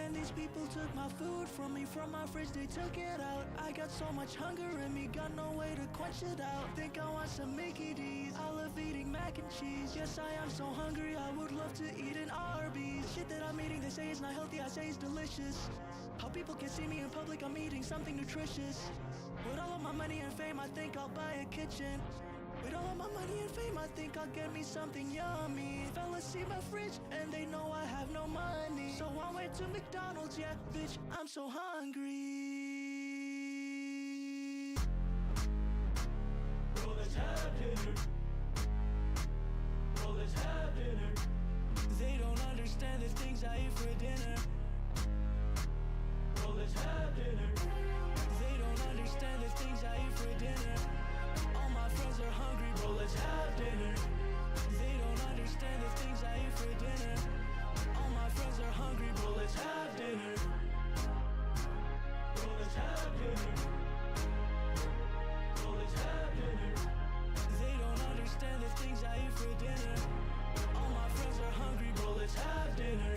Man, these people took my food from me, from my fridge they took it out. I got so much hunger in me, got no way to quench it out. Think I want some Mickey D's, I love eating mac and cheese. Yes, I am so hungry, I would love to eat an Arby's. Shit that I'm eating, they say it's not healthy, I say it's delicious. How people can see me in public, I'm eating something nutritious. With all of my money and fame, I think I'll buy a kitchen. With all of my money and fame, I think I'll get me something yummy. Fellas see my fridge, and they know I have no money. So I went to McDonald's, yeah, bitch, I'm so hungry. Bro, let's have dinner. Bro, let's have dinner. They don't understand the things I eat for dinner. Bro, let's have dinner. They don't understand the things I eat for dinner. All my friends are hungry, bro, let's have dinner. They don't understand the things I eat for dinner. All my friends are hungry, bro, let's have dinner. Bro, let's have dinner. Bro, let's have dinner. They don't understand the things I eat for dinner. All my friends are hungry, bro, let's have dinner.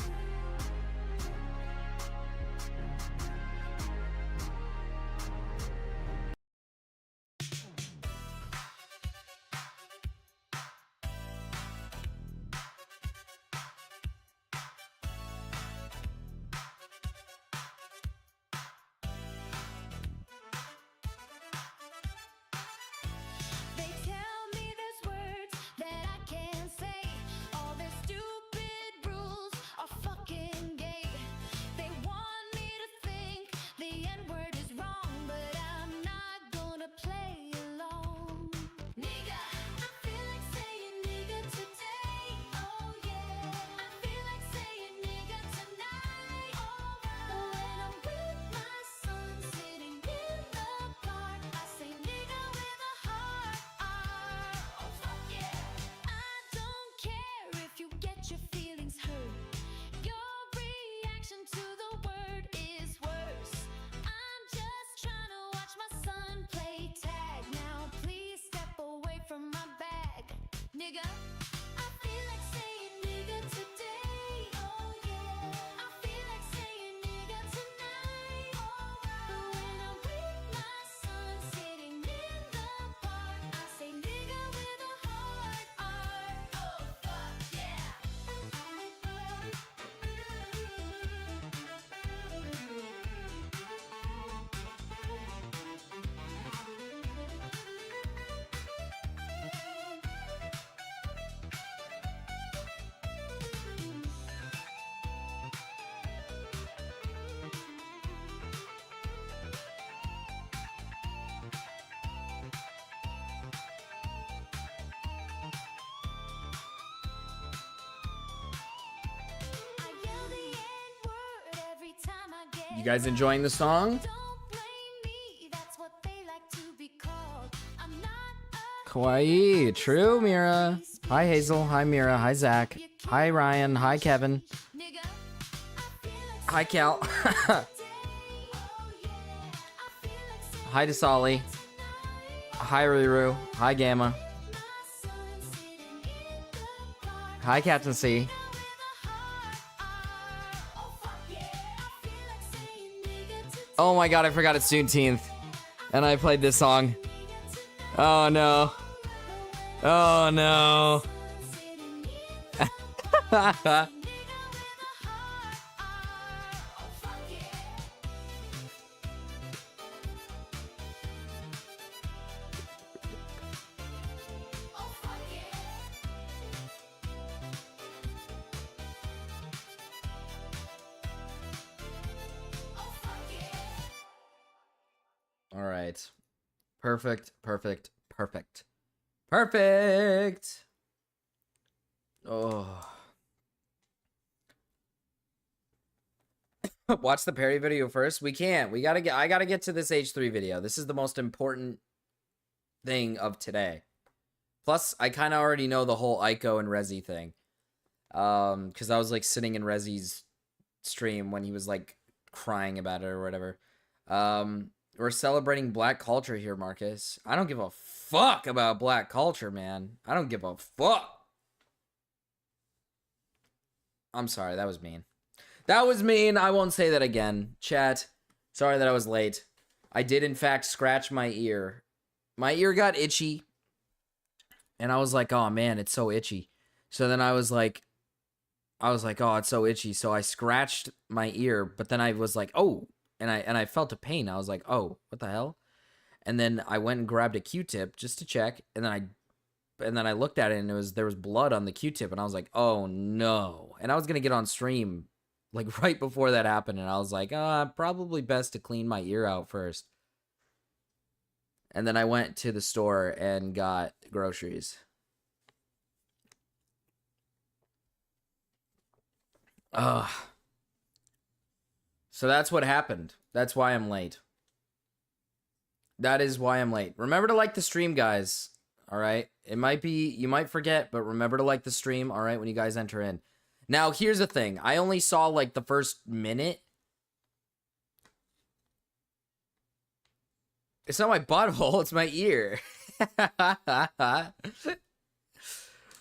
You guys enjoying the song? Kawaii. True, Mira. Hi, Hazel. Hi, Mira. Hi, Zach. Hi, Ryan. Hi, Kevin. Hi, Cal. Hi, Desali. Hi, Ruru. Hi, Gamma. Hi, Captain C. Oh my god, I forgot it's Juneteenth. And I played this song. Oh no. Oh no. All right. Perfect, perfect, perfect. Perfect. Oh. Watch the Perry video first. We can't. I gotta get to this H3 video. This is the most important thing of today. Plus, I kind of already know the whole Ico and Rezi thing. Because I was like sitting in Rezi's stream when he was like crying about it or whatever. We're celebrating black culture here, Marcus. I don't give a fuck about black culture, man. I don't give a fuck. I'm sorry, that was mean. That was mean. I won't say that again. Chat, sorry that I was late. I did, in fact, scratch my ear. My ear got itchy. And I was like, oh, man, it's so itchy. So then I was like, oh, it's so itchy. So I scratched my ear. But then I was like, oh. And I felt a pain. I was like, oh, what the hell? And then I went and grabbed a Q-tip just to check. And then I looked at it, and there was blood on the Q-tip. And I was like, oh, no. And I was going to get on stream like right before that happened, and I was like, probably best to clean my ear out first. And then I went to the store and got groceries. So that's what happened. That's why I'm late. That is why I'm late. Remember to like the stream, guys. All right? You might forget, but remember to like the stream, all right, when you guys enter in. Now, here's the thing. I only saw, like, the first minute. It's not my butthole. It's my ear.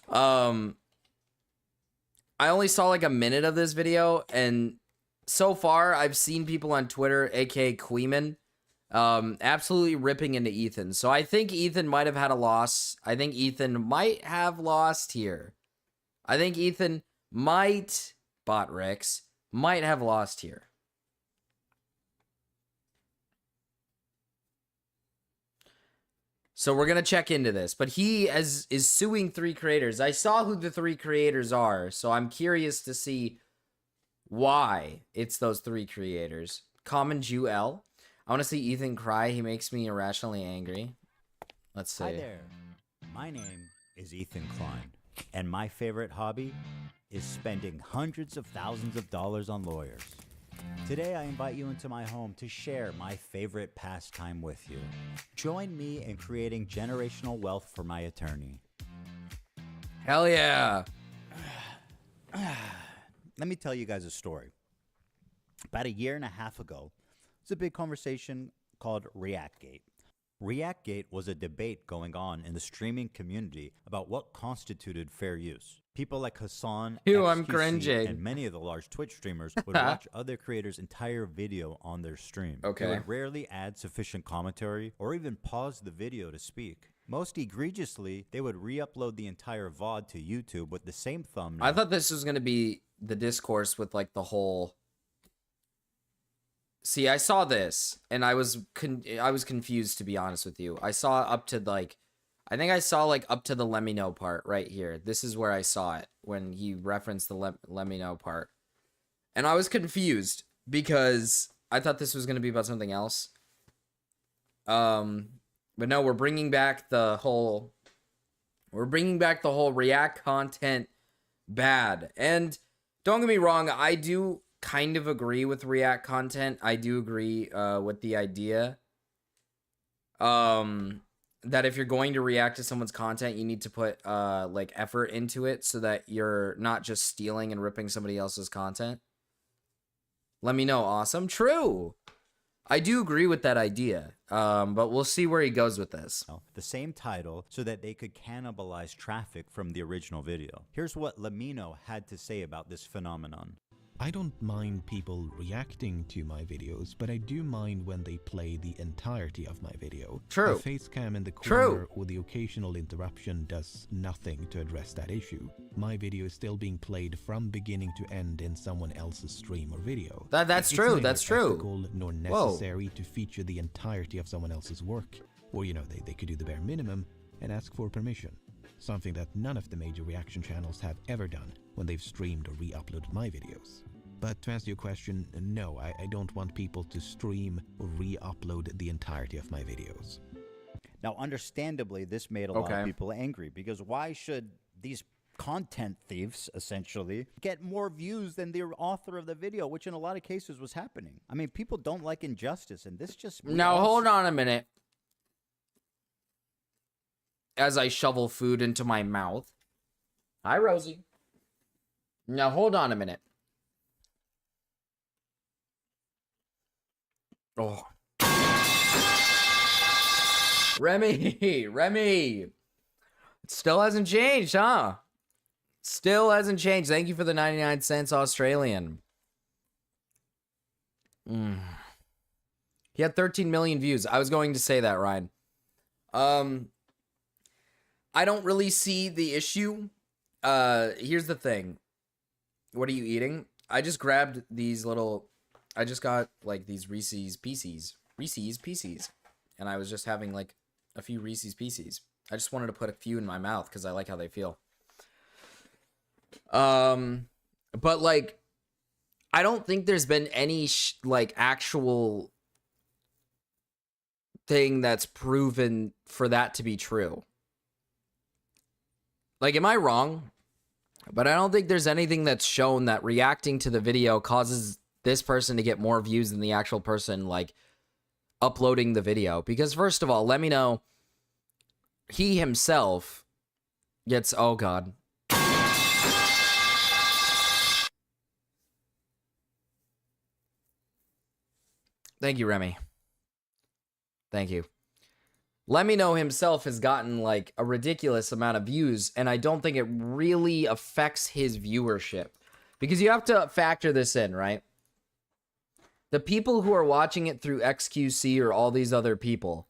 I only saw, like, a minute of this video. And so far, I've seen people on Twitter, a.k.a. Queeman, absolutely ripping into Ethan. So I think Ethan might have had a loss. I think Ethan might have lost here. I think Ethan might have lost here. So we're going to check into this. But he is suing 3 creators. I saw who the 3 creators are, so I'm curious to see why it's those 3 creators. Common Jew L. I want to see Ethan cry. He makes me irrationally angry. Let's see. Hi there. My name is Ethan Klein, and my favorite hobby is spending hundreds of thousands of dollars on lawyers. Today, I invite you into my home to share my favorite pastime with you. Join me in creating generational wealth for my attorney. Hell yeah. Let me tell you guys a story. About a year and a half ago, it's a big conversation called ReactGate. ReactGate was a debate going on in the streaming community about what constituted fair use. People like Hassan, Ew, I'm XQC, cringing. and many of the large Twitch streamers would watch other creators' entire video on their stream. Okay. They would rarely add sufficient commentary or even pause the video to speak. Most egregiously, they would re-upload the entire VOD to YouTube with the same thumbnail. I thought this was going to be the discourse with, like, the whole... See, I saw this, and I was confused, to be honest with you. I saw up to, like... I think I saw, like, up to the let me know part right here. This is where I saw it, when he referenced the let me know part. And I was confused, because I thought this was going to be about something else. But no, we're bringing back the whole... React content bad. And don't get me wrong, I do kind of agree with React content. I do agree with the idea. That if you're going to react to someone's content, you need to put like effort into it so that you're not just stealing and ripping somebody else's content. Let me know. Awesome. True. I do agree with that idea. But we'll see where he goes with this. The same title so that they could cannibalize traffic from the original video. Here's what Lamino had to say about this phenomenon. I don't mind people reacting to my videos, but I do mind when they play the entirety of my video. True. A face cam in the corner or the occasional interruption does nothing to address that issue. My video is still being played from beginning to end in someone else's stream or video. That's true. That's true. It's neither ethical nor necessary to feature the entirety of someone else's work. Or, you know, they could do the bare minimum and ask for permission. Something that none of the major reaction channels have ever done when they've streamed or re-uploaded my videos. But to answer your question, no, I don't want people to stream or re-upload the entirety of my videos. Now, understandably, this made a lot of people angry, because why should these content thieves, essentially, get more views than the author of the video, which in a lot of cases was happening? I mean, people don't like injustice, and this just... Now, hold on a minute. As I shovel food into my mouth. Hi, Rosie. Now, hold on a minute. Oh. Remy. It still hasn't changed, huh? Still hasn't changed. Thank you for the 99 cents Australian. He had 13 million views. I was going to say that, Ryan. I don't really see the issue. Here's the thing. What are you eating? I just grabbed these little... I just got, like, these Reese's Pieces. Reese's Pieces. And I was just having, like, a few Reese's Pieces. I just wanted to put a few in my mouth because I like how they feel. But, like, I don't think there's been any, like, actual thing that's proven for that to be true. Like, am I wrong? But I don't think there's anything that's shown that reacting to the video causes this person to get more views than the actual person, like, uploading the video. Because, first of all, let me know, he himself gets... Oh, God. Thank you, Remy. Thank you. Let me know himself has gotten, like, a ridiculous amount of views, and I don't think it really affects his viewership. Because you have to factor this in, right? The people who are watching it through XQC or all these other people,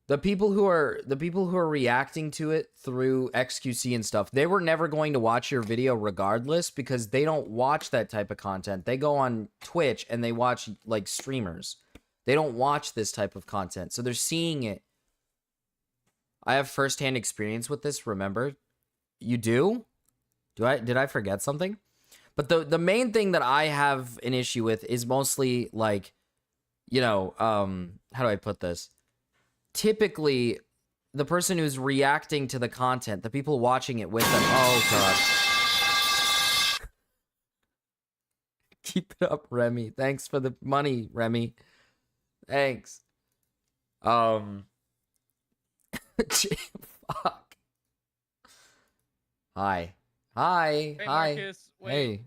the people who are reacting to it through XQC and stuff, they were never going to watch your video regardless because they don't watch that type of content. They go on Twitch and they watch, like, streamers. They don't watch this type of content, so they're seeing it. I have firsthand experience with this, remember? You do? Did I forget something? But the main thing that I have an issue with is mostly, like, you know, how do I put this? Typically, the person who's reacting to the content, the people watching it with them. Oh, God. Keep it up, Remy. Thanks for the money, Remy. Thanks. Fuck. Hi. Hi. Hey, Hi. Marcus. Wait, Hey.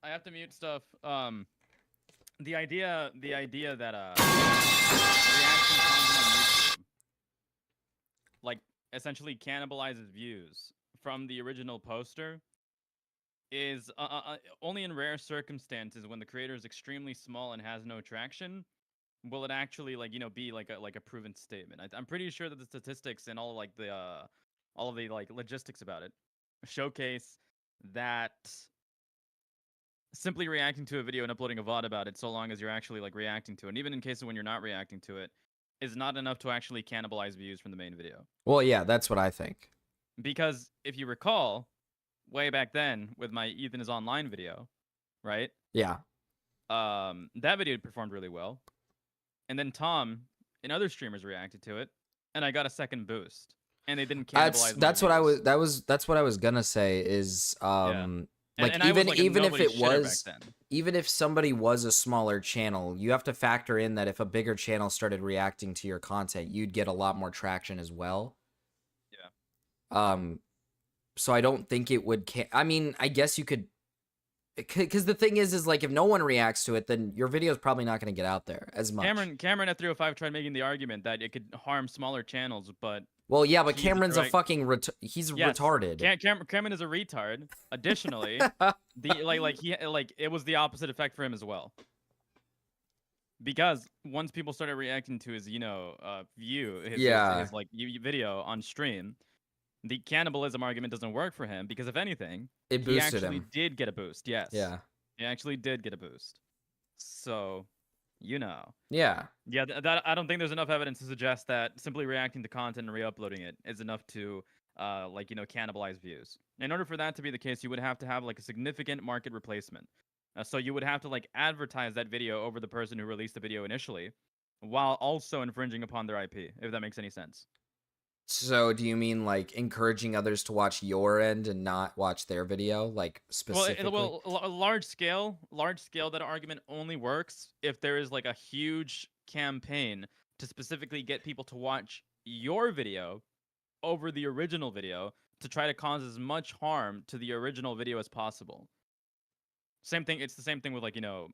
I have to mute stuff. The idea that reaction content on YouTube, like, essentially cannibalizes views from the original poster is only in rare circumstances when the creator is extremely small and has no traction will it actually, like, you know, be like a proven statement. I'm pretty sure that the statistics and all of the like logistics about it showcase that simply reacting to a video and uploading a VOD about it, so long as you're actually, like, reacting to it, and even in cases when you're not reacting to it, is not enough to actually cannibalize views from the main video. Well, yeah, that's what I think. Because if you recall, way back then with my Ethan is Online video, right? Yeah. That video performed really well. And then Tom and other streamers reacted to it, and I got a second boost. And they didn't cannibalize That's what I was that's what I was gonna say is like, and even if it shitter was back then. even if somebody was a smaller channel, you have to factor in that if a bigger channel started reacting to your content, you'd get a lot more traction as well. Yeah. So I don't think it would I mean, I guess you could, because the thing is like, if no one reacts to it, then your video is probably not going to get out there as much. Cameron at 305 tried making the argument that it could harm smaller channels, but well, yeah, but he's Cameron's a right. fucking he's retarded. Cameron is a retard. Additionally, it was the opposite effect for him as well. Because once people started reacting to his, you know, his like video on stream, the cannibalism argument doesn't work for him because if anything, it boosted he actually him. did get a boost. Yes. Yeah. He actually did get a boost. So, you know. Yeah. Yeah, that I don't think there's enough evidence to suggest that simply reacting to content and re-uploading it is enough to like, you know, cannibalize views. In order for that to be the case, you would have to have like a significant market replacement. So you would have to like advertise that video over the person who released the video initially, while also infringing upon their IP, if that makes any sense. So do you mean like encouraging others to watch your end and not watch their video, like specifically? Well, large scale, that argument only works if there is like a huge campaign to specifically get people to watch your video over the original video to try to cause as much harm to the original video as possible. Same thing. It's the same thing with like, you know,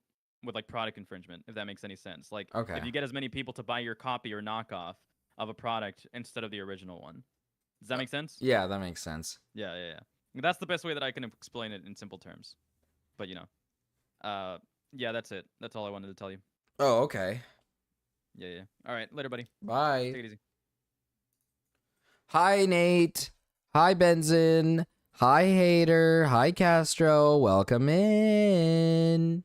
with like product infringement, if that makes any sense. Like, okay, if you get as many people to buy your copy or knockoff of a product instead of the original one. Does that make sense? Yeah, that makes sense. Yeah. That's the best way that I can explain it in simple terms. But, you know, Yeah, that's it. That's all I wanted to tell you. Oh, okay. Yeah. All right, later, buddy. Bye. Take it easy. Hi, Nate. Hi, Benzin. Hi, Hater. Hi, Castro. Welcome in.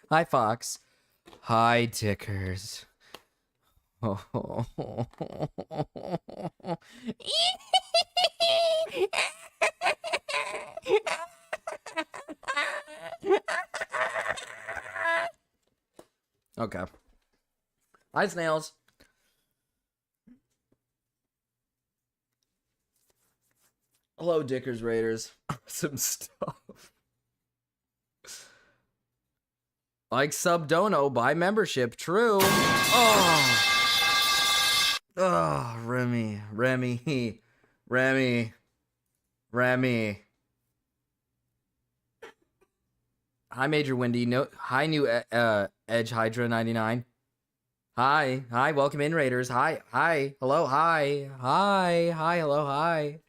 Hi, Fox. Hi, Tickers. Okay. Hi, Snails. Hello, Dickers Raiders. Awesome stuff. Like Subdono, buy membership. True. Oh. Oh, Remy. Hi, Major Windy. No, hi, new Edge Hydra 99. Hi, welcome in, Raiders. Hi, hello, hi, hello, hi,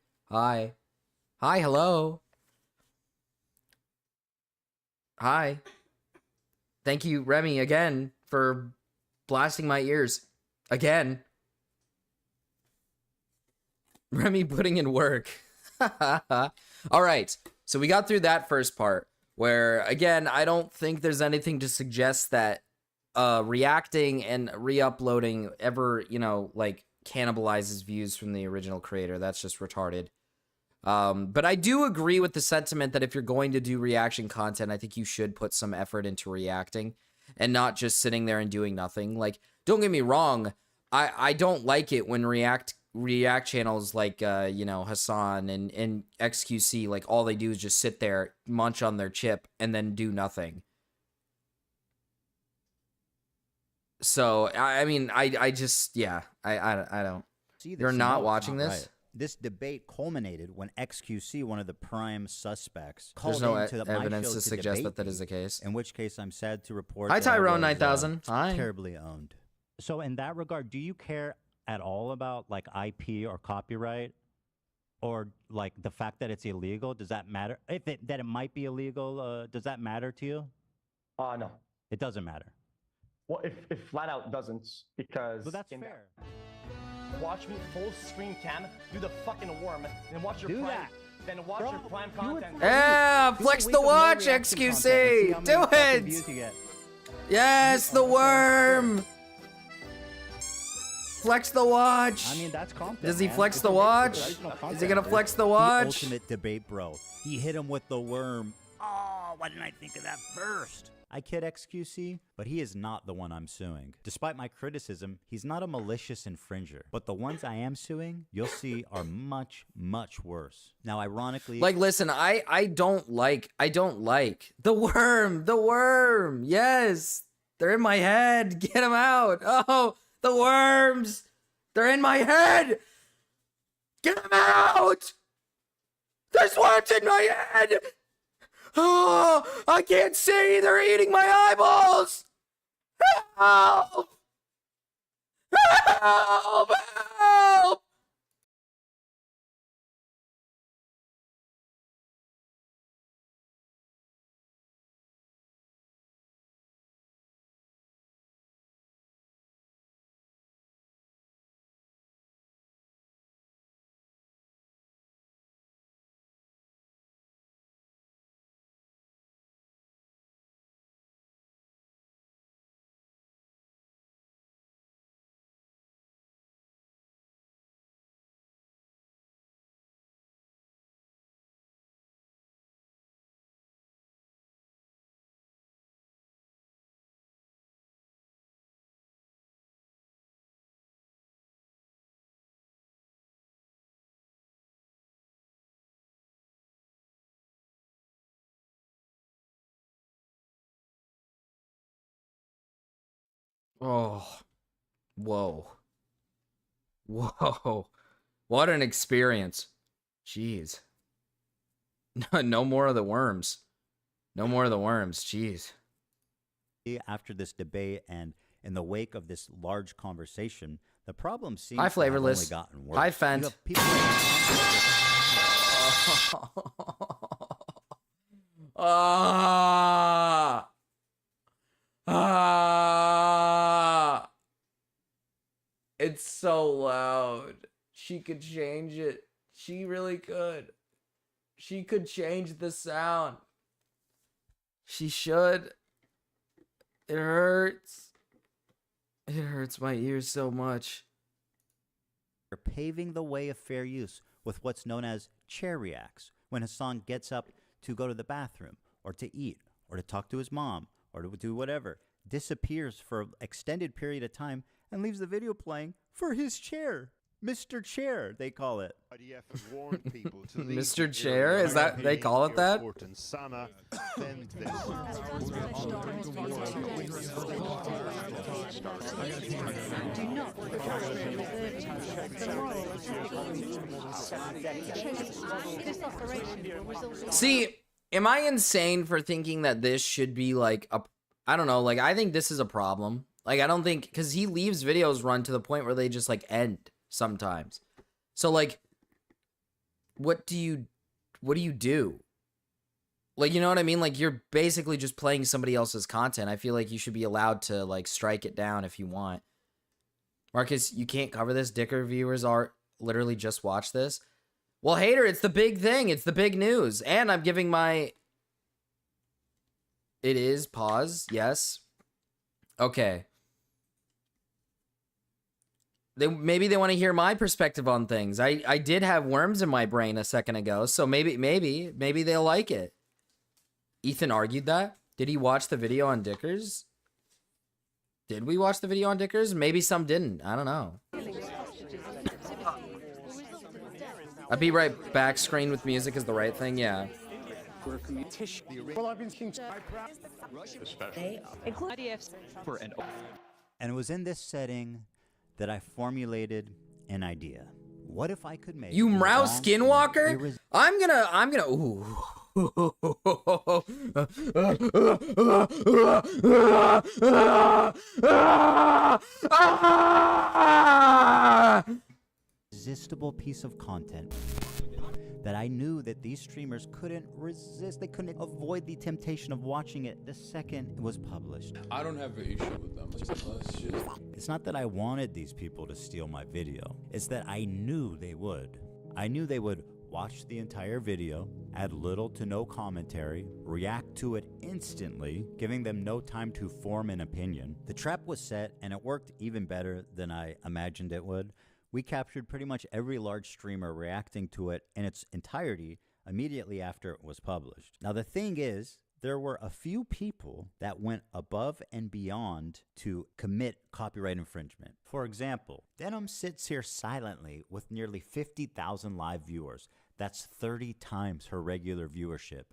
hello. Hi. Thank you, Remy, again, for blasting my ears. Again. Remy putting in work. All right, so we got through that first part, where, again, I don't think there's anything to suggest that reacting and re-uploading ever, like, cannibalizes views from the original creator. That's just retarded. But I do agree with the sentiment that if you're going to do reaction content, I think you should put some effort into reacting and not just sitting there and doing nothing. Like, don't get me wrong, I don't like it when react channels like Hassan and XQC, like, all they do is just sit there, munch on their chip, and then do nothing. So I mean, I just, yeah, I don't. You're not watching this? Right. This debate culminated when XQC, one of the prime suspects, There's called no into my evidence show to suggest that is the case. In which case, I'm sad to report. Hi, that I Tyrone was, 9000. Hi. Terribly owned. So, in that regard, do you care at all about like IP or copyright, or like the fact that it's illegal? Does that matter? That it might be illegal, does that matter to you? No. It doesn't matter. Well, if flat out doesn't, because But that's fair. Watch me full screen cam, do the fucking worm, then watch your Do prime, that. then watch Bro, your prime do it content. for Yeah, Do a flex week the of no watch, reaction XQC. content and see how Do many fucking it. views you get. Yes, the worm. Flex the watch. I mean, that's content. Does he man. flex It's the watch? original Is he content. gonna flex the The watch? ultimate debate, bro. He hit him with the worm. Oh, why didn't I think of that first? I kid XQC, but he is not the one I'm suing. Despite my criticism, he's not a malicious infringer. But the ones I am suing, you'll see, are much, much worse. Now, ironically, Like, listen, I don't like the worm. Yes, they're in my head. Get them out. Oh, the worms. They're in my head. Get them out. There's worms in my head. Oh, I can't see. They're eating my eyeballs. Help. Help. Help. Oh, whoa. Whoa. What an experience. Jeez. No more of the worms. No more of the worms. Jeez. after this debate and in the wake of this large conversation, the problem seems Hi, to have only Flavorless. gotten worse. Hi, You Fent. have people Ah. Ah. It's so loud. She could change it. She really could. She could change the sound. She should. It hurts. It hurts my ears so much. They're paving the way of fair use with what's known as chair reacts, when Hassan gets up to go to the bathroom, or to eat, or to talk to his mom, or to do whatever, disappears for an extended period of time, and leaves the video playing for his chair. Mr. Chair, they call it. IDF have warned people to leave Mr. the Chair? area Is that they call it that? airport in Sana. Then See, am I insane for thinking that this should be like a, I don't know, like I think this is a problem. Like I don't think, because he leaves videos run to the point where they just like end sometimes. So like, what do you do? Like, you know what I mean? Like you're basically just playing somebody else's content. I feel like you should be allowed to like strike it down if you want. Marcus, you can't cover this. Dicker viewers are literally just watch this. Well, Hater, it's the big thing. It's the big news. And I'm giving my... It is. Pause. Yes. Okay. Maybe they want to hear my perspective on things. I did have worms in my brain a second ago, so maybe they'll like it. Ethan argued that. Did he watch the video on Dickers? Did we watch the video on Dickers? Maybe some didn't. I don't know. I'll be right back. Screen with music is the right thing. Yeah. And it was in this setting that I formulated an idea. What if I could make You a Mrouse long- Skinwalker? I'm gonna ooh. irresistible piece of content that I knew that these streamers couldn't resist. They couldn't avoid the temptation of watching it the second it was published. I don't have an issue with them. It's not that I wanted these people to steal my video. It's that I knew they would. I knew they would watch the entire video, add little to no commentary, react to it instantly, giving them no time to form an opinion. The trap was set, and it worked even better than I imagined it would. We captured pretty much every large streamer reacting to it in its entirety immediately after it was published. Now the thing is, there were a few people that went above and beyond to commit copyright infringement. For example, Denim sits here silently with nearly 50,000 live viewers. That's 30 times her regular viewership.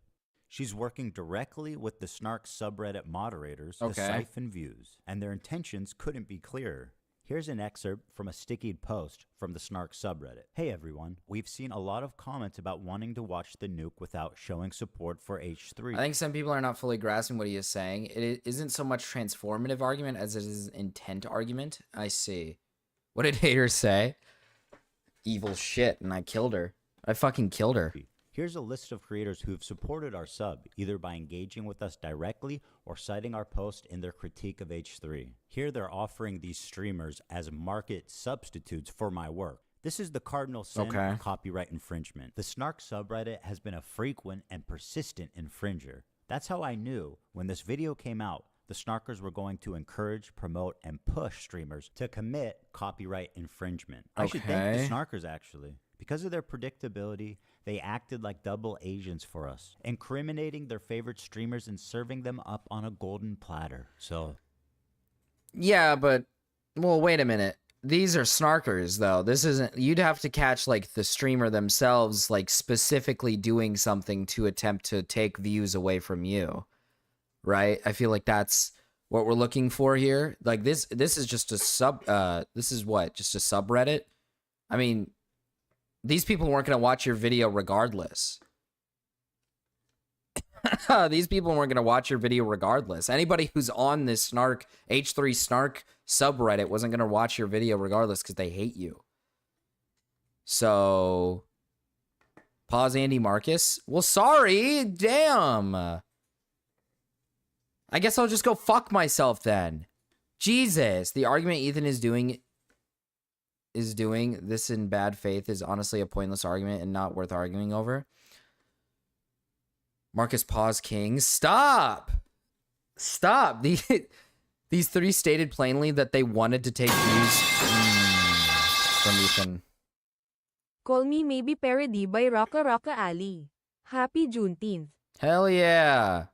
She's working directly with the Snark subreddit moderators to siphon views, and their intentions couldn't be clearer. Here's an excerpt from a stickied post from the Snark subreddit. Hey everyone, we've seen a lot of comments about wanting to watch the nuke without showing support for H3. I think some people are not fully grasping what he is saying. It isn't so much transformative argument as it is intent argument. I see. What did haters say? Evil shit, and I killed her. I fucking killed her. Here's a list of creators who've supported our sub, either by engaging with us directly or citing our post in their critique of H3. Here they're offering these streamers as market substitutes for my work. This is the cardinal sin of copyright infringement. The Snark subreddit has been a frequent and persistent infringer. That's how I knew when this video came out, the Snarkers were going to encourage, promote, and push streamers to commit copyright infringement. I should thank the Snarkers, actually. Because of their predictability, they acted like double agents for us, incriminating their favorite streamers and serving them up on a golden platter. So, yeah, but well, wait a minute. These are Snarkers, though. This isn't. You'd have to catch like the streamer themselves, like specifically doing something to attempt to take views away from you, right? I feel like that's what we're looking for here. Like this is just a sub. This is what, just a subreddit. I mean, these people weren't going to watch your video regardless. These people weren't going to watch your video regardless. Anybody who's on this Snark, H3 Snark subreddit wasn't going to watch your video regardless because they hate you. So, Pause Andy Marcus. Well, sorry. Damn. I guess I'll just go fuck myself then. Jesus. The argument Ethan is doing this in bad faith is honestly a pointless argument and not worth arguing over. Marcus Pause King. Stop. Stop. These three stated plainly that they wanted to take views from Ethan. Call Me Maybe parody by Rocka Rocka Ali. Happy Juneteenth. Hell yeah.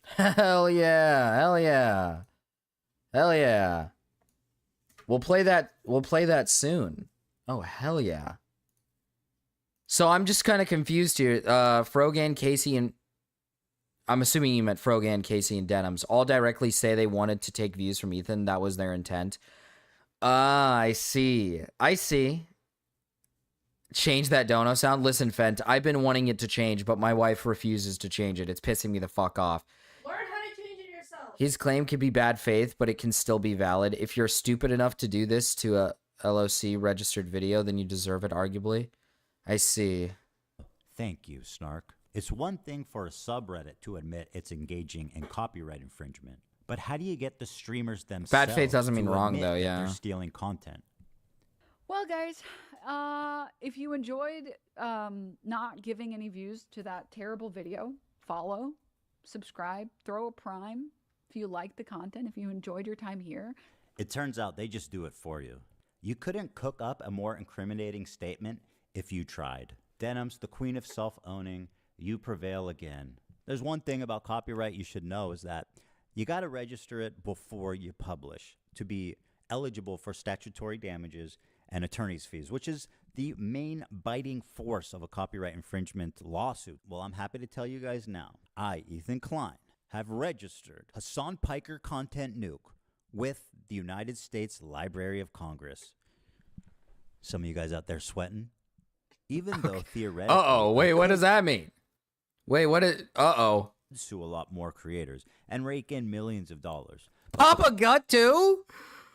Hell yeah. Hell yeah. Hell yeah. We'll play that soon. Oh, hell yeah. So I'm just kind of confused here. Frogan, Casey, and I'm assuming you meant Frogan, Casey, and Denims all directly say they wanted to take views from Ethan. That was their intent. I see. I see. Change that dono sound. Listen, Fent, I've been wanting it to change, but my wife refuses to change it. It's pissing me the fuck off. Learn how to change it yourself. His claim could be bad faith, but it can still be valid. If you're stupid enough to do this to a LOC registered video, then you deserve it, arguably. I see. Thank you, Snark. It's one thing for a subreddit to admit it's engaging in copyright infringement, but how do you get the streamers themselves? Bad faith doesn't mean to wrong, admit though, that yeah. They're stealing content. Well, guys, if you enjoyed not giving any views to that terrible video, follow, subscribe, throw a prime. If you like the content, if you enjoyed your time here. It turns out they just do it for you. You couldn't cook up a more incriminating statement if you tried. Denim's the queen of self-owning. You prevail again. There's one thing about copyright you should know is that you got to register it before you publish to be eligible for statutory damages and attorney's fees, which is the main biting force of a copyright infringement lawsuit. Well, I'm happy to tell you guys now, I, Ethan Klein, have registered Hassan Piker Content Nuke with the United States Library of Congress. Some of you guys out there sweating? Even though theoretically... Uh-oh, wait, what does that mean? Wait, what is... Uh-oh. Sue a lot more creators and rake in millions of dollars. Papa got to?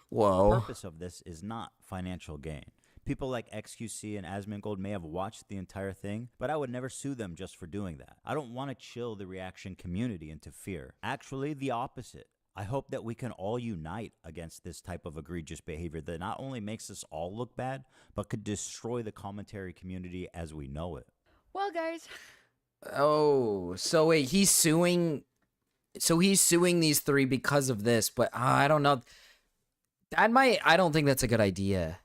Whoa. The purpose of this is not financial gain. People like XQC and Asmongold may have watched the entire thing, but I would never sue them just for doing that. I don't want to chill the reaction community into fear. Actually, the opposite. I hope that we can all unite against this type of egregious behavior that not only makes us all look bad, but could destroy the commentary community as we know it. Well, guys. Oh, so wait, he's suing... So he's suing these three because of this, but I don't know. I don't think that's a good idea.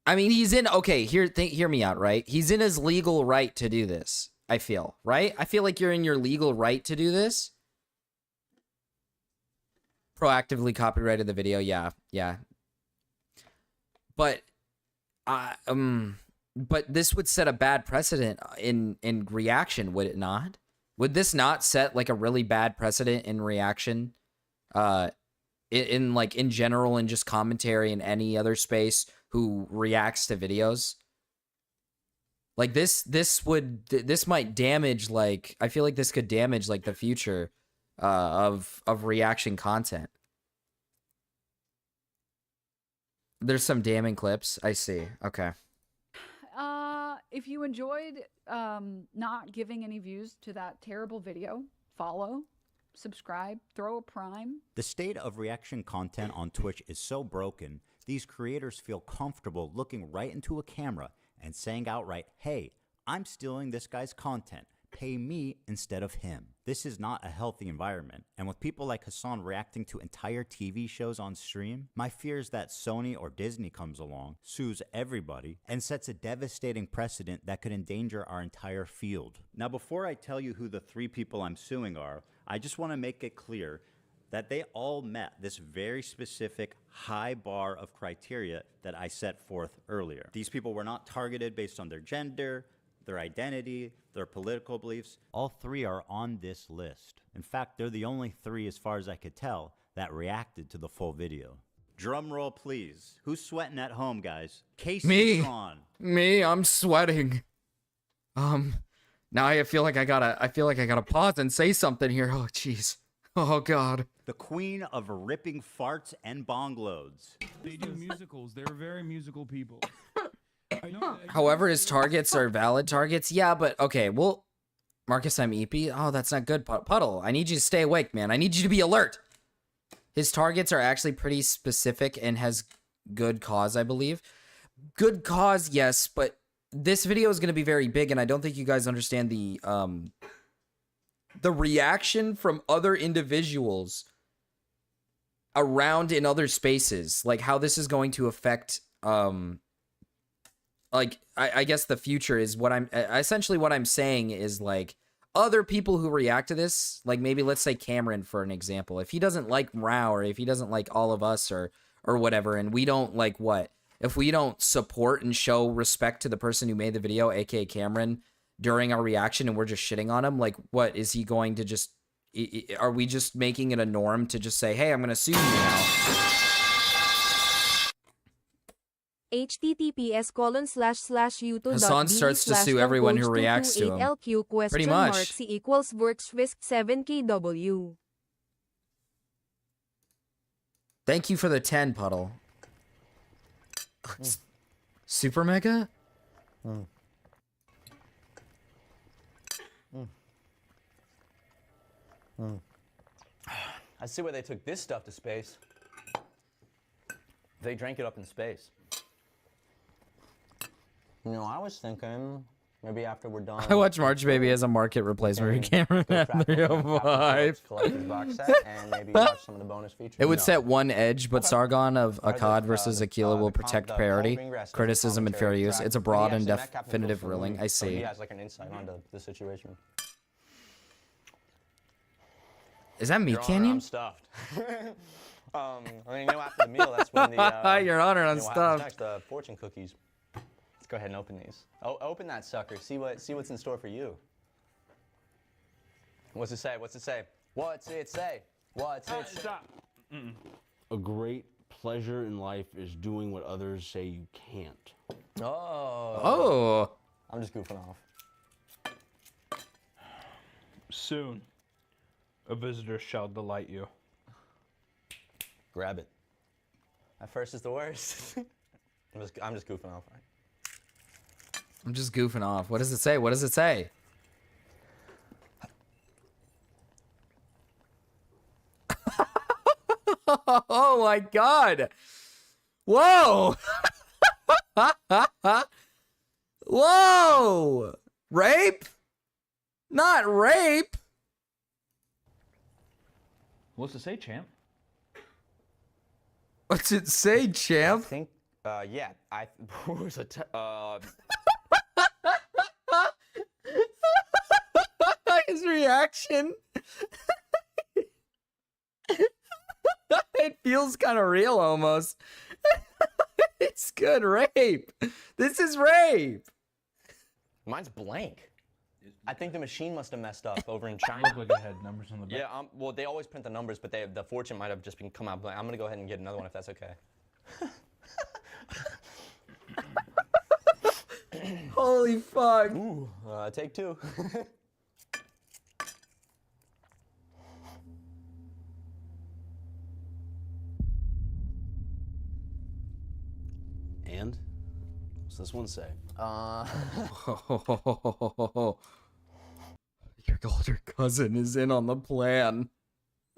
I mean, he's in... Okay, hear me out, right? He's in his legal right to do this, I feel, right? I feel like you're in your legal right to do this. Proactively copyrighted the video, yeah. But this would set a bad precedent in reaction, would it not? Would this not set like a really bad precedent in reaction? In general, in just commentary in any other space who reacts to videos? Like this might damage, like, I feel like this could damage like the future of reaction content. There's some damning clips. I see. Okay. If you enjoyed not giving any views to that terrible video, follow, subscribe, throw a prime. The state of reaction content on Twitch is so broken, these creators feel comfortable looking right into a camera and saying outright, hey, I'm stealing this guy's content. Pay me instead of him. This is not a healthy environment. And with people like Hassan reacting to entire TV shows on stream, my fear is that Sony or Disney comes along, sues everybody, and sets a devastating precedent that could endanger our entire field. Now, before I tell you who the three people I'm suing are, I just want to make it clear that they all met this very specific high bar of criteria that I set forth earlier. These people were not targeted based on their gender, their identity, their political beliefs. All three are on this list. In fact, they're the only three, as far as I could tell, that reacted to the full video. Drum roll, please. Who's sweating at home, guys? Casey Tron. Me, I'm sweating. Now I feel like I gotta pause and say something here. Oh, jeez. Oh God. The queen of ripping farts and bong loads. They do musicals. They're very musical people. I know, However, his targets are valid targets. Yeah, but okay, well, Marcus, I'm EP. Oh, that's not good. Puddle, I need you to stay awake, man. I need you to be alert. His targets are actually pretty specific and has good cause, I believe. Good cause, yes, but this video is going to be very big, and I don't think you guys understand the reaction from other individuals around in other spaces, like how this is going to affect, like, I guess the future is what I'm, essentially what I'm saying is, like, other people who react to this, like maybe let's say Cameron for an example, if he doesn't like Rao or if he doesn't like all of us or whatever, and we don't like what, if we don't support and show respect to the person who made the video, aka Cameron, during our reaction, and we're just shitting on him, like, what is he going to just, are we just making it a norm to just say, hey, I'm gonna sue you now? https://youtube.be Hassan starts to sue everyone who reacts to him. LQ Pretty much. C equals Workswisk 7KW. Thank you for the 10, Puddle. Super Mega? I see why they took this stuff to space. They drank it up in space. You know, I was thinking maybe after we're done. I watch March Baby as a market replacement for Cameron at 305. Collector's box set and maybe watch some of the bonus features. It would set one edge, but Sargon of Akkad versus Aquila will protect parity, criticism, and fair use. It's a broad and definitive ruling. I So see. he has like an insight onto the situation. Is that Meat Your Honor, Canyon? I'm stuffed. I mean, you know, after the meal, that's when the Your Honor, I'm you know what happens stuffed. next, fortune cookies. Let's go ahead and open these. Oh, open that sucker. See what's in store for you. What's it say? What's it say? What's it say? What's it say? Stop. A great pleasure in life is doing what others say you can't. Oh. I'm just goofing off. Soon, a visitor shall delight you. Grab it. At first is the worst. I'm just goofing off. Right? I'm just goofing off. What does it say? What does it say? Oh my God. Whoa. Whoa. Rape? Not rape. What's it say, champ? What's it say, I champ? think, yeah. What was it? His reaction. It feels kind of real almost. It's good. Rape. This is rape. Mine's blank. I think the machine must have messed up over in China. Look like it had numbers on the back. Yeah, well, they always print the numbers, but the fortune might have just been come out blank. I'm gonna go ahead and get another one if that's okay. Holy fuck. Ooh, take two. And? What's this one say? Your older cousin is in on the plan.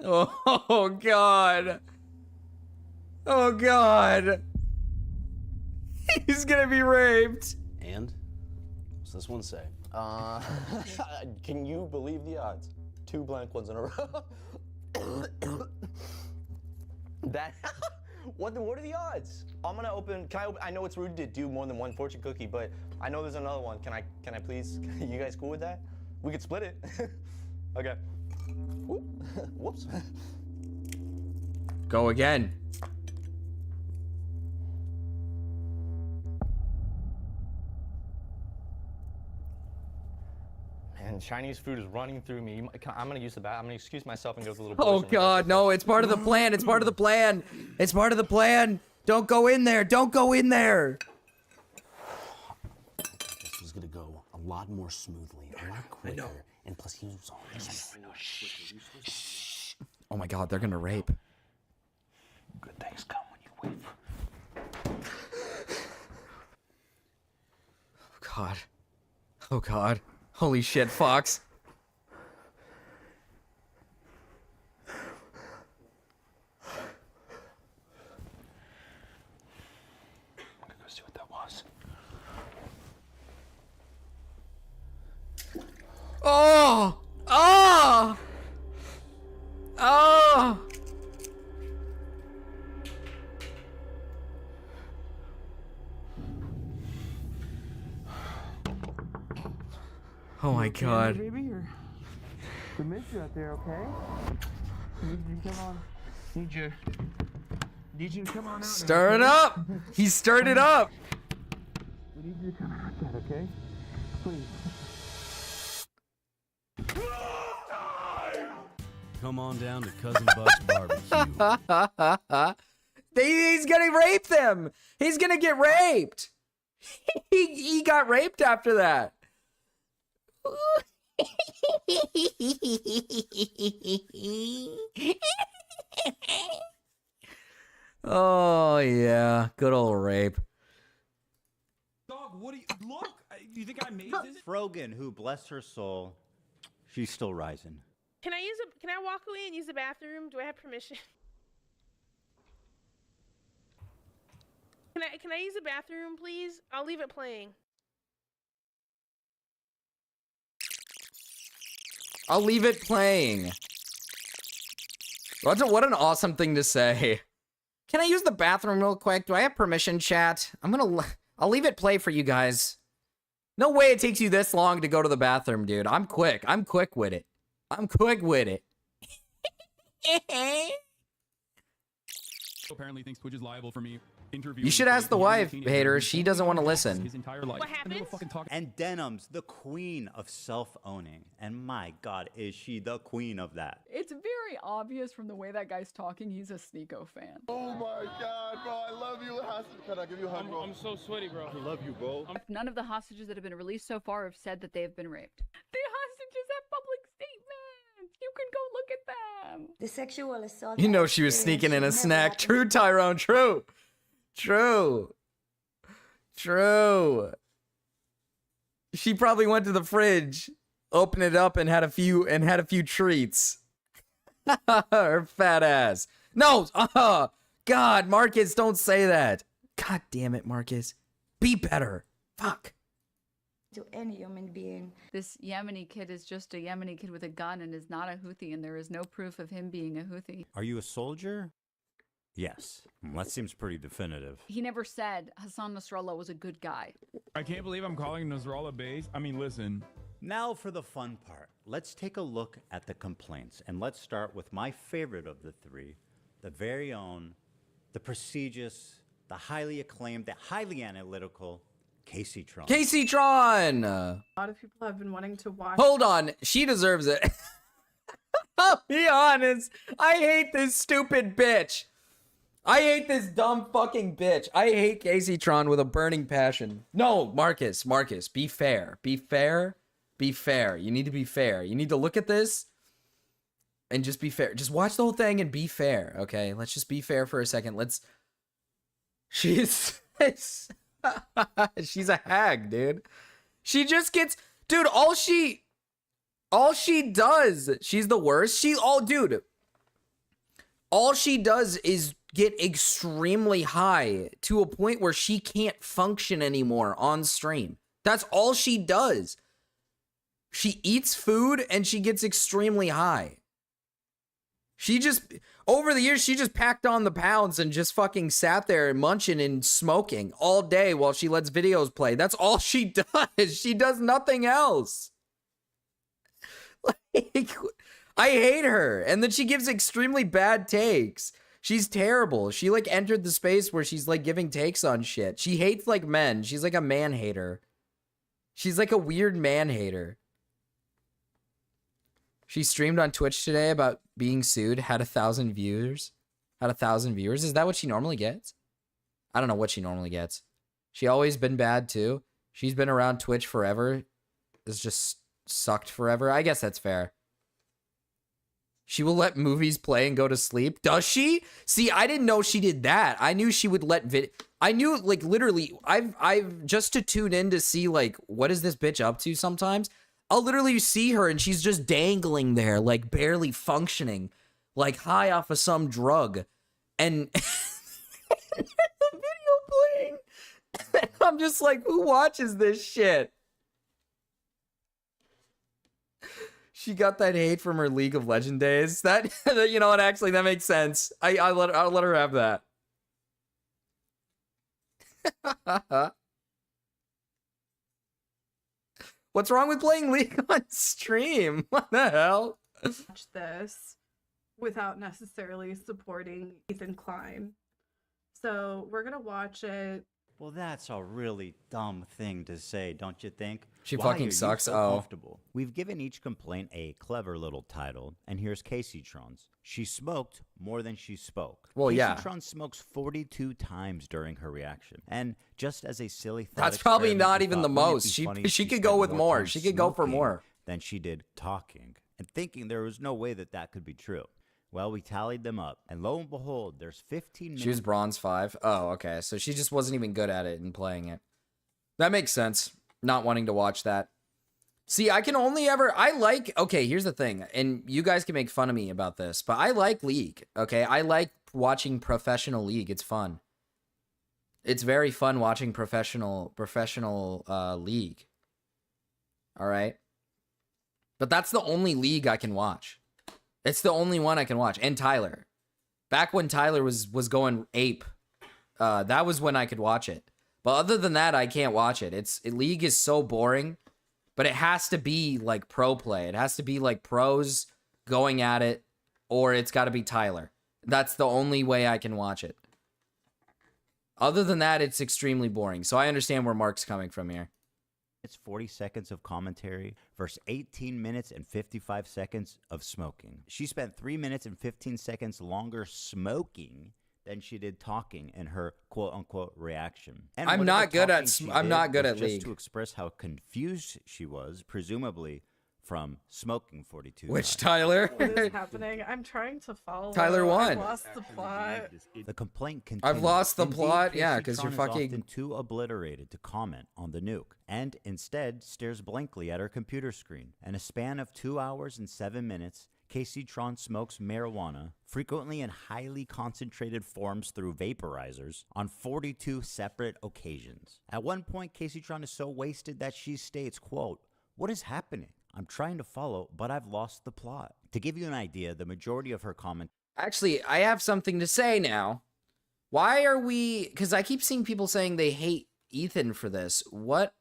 Oh God. Oh God. He's gonna be raped. And? What's this one say? Can you believe the odds? 2 blank ones in a row. That. What are the odds? I'm gonna open. I know it's rude to do more than one fortune cookie, but I know there's another one. Can I please? You guys cool with that? We could split it. Okay. Whoops. Go again. Man, Chinese food is running through me. I'm gonna use the bathroom. I'm gonna excuse myself and go to the little. Oh God, no! It's part of the plan. It's part of the plan. It's part of the plan. Don't go in there. Don't go in there. This was gonna go a lot more smoothly, a lot quicker, and plus he was on. Shh. Oh my god, they're gonna rape. Good things come when you wait. Oh god. Oh god. Holy shit, Fox. I'm gonna go see what that was. Oh! Oh! Oh! Oh my god. Baby, or we miss you out there, okay? Need you to come on. Need you to come on out. Stir it up! He stirred it up! We need you to come out, okay? Please. Come on down to Cousin Buck's barbecue. He's gonna rape them! He's gonna get raped! He got raped after that. Oh yeah, good old rape. Dog, what do you look? Do you think I made this? Frogan, who bless her soul, she's still rising. Can I walk away and use the bathroom? Do I have permission? Can I use the bathroom, please? I'll leave it playing. I'll leave it playing. What an awesome thing to say. Can I use the bathroom real quick? Do I have permission, chat? I'll leave it play for you guys. No way it takes you this long to go to the bathroom, dude. I'm quick. I'm quick with it. I'm quick with it. Apparently thinks Twitch is liable for me. You should ask the wife, hater. She doesn't want to listen. His entire life. What happened? And Denim's the queen of self-owning. And my god, is she the queen of that. It's very obvious from the way that guy's talking, he's a Sneeko fan. Oh my god, bro, I love you. Can I give you a hug, bro? I'm so sweaty, bro. I love you, bro. None of the hostages that have been released so far have said that they have been raped. The hostages have public statements. You can go look at them. The sexual assault. You know she was sneaking in a snack. True, Tyrone. True. True. True. She probably went to the fridge, opened it up, and had a few treats. Her fat ass. No. God, Marcus, don't say that. God damn it, Marcus. Be better. Fuck. To any human being. This Yemeni kid is just a Yemeni kid with a gun and is not a Houthi, and there is no proof of him being a Houthi. Are you a soldier? Yes. That seems pretty definitive. He never said Hassan Nasrallah was a good guy. I can't believe I'm calling Nasrallah base. I mean, listen. Now for the fun part. Let's take a look at the complaints. And let's start with my favorite of the three, the very own, the prestigious, the highly acclaimed, the highly analytical Casey Tron. Casey Tron! A lot of people have been wanting to watch. Hold on. She deserves it. I'll be honest. I hate this stupid bitch. I hate this dumb fucking bitch. I hate Casey Tron with a burning passion. No, Marcus, be fair. Be fair. Be fair. You need to be fair. You need to look at this and just be fair. Just watch the whole thing and be fair, okay? Let's just be fair for a second. She's a hag, dude. She just gets, dude, all she does, she's the worst. All she does is get extremely high to a point where she can't function anymore on stream. That's all she does. She eats food and she gets extremely high. Over the years, she just packed on the pounds and just fucking sat there munching and smoking all day while she lets videos play. That's all she does. She does nothing else. Like, I hate her. And then she gives extremely bad takes. She's terrible. She like entered the space where she's like giving takes on shit. She hates like men. She's like a man hater. She's like a weird man hater. She streamed on Twitch today about being sued, had 1,000 viewers. Is that what she normally gets? I don't know what she normally gets. She always been bad too. She's been around Twitch forever. It's just sucked forever. I guess that's fair. She will let movies play and go to sleep. Does she? See, I didn't know she did that. I knew she would let I knew, like, literally, I've just to tune in to see, like, what is this bitch up to sometimes? I'll literally see her and she's just dangling there, like, barely functioning, like, high off of some drug. And the video playing. And I'm just like, who watches this shit? She got that hate from her League of Legends days. That, you know what, actually, that makes sense. I'll let her have that. What's wrong with playing League on stream? What the hell? Watch this without necessarily supporting Ethan Klein. So we're gonna watch it. Well, that's a really dumb thing to say, don't you think? She Why fucking are you sucks. so Oh. comfortable? We've given each complaint a clever little title, and here's Casey-tron's. She smoked more than she spoke. Well, yeah. Casey-tron smokes 42 times during her reaction. And just as a silly thought That's probably experiment, not we even thought, the wouldn't it most. be funny She if she could go spent with more. time She could go for smoking more. than she did talking, and thinking there was no way that that could be true. Well, we tallied them up, and lo and behold, there's 15 minutes. She was bronze 5. Oh, okay. So she just wasn't even good at it and playing it. That makes sense. Not wanting to watch that. See, I can only ever... Okay, here's the thing. And you guys can make fun of me about this, but I like League, okay? I like watching professional League. It's fun. It's very fun watching professional League. All right? But that's the only League I can watch. It's the only one I can watch. And Tyler. Back when Tyler was going ape, that was when I could watch it. But other than that, I can't watch it. League is so boring, but it has to be like pro play. It has to be like pros going at it, or it's got to be Tyler. That's the only way I can watch it. Other than that, it's extremely boring. So I understand where Mark's coming from here. It's 40 seconds of commentary versus 18 minutes and 55 seconds of smoking. She spent 3 minutes and 15 seconds longer smoking than she did talking in her quote-unquote reaction. And I'm not good at League. Just to express how confused she was, presumably from smoking 42 Which times. Tyler? What is happening? I'm trying to follow. Tyler won. I lost the plot. The complaint continues. I've lost the Indeed, plot, yeah, because you're Casey-tron is fucking... often too obliterated to comment on the nuke, and instead stares blankly at her computer screen. In a span of 2 hours and 7 minutes, Casey-tron smokes marijuana, frequently in highly concentrated forms through vaporizers, on 42 separate occasions. At one point, Casey-tron is so wasted that she states, quote, "What is happening? I'm trying to follow, but I've lost the plot." To give you an idea, the majority of her comment... Actually, I have something to say now. Why are we... Because I keep seeing people saying they hate Ethan for this. What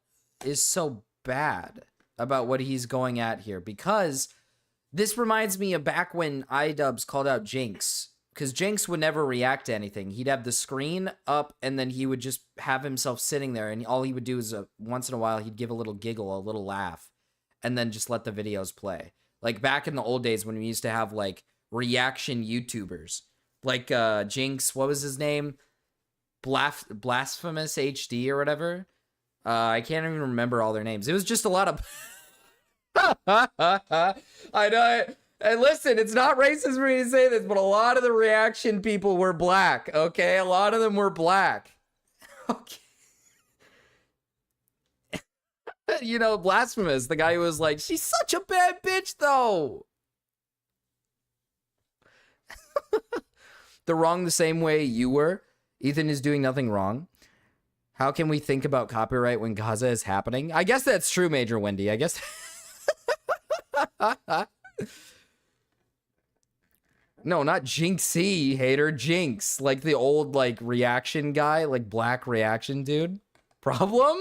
is so bad about what he's going at here? Because this reminds me of back when iDubbbz called out Jinx. Because Jinx would never react to anything. He'd have the screen up, and then he would just have himself sitting there, and all he would do is once in a while, he'd give a little giggle, a little laugh, and then just let the videos play. Like back in the old days when we used to have like reaction YouTubers, like Jinx, what was his name? Blasphemous HD or whatever. I can't even remember all their names. It was just a lot of... I know. And listen, it's not racist for me to say this, but a lot of the reaction people were black, okay? A lot of them were black. Okay. You know, Blasphemous, the guy who was like, she's such a bad bitch, though. They're wrong the same way you were. Ethan is doing nothing wrong. How can we think about copyright when Gaza is happening? I guess that's true, Major Wendy. I guess. No, not Jinxie, hater. Jinx. Like the old, like, reaction guy. Like, black reaction dude. Problem?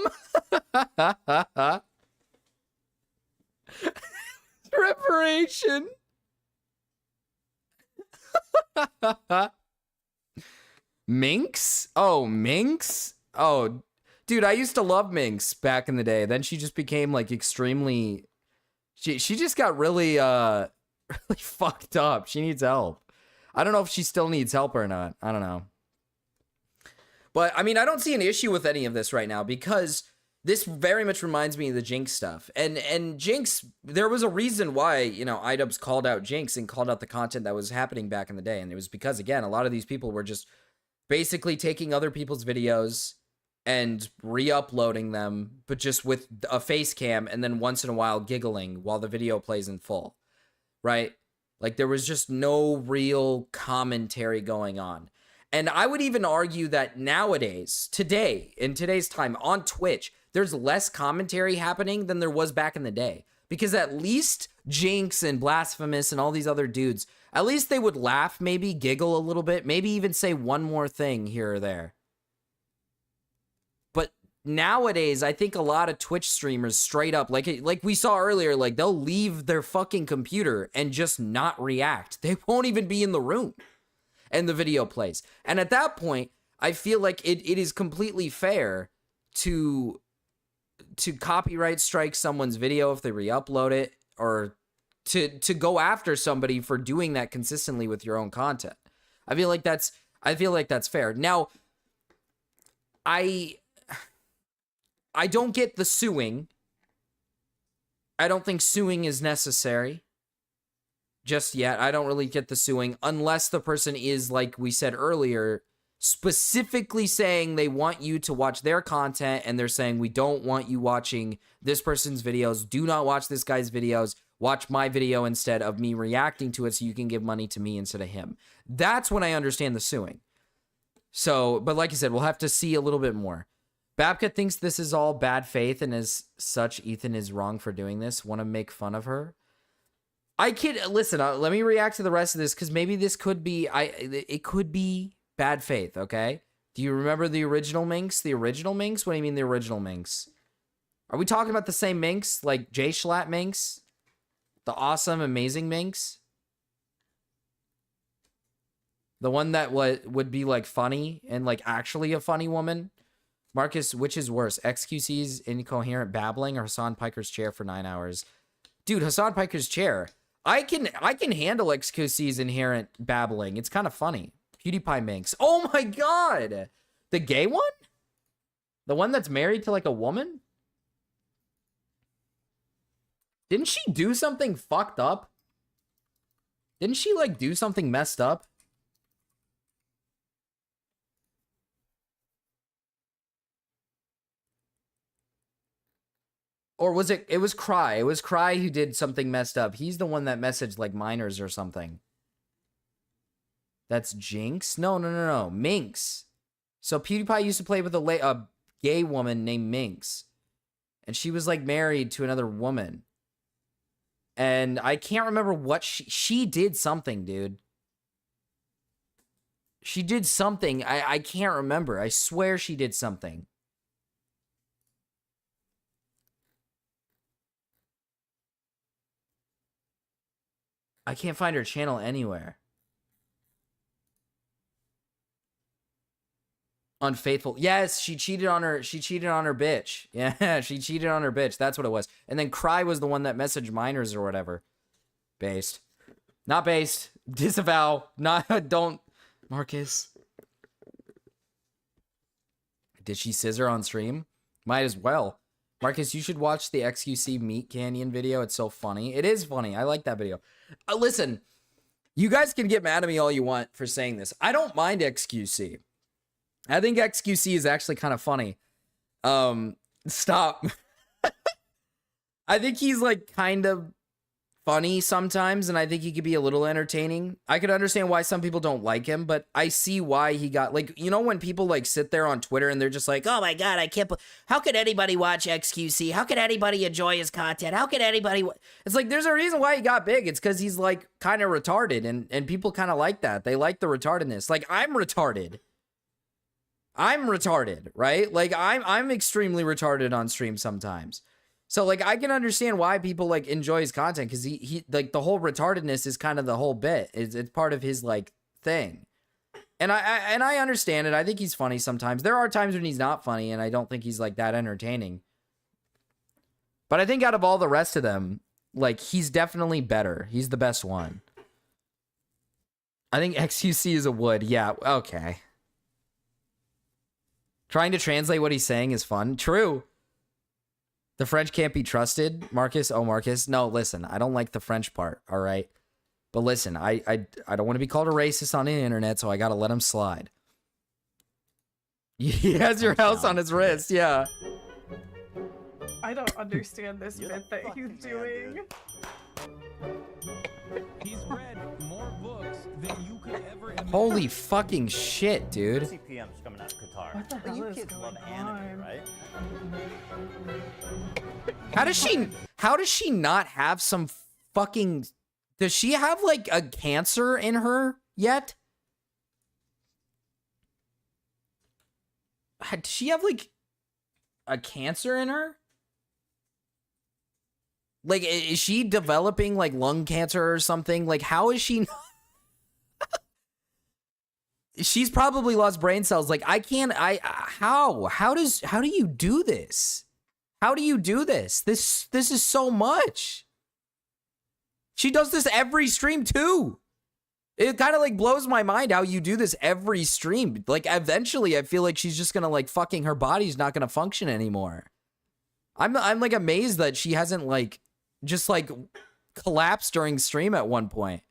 Reparation. Minx? Oh, Minx? Oh, dude, I used to love Minx back in the day. Then she just became, like, extremely... She just got really, really fucked up. She needs help. I don't know if she still needs help or not. I don't know. But, I mean, I don't see an issue with any of this right now because this very much reminds me of the Jinx stuff. And Jinx, there was a reason why, you know, iDubbbz called out Jinx and called out the content that was happening back in the day. And it was because, again, a lot of these people were just basically taking other people's videos and re-uploading them, but just with a face cam and then once in a while giggling while the video plays in full, right? Like, there was just no real commentary going on. And I would even argue that nowadays, today, in today's time, on Twitch, there's less commentary happening than there was back in the day. Because at least Jinx and Blasphemous and all these other dudes, at least they would laugh, maybe giggle a little bit, maybe even say one more thing here or there. But nowadays, I think a lot of Twitch streamers straight up, like we saw earlier, like they'll leave their fucking computer and just not react. They won't even be in the room and the video plays. And at that point, I feel like it is completely fair to copyright strike someone's video if they re-upload it, or to go after somebody for doing that consistently with your own content. I feel like that's fair. Now, I don't get the suing. I don't think suing is necessary just yet. I don't really get the suing unless the person is, like we said earlier, specifically saying they want you to watch their content and they're saying, we don't want you watching this person's videos. Do not watch this guy's videos. Watch my video instead of me reacting to it so you can give money to me instead of him. That's when I understand the suing. So, but like I said, we'll have to see a little bit more. Babka thinks this is all bad faith, and as such, Ethan is wrong for doing this. Want to make fun of her? Listen, let me react to the rest of this, because maybe this could be, it could be bad faith, okay? Do you remember the original Minx? The original Minx? What do you mean the original Minx? Are we talking about the same Minx? Like J Schlatt Minx? The awesome, amazing Minx? The one that would be like funny and like actually a funny woman? Marcus, which is worse? XQC's incoherent babbling or Hassan Piker's chair for 9 hours? Dude, Hassan Piker's chair. I can handle XQC's inherent babbling. It's kind of funny. PewDiePie Minx. Oh my god! The gay one? The one that's married to like a woman? Didn't she do something fucked up? Didn't she like do something messed up? Or was it was Cry? It was Cry who did something messed up. He's the one that messaged like minors or something. That's Jinx? No. Minx. So PewDiePie used to play with a gay woman named Minx. And she was like married to another woman. And I can't remember what she did something, dude. She did something. I can't remember. I swear she did something. I can't find her channel anywhere. Unfaithful. Yes, she cheated on her bitch. Yeah, she cheated on her bitch. That's what it was. And then Cry was the one that messaged minors or whatever. Based. Not based. Disavow. Not, don't. Marcus. Did she scissor on stream? Might as well. Marcus, you should watch the XQC Meat Canyon video. It's so funny. It is funny. I like that video. Listen, you guys can get mad at me all you want for saying this. I don't mind XQC. I think XQC is actually kind of funny. Stop. I think he's like kind of funny sometimes, and I think he could be a little entertaining. I could understand why some people don't like him, but I see why he got, like, you know, when people like sit there on Twitter and they're just like, oh my god, I can't, how could anybody watch XQC? How could anybody enjoy his content? How could anybody, it's like, there's a reason why he got big. It's because he's like kind of retarded, and people kind of like that. They like the retardedness. Like, I'm retarded, right? Like, I'm extremely retarded on stream sometimes. So, like, I can understand why people, like, enjoy his content, because he like, the whole retardedness is kind of the whole bit. It's part of his, like, thing. And I understand it. I think he's funny sometimes. There are times when he's not funny, and I don't think he's, like, that entertaining. But I think out of all the rest of them, like, he's definitely better. He's the best one. I think XQC is a wood. Yeah, okay. Trying to translate what he's saying is fun. True. The French can't be trusted, Marcus. Oh, Marcus. No, listen, I don't like the French part. All right. But listen, I don't want to be called a racist on the internet, so I got to let him slide. He has your house on his wrist. Yeah. I don't understand this bit that he's doing. He's read more books than you could ever imagine. Holy fucking shit, dude. CPM's coming out of Qatar. What the But hell you is kids going love anime, on? right? How does she not have some fucking... Does she have, like, a cancer in her yet? Does she have, like, a cancer in her? Like, is she developing, like, lung cancer or something? Like, how is she... She's probably lost brain cells. Like, I can't... How do you do this? How do you do this? This is so much. She does this every stream too. It kind of like blows my mind how you do this every stream. Like eventually I feel like she's just going to like fucking her body's not going to function anymore. I'm like amazed that she hasn't like just like collapsed during stream at one point.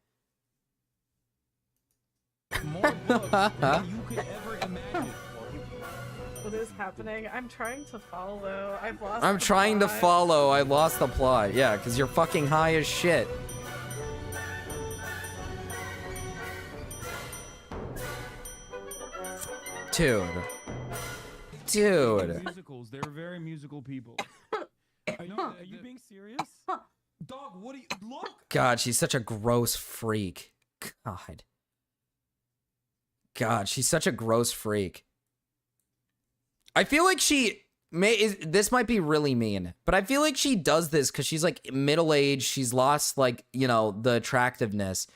More books than you could ever imagine. What is happening? I'm trying to follow. I've lost I'm the trying to plot. follow. I lost the plot. Yeah, because you're fucking high as shit. Dude. Musicals. They're very musical people. Are you being serious? Dog, what do you... Look! God, she's such a gross freak. God, she's such a gross freak. I feel like this might be really mean, but I feel like she does this because she's like middle-aged. She's lost like, you know, the attractiveness.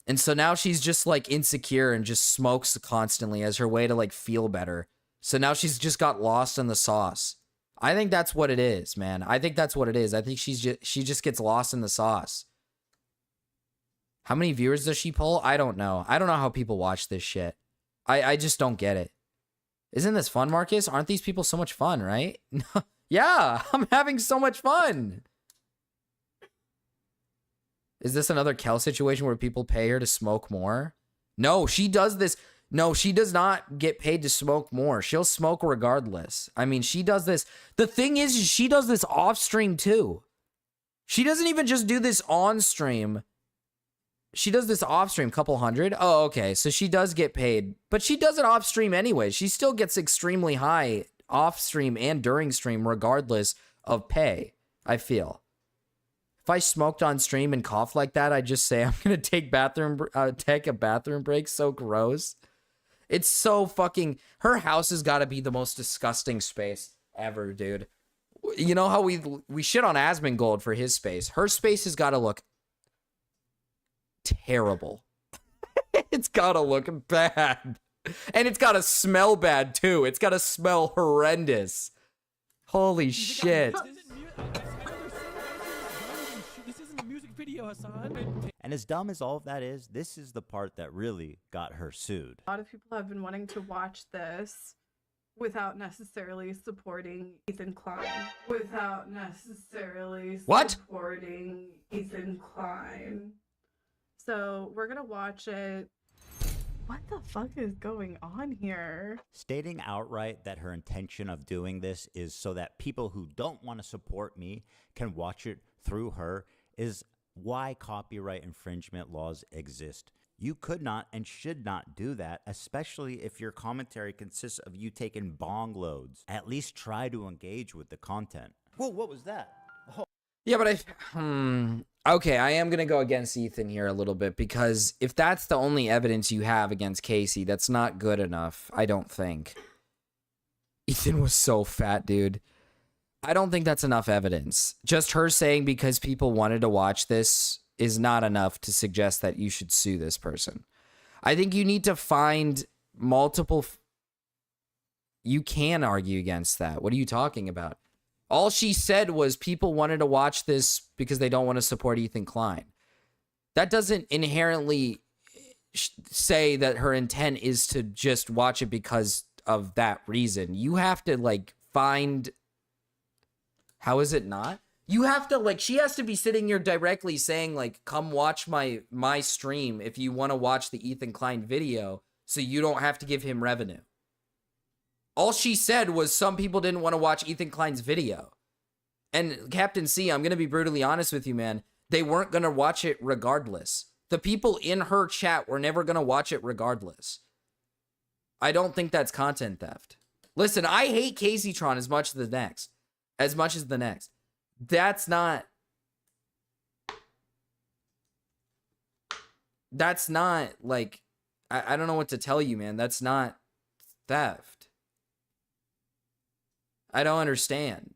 And so now she's just like insecure and just smokes constantly as her way to like feel better. So now she's just got lost in the sauce. I think that's what it is, man. I think that's what it is. I think she just gets lost in the sauce. How many viewers does she pull? I don't know. I don't know how people watch this shit. I just don't get it. Isn't this fun, Marcus? Aren't these people so much fun, right? Yeah, I'm having so much fun. Is this another Kel situation where people pay her to smoke more? No, she does this. No, she does not get paid to smoke more. She'll smoke regardless. I mean, she does this. The thing is, she does this off stream too. She doesn't even just do this on stream. She does this off stream, couple hundred. Oh, okay. So she does get paid, but she does it off stream anyway. She still gets extremely high off stream and during stream, regardless of pay, I feel. If I smoked on stream and coughed like that, I'd just say, I'm going to take a bathroom break. So gross. It's so fucking... Her house has got to be the most disgusting space ever, dude. You know how we shit on Asmongold for his space. Her space has got to look terrible. It's got to look bad. And it's got to smell bad, too. It's got to smell horrendous. Holy shit. And as dumb as all of that is, this is the part that really got her sued. A lot of people have been wanting to watch this without necessarily supporting Ethan Klein. Without necessarily supporting Ethan Klein. So we're gonna watch it. What the fuck is going on here? Stating outright that her intention of doing this is so that people who don't want to support me can watch it through her is why copyright infringement laws exist. You could not and should not do that, especially if your commentary consists of you taking bong loads. At least try to engage with the content. Whoa, what was that? Oh. Yeah, but okay, I am going to go against Ethan here a little bit because if that's the only evidence you have against Casey, that's not good enough, I don't think. Ethan was so fat, dude. I don't think that's enough evidence. Just her saying because people wanted to watch this is not enough to suggest that you should sue this person. I think you need to find multiple... You can argue against that. What are you talking about? All she said was people wanted to watch this because they don't want to support Ethan Klein. That doesn't inherently say that her intent is to just watch it because of that reason. You have to, like, find How is it not? You have to, like, she has to be sitting here directly saying, like, come watch my stream if you want to watch the Ethan Klein video so you don't have to give him revenue. All she said was some people didn't want to watch Ethan Klein's video. And Captain C, I'm going to be brutally honest with you, man. They weren't going to watch it regardless. The people in her chat were never going to watch it regardless. I don't think that's content theft. Listen, I hate Caseytron as much as the next. That's not like, I don't know what to tell you, man. That's not theft. I don't understand.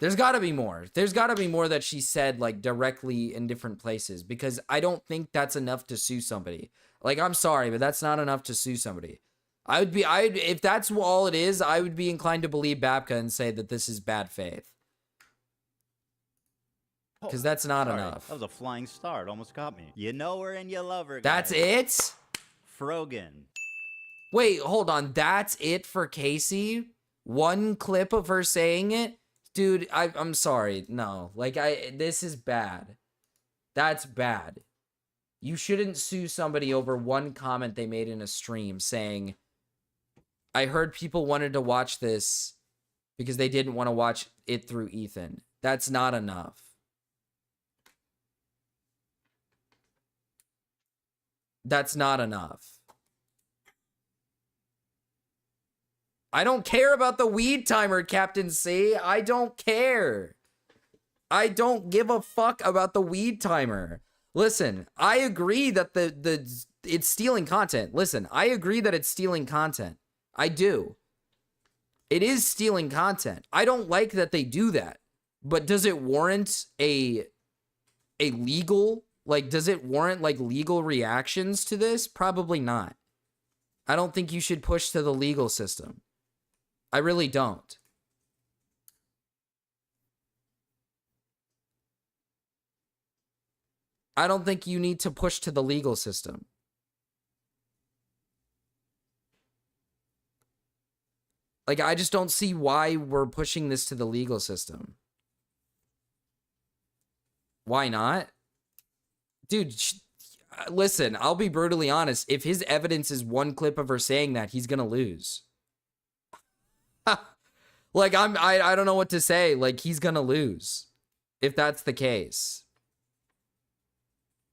There's got to be more. There's got to be more that she said, like, directly in different places, because I don't think that's enough to sue somebody. Like, I'm sorry, but that's not enough to sue somebody. If that's all it is, I would be inclined to believe Babka and say that this is bad faith. Because that's not enough. That was a flying start. Almost got me. You know her and you love her. That's it? Frogan. Wait, hold on. That's it for Casey? One clip of her saying it? Dude, I'm sorry. No. Like, this is bad. That's bad. You shouldn't sue somebody over one comment they made in a stream saying, I heard people wanted to watch this because they didn't want to watch it through Ethan. That's not enough. That's not enough. I don't care about the weed timer, Captain C. I don't care. I don't give a fuck about the weed timer. Listen, I agree that it's stealing content. Listen, I agree that it's stealing content. I do. It is stealing content. I don't like that they do that. But does it warrant a legal, like, does it warrant, like, legal reactions to this? Probably not. I don't think you should push to the legal system. I really don't. I don't think you need to push to the legal system. Like, I just don't see why we're pushing this to the legal system. Why not? Dude, listen, I'll be brutally honest. If his evidence is one clip of her saying that, he's gonna lose. Like, I don't know what to say. Like, he's gonna lose if that's the case.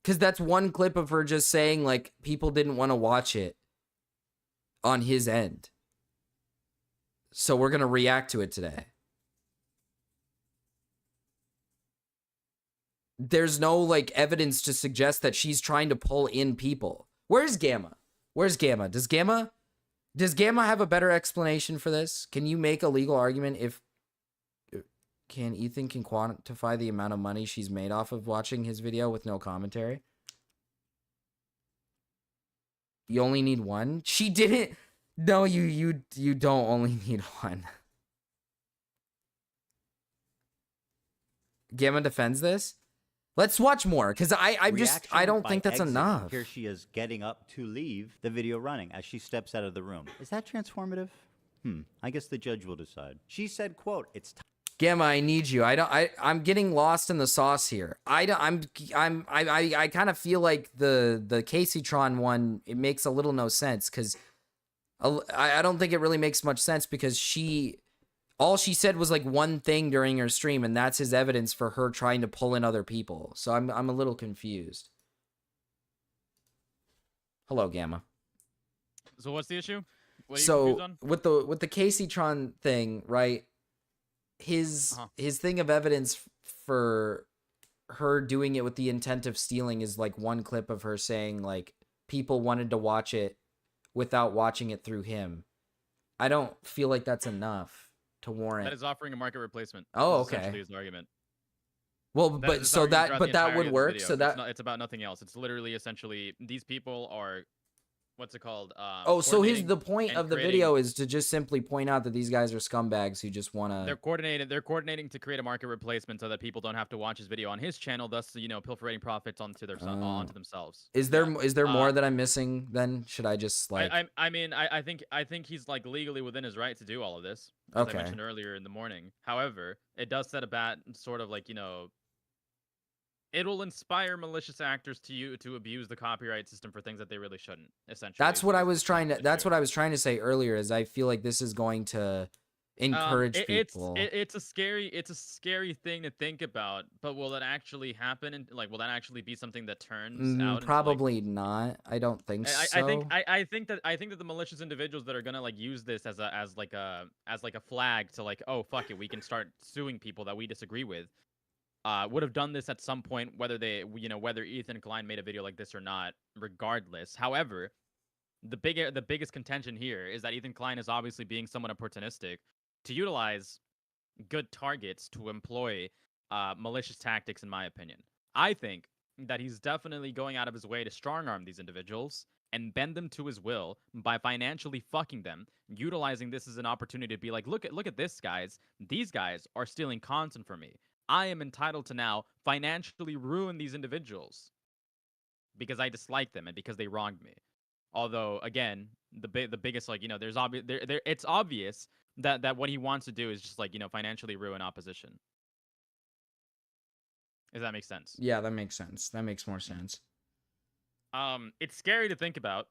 Because that's one clip of her just saying, like, people didn't want to watch it on his end. So we're going to react to it today. There's no, like, evidence to suggest that she's trying to pull in people. Where's Gamma? Where's Gamma? Does Gamma have a better explanation for this? Can you make a legal argument if Ethan can quantify the amount of money she's made off of watching his video with no commentary? You only need one? She didn't. No, you don't only need one. Gamma defends this. Let's watch more, because I don't think that's enough. Here she is getting up to leave the video running as she steps out of the room. Is that transformative? I guess the judge will decide. She said, quote, it's time. Gamma, I need you. I'm getting lost in the sauce here. I kind of feel like the Caseytron one, it makes a little no sense, because I don't think it really makes much sense, because all she said was like one thing during her stream, and that's his evidence for her trying to pull in other people. So I'm a little confused. Hello, Gamma. So what's the issue? What are you confused on? with the Caseytron thing, right? His thing of evidence for her doing it with the intent of stealing is like one clip of her saying like people wanted to watch it without watching it through him. I don't feel like that's enough to warrant. That is offering a market replacement. Oh, That's okay. essentially his argument. Well, That but is his so argument that throughout but the that entirety would of the work. video. So that it's about nothing else. It's literally essentially these people are what's it called? Oh, so here's coordinating the point and of the creating- video is to just simply point out that these guys are scumbags who just want They're to. coordinating. They're coordinating to create a market replacement so that people don't have to watch his video on his channel, thus pilferating profits onto onto themselves. Is there more Uh, that I'm missing? Then should I just like? I mean, I think he's like legally within his right to do all of this, as Okay. I mentioned earlier in the morning. However, it does set a bad sort of like it will inspire malicious actors to abuse the copyright system for things that they really shouldn't. Essentially, That's what I was trying to. That's what I was trying to say earlier. Is I feel like this is going to encourage people. It's a scary thing to think about, but will it actually happen? And like, will that actually be something that turns out? Probably not. I don't think so. I think that the malicious individuals that are gonna like use this as like a flag to like, oh fuck it, we can start suing people that we disagree with. Would have done this at some point, whether whether Ethan Klein made a video like this or not. Regardless, however, the biggest contention here is that Ethan Klein is obviously being somewhat opportunistic to utilize good targets to employ malicious tactics. In my opinion, I think that he's definitely going out of his way to strong arm these individuals and bend them to his will by financially fucking them, utilizing this as an opportunity to be like, look at this, guys. These guys are stealing content from me. I am entitled to now financially ruin these individuals because I dislike them and because they wronged me. Although, again, the biggest there's it's obvious that what he wants to do is just like financially ruin opposition. Does that make sense? Yeah, that makes sense. That makes more sense. It's scary to think about,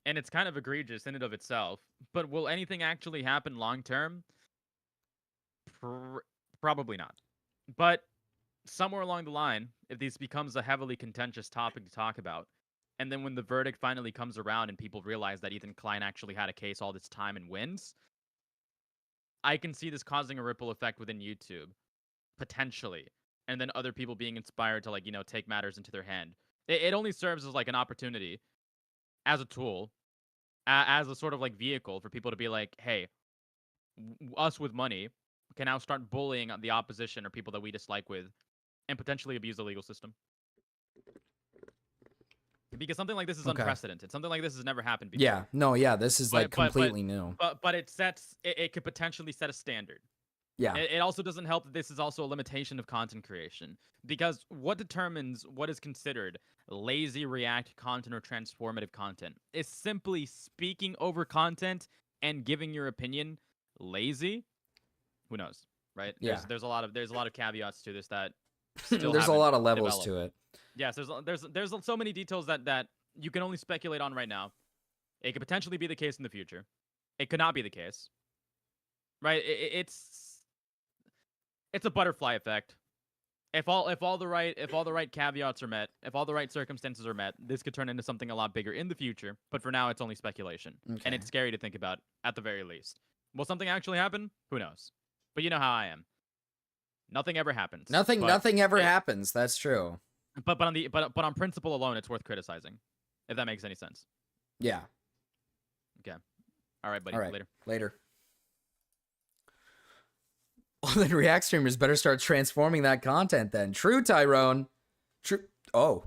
and it's kind of egregious in and of itself. But will anything actually happen long term? Probably not. But somewhere along the line, if this becomes a heavily contentious topic to talk about, and then when the verdict finally comes around and people realize that Ethan Klein actually had a case all this time and wins, I can see this causing a ripple effect within YouTube, potentially, and then other people being inspired to take matters into their hand. It only serves as like an opportunity, as a tool, as a sort of like vehicle for people to be like, hey, us with money can now start bullying the opposition or people that we dislike with, and potentially abuse the legal system. Because something like this is unprecedented. Something like this has never happened before. Yeah. No. Yeah. This is like completely new. But it could potentially set a standard. Yeah. It also doesn't help that this is also a limitation of content creation, because what determines what is considered lazy React content or transformative content is simply speaking over content and giving your opinion lazy. Who knows, right? Yeah. There's a lot of caveats to this that still There's a lot of levels developed. to it. Yes, there's so many details that you can only speculate on right now. It could potentially be the case in the future. It could not be the case, right? It's a butterfly effect. If all the right caveats are met, if all the right circumstances are met, this could turn into something a lot bigger in the future. But for now, it's only speculation, and it's scary to think about at the very least. Will something actually happen? Who knows? But you know how I am. Nothing ever happens. Nothing ever happens. That's true. But on principle alone, it's worth criticizing, if that makes any sense. Yeah. Okay. All right, buddy. All right. Later. Well, then React streamers better start transforming that content then. True, Tyrone. True. Oh.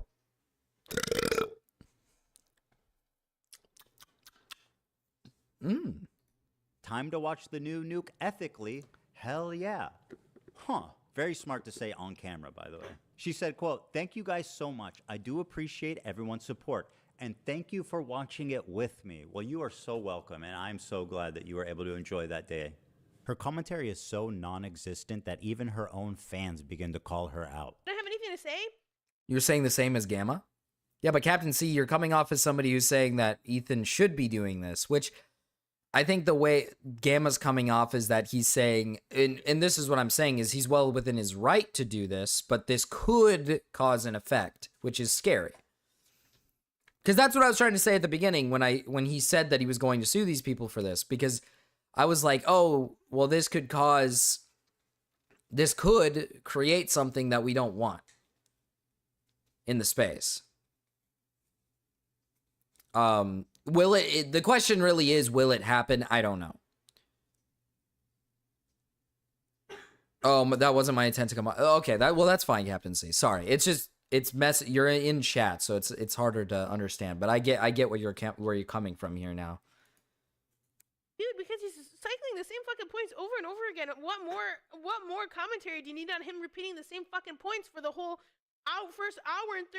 Time to watch the new Nuke ethically. Hell yeah. Huh. Very smart to say on camera, by the way. She said, quote, "Thank you guys so much. I do appreciate everyone's support. And thank you for watching it with me." Well, you are so welcome, and I'm so glad that you were able to enjoy that day. Her commentary is so non-existent that even her own fans begin to call her out. I don't have anything to say. You're saying the same as Gamma? Yeah, but Captain C, you're coming off as somebody who's saying that Ethan should be doing this, which I think the way Gamma's coming off is that he's saying, and this is what I'm saying, is he's well within his right to do this, but this could cause an effect, which is scary. Because that's what I was trying to say at the beginning when he said that he was going to sue these people for this, because I was like, oh, well, this could create something that we don't want in the space. Will it, the question really is, will it happen? I don't know. Oh, that wasn't my intent to come on. Okay, that's fine, Captain C. Sorry. It's just, it's mess. You're in chat, so it's harder to understand. But I get where you're coming from here now. Dude, because he's cycling the same fucking points over and over again. What more commentary do you need on him repeating the same fucking points for the whole first hour and 1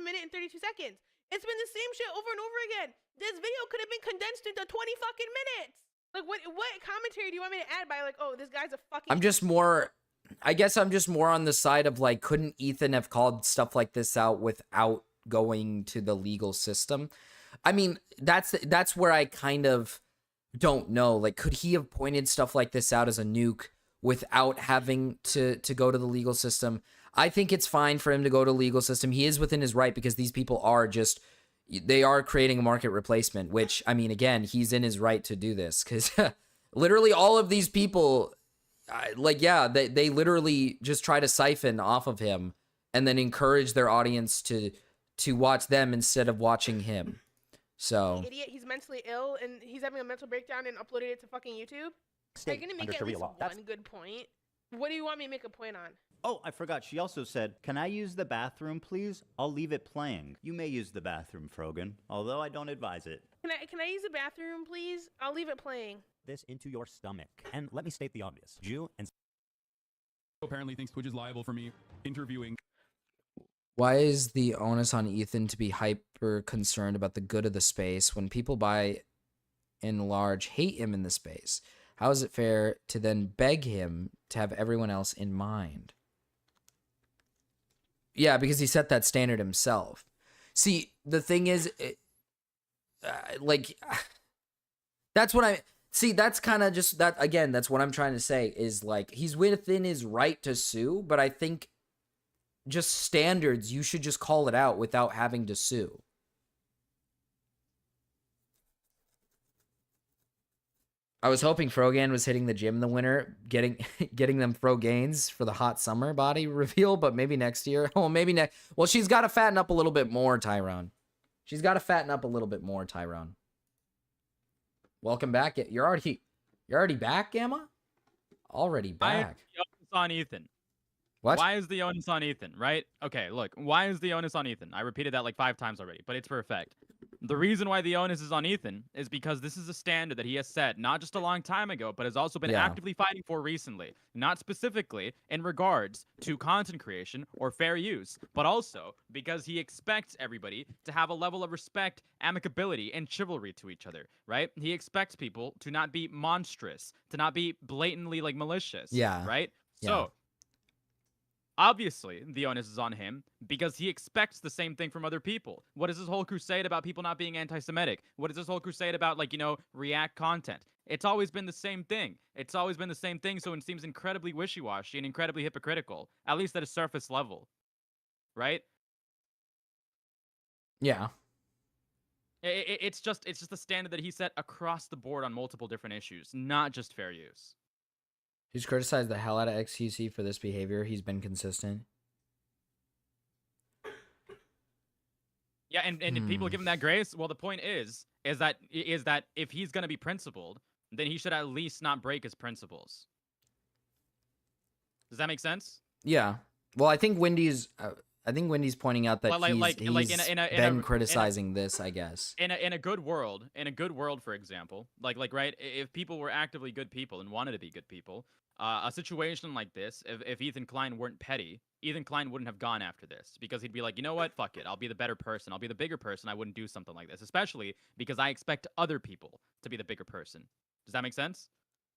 minute and 32 seconds? It's been the same shit over and over again. This video could have been condensed into 20 fucking minutes. Like, what commentary do you want me to add by, like, oh, this guy's a fucking... I guess I'm just more on the side of, like, couldn't Ethan have called stuff like this out without going to the legal system? I mean, that's where I kind of don't know. Like, could he have pointed stuff like this out as a nuke without having to go to the legal system? I think it's fine for him to go to the legal system. He is within his right because these people are just... They are creating a market replacement, which, I mean, again, he's in his right to do this because literally all of these people, like, yeah, they literally just try to siphon off of him and then encourage their audience to watch them instead of watching him. So, Idiot, he's mentally ill and he's having a mental breakdown and uploaded it to fucking YouTube. Are you gonna make at least one good point? What do you want me to make a point on? Oh, I forgot. She also said, "Can I use the bathroom, please? I'll leave it playing." You may use the bathroom, Frogan, although I don't advise it. Can I use the bathroom, please? I'll leave it playing. This into your stomach. And let me state the obvious. Jew and... Apparently thinks Twitch is liable for me interviewing. why is the onus on Ethan to be hyper concerned about the good of the space when people by and large hate him in the space? How is it fair to then beg him to have everyone else in mind? Yeah, because he set that standard himself. See, the thing is, that's what I... See, that's kind of just... that. Again, that's what I'm trying to say, is, like, he's within his right to sue, but I think just standards, you should just call it out without having to sue. I was hoping Frogan was hitting the gym in the winter, getting them Frogains for the hot summer body reveal, but maybe next year. Oh, maybe next. Well, she's got to fatten up a little bit more, Tyrone. She's got to fatten up a little bit more, Tyrone. Welcome back. You're already back, Gamma? Already back. The onus on Ethan. What? Why is the onus on Ethan, right? Okay, look. Why is the onus on Ethan? I repeated that like 5 times already, but it's for effect. The reason why the onus is on Ethan is because this is a standard that he has set not just a long time ago, but has also been actively fighting for recently. Not specifically in regards to content creation or fair use, but also because he expects everybody to have a level of respect, amicability, and chivalry to each other, right? He expects people to not be monstrous, to not be blatantly like malicious, right? Yeah. So, obviously, the onus is on him because he expects the same thing from other people. What is this whole crusade about people not being anti-Semitic? What is this whole crusade about, like, you know, React content? It's always been the same thing. It's always been the same thing, so it seems incredibly wishy-washy and incredibly hypocritical, at least at a surface level, right? Yeah. It's just a standard that he set across the board on multiple different issues, not just fair use. He's criticized the hell out of XQC for this behavior. He's been consistent. Yeah, and if people give him that grace, well, the point is that if he's gonna be principled, then he should at least not break his principles. Does that make sense? Yeah. Well, I think Wendy's pointing out that he's been criticizing this, I guess. In a good world, for example, like right, if people were actively good people and wanted to be good people, a situation like this, if Ethan Klein weren't petty, Ethan Klein wouldn't have gone after this because he'd be like, you know what, fuck it, I'll be the better person, I'll be the bigger person, I wouldn't do something like this, especially because I expect other people to be the bigger person. Does that make sense?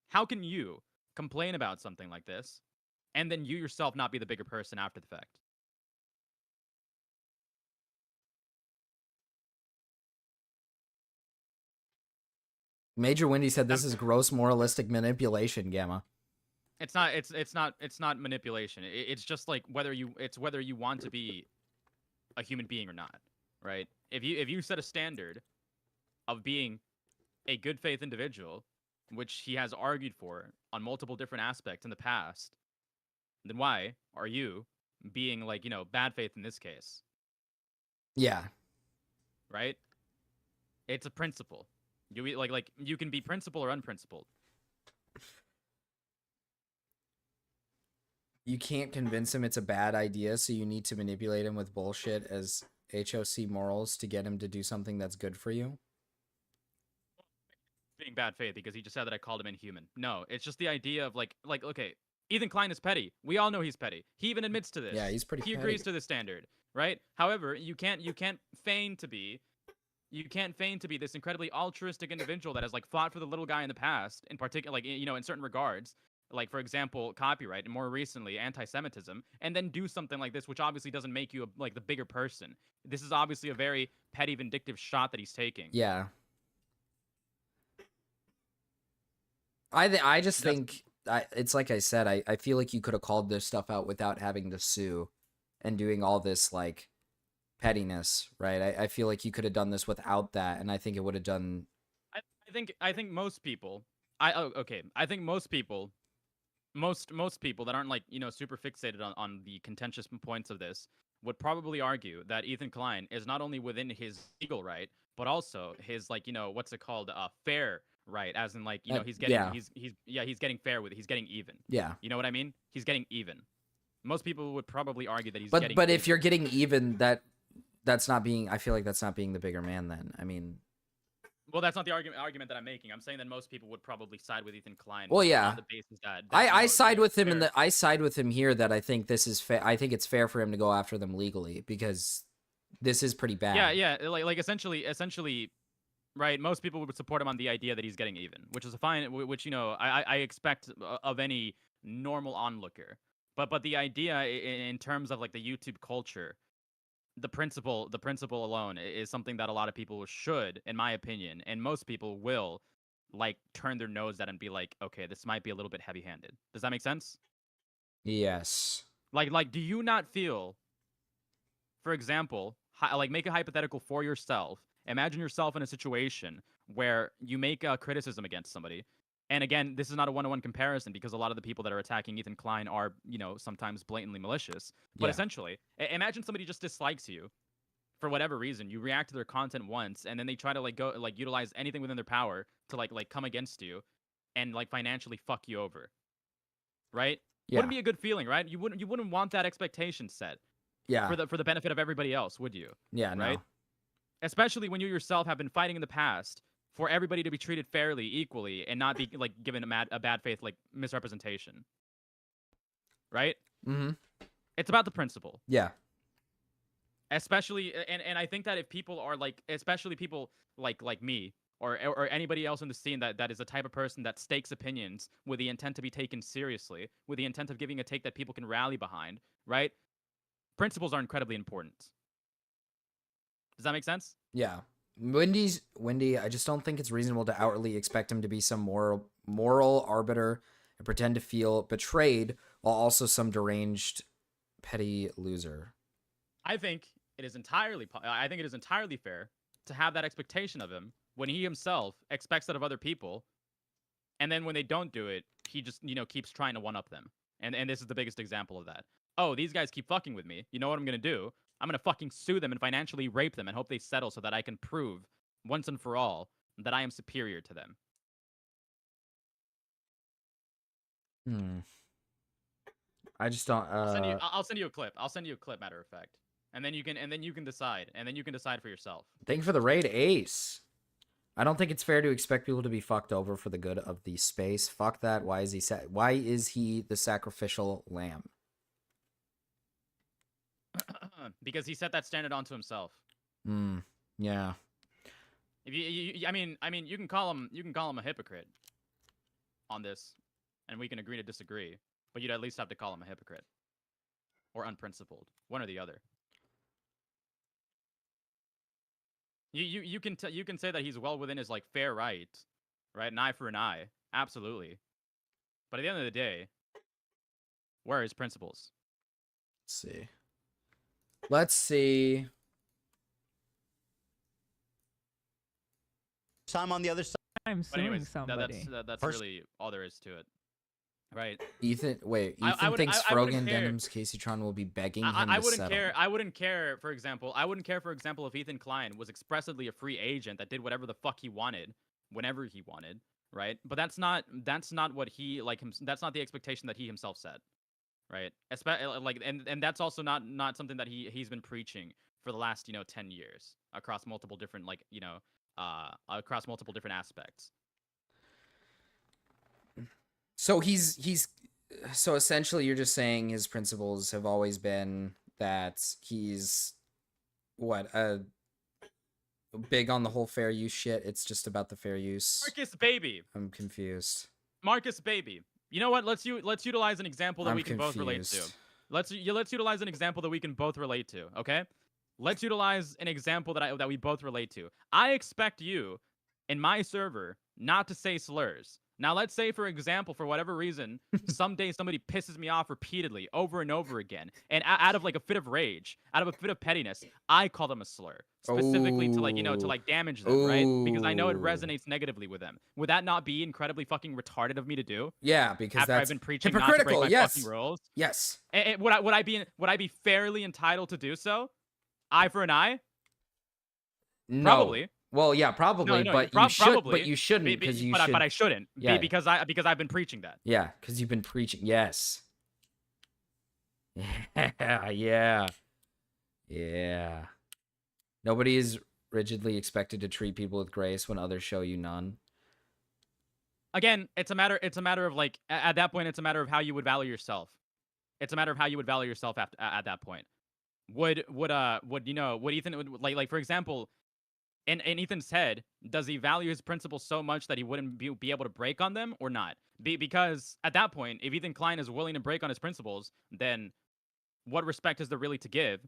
How can you complain about something like this and then you yourself not be the bigger person after the fact? Major Wendy said this is gross moralistic manipulation, Gamma. It's not manipulation. It's just like whether you want to be a human being or not, right? If you set a standard of being a good faith individual, which he has argued for on multiple different aspects in the past, then why are you being like, you know, bad faith in this case? Yeah. Right? It's a principle. You like you can be principled or unprincipled. you can't convince him it's a bad idea, so you need to manipulate him with bullshit as HOC morals to get him to do something that's good for you? Being bad faith because he just said that I called him inhuman. No, it's just the idea of like okay, Ethan Klein is petty. We all know he's petty. He even admits to this. Yeah, he's pretty He petty. agrees to the standard, right? However, you can't feign to be this incredibly altruistic individual that has like fought for the little guy in the past, in particular, like, you know, in certain regards, like for example, copyright, and more recently, anti-Semitism, and then do something like this, which obviously doesn't make you like the bigger person. This is obviously a very petty, vindictive shot that he's taking. Yeah. I just think it's like I said, I feel like you could have called this stuff out without having to sue and doing all this like pettiness, right? I feel like you could have done this without that, and I think it would have done. I think most people. I think most people that aren't like, you know, super fixated on the contentious points of this would probably argue that Ethan Klein is not only within his legal right, but also his, like, you know, what's it called, fair right, as in like, you know, he's getting he's getting fair with it. He's getting even. Yeah. You know what I mean? He's getting even. Most people would probably argue that he's But getting but even. if you're getting even, that's not being. I feel like that's not being the bigger man. Then I mean. Well, that's not the argument that I'm making. I'm saying that most people would probably side with Ethan Klein. Well, yeah. On the basis that I side with him I side with him here that I think this is fair. I think it's fair for him to go after them legally because this is pretty bad. Yeah, like essentially, right? Most people would support him on the idea that he's getting even, which is a fine, which, you know, I expect of any normal onlooker. But the idea in terms of like the YouTube culture, the principle alone is something that a lot of people should, in my opinion, and most people will, like, turn their nose at and be like, okay, this might be a little bit heavy-handed. Does that make sense? Yes. Like, do you not feel, for example, like, make a hypothetical for yourself. Imagine yourself in a situation where you make a criticism against somebody. And again, this is not a one-to-one comparison because a lot of the people that are attacking Ethan Klein are, you know, sometimes blatantly malicious. But Yeah. essentially, imagine somebody just dislikes you for whatever reason. You react to their content once, and then they try to utilize anything within their power to like come against you, and like financially fuck you over. Right? Yeah. Wouldn't be a good feeling, right? You wouldn't want that expectation set. Yeah. For the benefit of everybody else, would you? Yeah. No. Right? Especially when you yourself have been fighting in the past for everybody to be treated fairly, equally, and not be like given a bad faith like misrepresentation. Right? Mm-hmm. It's about the principle. Yeah. Especially, and I think that if people are like, especially people like me or anybody else in the scene that is the type of person that stakes opinions with the intent to be taken seriously, with the intent of giving a take that people can rally behind, right? Principles are incredibly important. Does that make sense? Yeah. Wendy, I just don't think it's reasonable to outwardly expect him to be some moral arbiter and pretend to feel betrayed while also some deranged, petty loser. I think it is entirely fair to have that expectation of him when he himself expects that of other people, and then when they don't do it, he just, you know, keeps trying to one-up them. And this is the biggest example of that. Oh, these guys keep fucking with me. You know what I'm gonna do? I'm going to fucking sue them and financially rape them and hope they settle so that I can prove once and for all that I am superior to them. I just don't. I'll send you a clip. Matter of fact, and then you can decide. And then you can decide for yourself. Thank you for the raid, Ace. I don't think it's fair to expect people to be fucked over for the good of the space. Fuck that. Why is he the sacrificial lamb? Because he set that standard onto himself. Yeah. If I mean, you can call him a hypocrite on this, and we can agree to disagree. But you'd at least have to call him a hypocrite or unprincipled, one or the other. You can say that he's well within his like fair right, an eye for an eye, absolutely. But at the end of the day, where are his principles? Let's see. So I'm on the other side. I'm But anyways, somebody. that's really all there is to it, right? Ethan thinks Frogan, Denims, Caseytron will be begging him to settle. I wouldn't care, for example, if Ethan Klein was expressly a free agent that did whatever the fuck he wanted, whenever he wanted, right? But that's not what he that's not the expectation that he himself set, right? Like, and that's also not something that he's been preaching for the last 10 years across multiple different across multiple different aspects. So so essentially you're just saying his principles have always been that he's what big on the whole fair use shit. It's just about the fair use. Marcus Baby. I'm confused. Marcus Baby. You know what? Let's utilize an example that we can both relate to. Let's utilize an example that we can both relate to. Okay. Let's utilize an example that we both relate to. I expect you, in my server, not to say slurs. Now, let's say, for example, for whatever reason, someday somebody pisses me off repeatedly, over and over again, and out of like a fit of rage, out of a fit of pettiness, I call them a slur, specifically to damage them, right? Because I know it resonates negatively with them. Would that not be incredibly fucking retarded of me to do? Yeah, because after that's I've been preaching hypocritical. not to break my fucking Yes. rules. Yes. And would I be fairly entitled to do so? Eye for an eye? No. Probably. Well, yeah, probably, No, but you should, probably, but you shouldn't because you should. But I shouldn't, Yeah. because I've been preaching that. Yeah, because you've been preaching. Yes. Yeah. Yeah. Nobody is rigidly expected to treat people with grace when others show you none. Again, it's a matter of like at that point, it's a matter of how you would value yourself. It's a matter of how you would value yourself at that point. Would Ethan like for example, in Ethan's head, does he value his principles so much that he wouldn't be able to break on them or not? Because at that point, if Ethan Klein is willing to break on his principles, then what respect is there really to give?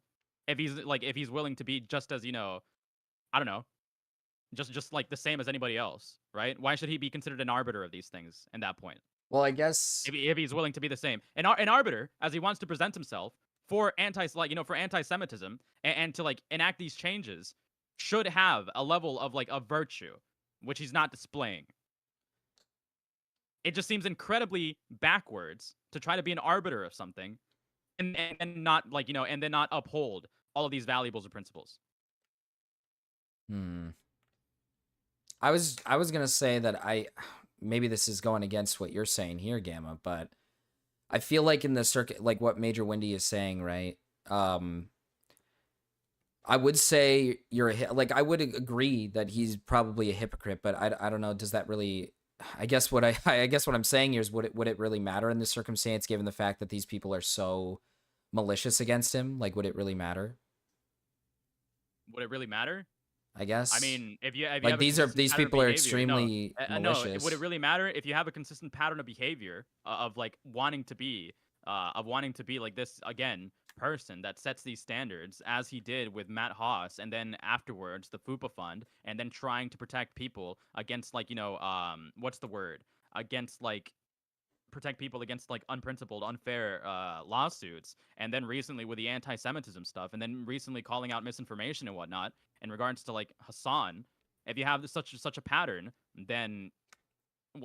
If he's willing to be just as, I don't know, just like the same as anybody else, right? Why should he be considered an arbiter of these things at that point? Well, I guess if he's willing to be the same, an arbiter, as he wants to present himself for anti-Semitism and to like enact these changes, should have a level of like a virtue, which he's not displaying. It just seems incredibly backwards to try to be an arbiter of something, and not and then not uphold all of these valuables or principles. I was gonna say that maybe this is going against what you're saying here, Gamma, but I feel like in the circuit, like what Major Windy is saying, right? I would say I would agree that he's probably a hypocrite, but I don't know. Does that really? I guess what I'm saying here is would it really matter in this circumstance, given the fact that these people are so malicious against him? Like, would it really matter? Would it really matter? I guess. I mean, if you like these people are extremely malicious. Would it really matter if you have a consistent pattern of behavior of like wanting to be like this again person that sets these standards, as he did with Matt Haas, and then afterwards the FUPA Fund, and then trying to protect people against like what's the word, against like protect people against like unprincipled, unfair lawsuits, and then recently with the anti-Semitism stuff, and then recently calling out misinformation and whatnot in regards to like Hassan. If you have such a pattern, then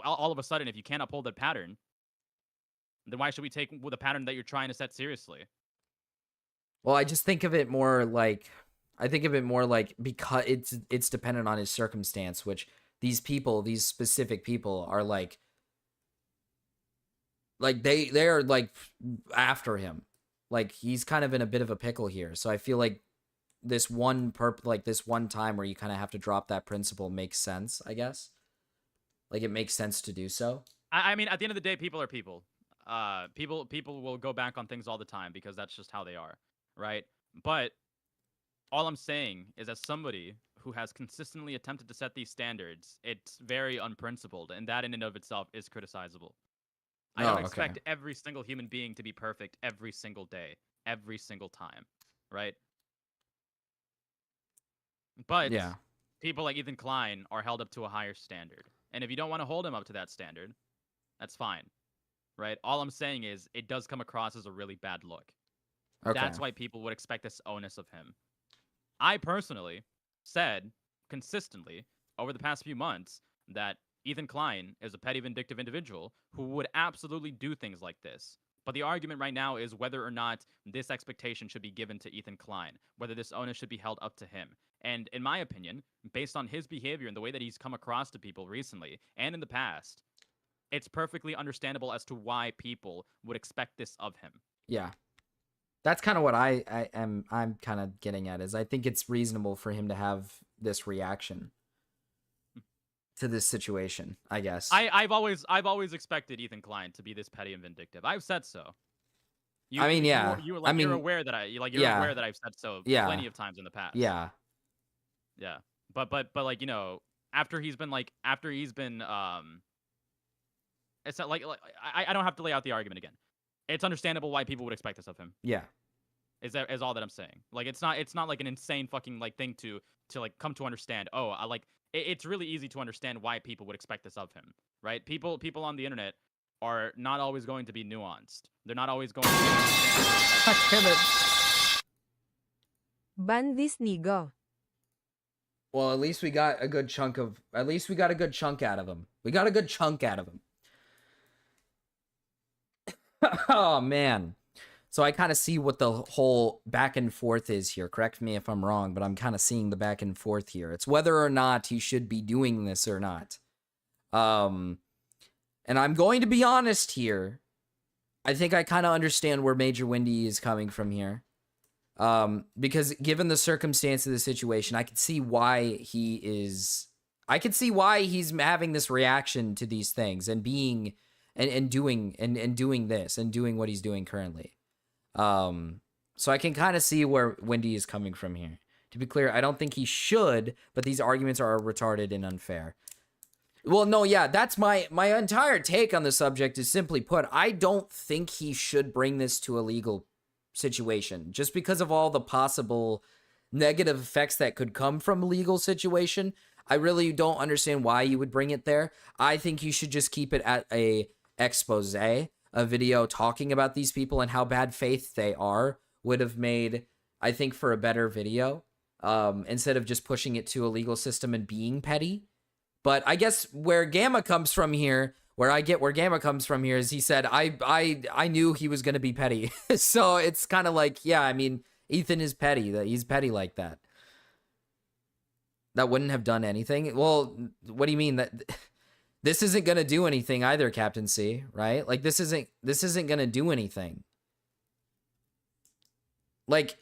all of a sudden, if you can't uphold that pattern, then why should we take the pattern that you're trying to set seriously? Well, I just think of it more like because it's dependent on his circumstance, which these specific people are like they are like after him. Like he's kind of in a bit of a pickle here. So I feel like this one time where you kind of have to drop that principle makes sense, I guess. Like it makes sense to do so. I mean, at the end of the day, people are people. People will go back on things all the time because that's just how they are, right? But all I'm saying is, as somebody who has consistently attempted to set these standards, it's very unprincipled, and that in and of itself is criticizable. I don't expect every single human being to be perfect every single day, every single time, right? But yeah, people like Ethan Klein are held up to a higher standard. And if you don't want to hold him up to that standard, that's fine, right? All I'm saying is it does come across as a really bad look. Okay. That's why people would expect this onus of him. I personally said consistently over the past few months that Ethan Klein is a petty, vindictive individual who would absolutely do things like this. But the argument right now is whether or not this expectation should be given to Ethan Klein, whether this onus should be held up to him. And in my opinion, based on his behavior and the way that he's come across to people recently and in the past, it's perfectly understandable as to why people would expect this of him. Yeah. That's kind of what I'm kind of getting at, is I think it's reasonable for him to have this reaction to this situation, I guess. I've always expected Ethan Klein to be this petty and vindictive. I've said so. You're aware that you're aware that I've said so plenty of times in the past. Yeah. Yeah. But like, you know, after he's been it's not like I don't have to lay out the argument again. It's understandable why people would expect this of him. Yeah. Is all that I'm saying. Like it's not like an insane fucking like thing to like come to understand. Oh, it's really easy to understand why people would expect this of him, right? People on the internet are not always going to be nuanced. They're not always going to be Ban this nigga. Well, at least we got a good chunk out of him. We got a good chunk out of him. Oh, man. So I kind of see what the whole back and forth is here. Correct me if I'm wrong, but I'm kind of seeing the back and forth here. It's whether or not he should be doing this or not. And I'm going to be honest here. I think I kind of understand where Major Windy is coming from here. Because given the circumstance of the situation, I can see why he's having this reaction to these things and being and doing this and doing what he's doing currently. So I can kind of see where Windy is coming from here. To be clear, I don't think he should, but these arguments are retarded and unfair. Well, no, yeah, that's my entire take on the subject is simply put, I don't think he should bring this to a legal situation just because of all the possible negative effects that could come from a legal situation. I really don't understand why you would bring it there. I think you should just keep it at a expose, a video talking about these people and how bad faith they are would have made, I think, for a better video, instead of just pushing it to a legal system and being petty. But I guess where Gamma comes from here, is he said, I knew he was going to be petty. So it's kind of like, yeah, I mean, Ethan is petty. He's petty like that. That wouldn't have done anything. Well, what do you mean that this isn't going to do anything either, Captain C, right? Like this isn't going to do anything. Like,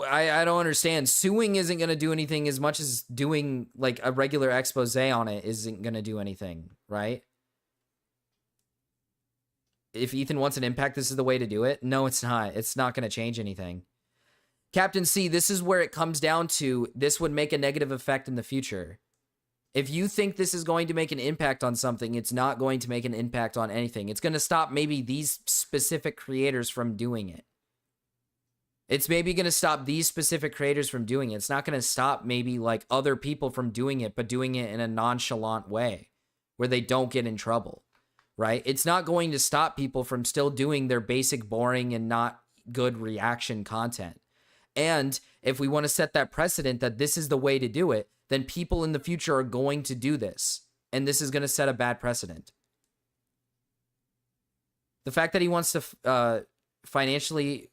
I don't understand. Suing isn't going to do anything as much as doing like a regular expose on it isn't going to do anything, right? If Ethan wants an impact, this is the way to do it. No, it's not. It's not going to change anything. Captain C, this is where it comes down to, this would make a negative effect in the future. If you think this is going to make an impact on something, it's not going to make an impact on anything. It's going to stop maybe these specific creators from doing it. It's maybe going to stop these specific creators from doing it. It's not going to stop maybe like other people from doing it, but doing it in a nonchalant way where they don't get in trouble, right? It's not going to stop people from still doing their basic, boring, and not good reaction content. And if we want to set that precedent that this is the way to do it, then people in the future are going to do this. And this is going to set a bad precedent. The fact that he wants to financially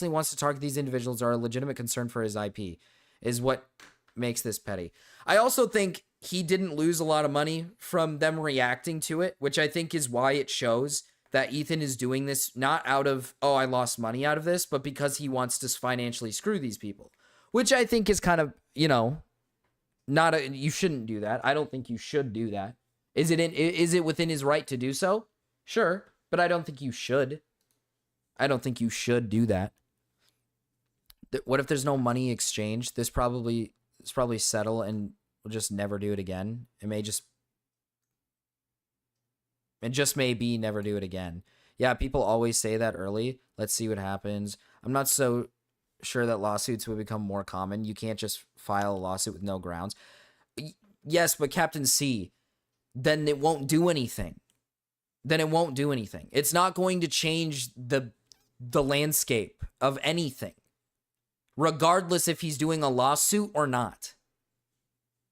wants to target these individuals are a legitimate concern for his IP is what makes this petty. I also think he didn't lose a lot of money from them reacting to it, which I think is why it shows that Ethan is doing this not out of, oh, I lost money out of this, but because he wants to financially screw these people, which I think is kind of, you know, you shouldn't do that. I don't think you should do that. Is it within his right to do so? Sure, but I don't think you should. I don't think you should do that. What if there's no money exchange? This probably settle and we'll just never do it again. It just may be never do it again. Yeah, people always say that early. Let's see what happens. I'm not so sure that lawsuits will become more common. You can't just file a lawsuit with no grounds. Yes, but Captain C, then it won't do anything. It's not going to change the landscape of anything, regardless if he's doing a lawsuit or not.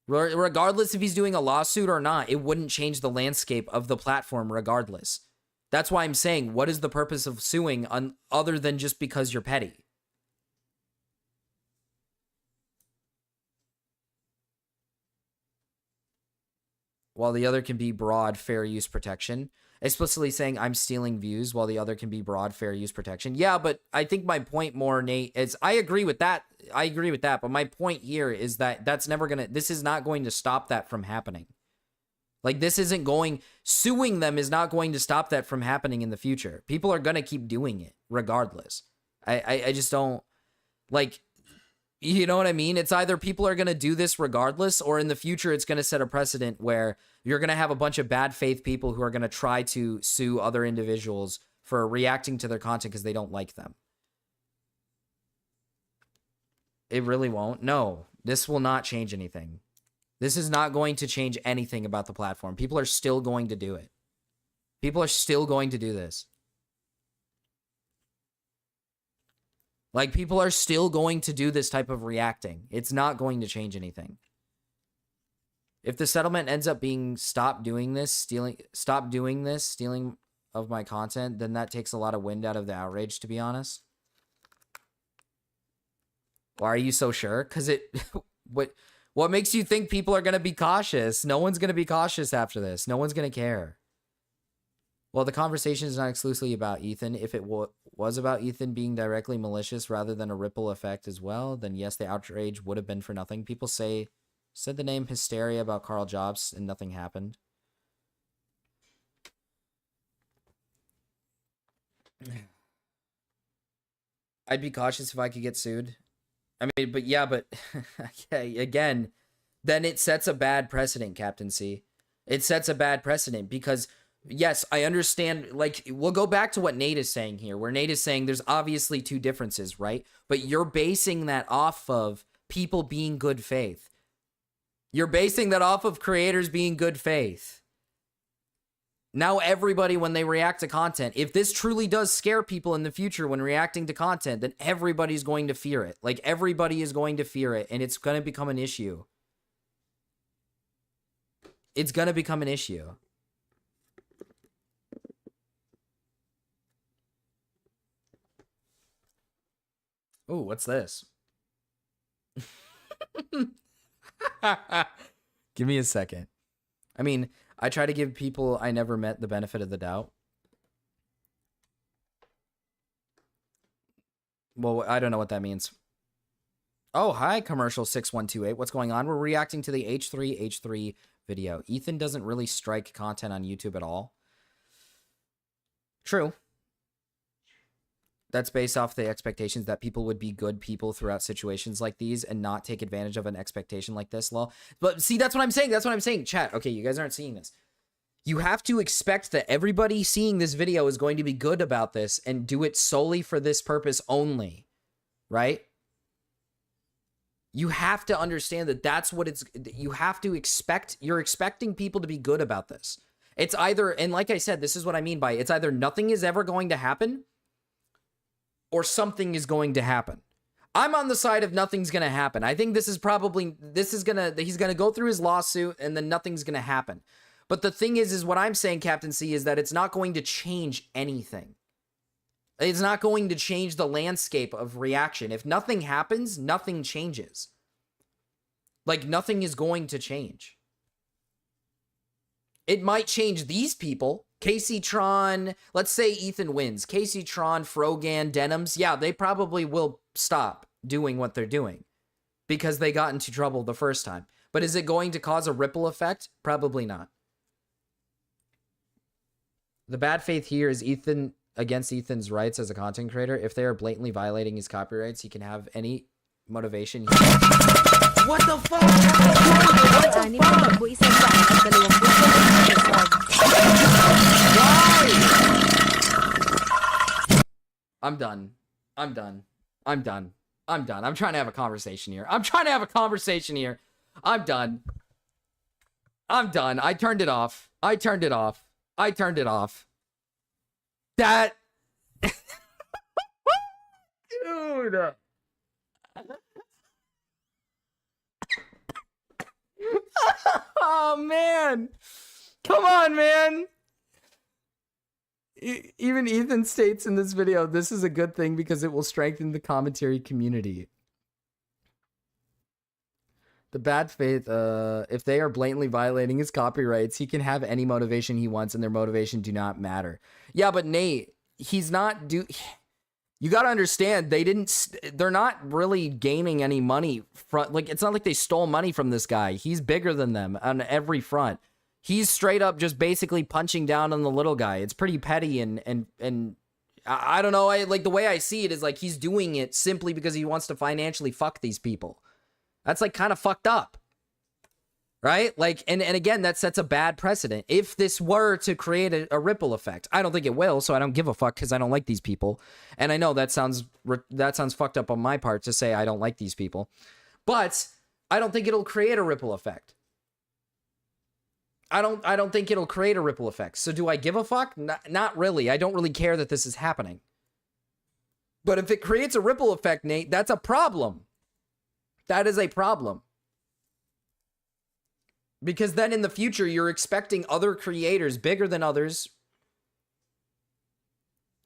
Regardless if he's doing a lawsuit or not, it wouldn't change the landscape of the platform regardless. That's why I'm saying, what is the purpose of suing other than just because you're petty? while the other can be broad fair use protection. Explicitly saying I'm stealing views while the other can be broad fair use protection. Yeah, but I think my point more, Nate, is I agree with that. I agree with that. But my point here is that this is not going to stop that from happening. Like, this isn't going, suing them is not going to stop that from happening in the future. People are going to keep doing it regardless. I just don't, like, you know what I mean? It's either people are going to do this regardless, or in the future, it's going to set a precedent where you're going to have a bunch of bad faith people who are going to try to sue other individuals for reacting to their content because they don't like them. It really won't. No, this will not change anything. This is not going to change anything about the platform. People are still going to do it. People are still going to do this. Like, people are still going to do this type of reacting. It's not going to change anything. If the settlement ends up being stop doing this, stealing of my content, then that takes a lot of wind out of the outrage, to be honest. Why are you so sure? Because what makes you think people are going to be cautious? No one's going to be cautious after this. No one's going to care. Well, the conversation is not exclusively about Ethan. If it was about Ethan being directly malicious rather than a ripple effect as well, then yes, the outrage would have been for nothing. People said the name hysteria about Carl Jobs and nothing happened. I'd be cautious if I could get sued. I mean, but yeah, but again, then it sets a bad precedent, Captain C. It sets a bad precedent because, yes, I understand, like, we'll go back to what Nate is saying here, where Nate is saying there's obviously two differences, right? But you're basing that off of people being good faith. You're basing that off of creators being good faith. Now everybody, when they react to content, if this truly does scare people in the future when reacting to content, then everybody's going to fear it. Like, everybody is going to fear it, and it's going to become an issue. It's going to become an issue. Oh, what's this? Give me a second. I mean, I try to give people I never met the benefit of the doubt. Well, I don't know what that means. Oh, hi, commercial 6128. What's going on? We're reacting to the H3 video. Ethan doesn't really strike content on YouTube at all. True. That's based off the expectations that people would be good people throughout situations like these and not take advantage of an expectation like this, lol. But see, that's what I'm saying. That's what I'm saying. Chat, okay, you guys aren't seeing this. You have to expect that everybody seeing this video is going to be good about this and do it solely for this purpose only, right? You have to understand that that's what it's, you have to expect, you're expecting people to be good about this. It's either, and like I said, this is what I mean by it's either nothing is ever going to happen or something is going to happen. I'm on the side of nothing's going to happen. I think this is probably, he's going to go through his lawsuit and then nothing's going to happen. But the thing is what I'm saying, Captain C, is that it's not going to change anything. It's not going to change the landscape of reaction. If nothing happens, nothing changes. Like, nothing is going to change. It might change these people. Casey Tron, let's say Ethan wins. Casey Tron, Frogan, Denims, yeah, they probably will stop doing what they're doing because they got into trouble the first time. But is it going to cause a ripple effect? Probably not. The bad faith here is Ethan against Ethan's rights as a content creator. If they are blatantly violating his copyrights, he can have any motivation. What the fuck? What the fuck? Why? I'm done. I'm done. I'm done. I'm done. I'm trying to have a conversation here. I'm trying to have a conversation here. I'm done. I'm done. I turned it off. I turned it off. I turned it off. That... Dude. Oh, man. Come on, man. Even Ethan states in this video, this is a good thing because it will strengthen the commentary community. The bad faith, if they are blatantly violating his copyrights, he can have any motivation he wants and their motivation do not matter. Yeah, but Nate, he's not you got to understand, they're not really gaining any money from, like, it's not like they stole money from this guy. He's bigger than them on every front. He's straight up just basically punching down on the little guy. It's pretty petty and I don't know. Like, the way I see it is like he's doing it simply because he wants to financially fuck these people. That's like kind of fucked up. Right? Like, and again, that sets a bad precedent. If this were to create a ripple effect, I don't think it will, so I don't give a fuck because I don't like these people. And I know that sounds fucked up on my part to say I don't like these people. But I don't think it'll create a ripple effect. I don't think it'll create a ripple effect. So do I give a fuck? Not really. I don't really care that this is happening. But if it creates a ripple effect, Nate, that's a problem. That is a problem. Because then in the future, you're expecting other creators bigger than others.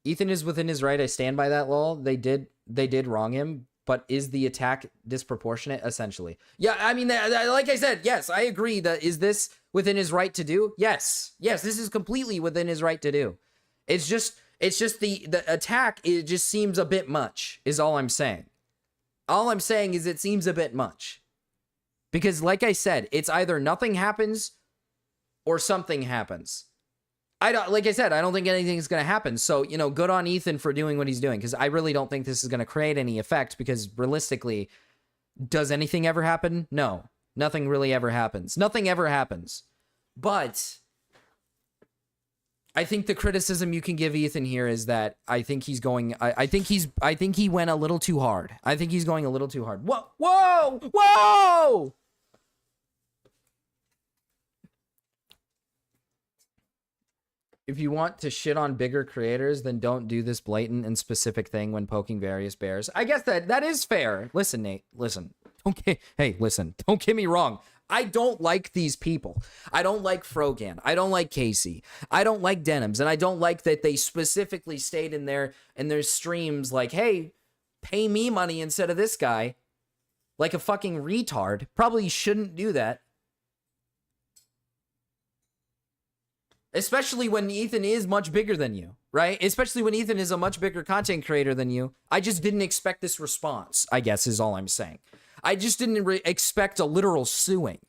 Ethan is within his right. I stand by that, lol. They did wrong him, but is the attack disproportionate? Essentially. Yeah, I mean, like I said, yes, I agree that is this within his right to do? Yes. Yes, this is completely within his right to do. It's just the attack, it just seems a bit much, is all I'm saying. All I'm saying is it seems a bit much. Because like I said, it's either nothing happens or something happens. Like I said, I don't think anything's going to happen. So, you know, good on Ethan for doing what he's doing, because I really don't think this is going to create any effect, because realistically, does anything ever happen? No, nothing really ever happens. Nothing ever happens. But I think the criticism you can give Ethan here is that I think he's going, I think he went a little too hard. I think he's going a little too hard. Whoa, whoa, whoa! If you want to shit on bigger creators, then don't do this blatant and specific thing when poking various bears. I guess that is fair. Listen, Nate, listen. Listen, don't get me wrong. I don't like these people. I don't like Frogan. I don't like Casey. I don't like Denims. And I don't like that they specifically stayed in their streams like, hey, pay me money instead of this guy. Like a fucking retard. Probably shouldn't do that. Especially when Ethan is much bigger than you, right? Especially when Ethan is a much bigger content creator than you. I just didn't expect this response, I guess, is all I'm saying. I just didn't expect a literal suing.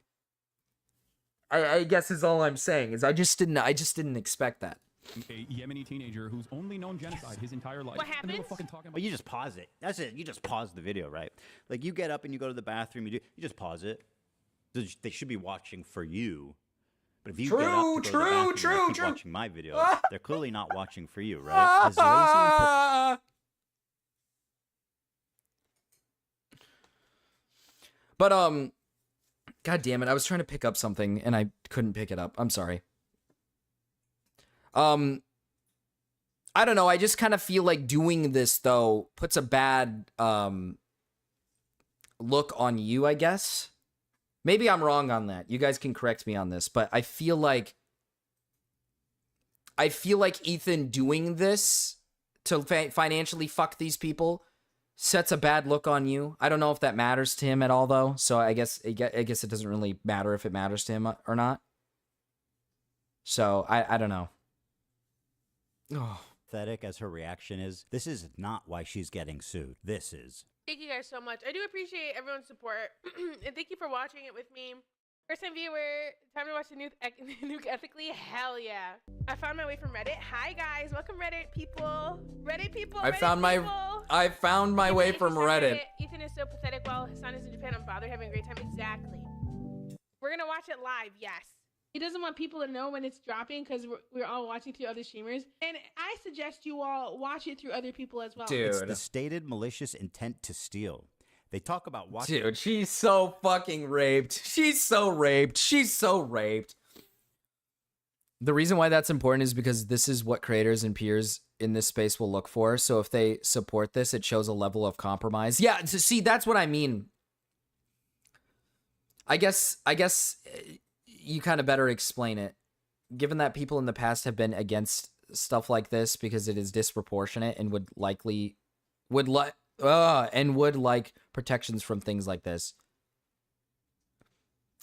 I guess is all I'm saying, is I just didn't expect that. A Yemeni teenager who's only known genocide his entire life. What happens? Well, you just pause it. That's it. You just pause the video, right? Like, you get up and you go to the bathroom, you just pause it. They should be watching for you. But if you get up to go to the bathroom and keep watching my video, they're clearly not watching for you, right? As lazy But, God damn it, I was trying to pick up something and I couldn't pick it up. I'm sorry. I don't know, I just kind of feel like doing this, though, puts a bad, look on you, I guess. Maybe I'm wrong on that. You guys can correct me on this, but I feel like Ethan doing this to financially fuck these people sets a bad look on you. I don't know if that matters to him at all, though. So I guess it doesn't really matter if it matters to him or not. So I don't know. Oh. Pathetic as her reaction is, this is not why she's getting sued. This is. Thank you guys so much. I do appreciate everyone's support. And thank you for watching it with me. First time viewer, time to watch the nuke ethically? Hell yeah. I found my way from Reddit. Hi guys, welcome Reddit people. Reddit people, I found my way from Reddit. Ethan is so pathetic while his son is in Japan. I'm bothered having a great time. Exactly. We're gonna watch it live, yes. He doesn't want people to know when it's dropping because we're all watching through other streamers. And I suggest you all watch it through other people as well. Dude. It's the stated malicious intent to steal. They talk about watching. Dude, she's so fucking raped. She's so raped. She's so raped. The reason why that's important is because this is what creators and peers in this space will look for. So if they support this, it shows a level of compromise. Yeah, see, that's what I mean. I guess you kind of better explain it. Given that people in the past have been against stuff like this because it is disproportionate and would like protections from things like this.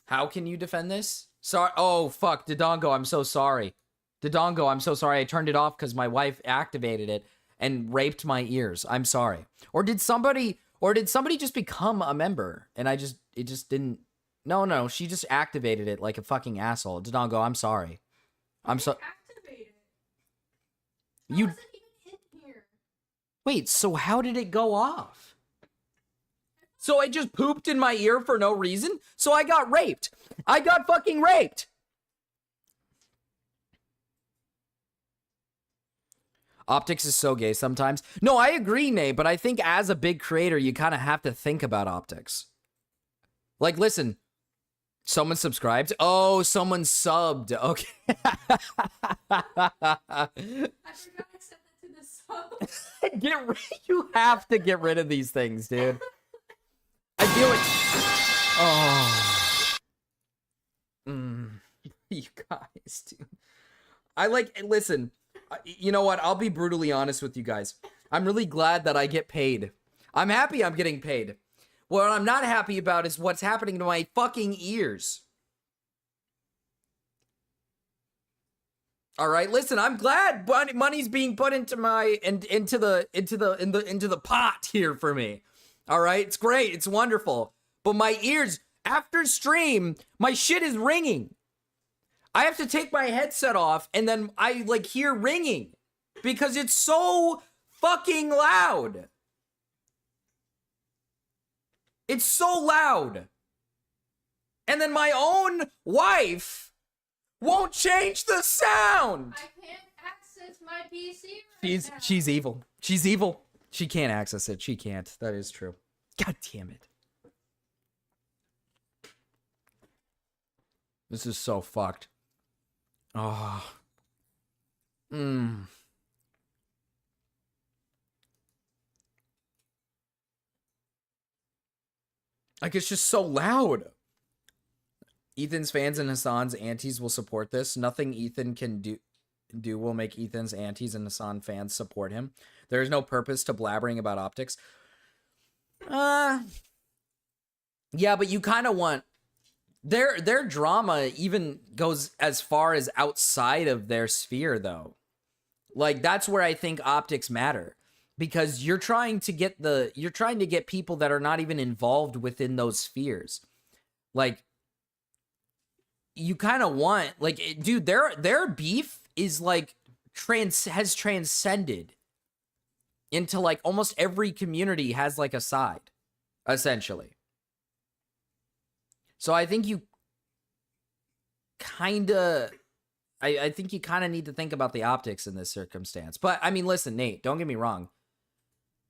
How can you defend this? Sorry. Oh, fuck. Dodongo, I'm so sorry. Dodongo, I'm so sorry. I turned it off because my wife activated it and raped my ears. I'm sorry. Or did somebody just become a member and it just didn't. No, she just activated it like a fucking asshole. Dodongo, I'm sorry. I'm so. Activated. You. Wasn't even in here. Wait, so how did it go off? So I just pooped in my ear for no reason? So I got raped. I got fucking raped. Optics is so gay sometimes. No, I agree, Nate, but I think as a big creator, you kind of have to think about optics. Like, listen, someone subscribed. Oh, someone subbed. Okay. I forgot to set that to the sub. You have to get rid of these things, dude. I feel like. Oh. You guys, dude. Listen, you know what? I'll be brutally honest with you guys. I'm really glad that I get paid. I'm happy I'm getting paid. What I'm not happy about is what's happening to my fucking ears. All right, listen, I'm glad money's being put into the pot here for me. All right, it's great, it's wonderful. But my ears, after stream, my shit is ringing. I have to take my headset off and then I hear ringing because it's so fucking loud. It's so loud. And then my own wife won't change the sound. I can't access my PC now. She's evil. She's evil. She can't access it. She can't. That is true. God damn it. This is so fucked. Oh. It's just so loud. Ethan's fans and Hassan's aunties will support this. Nothing Ethan can do will make Ethan's aunties and Hassan fans support him. There is no purpose to blabbering about optics. Yeah, but you kind of want their drama even goes as far as outside of their sphere, though. That's where I think optics matter, because you're trying to get people that are not even involved within those spheres. You kind of want, dude, their beef is has transcended into almost every community has a side, essentially. So I think you kind of, I think you kind of need to think about the optics in this circumstance. But I mean, listen, Nate, don't get me wrong.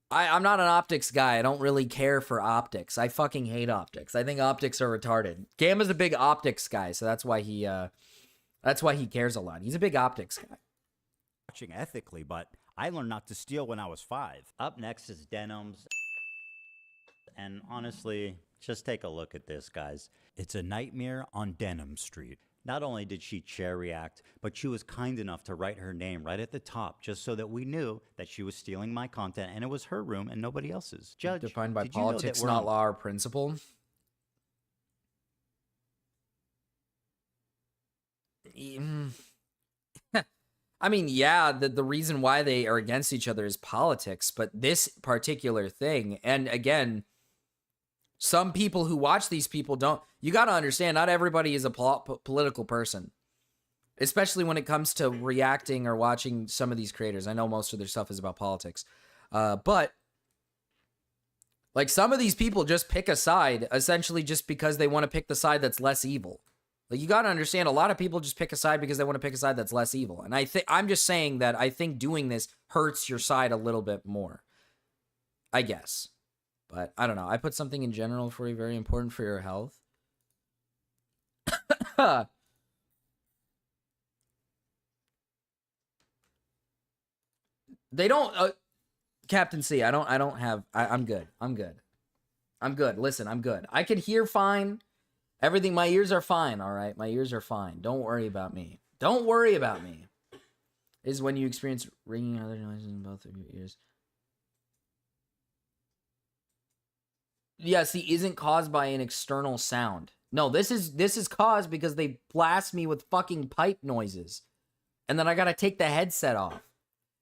I'm not an optics guy. I don't really care for optics. I fucking hate optics. I think optics are retarded. Gamma's a big optics guy, so that's why he cares a lot. He's a big optics guy. Watching ethically, but I learned not to steal when I was 5. Up next is denims. And honestly, just take a look at this, guys. It's a nightmare on Denim Street. Not only did she chair react, but she was kind enough to write her name right at the top just so that we knew that she was stealing my content and it was her room and nobody else's. Judge, defined by did you know that politics, we're not on- law or principle. I mean, yeah, the reason why they are against each other is politics, but this particular thing, and again, some people who watch these people don't, you got to understand, not everybody is a political person, especially when it comes to reacting or watching some of these creators. I know most of their stuff is about politics, but some of these people just pick a side, essentially just because they want to pick the side that's less evil. You got to understand, a lot of people just pick a side because they want to pick a side that's less evil. And I'm just saying that I think doing this hurts your side a little bit more, I guess. But I don't know. I put something in general for you, very important for your health. They don't, Captain C, I'm good. I'm good. Listen, I'm good. I can hear fine. Everything, my ears are fine, all right? My ears are fine. Don't worry about me. Don't worry about me. Is when you experience ringing or other noises in both of your ears. Yeah, see, isn't caused by an external sound. No, this is caused because they blast me with fucking pipe noises. And then I gotta take the headset off.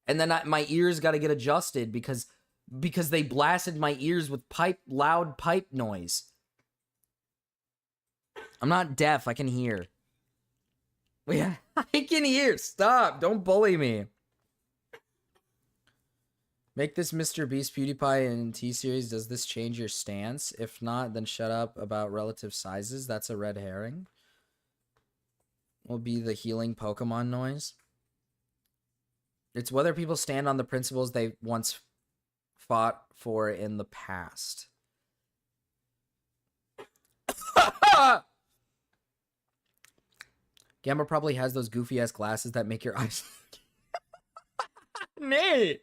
And then my ears gotta get adjusted because they blasted my ears with loud pipe noise. I'm not deaf, I can hear. Yeah, I can hear. Stop, don't bully me. Make this Mr. Beast, PewDiePie, and T-Series. Does this change your stance? If not, then shut up about relative sizes. That's a red herring. Will be the healing Pokemon noise. It's whether people stand on the principles they once fought for in the past. Gamma probably has those goofy-ass glasses that make your eyes... Nate!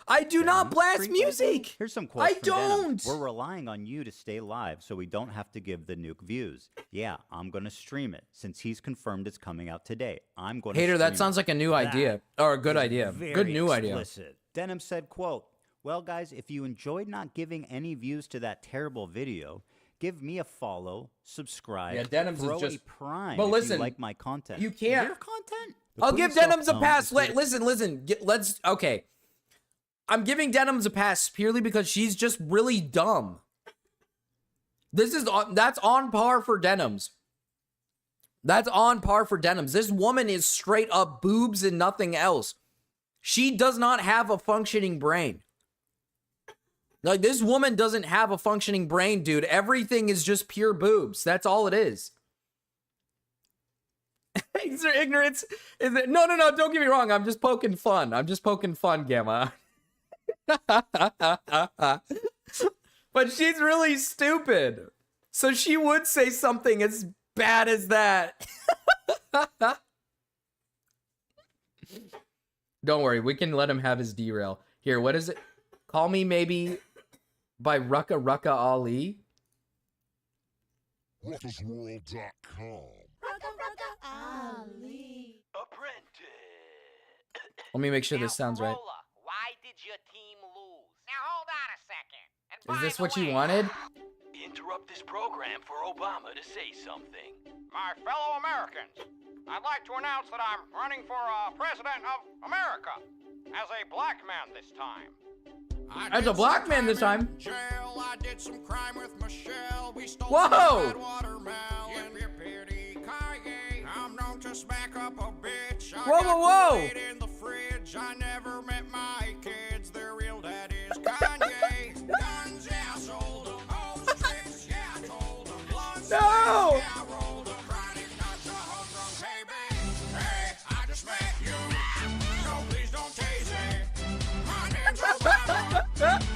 I do not blast music! Here's some quotes from Denim. don't! We're relying on you to stay live so we don't have to give the nuke views. Yeah, I'm going to stream it since he's confirmed it's coming out today. I'm going to Hater, that stream sounds it. like a new idea. Or a good is idea. very Good new idea. explicit. Denim said, quote, well, guys, if you enjoyed not giving any views to that terrible video, give me a follow, subscribe, Yeah, Denims throw is just... a prime But if listen, you like my content. You can't... Your content? I'll Put give yourself Denims a on pass. Twitter. Listen. Let's... Okay. I'm giving Denims a pass purely because she's just really dumb. That's on par for Denims. That's on par for Denims. This woman is straight up boobs and nothing else. She does not have a functioning brain. Like, this woman doesn't have a functioning brain, dude. Everything is just pure boobs. That's all it is. Ignorance is it? No. Don't get me wrong. I'm just poking fun. Gamma. But she's really stupid. So she would say something as bad as that. Don't worry. We can let him have his derail. Here, what is it? Call Me Maybe by Rucka Rucka Ali. RuckusWorld.com. Let me make sure this sounds right. Why did your team lose? Now hold on a second. And Is this what you wanted? interrupt this program for Obama to say something. My fellow Americans, I'd like to announce that I'm running for President of America as a black man this time. As a black man this time. Jail, I did some crime with Michelle. We stole Whoa! some watermelon. I'm known to smack up a bitch. Whoa! In the fridge. I never met my kids. Their real dad is Kanye. Guns, yeah, I sold them. Hoes, tricks, yeah, I told them. Blunts, No! yeah, I rolled them. Chronic, not the homegrown. Hey, babe, hey, I just met you. So please don't tase me. My name's Obama.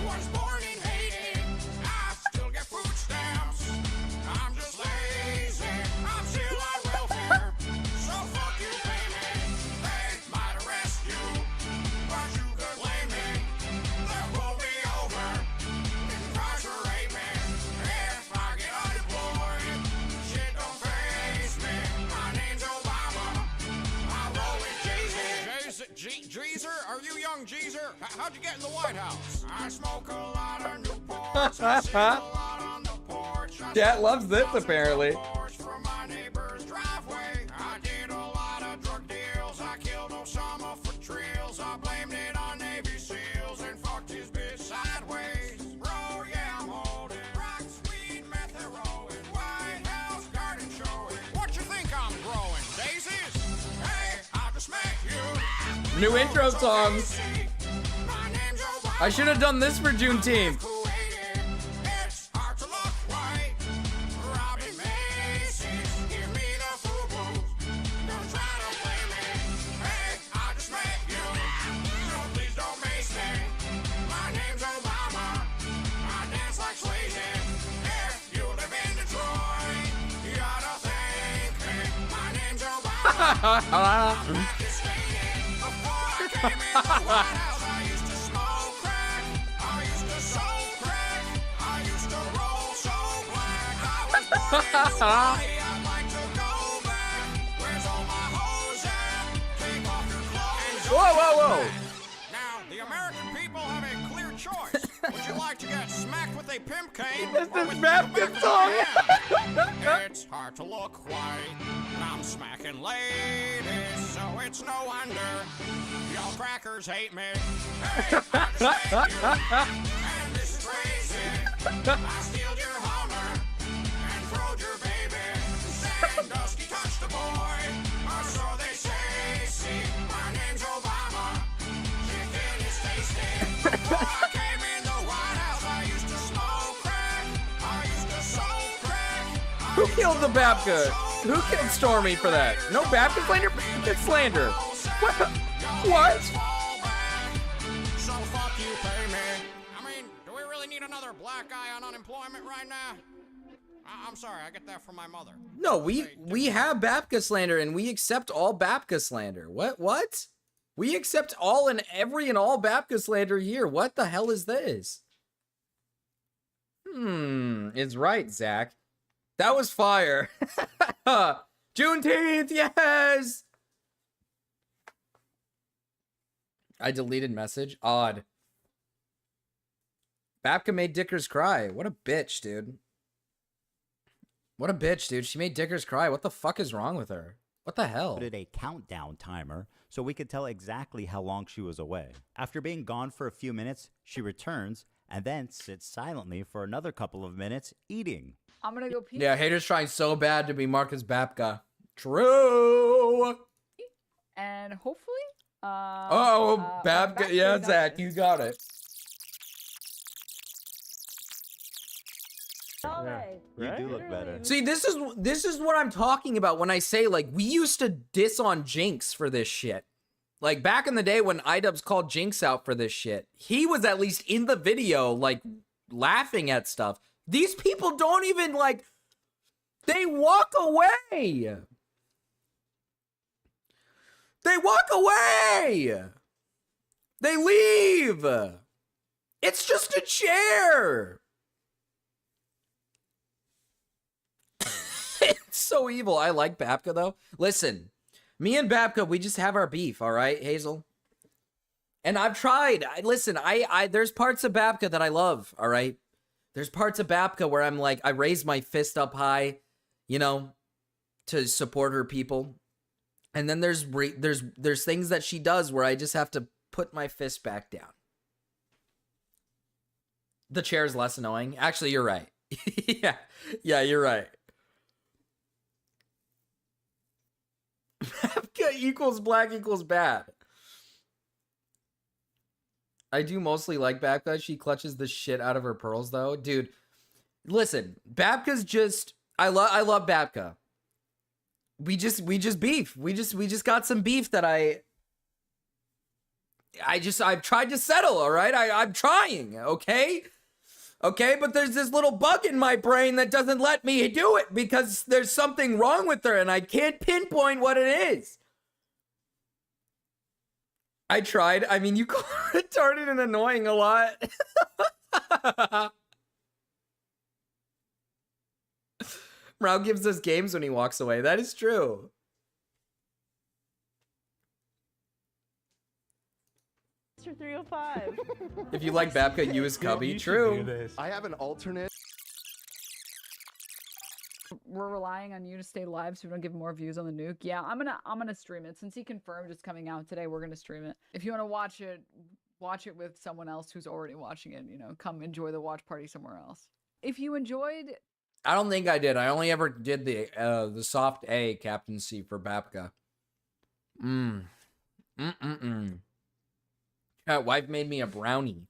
Was born in Haiti. I still get food stamps. I'm just lazy. I'm still on welfare. So fuck you, pay me. They might arrest you, but you could blame me. They'll pull me over, incarcerate me. If I get unemployed, shit don't face me. My name's Obama. I roll with Jay-Z. Jeezer? Are you young Jeezer? How'd you get in the White House? I smoke a lot of Newports. I see a lot on the porch. Cat loves this apparently. From my neighbor's driveway. I did a lot of drug deals. I killed Osama for trills. I blamed it on Navy SEALs and fucked his bitch sideways. Bro, yeah, I'm holding rocks, weed, meth, heroin, White House garden showing. What you think I'm growing? Daisies? Hey, I just met you. New intro songs. I should have done this for Juneteenth. It's hard to look white. Robbie Macy's, give me the FUBU. Don't try to play me. Hey, I just met you. So please don't mace me. My name's Obama. I dance like Swayze. If you live in Detroit, you gotta thank me. My name's Obama. Before I came in the White House, I used to smoke crack. I used to soul crack. I used to roll so black. I was born in Hawaii. I'd like to go back. Where's all my hoes at? Take off your clothes. Whoa! Now, the American people have a clear choice. Would you with a pimp cane. This or is with Babka's tobacco song. in hand. It's hard to look white. I'm smacking ladies, so it's no wonder y'all crackers hate me. Hey, I just hate you, and this is crazy. I steal your Hummer and throwed your baby. Sandusky touched the boy, or so they say. See, my name's Obama. Chicken is tasty. Before I came in the White House, I used to smoke crack. I used to soak crack. Who killed the Babka? Who killed Stormy for that? No Babka slander? Babka slander. What? What? So fuck you, pay me. I mean, do we really need another black guy on unemployment right now? I'm sorry, I get that from my mother. No, we have Babka slander and we accept all Babka slander. What? We accept all and every and all Babka slander here. What the hell is this? It's right, Zach. That was fire. Juneteenth, yes! I deleted message. Odd. Babka made Dickers cry. What a bitch, dude. What a bitch, dude. She made Dickers cry. What the fuck is wrong with her? What the hell? Put a countdown timer so we could tell exactly how long she was away. After being gone for a few minutes, she returns and then sits silently for another couple of minutes eating. I'm gonna go pee. Yeah, haters trying so bad to be Marcus Babka. True. And hopefully, Babka. Yeah, Zach, you got it. You do look better. See, this is what I'm talking about when I say, like, we used to diss on Jinx for this shit. Like, back in the day when iDubbbz called Jinx out for this shit, he was at least in the video, like, laughing at stuff. These people don't even, like, they walk away. They walk away. They leave. It's just a chair. It's so evil. I like Babka, though. Listen, me and Babka, we just have our beef, all right, Hazel? And I've tried. Listen, there's parts of Babka that I love, all right? There's parts of Babka where I'm like, I raise my fist up high, you know, to support her people. And then there's things that she does where I just have to put my fist back down. The chair is less annoying. Actually, you're right. Yeah, you're right. Babka equals black equals bad. I do mostly like Babka. She clutches the shit out of her pearls, though. Dude, listen, Babka's just... I love Babka. We just beef. We just got some beef that I've tried to settle, all right? I'm trying, okay? Okay, but there's this little bug in my brain that doesn't let me do it because there's something wrong with her and I can't pinpoint what it is. I tried. I mean, you call her retarded and annoying a lot. Rao gives us games when he walks away. That is true. Mr. 305. If you like Babka, you is Cubby. True. I have an alternate. We're relying on you to stay live so we don't give more views on the nuke. Yeah, I'm gonna stream it. Since he confirmed it's coming out today, we're gonna stream it. If you want to watch it with someone else who's already watching it, you know, come enjoy the watch party somewhere else. If you enjoyed... I don't think I did. I only ever did the soft A captaincy for Babka. Wife made me a brownie.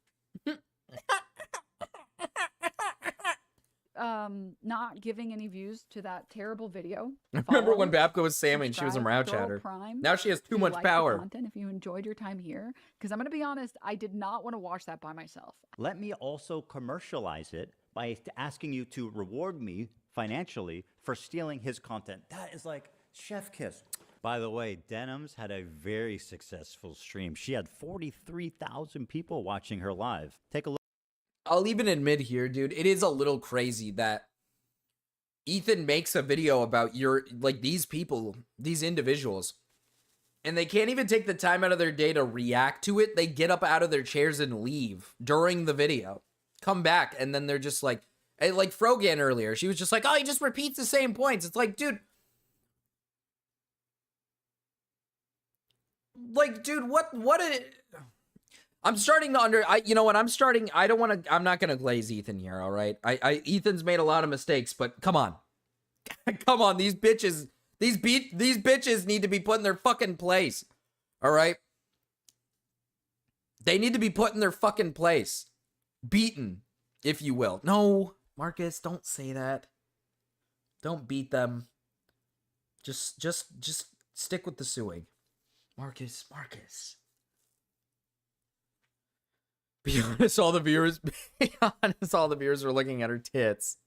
Not giving any views to that terrible video. I remember when Babka was Sammy and she was a Rao chatter. Now she has too much power. Content, if you enjoyed your time here, because I'm gonna be honest, I did not want to watch that by myself. Let me also commercialize it by asking you to reward me financially for stealing his content. That is like chef kiss. By the way, Denims had a very successful stream. She had 43,000 people watching her live. Take a look. I'll even admit here, dude, it is a little crazy that Ethan makes a video about these people, these individuals, and they can't even take the time out of their day to react to it. They get up out of their chairs and leave during the video. come back and then they're just like Frogan earlier. She was just like, oh, he just repeats the same points. It's like, dude. Like, dude, what I'm starting to you know what? I'm not going to glaze Ethan here, all right? Ethan's made a lot of mistakes, but come on. Come on, these bitches need to be put in their fucking place. All right? They need to be put in their fucking place. Beaten, if you will. No, Marcus, don't say that. Don't beat them. Just stick with the suing. Marcus. Be honest, all the viewers are looking at her tits.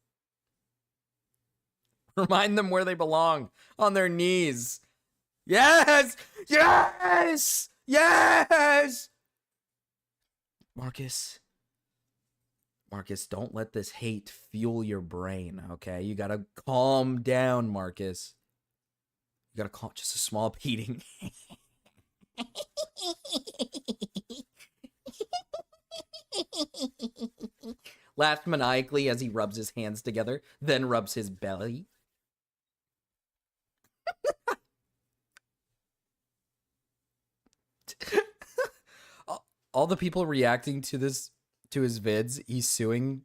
Remind them where they belong. On their knees. Yes! Yes! Yes! Marcus, don't let this hate fuel your brain, okay? You gotta calm down, Marcus. You gotta calm, just a small beating. Laughs maniacally as he rubs his hands together, then rubs his belly. All the people reacting to his vids, he's suing.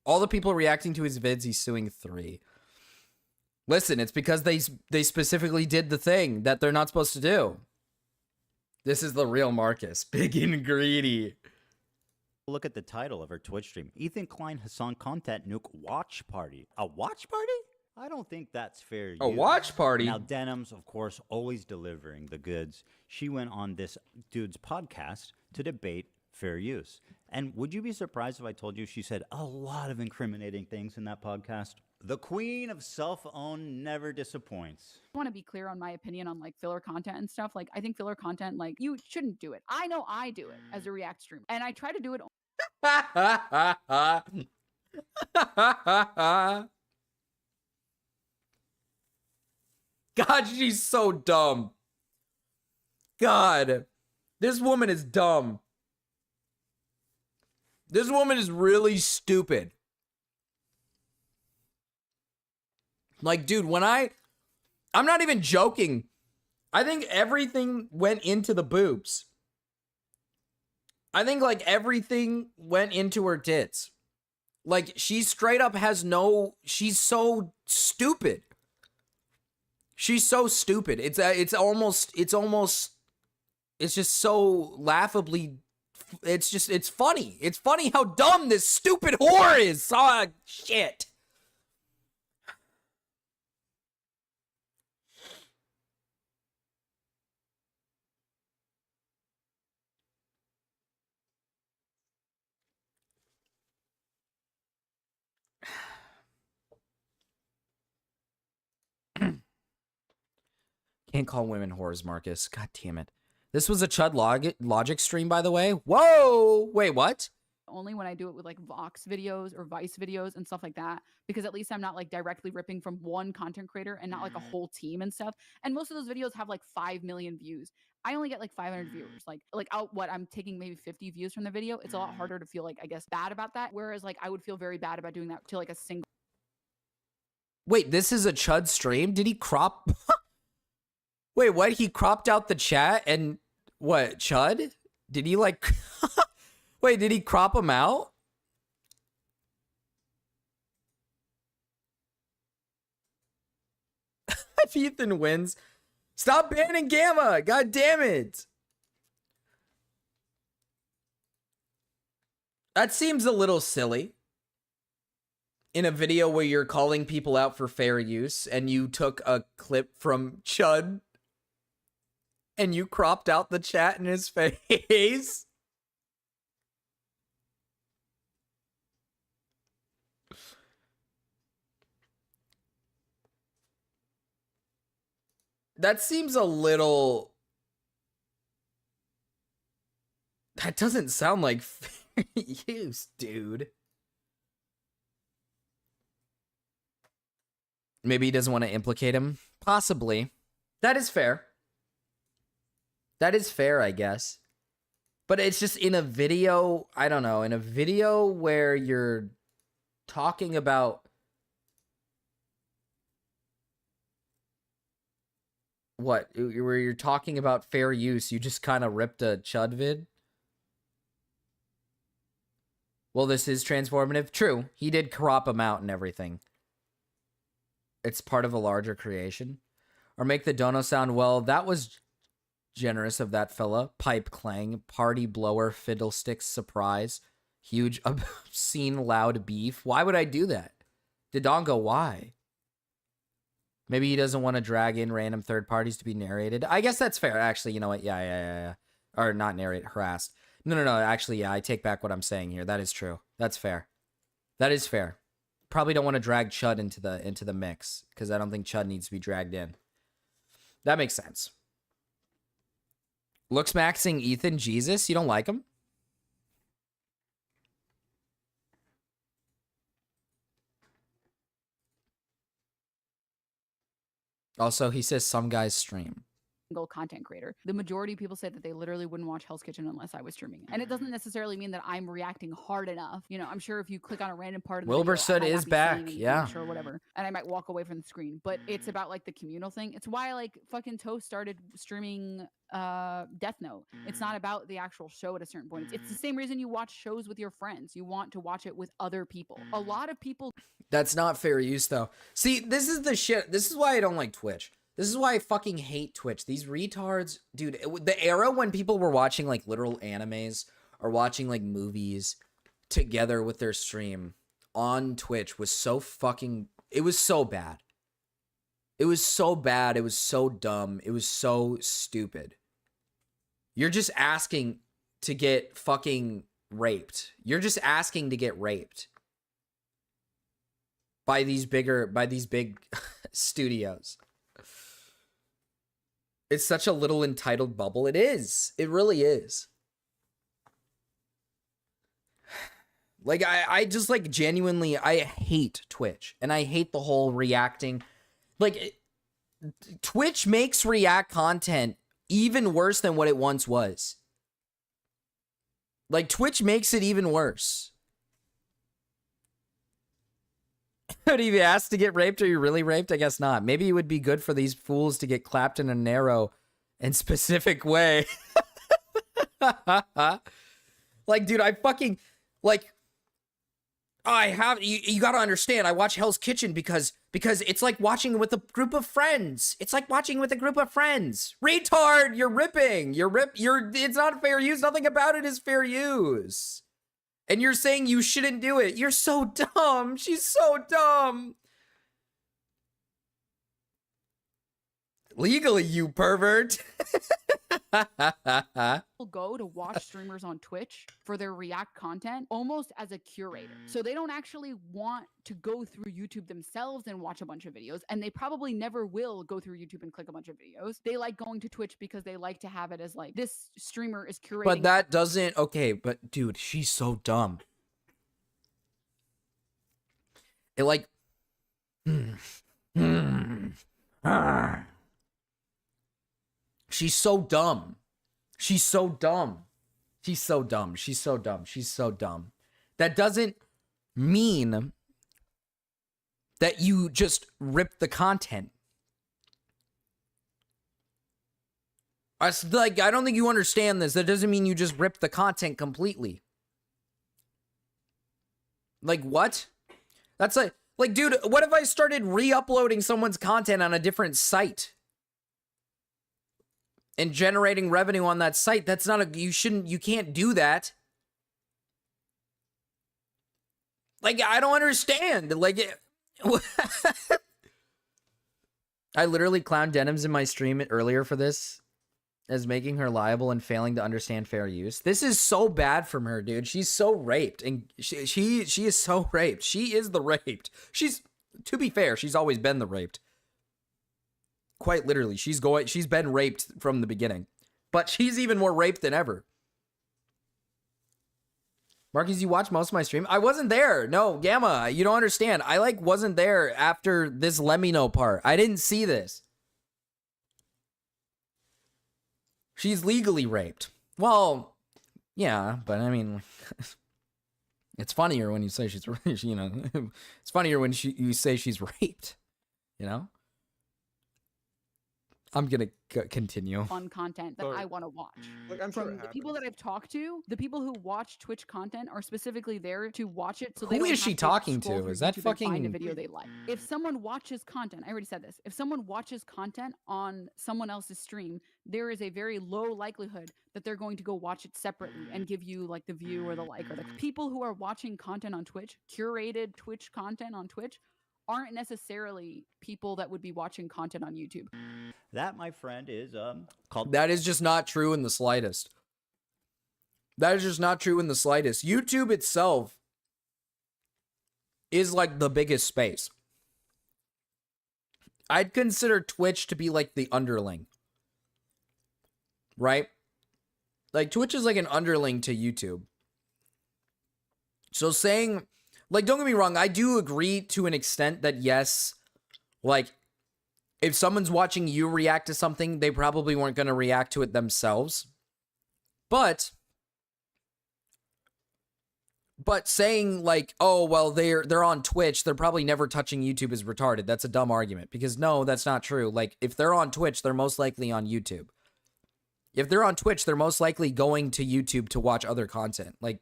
All the people reacting to his vids, he's suing 3. Listen, it's because they specifically did the thing that they're not supposed to do. This is the real Marcus, big and greedy. Look at the title of her Twitch stream. Ethan Klein Hassan content nuke watch party. A watch party? I don't think that's fair. A watch party? Now, Denim's, of course, always delivering the goods. She went on this dude's podcast to debate fair use. And would you be surprised if I told you she said a lot of incriminating things in that podcast? The queen of self-own never disappoints. I want to be clear on my opinion on like filler content and stuff. Like, I think filler content, like, you shouldn't do it. I know I do it as a React streamer, and I try to do it. God, she's so dumb. God, this woman is dumb. This woman is really stupid. Like, dude, I'm not even joking. I think everything went into the boobs. I think, like, everything went into her tits. Like, she straight up she's so stupid. She's so stupid. It's just so laughably, it's funny. It's funny how dumb this stupid whore is. Oh, shit. Can't call women whores, Marcus. God damn it. This was a Chud Logic stream, by the way. Whoa! Wait, what? Only when I do it with like Vox videos or Vice videos and stuff like that, because at least I'm not like directly ripping from one content creator and not like a whole team and stuff. And most of those videos have like 5 million views. I only get like 500 viewers. I'm taking maybe 50 views from the video. It's a lot harder to feel like, I guess, bad about that. Whereas like I would feel very bad about doing that to like a single. Wait, this is a Chud stream? Did he crop? Wait, what? He cropped out the chat and what? Chud? Did he like... Wait, did he crop him out? If Ethan wins, stop banning Gamma! God damn it! That seems a little silly. In a video where you're calling people out for fair use and you took a clip from Chud and you cropped out the chat in his face. That seems a little... That doesn't sound like fair use, dude. Maybe he doesn't want to implicate him. Possibly. That is fair. That is fair, I guess. But it's just in a video, I don't know, in a video where you're talking about what? Where you're talking about fair use, you just kind of ripped a Chud vid? Well, this is transformative. True. He did crop him out and everything. It's part of a larger creation. Or make the dono sound, well, that was generous of that fella. Pipe clang, party blower, fiddlesticks, surprise, huge obscene loud beef. Why would I do that? Dodongo, why? Maybe he doesn't want to drag in random third parties to be narrated. I guess that's fair. Actually, you know what? Yeah. Or not narrate, harassed. No. Actually, yeah, I take back what I'm saying here. That is true. That's fair. That is fair. Probably don't want to drag Chud into the mix because I don't think Chud needs to be dragged in. That makes sense. Looks maxing Ethan Jesus. You don't like him? Also, he says some guys stream. Content creator. The majority of people say that they literally wouldn't watch Hell's Kitchen unless I was streaming it. And it doesn't necessarily mean that I'm reacting hard enough. You know, I'm sure if you click on a random part of the Wilbur video, I Soot might not is be back, saying anything, yeah. Sure, whatever. And I might walk away from the screen. But it's about like the communal thing. It's why like fucking Toast started streaming Death Note. It's not about the actual show at a certain point. It's the same reason you watch shows with your friends. You want to watch it with other people. A lot of people. That's not fair use, though. See, this is the shit. This is why I don't like Twitch. This is why I fucking hate Twitch. These retards, dude, the era when people were watching like literal animes or watching like movies together with their stream on Twitch was so fucking, it was so bad. It was so bad. It was so dumb. It was so stupid. You're just asking to get fucking raped. You're just asking to get raped by these big studios. It's such a little entitled bubble. It is. It really is. Like, I just, like, genuinely, I hate Twitch. And I hate the whole reacting. Like, Twitch makes react content even worse than what it once was. Like, Twitch makes it even worse. But if you asked to get raped, are you really raped? I guess not. Maybe it would be good for these fools to get clapped in a narrow and specific way. Like, dude, I fucking, like, I have, you gotta understand, I watch Hell's Kitchen because it's like watching with a group of friends. It's like watching with a group of friends. Retard, you're ripping. It's not fair use. Nothing about it is fair use. And you're saying you shouldn't do it. You're so dumb. She's so dumb. Legally, you pervert. People go to watch streamers on Twitch for their react content almost as a curator. So they don't actually want to go through YouTube themselves and watch a bunch of videos. And they probably never will go through YouTube and click a bunch of videos. They like going to Twitch because they like to have it as like, this streamer is curating. But that doesn't, okay, but dude, she's so dumb. It like, she's so dumb. She's so dumb. She's so dumb. She's so dumb. She's so dumb. That doesn't mean that you just rip the content. I don't think you understand this. That doesn't mean you just rip the content completely. Like, what? That's like, dude, what if I started re-uploading someone's content on a different site? And generating revenue on that site? That's not you can't do that. Like, I don't understand. Like, I literally clowned Denims in my stream earlier for this as making her liable and failing to understand fair use. This is so bad from her, dude. She's so raped, and she is so raped. She is the raped. She's, to be fair, she's always been the raped. Quite literally, she's been raped from the beginning, but she's even more raped than ever. Marcus, you watched most of my stream. I wasn't there. No, Gamma, you don't understand. I wasn't there after this let me know part. I didn't see this. She's legally raped. Well, Yeah, but I mean, it's funnier when you say she's, you know, it's funnier when you say she's raped, you know? I'm gonna continue. Fun content that I want to watch. Like, I'm sure From it the people that I've talked to, the people who watch Twitch content are specifically there to watch it. So they Who don't is she have talking scroll to? through Is that YouTube and find a fucking- video they like? If someone watches content, I already said this. If someone watches content on someone else's stream, there is a very low likelihood that they're going to go watch it separately and give you like the view or the like. Or the people who are watching content on Twitch, curated Twitch content on Twitch, aren't necessarily people that would be watching content on YouTube. That, my friend, is called. That is just not true in the slightest. That is just not true in the slightest. YouTube itself is like the biggest space. I'd consider Twitch to be like the underling. Right? Like Twitch is like an underling to YouTube. So saying, like, don't get me wrong, I do agree to an extent that yes, like, if someone's watching you react to something, they probably weren't going to react to it themselves. But saying like, oh, well, they're on Twitch, they're probably never touching YouTube is retarded. That's a dumb argument because no, that's not true. Like, if they're on Twitch, they're most likely on YouTube. If they're on Twitch, they're most likely going to YouTube to watch other content. Like,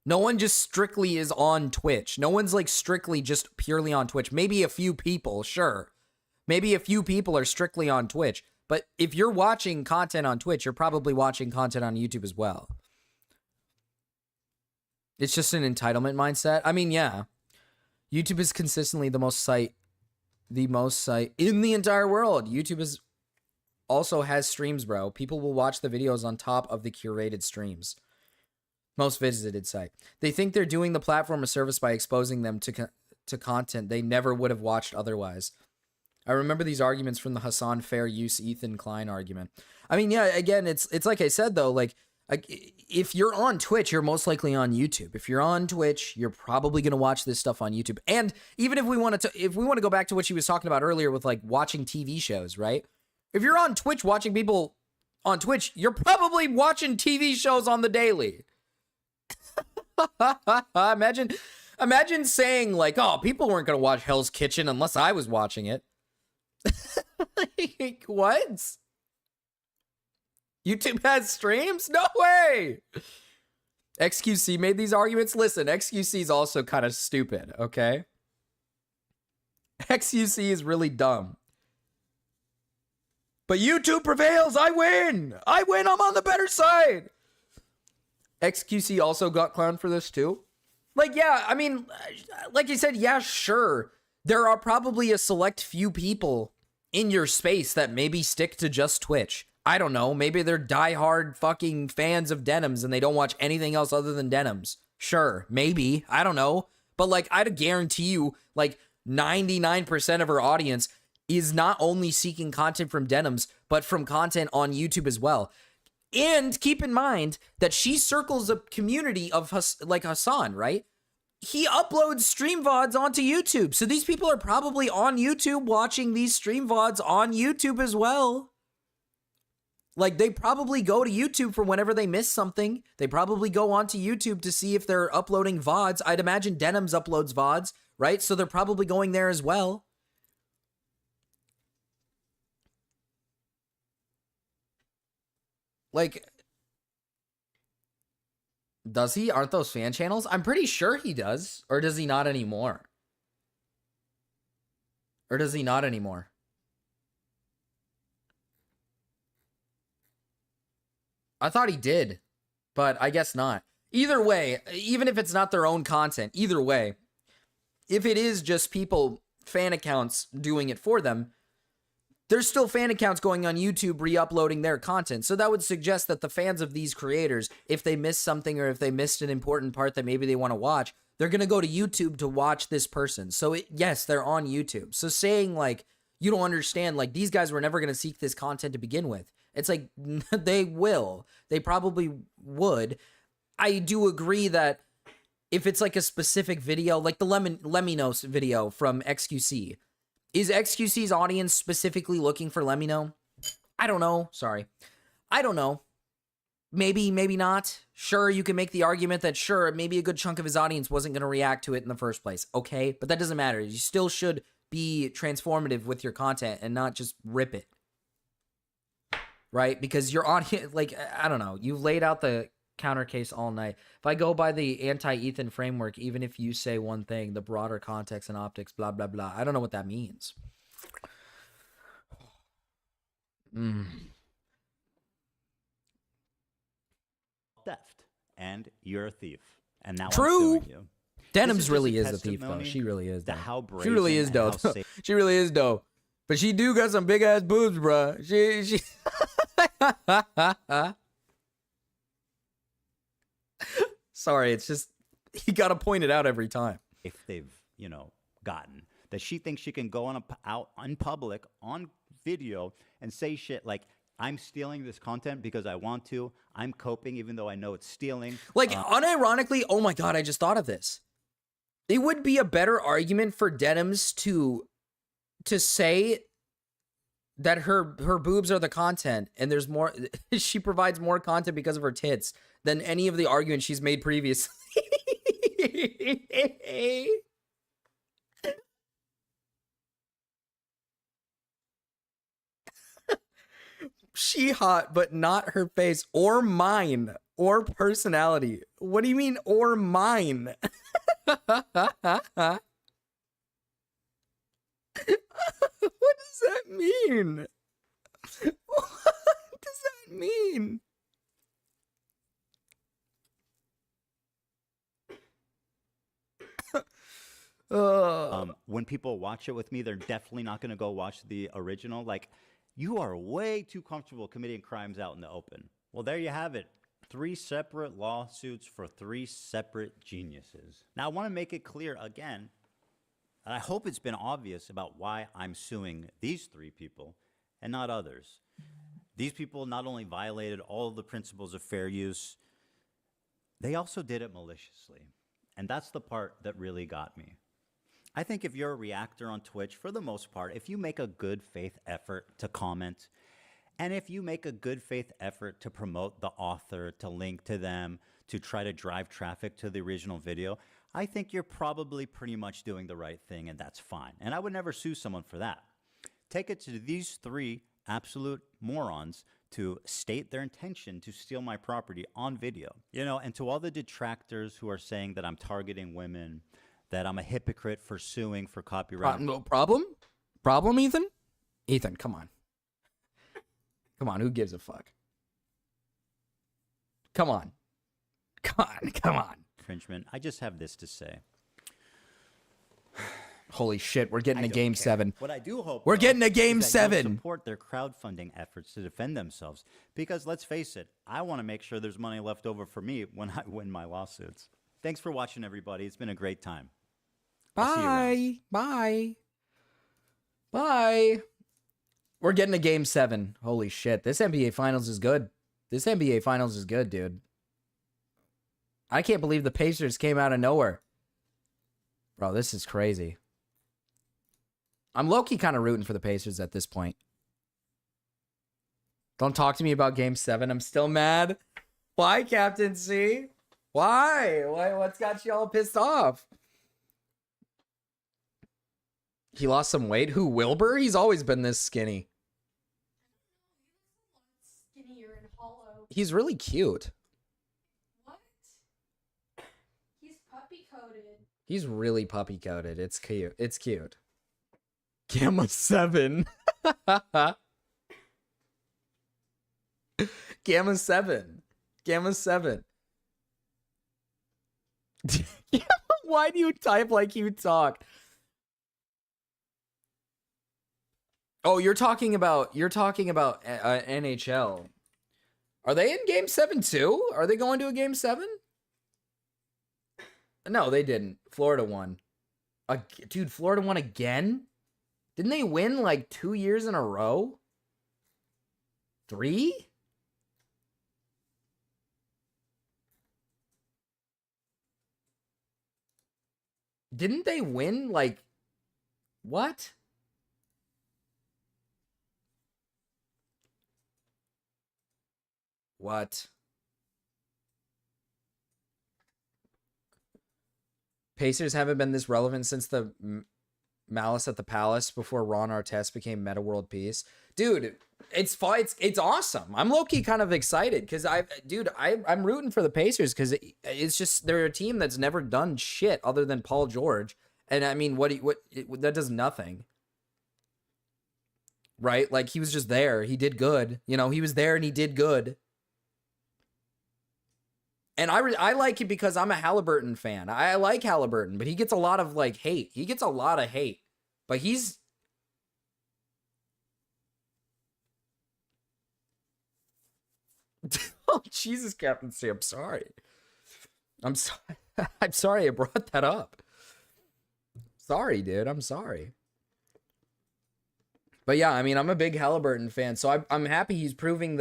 no one just strictly is on Twitch. No one's like strictly just purely on Twitch. Maybe a few people, sure. Maybe a few people are strictly on Twitch. But if you're watching content on Twitch, you're probably watching content on YouTube as well. It's just an entitlement mindset. I mean, yeah. YouTube is consistently the most site in the entire world. YouTube is also has streams, bro. People will watch the videos on top of the curated streams. Most visited site. They think they're doing the platform a service by exposing them to content they never would have watched otherwise. I remember these arguments from the Hassan Fair Use Ethan Klein argument. I mean, yeah, again, it's like I said though, like if you're on Twitch, you're most likely on YouTube. If you're on Twitch, you're probably going to watch this stuff on YouTube. And even if we want to go back to what she was talking about earlier with like watching TV shows, right? If you're on Twitch watching people on Twitch, you're probably watching TV shows on the daily. Imagine saying like, oh, people weren't going to watch Hell's Kitchen unless I was watching it. Like, what? YouTube has streams? No way! XQC made these arguments. Listen, XQC is also kind of stupid, okay? XQC is really dumb. But YouTube prevails! I win! I'm on the better side! XQC also got clowned for this too. Like, yeah, I mean, like you said, yeah, sure. There are probably a select few people in your space that maybe stick to just Twitch. I don't know. Maybe they're diehard fucking fans of Denims and they don't watch anything else other than Denims. Sure, maybe. I don't know. But like, I'd guarantee you, like 99% of her audience is not only seeking content from Denims, but from content on YouTube as well. And keep in mind that she circles a community of like Hassan, right? He uploads stream VODs onto YouTube. So these people are probably on YouTube watching these stream VODs on YouTube as well. Like, they probably go to YouTube for whenever they miss something. They probably go onto YouTube to see if they're uploading VODs. I'd imagine Denims uploads VODs, right? So they're probably going there as well. Like, does he? Aren't those fan channels? I'm pretty sure he does. Or does he not anymore? Or does he not anymore? I thought he did, but I guess not. Either way, even if it's not their own content, either way, if it is just people, fan accounts doing it for them, there's still fan accounts going on YouTube re-uploading their content. So that would suggest that the fans of these creators, if they missed something or if they missed an important part that maybe they want to watch, they're going to go to YouTube to watch this person. So yes, they're on YouTube. So saying like, you don't understand, like these guys were never going to seek this content to begin with. It's like, they will. They probably would. I do agree that if it's like a specific video, like the Lemino video from XQC, is XQC's audience specifically looking for Lemino? I don't know. Sorry. I don't know. Maybe, maybe not. Sure, you can make the argument that sure, maybe a good chunk of his audience wasn't going to react to it in the first place. Okay, but that doesn't matter. You still should be transformative with your content and not just rip it. Right? Because your audience, like, I don't know, you've laid out the counter case all night. If I go by the anti-Ethan framework, even if you say one thing, the broader context and optics, blah, blah, blah, I don't know what that means. Theft, and you're a thief. And now True. I'm suing you. Denims really is a thief, though. She really is, though. How She really is, though. She really is, though. But she do got some big-ass boobs, bruh. She... Sorry, it's just... You gotta point it out every time. If they've, you know, gotten that she thinks she can go out in public on video and say shit like, I'm stealing this content because I want to. I'm coping even though I know it's stealing. Like, unironically, oh my god, I just thought of this. It would be a better argument for Denims to say that her boobs are the content and there's more, she provides more content because of her tits than any of the arguments she's made previously. She hot, but not her face or mine or personality. What do you mean, or mine? What does that mean? What does that mean? When people watch it with me, they're definitely not going to go watch the original. Like, you are way too comfortable committing crimes out in the open. Well, there you have it. 3 separate lawsuits for 3 separate geniuses. Now, I want to make it clear again, and I hope it's been obvious about why I'm suing these 3 people and not others. These people not only violated all of the principles of fair use, they also did it maliciously. And that's the part that really got me. I think if you're a reactor on Twitch, for the most part, if you make a good faith effort to comment, and if you make a good faith effort to promote the author, to link to them, to try to drive traffic to the original video, I think you're probably pretty much doing the right thing, and that's fine. And I would never sue someone for that. Take it to these 3 absolute morons to state their intention to steal my property on video. You know, and to all the detractors who are saying that I'm targeting women, that I'm a hypocrite for suing for copyright. Problem, Ethan? Ethan, come on. Come on, who gives a fuck? Come on. Come on. Infringement. I just have this to say. Holy shit, we're getting a game 7. What I do hope we're getting a game is that you'll 7. Support their crowdfunding efforts to defend themselves, because let's face it, I want to make sure there's money left over for me when I win my lawsuits. Thanks for watching, everybody. It's been a great time. Bye. Bye. Bye. We're getting a game 7. Holy shit, this NBA Finals is good. This NBA Finals is good, dude. I can't believe the Pacers came out of nowhere. Bro, this is crazy. I'm low-key kind of rooting for the Pacers at this point. Don't talk to me about game 7. I'm still mad. Why, Captain C? Why? What's got you all pissed off? He lost some weight? Who, Wilbur? He's always been this skinny. Skinnier and hollow. He's really cute. What? He's puppy coated. He's really puppy coated. It's cute. It's cute. Gamma 7. Gamma 7. Gamma 7. Why do you type like you talk? Oh, you're talking about NHL. Are they in game 7 too? Are they going to a game 7? No, they didn't. Florida won. Dude, Florida won again? Didn't they win like 2 years in a row? 3? Didn't they win like what? What? Pacers haven't been this relevant since the Malice at the Palace before Ron Artest became Meta World Peace. Dude, it's fun. It's awesome. I'm low-key kind of excited because I'm rooting for the Pacers because it's just they're a team that's never done shit other than Paul George. And I mean, that does nothing. Right? Like, he was just there. He did good. You know, he was there and he did good. And I like it because I'm a Halliburton fan. I like Halliburton, but he gets a lot of, like, hate. He gets a lot of hate. But he's... Oh, Jesus, Captain C, I'm sorry. I'm sorry. I'm sorry I brought that up. Sorry, dude. I'm sorry. But yeah, I mean, I'm a big Halliburton fan, so I'm happy he's proving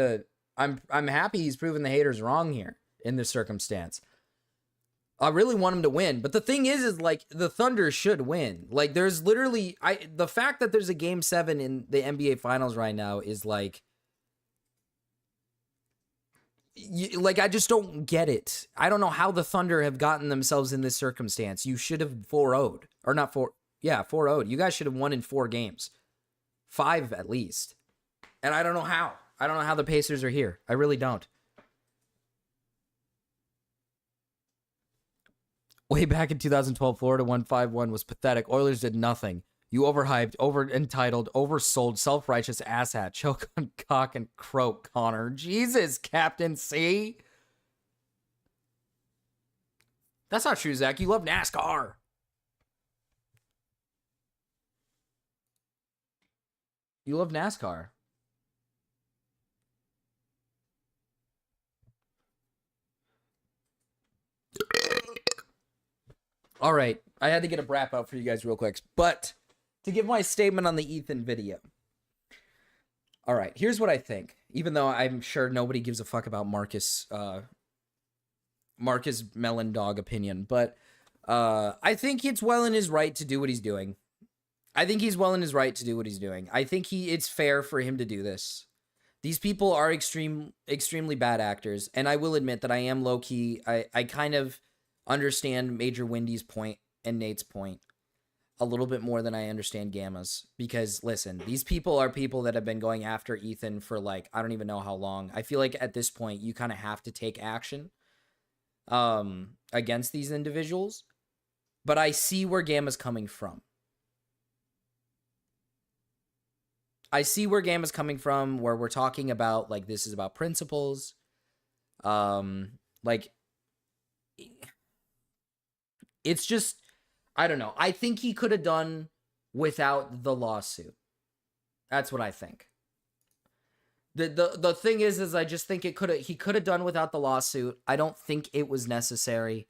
I'm happy he's proving the haters wrong here in this circumstance. I really want him to win, but the thing is like the Thunder should win. Like, there's literally the fact that there's a Game 7 in the NBA Finals right now is like, I just don't get it. I don't know how the Thunder have gotten themselves in this circumstance. You should have 4-0'd. Or not 4-0'd. You guys should have won in 4 games. 5 at least. And I don't know how. I don't know how the Pacers are here. I really don't. Way back in 2012, Florida won 5-1 was pathetic. Oilers did nothing. You overhyped, over-entitled, oversold, self-righteous asshat. Choke on cock and croak, Connor. Jesus, Captain C. That's not true, Zach. You love NASCAR. You love NASCAR. All right. I had to get a wrap out for you guys real quick. But to give my statement on the Ethan video. All right. Here's what I think. Even though I'm sure nobody gives a fuck about Marcus Melon Dog opinion. But I think it's well in his right to do what he's doing. I think he's well in his right to do what he's doing. I think it's fair for him to do this. These people are extremely bad actors, and I will admit that I am low-key. I kind of understand Major Windy's point and Nate's point a little bit more than I understand Gamma's. Because, listen, these people are people that have been going after Ethan for, like, I don't even know how long. I feel like at this point, you kind of have to take action against these individuals. But I see where Gamma's coming from. I see where Gamma's coming from, where we're talking about, like, this is about principles. Like, it's just, I don't know. I think he could have done without the lawsuit. That's what I think. The thing is I just think he could have done without the lawsuit. I don't think it was necessary.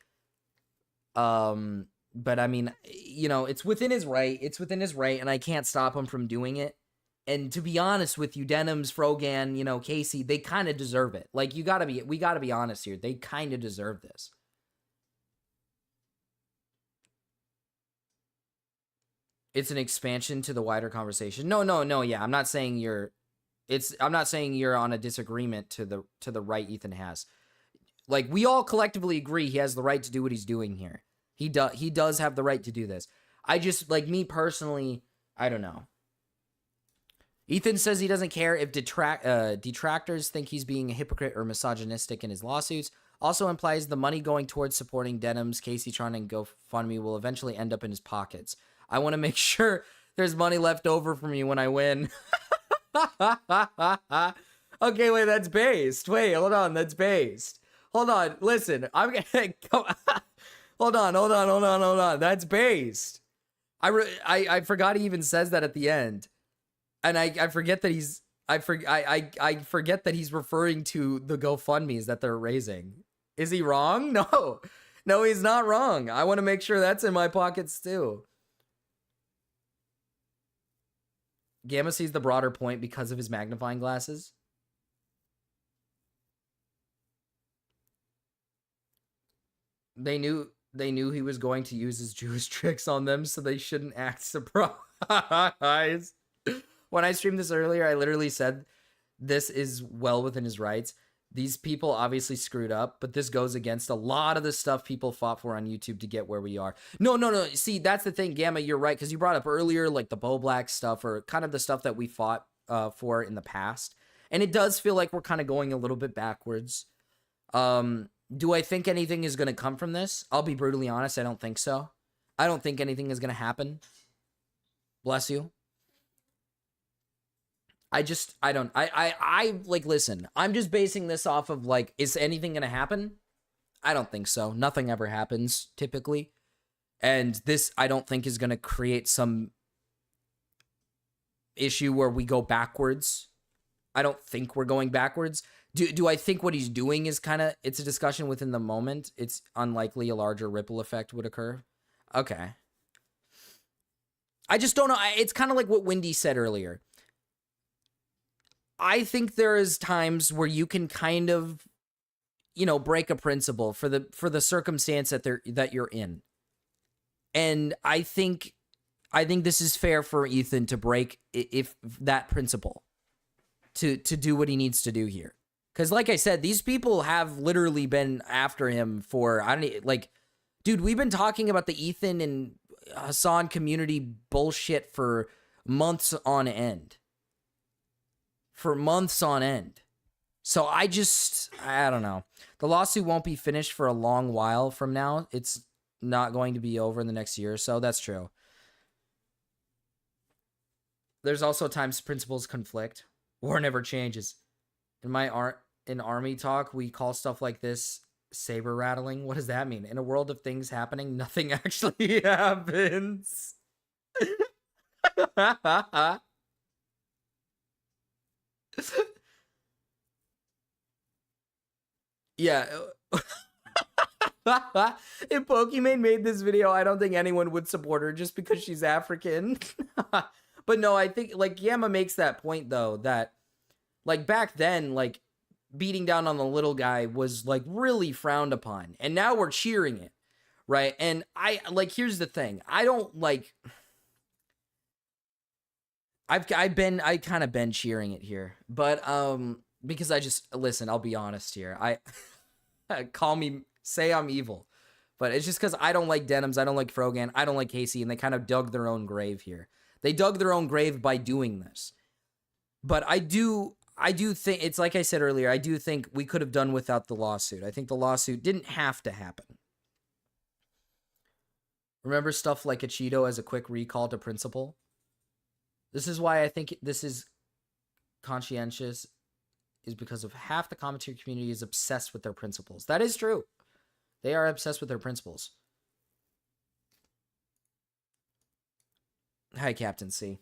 But I mean, you know, it's within his right. It's within his right, and I can't stop him from doing it. And to be honest with you, Denims, Frogan, you know, Casey, they kind of deserve it. Like, we gotta be honest here. They kind of deserve this. It's an expansion to the wider conversation. No. Yeah, I'm not saying you're on a disagreement to the right Ethan has. Like, we all collectively agree he has the right to do what he's doing here. He does have the right to do this. I just, like, me personally, I don't know. Ethan says he doesn't care if detractors think he's being a hypocrite or misogynistic in his lawsuits. Also implies the money going towards supporting Denims, Casey Tron, and GoFundMe will eventually end up in his pockets. I want to make sure there's money left over for me when I win. Okay, wait, that's based. Wait, hold on, that's based. Hold on, listen, I'm gonna go. Hold on. That's based. I forgot he even says that at the end. And I forget that I forget that he's referring to the GoFundMes that they're raising. Is he wrong? No, he's not wrong. I want to make sure that's in my pockets too. Gamma sees the broader point because of his magnifying glasses. They knew he was going to use his Jewish tricks on them, so they shouldn't act surprised. When I streamed this earlier, I literally said this is well within his rights. These people obviously screwed up, but this goes against a lot of the stuff people fought for on YouTube to get where we are. No. See, that's the thing, Gamma, you're right, because you brought up earlier, like the Bo Black stuff, or kind of the stuff that we fought for in the past. And it does feel like we're kind of going a little bit backwards. Do I think anything is going to come from this? I'll be brutally honest, I don't think so. I don't think anything is going to happen. Bless you. I like, listen, I'm just basing this off of, like, is anything going to happen? I don't think so. Nothing ever happens, typically. And this, I don't think, is going to create some issue where we go backwards. I don't think we're going backwards. Do I think what he's doing is kind of, it's a discussion within the moment. It's unlikely a larger ripple effect would occur. Okay. I just don't know. It's kind of like what Wendy said earlier. I think there is times where you can kind of, you know, break a principle for the circumstance that you're in. And I think this is fair for Ethan to break if that principle to do what he needs to do here. Cuz like I said, these people have literally been after him for, dude, we've been talking about the Ethan and Hassan community bullshit for months on end. So I don't know. The lawsuit won't be finished for a long while from now. It's not going to be over in the next year or so. That's true. There's also times principles conflict. War never changes. In army talk, we call stuff like this saber rattling. What does that mean? In a world of things happening, nothing actually happens. Yeah. If Pokimane made this video, I don't think anyone would support her just because she's African. But no, I think, like, Yama makes that point, though, that, like, back then, like, beating down on the little guy was, like, really frowned upon. And now we're cheering it, right? And here's the thing. I don't, like... I kind of been cheering it here, but because listen, I'll be honest here. Say I'm evil, but it's just because I don't like Denims, I don't like Frogan, I don't like Casey, and they kind of dug their own grave here. They dug their own grave by doing this. But I do think, it's like I said earlier, I do think we could have done without the lawsuit. I think the lawsuit didn't have to happen. Remember stuff like a Cheeto as a quick recall to principle? This is why I think this is conscientious, is because of half the commentary community is obsessed with their principles. That is true. They are obsessed with their principles. Hi, Captain C.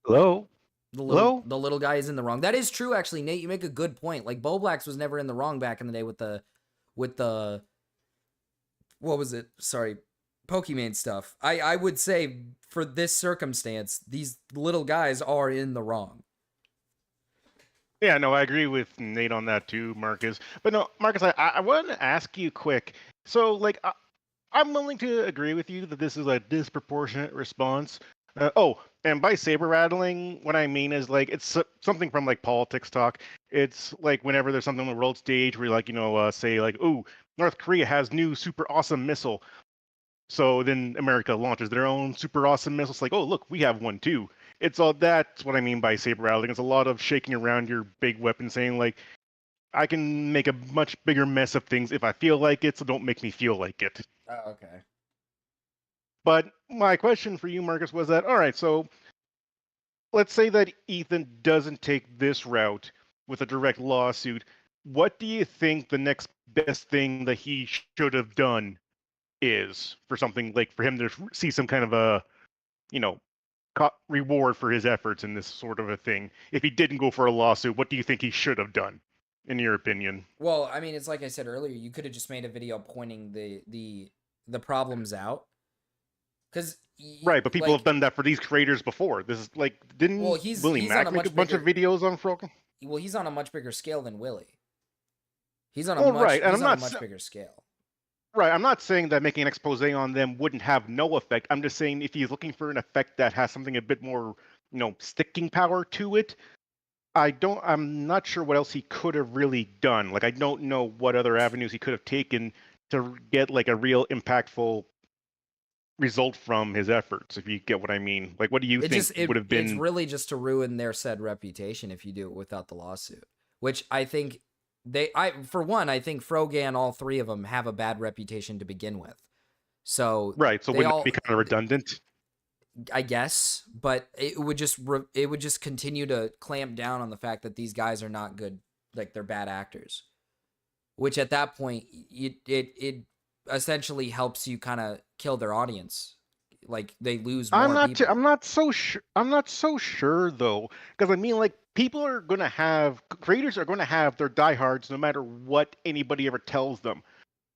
Hello? The Hello? little guy is in the wrong. That is true, actually, Nate. You make a good point. Like, Bo Blacks was never in the wrong back in the day with the what was it? Sorry, Pokimane stuff. I would say for this circumstance, these little guys are in the wrong. Yeah, no, I agree with Nate on that too, Marcus. But no, Marcus, I want to ask you quick. So, like, I'm willing to agree with you that this is a disproportionate response. And by saber rattling, what I mean is, like, it's something from, like, politics talk. It's like whenever there's something on the world stage where, like, say, like, ooh, North Korea has new super awesome missile. So then America launches their own super awesome missiles. Like, oh, look, we have one too. That's what I mean by saber rattling. It's a lot of shaking around your big weapon, saying, like, I can make a much bigger mess of things if I feel like it, so don't make me feel like it. Oh, okay. But my question for you, Marcus, was that, all right, so let's say that Ethan doesn't take this route with a direct lawsuit. What do you think the next best thing that he should have done is for something, like, for him to see some kind of a, reward for his efforts in this sort of a thing? If he didn't go for a lawsuit, what do you think he should have done, in your opinion? Well, I mean, it's like I said earlier, you could have just made a video pointing the problems out. Right, but people have done that for these creators before. This is like, didn't Willie Mack make a bunch of videos on Frogan? Well, he's on a much bigger scale than Willie. He's on a much bigger scale. Right, I'm not saying that making an expose on them wouldn't have no effect. I'm just saying if he's looking for an effect that has something a bit more, sticking power to it, I'm not sure what else he could have really done. Like, I don't know what other avenues he could have taken to get like a real impactful result from his efforts, if you get what I mean. Like, what do you think would have It's been? really just to ruin their said reputation if you do it without the lawsuit. Which I think for one, I think Frogan, all three of them have a bad reputation to begin with. So Right. So they wouldn't all, it be kind of redundant? I guess, but it would just continue to clamp down on the fact that these guys are not good, like they're bad actors. Which at that point, it essentially helps you kind of kill their audience. Like they lose more people. I'm not so sure. I'm not so sure though, because I mean, like, creators are gonna have their diehards no matter what anybody ever tells them.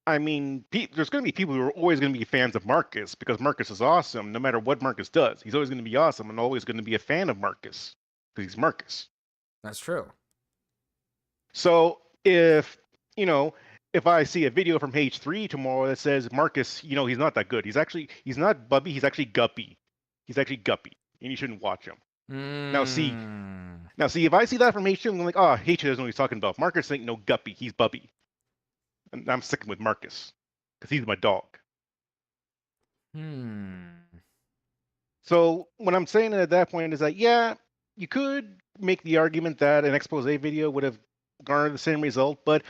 I mean, there's going to be people who are always going to be fans of Marcus because Marcus is awesome. No matter what Marcus does, he's always going to be awesome and always going to be a fan of Marcus because he's Marcus. That's true. So if I see a video from H3 tomorrow that says Marcus, he's not that good. He's not Bubby. He's actually Guppy. He's actually Guppy, and you shouldn't watch him. Now see, if I see that from H2, I'm like, oh, H2 doesn't know what he's talking about. Marcus ain't no Guppy. He's Bubby. And I'm sticking with Marcus because he's my dog. So what I'm saying at that point is that, yeah, you could make the argument that an expose video would have garnered the same result, but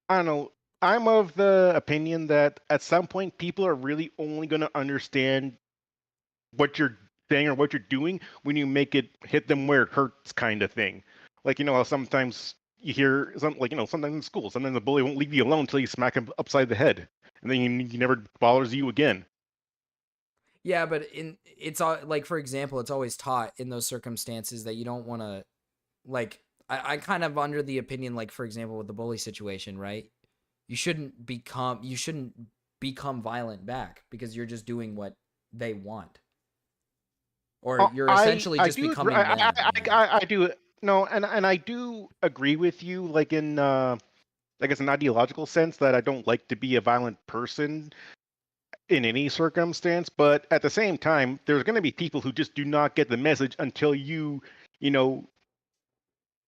I don't know. I'm of the opinion that at some point people are really only going to understand what you're saying or what you're doing when you make it hit them where it hurts, kind of thing. Like, how sometimes you hear sometimes in school, sometimes the bully won't leave you alone until you smack him upside the head, and then he never bothers you again. Yeah, but it's all like, for example, it's always taught in those circumstances that you don't want to, like, I kind of under the opinion, like, for example, with the bully situation, right? You shouldn't become violent back because you're just doing what they want, or you're essentially just becoming them. I do. No, and I do agree with you, like in I guess an ideological sense, that I don't like to be a violent person in any circumstance, but at the same time, there's going to be people who just do not get the message until you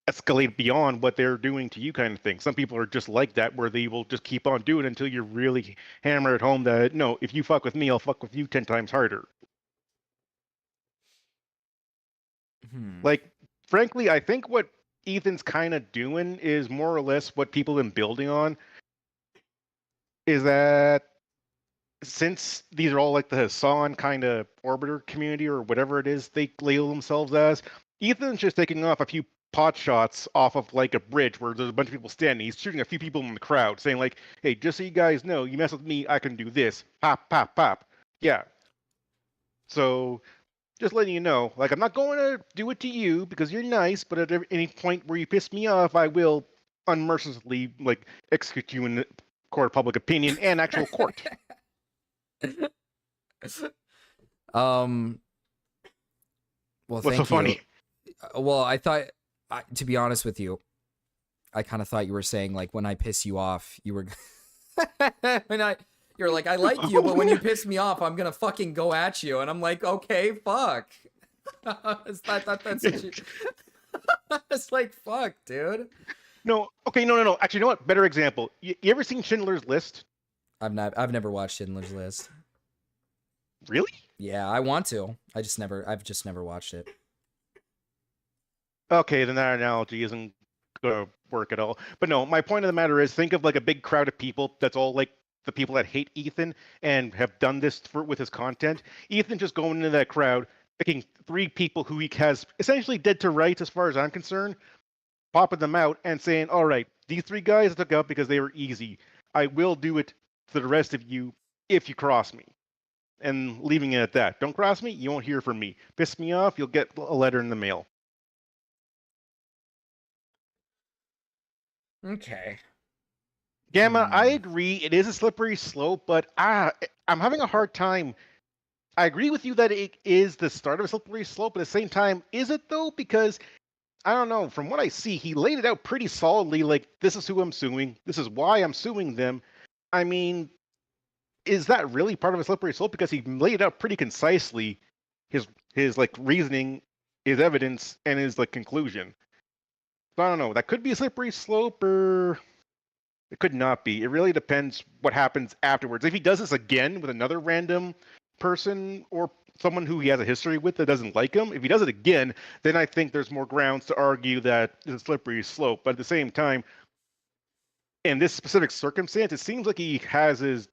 escalate beyond what they're doing to you, kind of thing. Some people are just like that, where they will just keep on doing it until you really hammer it home that, no, if you fuck with me, I'll fuck with you 10 times harder. Like, frankly, I think what Ethan's kind of doing is more or less what people have been building on. Is that since these are all like the Hassan kind of orbiter community or whatever it is they label themselves as, Ethan's just taking off a few pot shots off of like a bridge where there's a bunch of people standing. He's shooting a few people in the crowd, saying like, "Hey, just so you guys know, you mess with me, I can do this. Pop, pop, pop." Yeah. So, just letting you know, like, I'm not going to do it to you because you're nice, but at any point where you piss me off, I will unmercifully, like, execute you in the court of public opinion and actual court. Well, What's thank so funny? Well, I thought, to be honest with you, I kind of thought you were saying, like, when I piss you off, you were you're like, I like you, but when you piss me off, I'm gonna fucking go at you, and I'm like, okay, fuck. That's what you... It's like, fuck, dude. No, okay, no. Actually, you know what? Better example. You ever seen Schindler's List? I've never watched Schindler's List. Really? Yeah, I want to. I've just never watched it. Okay, then that analogy isn't gonna work at all. But no, my point of the matter is, think of like a big crowd of people that's all like the people that hate Ethan and have done this with his content. Ethan just going into that crowd, picking 3 people who he has essentially dead to rights as far as I'm concerned, popping them out and saying, all right, these 3 guys I took out because they were easy. I will do it to the rest of you if you cross me. And leaving it at that. Don't cross me, you won't hear from me. Piss me off, you'll get a letter in the mail. Okay. Gamma, I agree. It is a slippery slope, but I'm having a hard time. I agree with you that it is the start of a slippery slope. At the same time, is it though? Because I don't know. From what I see, he laid it out pretty solidly. Like, this is who I'm suing. This is why I'm suing them. I mean, is that really part of a slippery slope? Because he laid it out pretty concisely, his like reasoning, his evidence, and his like conclusion. So I don't know. That could be a slippery slope, or it could not be. It really depends what happens afterwards. If he does this again with another random person or someone who he has a history with that doesn't like him, if he does it again, then I think there's more grounds to argue that it's a slippery slope. But at the same time, in this specific circumstance, it seems like he has his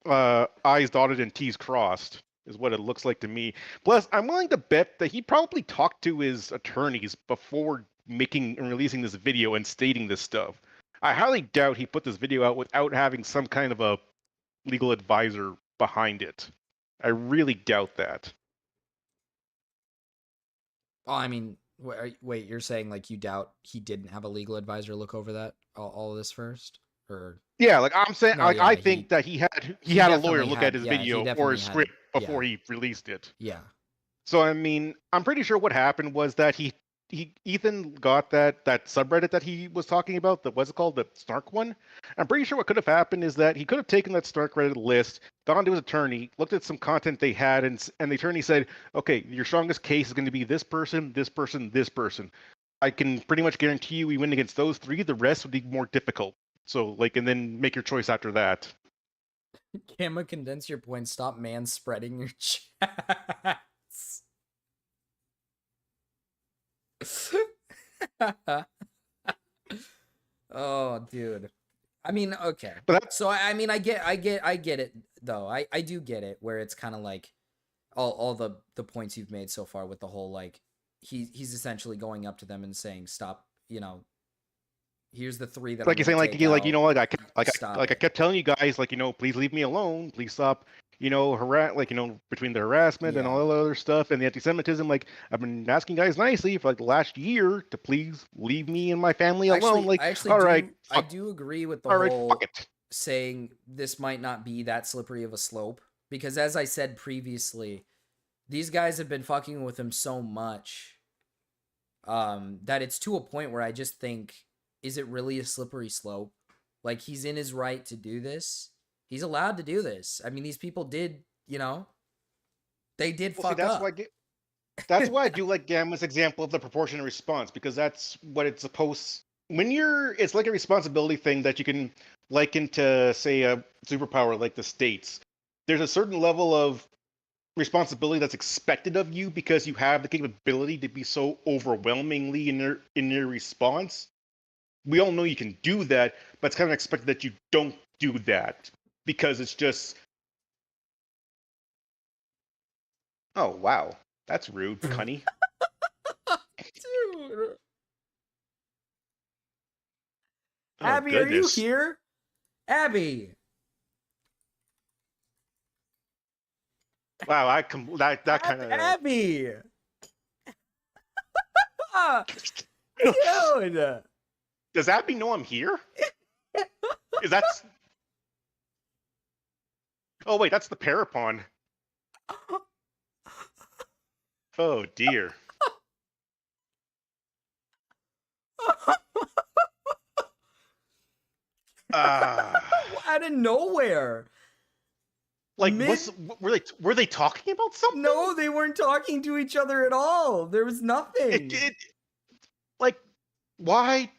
I's dotted and T's crossed, is what it looks like to me. Plus, I'm willing to bet that he probably talked to his attorneys before making and releasing this video and stating this stuff. I highly doubt he put this video out without having some kind of a legal advisor behind it. I really doubt that. Oh, I mean, wait, you're saying like you doubt he didn't have a legal advisor look over that all of this first, or? Yeah, like I'm saying, No, like yeah, I think that he had a lawyer definitely look had- at his yeah, he video or definitely his had- script yeah. before he released it. Yeah. So I mean, I'm pretty sure what happened was that Ethan got that subreddit that he was talking about, what's it called, the Snark one. I'm pretty sure what could have happened is that he could have taken that Snark Reddit list, gone to his attorney, looked at some content they had, and the attorney said, okay, your strongest case is going to be this person, this person, this person. I can pretty much guarantee you we win against those three. The rest would be more difficult. So like, and then make your choice after that. Gamma, condense your points. Stop spreading your chats. Oh, dude. I mean, okay. So I mean, I get it though. I do get it where it's kind of like all the points you've made so far with the whole like he's essentially going up to them and saying, stop, here's the three that Like you're saying, like I kept telling you guys, like, please leave me alone, please stop, between the harassment and all the other stuff and the anti-Semitism. Like, I've been asking guys nicely for like the last year to please leave me and my family alone. Like, I do agree with the whole fuck it. saying this might not be that slippery of a slope, because as I said previously, these guys have been fucking with him so much that it's to a point where I just think, is it really a slippery slope? Like, he's in his right to do this. He's allowed to do this. I mean, these people did, they did fuck up. That's why I do like Gamma's example of the proportionate response, because that's what it's supposed. It's like a responsibility thing that you can liken to, say, a superpower like the States. There's a certain level of responsibility that's expected of you because you have the capability to be so overwhelmingly in your response. We all know you can do that, but it's kind of expected that you don't do that because it's just. Oh wow, that's rude, cunny. Dude. Oh, Abby, goodness. are you here? Abby. Wow, that kind of. Abby. Dude. Does Abby know I'm here? Is that? Oh wait, that's the Parapon. Oh dear. Out of nowhere. Like, were they talking about something? No, they weren't talking to each other at all. There was nothing. Like, why?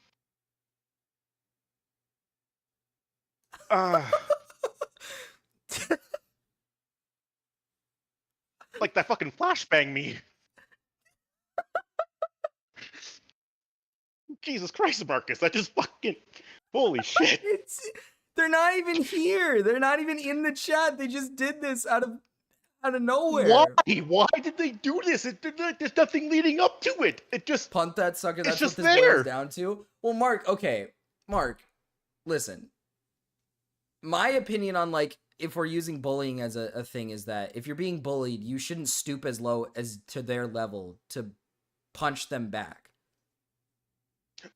Like that fucking flashbang me. Jesus Christ, Marcus! That just fucking holy shit. They're not even here. They're not even in the chat. They just did this out of nowhere. Why? Why did they do this? There's nothing leading up to it. It just punt that sucker. That's just what this there. boils down to. Well, Mark. Okay, Mark. Listen. My opinion on, like, if we're using bullying as a thing is that if you're being bullied, you shouldn't stoop as low as to their level to punch them back.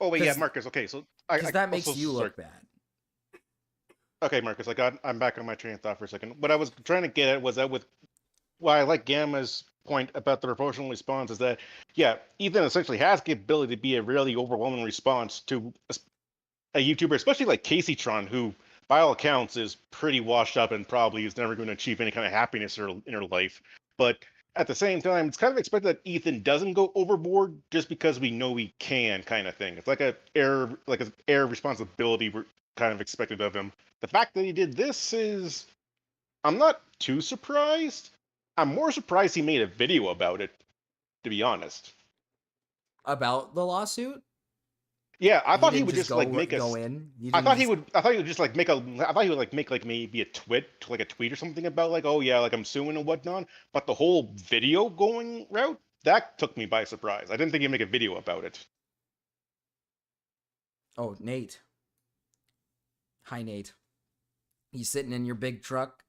Oh wait, yeah, Marcus. Okay, so because that makes you look bad. Okay, Marcus, I'm back on my train of thought for a second. What I was trying to get at was that with why I like Gamma's point about the proportional response is that, yeah, Ethan essentially has the ability to be a really overwhelming response to a YouTuber, especially like Caseytron, who, by all accounts, is pretty washed up and probably is never going to achieve any kind of happiness in her life. But at the same time, it's kind of expected that Ethan doesn't go overboard just because we know he can, kind of thing. It's like an air of responsibility we're kind of expected of him. The fact that he did this is, I'm not too surprised. I'm more surprised he made a video about it, to be honest. About the lawsuit? Yeah, I thought he didn't would just go, like make go a. in. You I didn't thought he just- would. I thought he would just like make a. I thought he would like make like maybe a tweet or something about like, oh yeah, like I'm suing and whatnot. But the whole video going route that took me by surprise. I didn't think he'd make a video about it. Oh, Nate. Hi, Nate. You sitting in your big truck?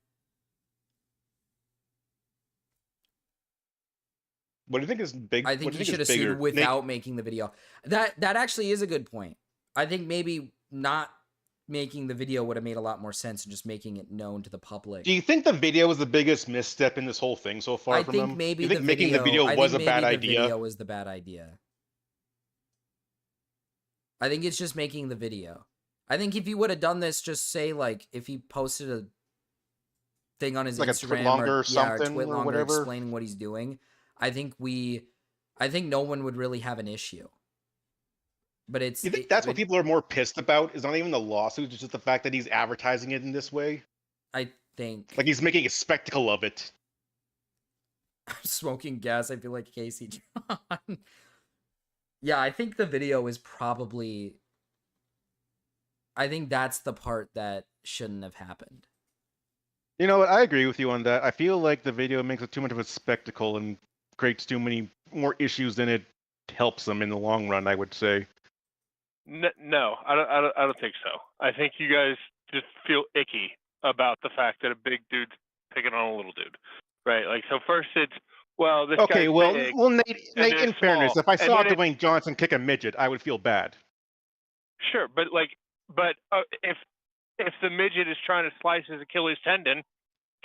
What do you think is big? I think he should have sued without making the video. That actually is a good point. I think maybe not making the video would have made a lot more sense and just making it known to the public. Do you think the video was the biggest misstep in this whole thing so far? I from think him? maybe you think the making video, the video was a bad The idea. video was the bad idea. I think it's just making the video. I think if he would have done this, just say like if he posted a thing on his Like a Instagram Twitlonger or or something Twitlonger or whatever. explaining what he's doing, I think no one would really have an issue. But it's You think that's what people are more pissed about? Is not even the lawsuit, it's just the fact that he's advertising it in this way. I think Like he's making a spectacle of it. smoking gas. I feel like Casey John. Yeah, I think the video is probably. I think that's the part that shouldn't have happened. You know what? I agree with you on that. I feel like the video makes it too much of a spectacle and creates too many more issues than it helps them in the long run, I would say. No, I don't think so. I think you guys just feel icky about the fact that a big dude's picking on a little dude, right? Like, so first it's, well, this Okay, guy's well, big, Nate, and in it's fairness, small, if I and saw then it- Dwayne Johnson kick a midget, I would feel bad. Sure, but if the midget is trying to slice his Achilles tendon,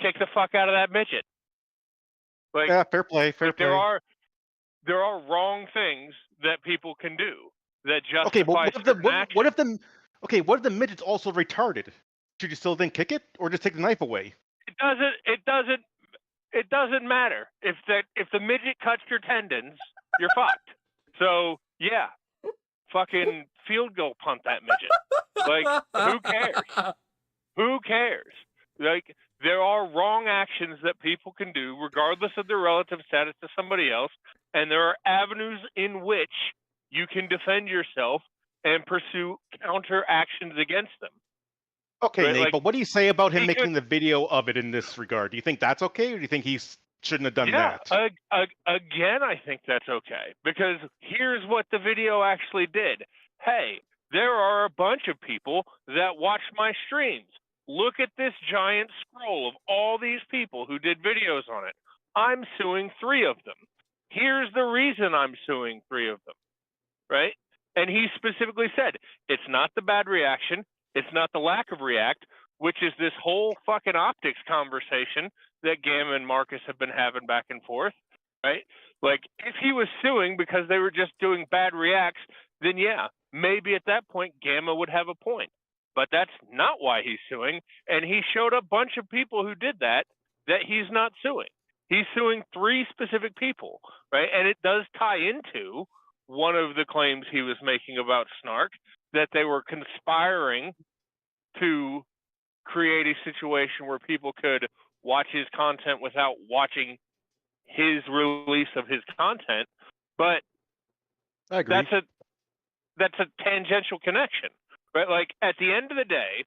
kick the fuck out of that midget. Like, Yeah, fair play, fair play. There are wrong things that people can do that justify Okay, but certain actions. what if the midget's also retarded? Should you still then kick it, or just take the knife away? It doesn't matter. If the midget cuts your tendons, you're fucked. So yeah, fucking field goal punt that midget. Like, who cares? Who cares? Like, there are wrong actions that people can do regardless of their relative status to somebody else, and there are avenues in which you can defend yourself and pursue counter actions against them. Okay, Right, Nate, like, but what do you say about him he making could- the video of it in this regard? Do you think that's okay, or do you think he shouldn't have done Yeah, that? again, I think that's okay, because here's what the video actually did. Hey, there are a bunch of people that watch my streams. Look at this giant scroll of all these people who did videos on it. I'm suing 3 of them. Here's the reason I'm suing 3 of them, right? And he specifically said, it's not the bad reaction, it's not the lack of react, which is this whole fucking optics conversation that Gamma and Marcus have been having back and forth, right? Like, if he was suing because they were just doing bad reacts, then yeah, maybe at that point Gamma would have a point. But that's not why he's suing, and he showed a bunch of people who did that he's not suing. He's suing 3 specific people, right? And it does tie into one of the claims he was making about Snark, that they were conspiring to create a situation where people could watch his content without watching his release of his content. But I agree. that's a tangential connection, right? Like, at the end of the day,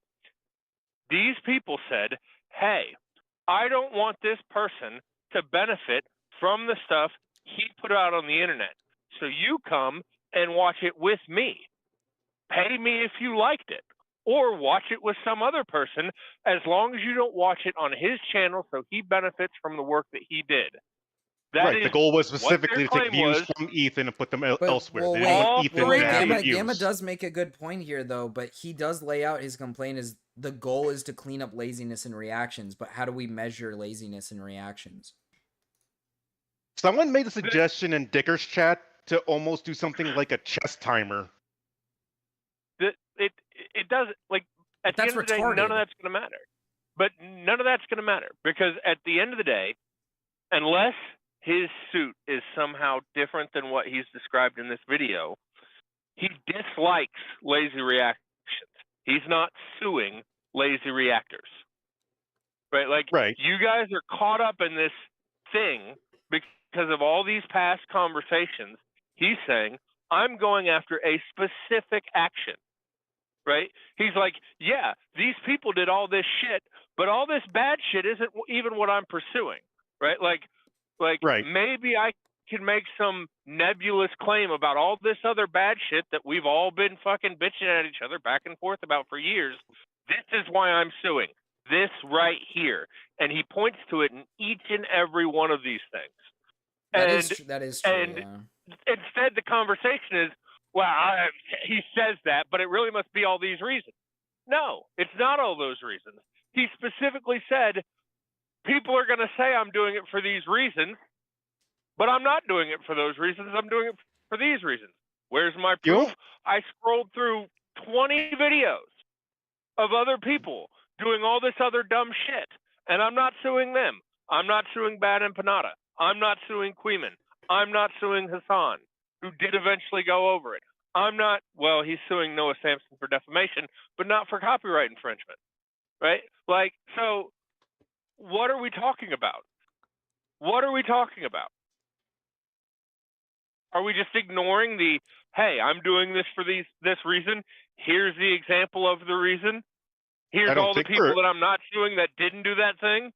these people said, hey, I don't want this person to benefit from the stuff he put out on the internet. So you come and watch it with me. Pay me if you liked it, or watch it with some other person, as long as you don't watch it on his channel so he benefits from the work that he did. That Right, the is goal was what specifically their to take claim views was. from Ethan and put them But, elsewhere. well, They didn't want wait, Ethan wait, to have Gamma, the views. Gamma does make a good point here, though, but he does lay out his complaint is the goal is to clean up laziness and reactions, but how do we measure laziness and reactions? Someone made a suggestion in Dicker's chat to almost do something like a chess timer. It doesn't, like, at the end of the day, none of that's going to matter. But none of that's going to matter, because at the end of the day, unless his suit is somehow different than what he's described in this video, he dislikes lazy reactions. He's not suing lazy reactors. Right? Like, you guys are caught up in this thing because of all these past conversations. He's saying, I'm going after a specific action. Right? He's like, yeah, these people did all this shit, but all this bad shit isn't even what I'm pursuing. Right? Like maybe I can make some nebulous claim about all this other bad shit that we've all been fucking bitching at each other back and forth about for years. This is why I'm suing. This right here. And he points to it in each and every one of these things. That is true. And instead, the conversation is, well, he says that, but it really must be all these reasons. No, it's not all those reasons. He specifically said, people are going to say I'm doing it for these reasons, but I'm not doing it for those reasons. I'm doing it for these reasons. Where's my proof? I scrolled through 20 videos of other people doing all this other dumb shit, and I'm not suing them. I'm not suing Bad Empanada. I'm not suing Queeman. I'm not suing Hassan, who did eventually go over it. I'm not, well, he's suing Noah Sampson for defamation, but not for copyright infringement, right? Like, so what are we talking about? What are we talking about? Are we just ignoring the, hey, I'm doing this for this reason. Here's the example of the reason. Here's all the people that I'm not suing that didn't do that thing.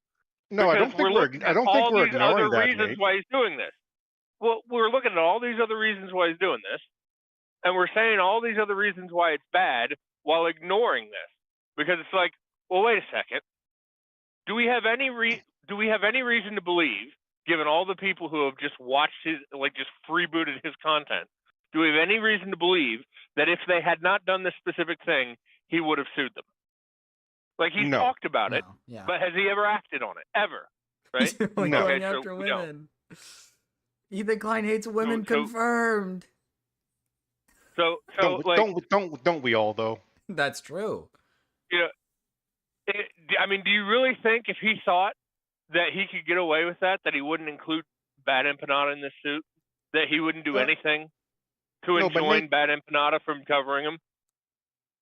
No, I don't think we're ignoring that, reasons Nate. why he's doing this. Well, we're looking at all these other reasons why he's doing this, and we're saying all these other reasons why it's bad while ignoring this, because it's like, well, wait a second. Do we have any reason to believe, given all the people who have just watched his, like, just freebooted his content, do we have any reason to believe that if they had not done this specific thing, he would have sued them? Like, he's talked about it, but has he ever acted on it? Ever? Right? Going after women. Ethan Klein hates women, confirmed. So don't we all, though? That's true. Yeah. I mean, do you really think if he thought that he could get away with that he wouldn't include Bad Empanada in this suit? That he wouldn't do anything to enjoin Bad Empanada from covering him?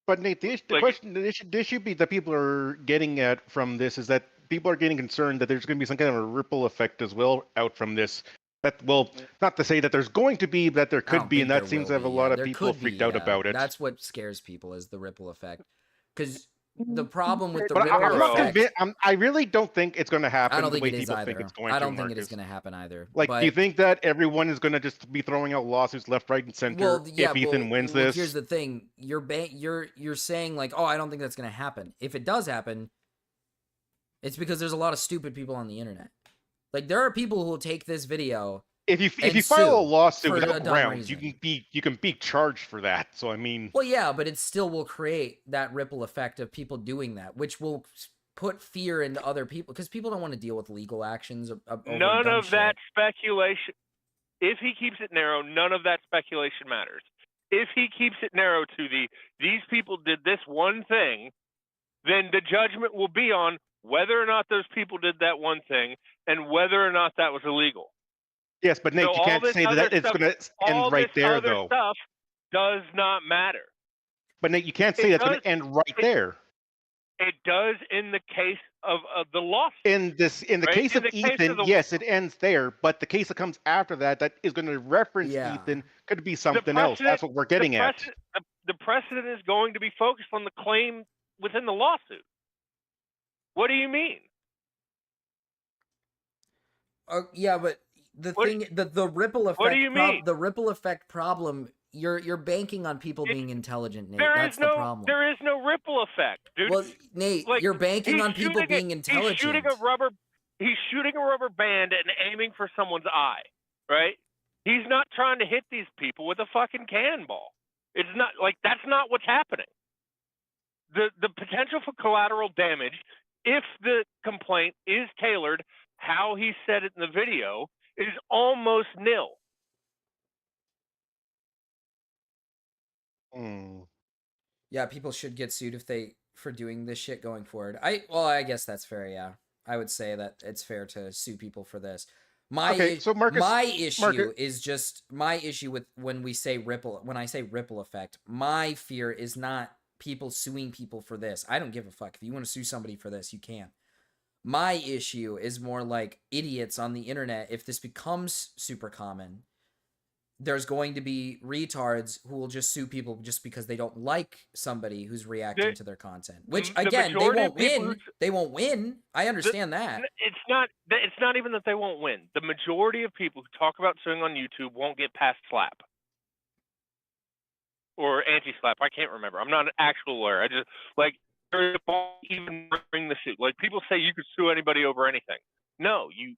But Nate, the issue be that people are getting at from this is that people are getting concerned that there's going to be some kind of a ripple effect as well out from this. That, well, not to say that there's going to be, but there could be, and that seems to have a lot of people freaked out about it. That's what scares people, is the ripple effect. Because the problem with the ripple effect... I really don't think it's going to happen. I don't think the way it is people either. think it's going I don't to, think it is going to happen either. Like, do you think that everyone is going to just be throwing out lawsuits left, right, and center if Ethan wins this? Here's the thing: you're saying like, oh, I don't think that's going to happen. If it does happen, it's because there's a lot of stupid people on the internet. Like, there are people who will take this video. If you file a lawsuit without grounds, you can be charged for that. So I mean, well, yeah, but it still will create that ripple effect of people doing that, which will put fear into other people, because people don't want to deal with legal actions. None of that speculation. If he keeps it narrow, none of that speculation matters. If he keeps it narrow to these people did this one thing, then the judgment will be on whether or not those people did that one thing and whether or not that was illegal. Yes, but Nate, you can't say that it's going to end right there, though. All this other stuff does not matter. But Nate, you can't say that's going to end right there. It does in the case of the lawsuit. In the case of Ethan, yes, it ends there. But the case that comes after that is going to reference Ethan, could be something else. That's what we're getting at. The precedent is going to be focused on the claim within the lawsuit. What do you mean? Yeah, but the ripple effect. What do you mean? The ripple effect problem. You're banking on people being intelligent, Nate. That's the problem. There is no ripple effect, dude. Well, Nate, you're banking on people being intelligent. He's shooting a rubber band and aiming for someone's eye, right? He's not trying to hit these people with a fucking cannonball. It's not like that's not what's happening. The potential for collateral damage, if the complaint is tailored how he said it in the video, is almost nil. Yeah, people should get sued for doing this shit going forward. I guess that's fair, yeah. I would say that it's fair to sue people for this. So Marcus, my issue is just my issue with when I say ripple effect. My fear is not people suing people for this. I don't give a fuck. If you want to sue somebody for this, you can. My issue is more like idiots on the internet. If this becomes super common, there's going to be retards who will just sue people just because they don't like somebody who's reacting to their content. Which again, they won't win. They won't win. I understand that. It's not even that they won't win. The majority of people who talk about suing on YouTube won't get past slap or anti-slap. I can't remember. I'm not an actual lawyer. I just like even bring the suit. Like people say you could sue anybody over anything. No, you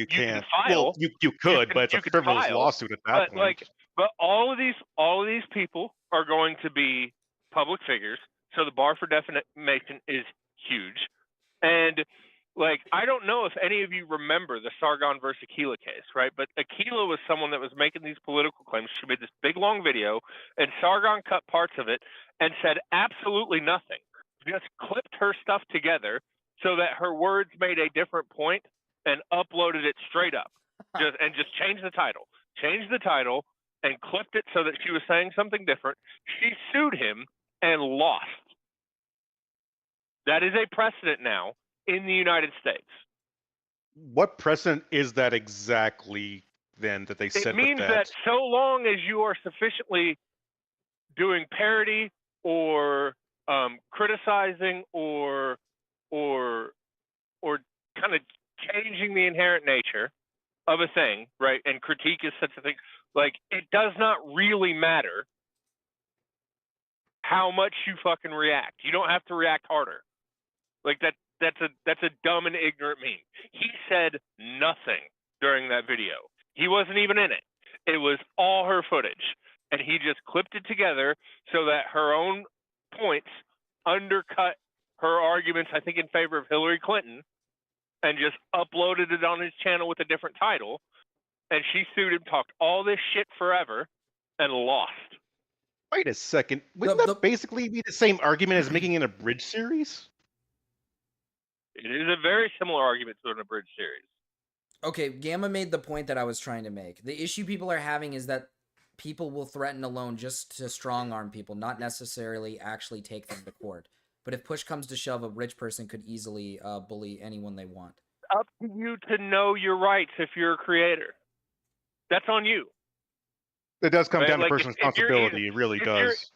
can't. File. Well, you could, but it's a frivolous lawsuit at that point. But all of these people are going to be public figures, so the bar for defamation is huge. And like, I don't know if any of you remember the Sargon versus Aquila case, right? But Aquila was someone that was making these political claims. She made this big long video, and Sargon cut parts of it and said absolutely nothing. Just clipped her stuff together so that her words made a different point and uploaded it straight up. Just changed the title and clipped it so that she was saying something different. She sued him and lost. That is a precedent now in the United States. What precedent is that exactly then that they set? It means that so long as you are sufficiently doing parody or criticizing or kind of changing the inherent nature of a thing, right? And critique is such a thing. Like, it does not really matter how much you fucking react. You don't have to react harder. Like that's a dumb and ignorant meme. He said nothing during that video. He wasn't even in it. It was all her footage, and he just clipped it together so that her own points undercut her arguments, I think, in favor of Hillary Clinton, and just uploaded it on his channel with a different title. And she sued him, talked all this shit forever, and lost. Wait a second. Wouldn't that basically be the same argument as making an abridged series? It is a very similar argument to an abridged series. Okay, Gamma made the point that I was trying to make. The issue people are having is that people will threaten alone just to strong-arm people, not necessarily actually take them to court. But if push comes to shove, a rich person could easily bully anyone they want. Up to you to know your rights if you're a creator. That's on you. It does come down to Like, personal responsibility. It really does.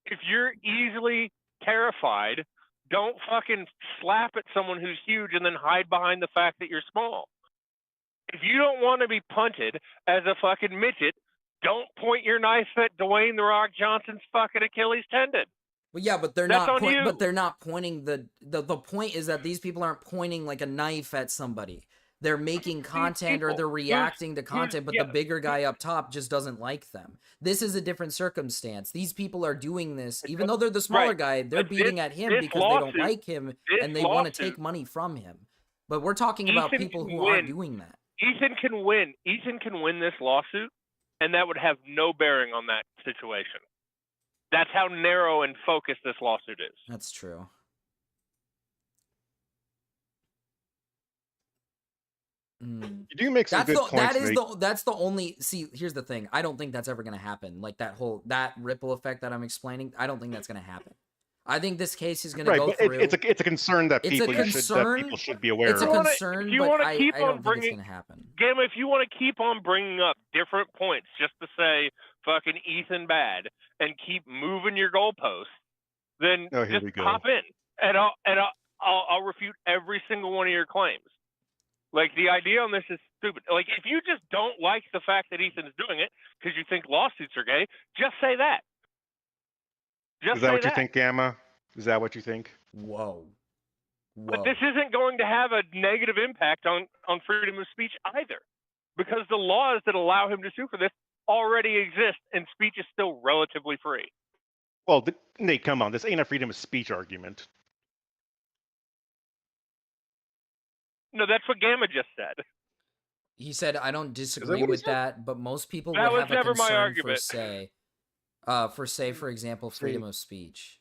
If you're easily terrified, don't fucking slap at someone who's huge and then hide behind the fact that you're small. If you don't want to be punted as a fucking midget, don't point your knife at Dwayne The Rock Johnson's fucking Achilles tendon. Well, yeah, but they're That's not. on you. But they're not pointing the point is that these people aren't pointing like a knife at somebody. They're making content or they're reacting to content, but the bigger guy up top just doesn't like them. This is a different circumstance. These people are doing this, even though they're the smaller guy, they're beating at him because they don't like him and they want to take money from him. But we're talking about people who aren't doing that. Ethan can win. Ethan can win this lawsuit, and that would have no bearing on that situation. That's how narrow and focused this lawsuit is. That's true. You do make some good points. That's the only. See, here's the thing. I don't think that's ever gonna happen. Like that ripple effect that I'm explaining. I don't think that's gonna happen. I think this case is gonna go through. It's a concern that people should be aware of. It's a concern, but I don't think it's gonna happen. Gamma, if you want to keep on bringing up different points just to say fucking Ethan bad and keep moving your goalposts, then just hop in and I'll refute every single one of your claims. Like, the idea on this is stupid. Like, if you just don't like the fact that Ethan's doing it because you think lawsuits are gay, just say that. Is that what you think, Gamma? Is that what you think? Whoa. But this isn't going to have a negative impact on freedom of speech either, because the laws that allow him to sue for this already exist, and speech is still relatively free. Well, Nate, come on. This ain't a freedom of speech argument. No, that's what Gamma just said. He said, I don't disagree with that, but most people That would was have a never my concern argument. for example, freedom of speech.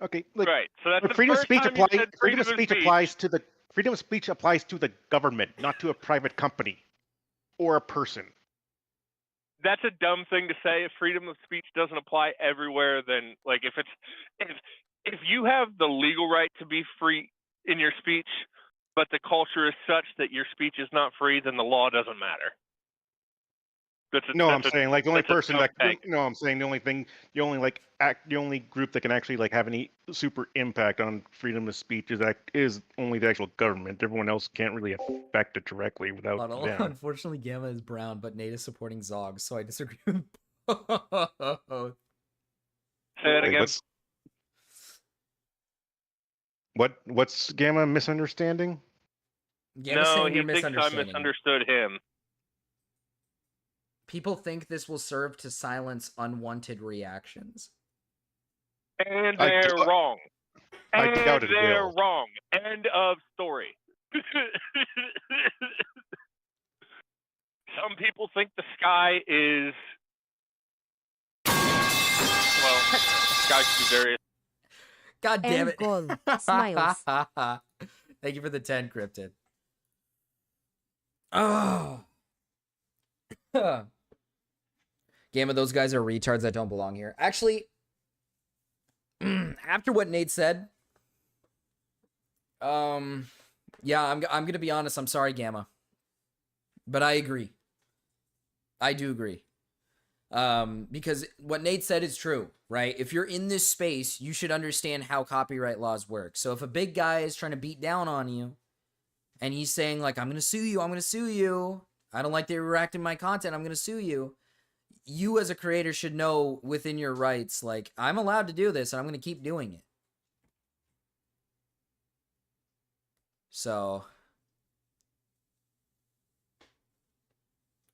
Okay, look, right. So that's the freedom of first speech time you said freedom of speech applies to the Freedom of speech applies to the government, not to a private company or a person. That's a dumb thing to say. If freedom of speech doesn't apply everywhere, then like if you have the legal right to be free in your speech, but the culture is such that your speech is not free, then the law doesn't matter. I'm saying like the only that's a person dumb that take. no, I'm saying the only thing, the only group that can actually like have any super impact on freedom of speech is only the actual government. Everyone else can't really affect it directly without Huddle. them. Unfortunately, Gamma is brown, but Nate is supporting Zog, so I disagree with both. Say that Wait, again. What's Gamma misunderstanding? Gamma's No, saying he you're thinks I misunderstanding. misunderstood him. People think this will serve to silence unwanted reactions. And they're wrong. I And doubt it they're will. wrong. End of story. Some people think the sky is sky can be various. God damn End it. goal. Smiles. Thank you for the 10, Cryptid. Oh. Gamma, those guys are retards that don't belong here. Actually, after what Nate said, yeah, I'm gonna be honest. I'm sorry, Gamma, but I agree. I do agree. Because what Nate said is true, right? If you're in this space, you should understand how copyright laws work. So if a big guy is trying to beat down on you, and he's saying like, "I'm gonna sue you. I'm gonna sue you. I don't like that you're reacting my content. I'm gonna sue you." You as a creator should know within your rights, like, I'm allowed to do this and I'm going to keep doing it. So,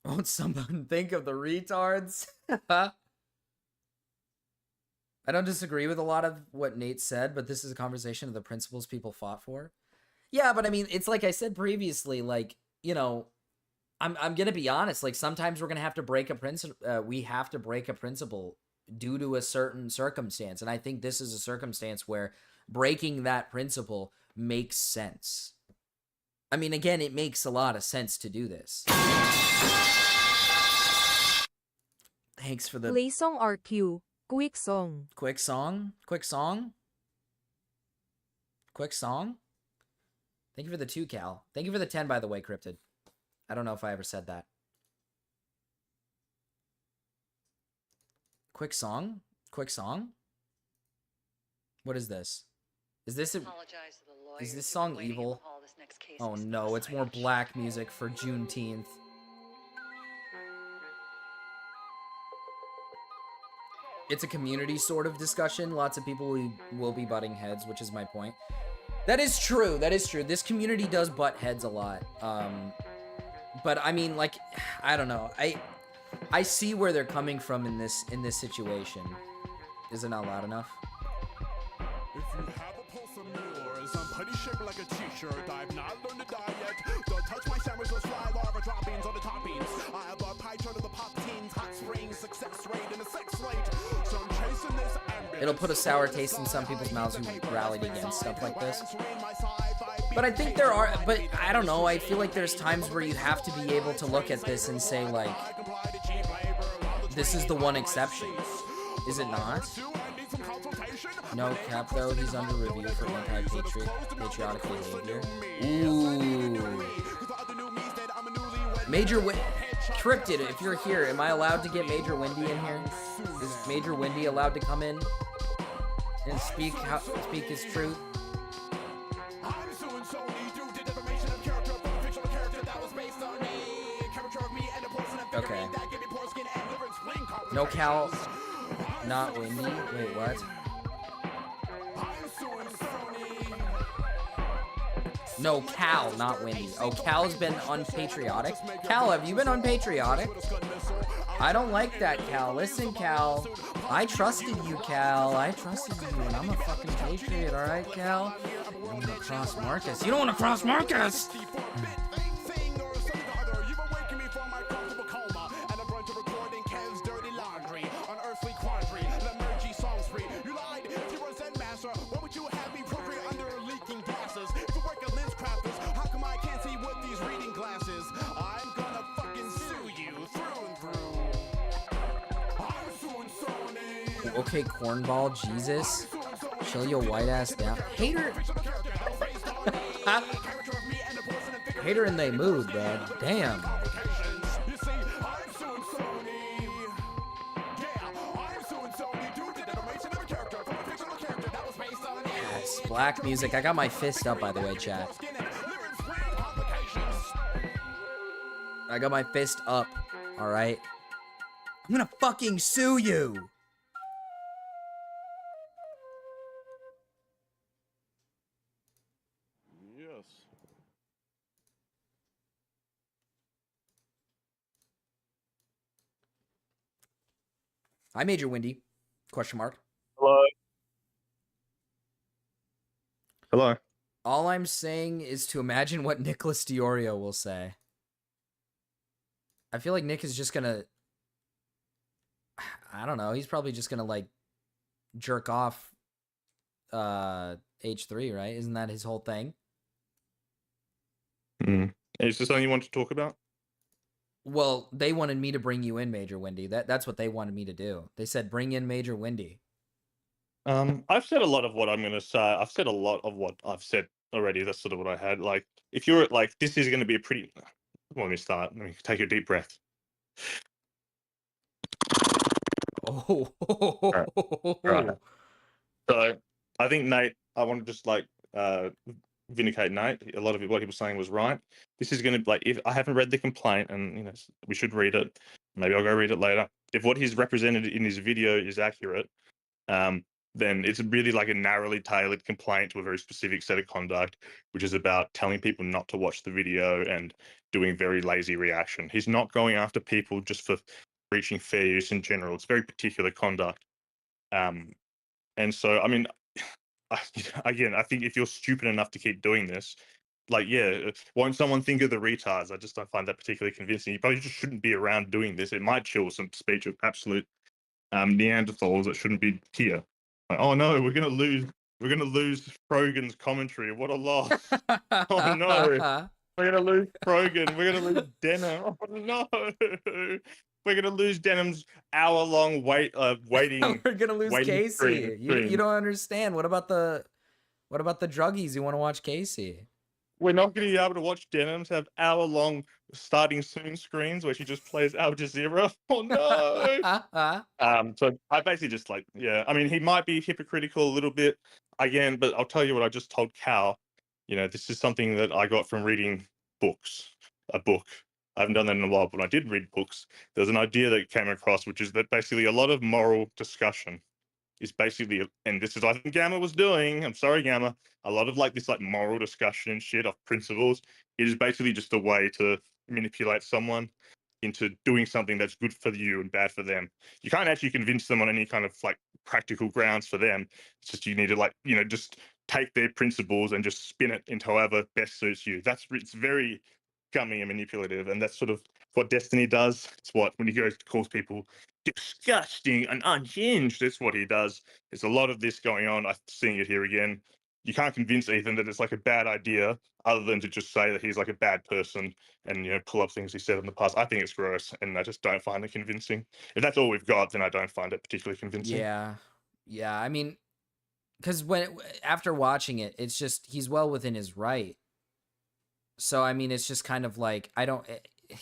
won't someone think of the retards? I don't disagree with a lot of what Nate said, but this is a conversation of the principles people fought for. Yeah, but I mean, it's like I said previously, like, you know, I'm gonna be honest. Like sometimes we're gonna have to break a principle. We have to break a principle due to a certain circumstance, and I think this is a circumstance where breaking that principle makes sense. I mean, again, it makes a lot of sense to do this. Thanks for the Play song RQ. Quick song. quick song. Quick song. Quick song. Thank you for the 2, Cal. Thank you for the 10, by the way, Cryptid. I don't know if I ever said that. Quick song? Quick song? What is this? Is this song evil? Oh no, it's more black music for Juneteenth. It's a community sort of discussion. Lots of people will be butting heads, which is my point. That is true. That is true. This community does butt heads a lot. But I mean, like, I don't know. I see where they're coming from in this situation. Is it not loud enough? If you have a pulse of yours, I'm pretty shaped like a t-shirt. I've not learned to diet. Don't touch my sandwich, those fly lava droppings on the toppings. I have a pie chart of the pop teens, hot springs, success rate, and a sex rate. So I'm chasing this ambulance. It'll put a sour taste in some people's mouths who rallied against stuff like this. But I think there are, but I don't know, I feel like there's times where you have to be able to look at this and say, like, this is the one exception. Is it not? No cap, though. He's under review for anti-patriotic behavior. Ooh. Major Cryptid, if you're here, am I allowed to get Major Windy in here? Is Major Windy allowed to come in and speak his truth? Okay. No Cal, not Windy. Wait, what? No, Cal, not Windy. Oh, Cal's been unpatriotic. Cal, have you been unpatriotic? I don't like that, Cal. Listen, Cal. I trusted you, Cal. I trusted you, and I'm a fucking patriot, alright, Cal? You don't want to cross Marcus. You don't want to cross Marcus! What would you have me procreate under leaking glasses? If you work a lens crafters, Okay, cornball, Jesus. Chill your white ass down. Hater. Hater in they mood, bro. Damn. Yes, black music. I got my fist up, by the way, chat. I got my fist up, alright? I'm gonna fucking sue you! Yes. Hi, Major Windy. Question mark. Hello. Hello. All I'm saying is to imagine what Nicholas Diorio will say. I feel like Nick is just gonna... I don't know. He's probably just gonna, like, jerk off H3, right? Isn't that his whole thing? Is this something you want to talk about? Well, they wanted me to bring you in, Major Windy. That's what they wanted me to do. They said, bring in Major Windy. I've said a lot of what I'm going to say. I've said a lot of what I've said already. That's sort of what I had. Like, if you're like, this is going to be a pretty... Let me start. Let me take a deep breath. Oh. Right. So, I think Nate, I want to just like vindicate Nate. A lot of what he was saying was right. This is going to like, if I haven't read the complaint, and you know, we should read it. Maybe I'll go read it later. If what he's represented in his video is accurate, then it's really like a narrowly tailored complaint to a very specific set of conduct, which is about telling people not to watch the video and doing very lazy reaction. He's not going after people just for breaching fair use in general. It's very particular conduct. And so, I mean, again, I think if you're stupid enough to keep doing this, like, yeah, won't someone think of the retards? I just don't find that particularly convincing. You probably just shouldn't be around doing this. It might chill some speech of absolute Neanderthals that shouldn't be here. Like, oh no, we're gonna lose Krogan's commentary. What a loss! Oh no, we're gonna lose Krogan. We're gonna lose Denim. Oh no, we're gonna lose Denim's hour-long waiting. We're gonna lose Casey. You don't understand. What about the druggies who want to watch Casey? We're not going to be able to watch Denims have hour-long starting soon screens where she just plays Al Jazeera. Oh no! So I basically just like, yeah. I mean, he might be hypocritical a little bit again, but I'll tell you what I just told Cal. You know, this is something that I got from reading books. A book. I haven't done that in a while, but I did read books. There's an idea that came across, which is that basically a lot of moral discussion is basically, and this is what I think Gamma was doing. I'm sorry, Gamma. A lot of like this like moral discussion and shit of principles. It is basically just a way to manipulate someone into doing something that's good for you and bad for them. You can't actually convince them on any kind of like practical grounds for them. It's just you need to like, you know, just take their principles and just spin it into however best suits you. It's very gummy and manipulative, and that's sort of what Destiny does. It's what when he goes to calls people disgusting and unhinged, that's what he does. There's a lot of this going on. I'm seeing it here again. You can't convince Ethan that it's like a bad idea other than to just say that he's like a bad person and, you know, pull up things he said in the past. I think it's gross, and I just don't find it convincing. If that's all we've got, then I don't find it particularly convincing. Yeah. I mean, because after watching it, it's just he's well within his right. So I mean, it's just kind of like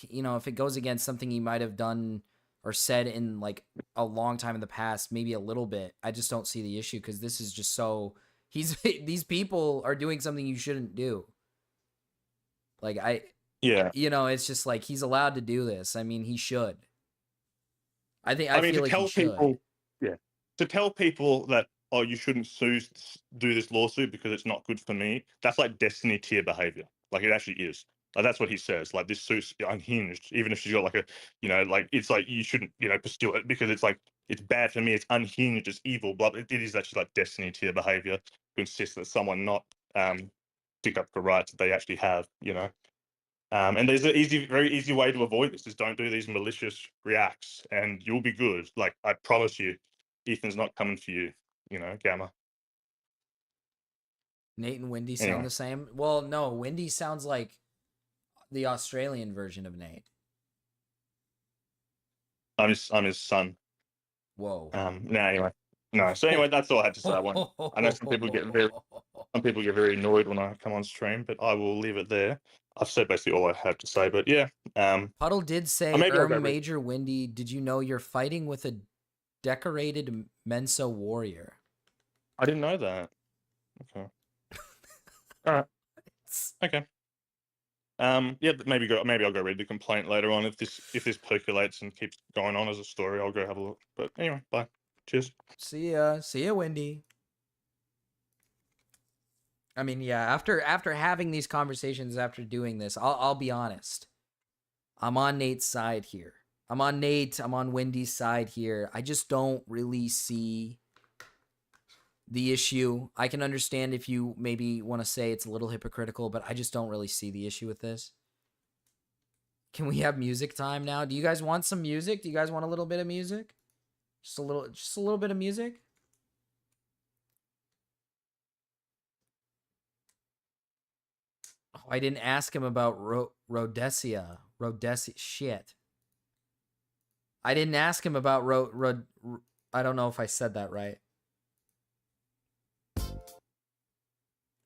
you know, if it goes against something he might have done or said in like a long time in the past, maybe a little bit, I just don't see the issue because this is just so these people are doing something you shouldn't do. Like you know, it's just like he's allowed to do this. I mean, he should. I feel like he should. To tell people that, oh, you shouldn't do this lawsuit because it's not good for me, that's like Destiny tier behavior. Like it actually is. Like that's what he says. Like this suit's unhinged, even if she's got like a, you know, like it's like you shouldn't, you know, pursue it because it's like it's bad for me. It's unhinged. It's evil. But it is actually like Destiny tier behavior to insist that someone not stick up for rights that they actually have. You know, and there's a very easy way to avoid this: is don't do these malicious reacts, and you'll be good. Like I promise you, Ethan's not coming for you. You know, Gamma. Nate and Wendy sound the same. Well, no, Wendy sounds like the Australian version of Nate. I'm his son. Whoa. No, anyway. No. So anyway, that's all I had to say. I know some people get very annoyed when I come on stream, but I will leave it there. I've said basically all I have to say. But yeah. Puddle did say, maybe I'll go Major Windy, did you know you're fighting with a decorated Mensa warrior? I didn't know that. Okay. All right. Okay. Yeah, maybe I'll go read the complaint later on if this percolates and keeps going on as a story. I'll go have a look. But anyway, bye. Cheers. See ya, Wendy. I mean, yeah. After having these conversations, after doing this, I'll be honest. I'm on Nate's side here. I'm on Wendy's side here. I just don't really see the issue. I can understand if you maybe want to say it's a little hypocritical, but I just don't really see the issue with this. Can we have music time now? Do you guys want some music? Do you guys want a little bit of music? Just a little bit of music? Oh, I didn't ask him about Rhodesia. Shit. I didn't ask him about I don't know if I said that right.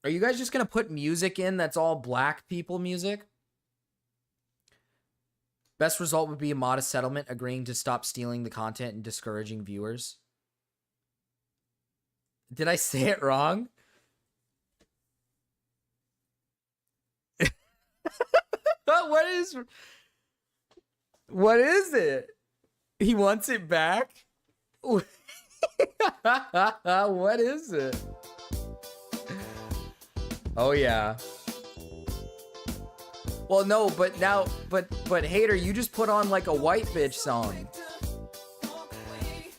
Are you guys just going to put music in that's all black people music? Best result would be a modest settlement, agreeing to stop stealing the content and discouraging viewers. Did I say it wrong? What is it? He wants it back? What is it? Oh yeah. Well, no, but Hater, you just put on like a white bitch song.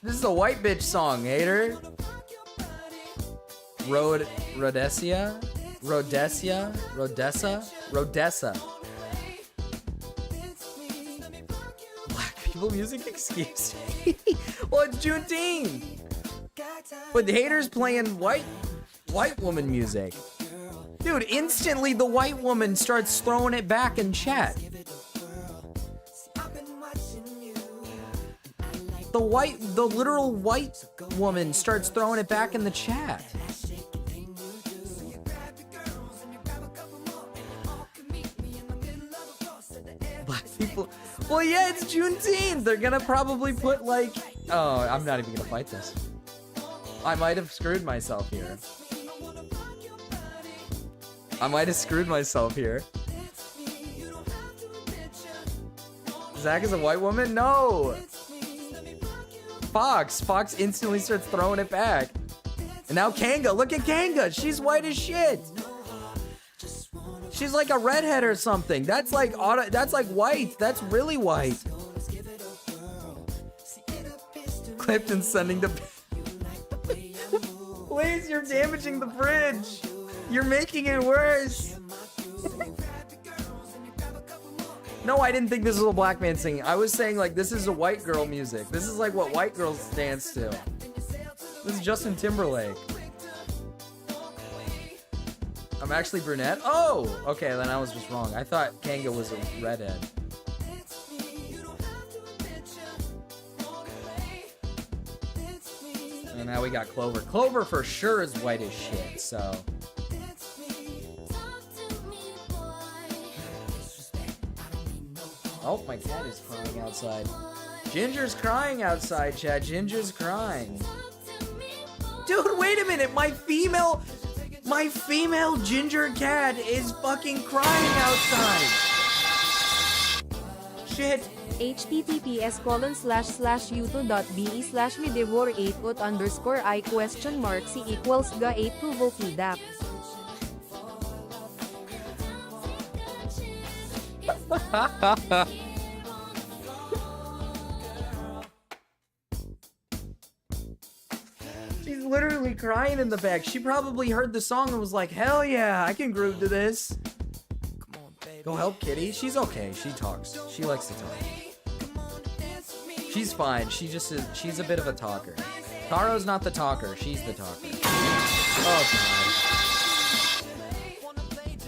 This is a white bitch song, Hater. Rhodesia. Black people music, excuse me. Well, it's Juneteenth. But Hater's playing white woman music. Dude, instantly the white woman starts throwing it back in chat. The literal white woman starts throwing it back in the chat. Black people. Well, yeah, it's Juneteenth. They're gonna probably put like. Oh, I'm not even gonna fight this. I might have screwed myself here. Zach is a white woman? No! Fox instantly starts throwing it back. And now Kanga, look at Kanga! She's white as shit! She's like a redhead or something. That's like white. That's really white. Clipped and sending the... Please, you're damaging the bridge! You're making it worse. No, I didn't think this was a black man singing. I was saying like this is a white girl music. This is like what white girls dance to. This is Justin Timberlake. I'm actually brunette. Oh, okay, then I was just wrong. I thought Kanga was a redhead. And now we got Clover. Clover for sure is white as shit, so... Oh, my cat is crying outside. Ginger's crying outside, chat. Ginger's crying. Dude, wait a minute. My female ginger cat is fucking crying outside. Shit. https://youtube.be/midivor8._I?C=ga8provokidap. She's literally crying in the back. She probably heard the song and was like, hell yeah, I can groove to this. Come on, baby. Go help Kitty. She's okay. She talks. She likes to talk. She's fine. She's a bit of a talker. Taro's not the talker. She's the talker. Oh, God.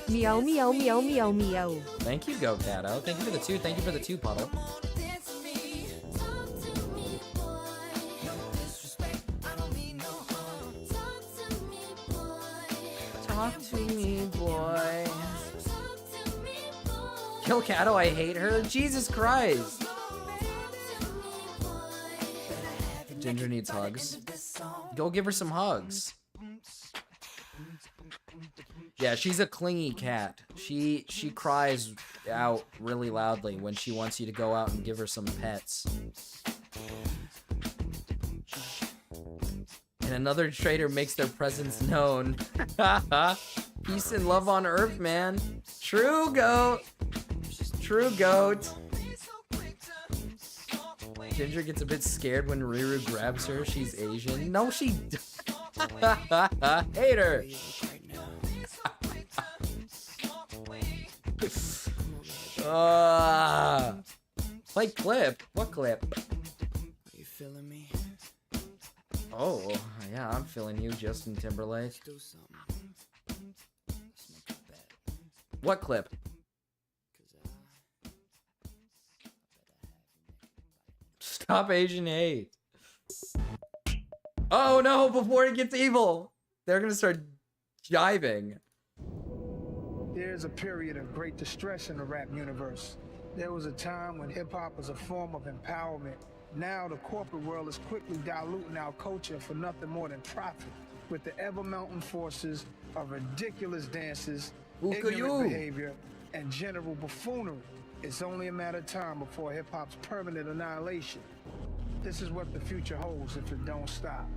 Meow, meow, meow, meow, meow. Thank you, Go Cato. Thank you for the 2. Thank you for the 2, Puddle. to me, boy. Kill Kato, I hate her. Jesus Christ. Ginger needs hugs. Go give her some hugs. Yeah, she's a clingy cat. She cries out really loudly when she wants you to go out and give her some pets. And another trader makes their presence known. Peace and love on Earth, man. True goat. True goat. Ginger gets a bit scared when Riru grabs her. She's Asian. No, she. Hater. Play clip. What clip? Are you feeling me? Oh, yeah, I'm feeling you, Justin Timberlake. Let's do something. Let's make a bet. What clip? Stop Asian hate. Oh no, before it gets evil. They're gonna start jiving. There's a period of great distress in the rap universe. There was a time when hip-hop was a form of empowerment. Now the corporate world is quickly diluting our culture for nothing more than profit. With the ever-mounting forces of ridiculous dances, ignorant behavior, and general buffoonery, it's only a matter of time before hip-hop's permanent annihilation. This is what the future holds if it don't stop.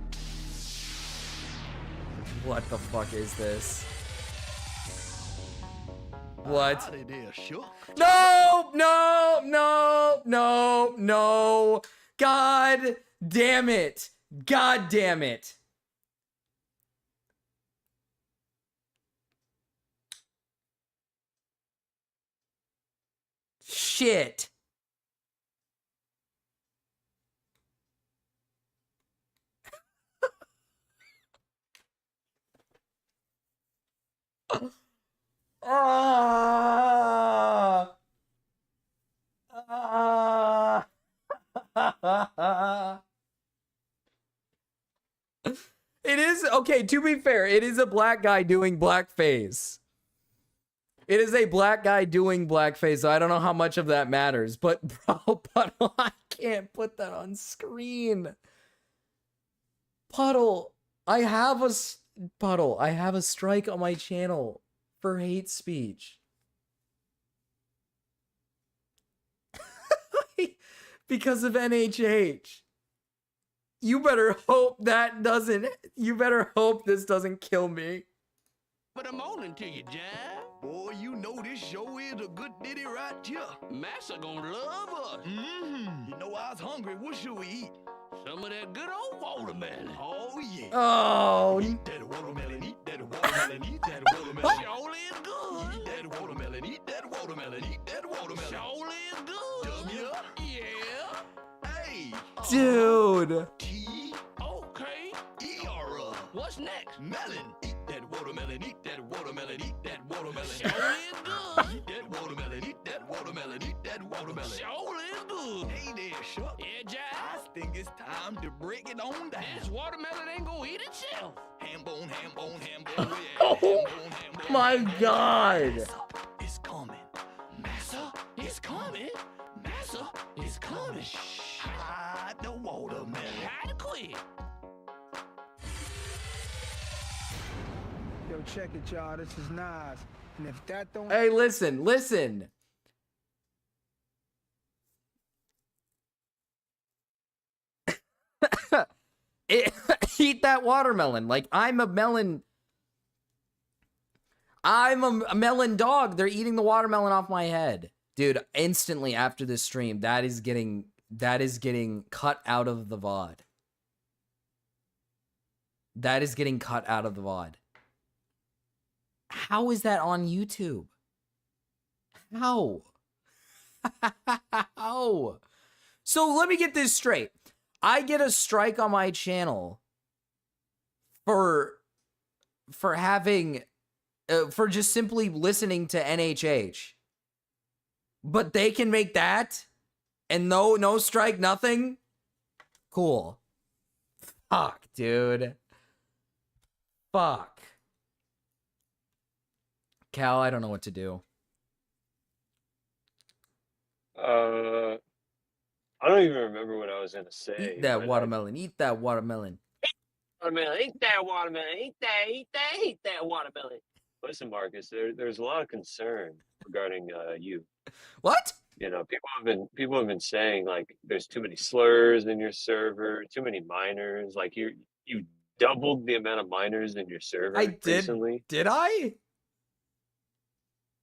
What the fuck is this? What? No, no, no, no, no. God damn it. God damn it. Shit. It is, okay, to be fair, it is a black guy doing blackface. It is a black guy doing blackface, so I don't know how much of that matters, but bro, Puddle, I can't put that on screen. Puddle, I have a strike on my channel for hate speech. Because of NHH. You better hope this doesn't kill me. But I'm on to you, Jab. Boy, you know this show is a good ditty right here. Massa gonna love us. Mm-hmm. You know I was hungry. What should we eat? Some of that good old watermelon. Oh, yeah. Oh. Eat that watermelon, eat that watermelon, eat that watermelon. Sure is good. Eat that watermelon, eat that watermelon, eat that watermelon. Sure is good. Yeah. Hey. Dude. Okay. E-R-A. What's next? Melon. Eat that watermelon, eat that watermelon, eat that watermelon. Sure is good. Eat that watermelon, eat that watermelon, eat that watermelon. Sure is good. Hey there, Shuck. Yeah, Jack. I think it's time to break it on down. This watermelon ain't gonna eat itself. Ham bone, ham bone, ham bone. Yeah. Oh my God. It's coming. Massa is coming. Massa is coming. Hide the watermelon. Hide it quick. Yo, check it, y'all. This is Nas. And if that don't... Hey, listen. Eat that watermelon. Like, I'm a melon dog. They're eating the watermelon off my head. Dude, instantly after this stream, that is getting cut out of the VOD. That is getting cut out of the VOD. How is that on YouTube? How? How? So let me get this straight. I get a strike on my channel for having for just simply listening to NHH. But they can make that and no strike, nothing? Cool. Fuck, dude. Fuck. Cal, I don't know what to do. I don't even remember what I was gonna say. Eat that but I- watermelon. Eat that watermelon. Watermelon, eat that watermelon, eat that watermelon. Listen, Marcus, there's a lot of concern regarding you. What? You know, people have been saying like there's too many slurs in your server, too many minors. Like you doubled the amount of minors in your server I did. recently. Did I?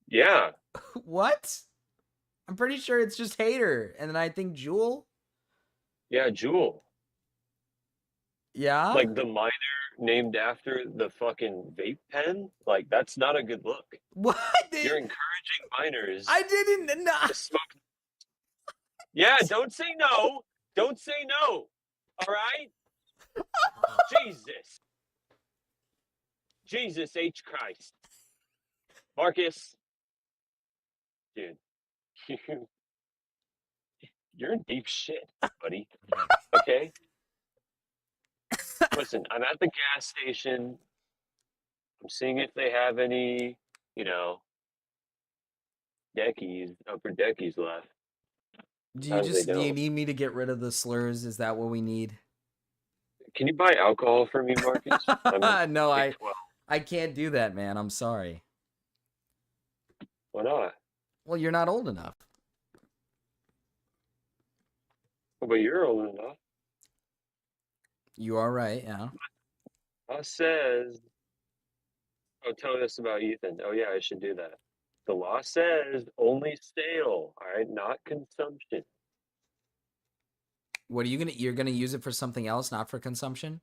Yeah. What? I'm pretty sure it's just Hater, and then I think Jewel. Yeah, Jewel. Yeah. Like the minor named after the fucking vape pen. Like that's not a good look. What? You're encouraging minors. I didn't. Nah. To smoke. Yeah, don't say no. Don't say no. All right. Jesus. Jesus H. Christ. Marcus. Dude. You're in deep shit, buddy. Okay? Listen, I'm at the gas station. I'm seeing if they have any, upper deckies left. Do Sometimes they you don't. need me to get rid of the slurs? Is that what we need? Can you buy alcohol for me, Marcus? No, I can't do that, man. I'm sorry. Why not? Well, you're not old enough. But you're old enough. You are right, yeah. Says, tell us about Ethan. Oh yeah, I should do that. The law says only sale, all right, not consumption. What are you're gonna use it for something else, not for consumption?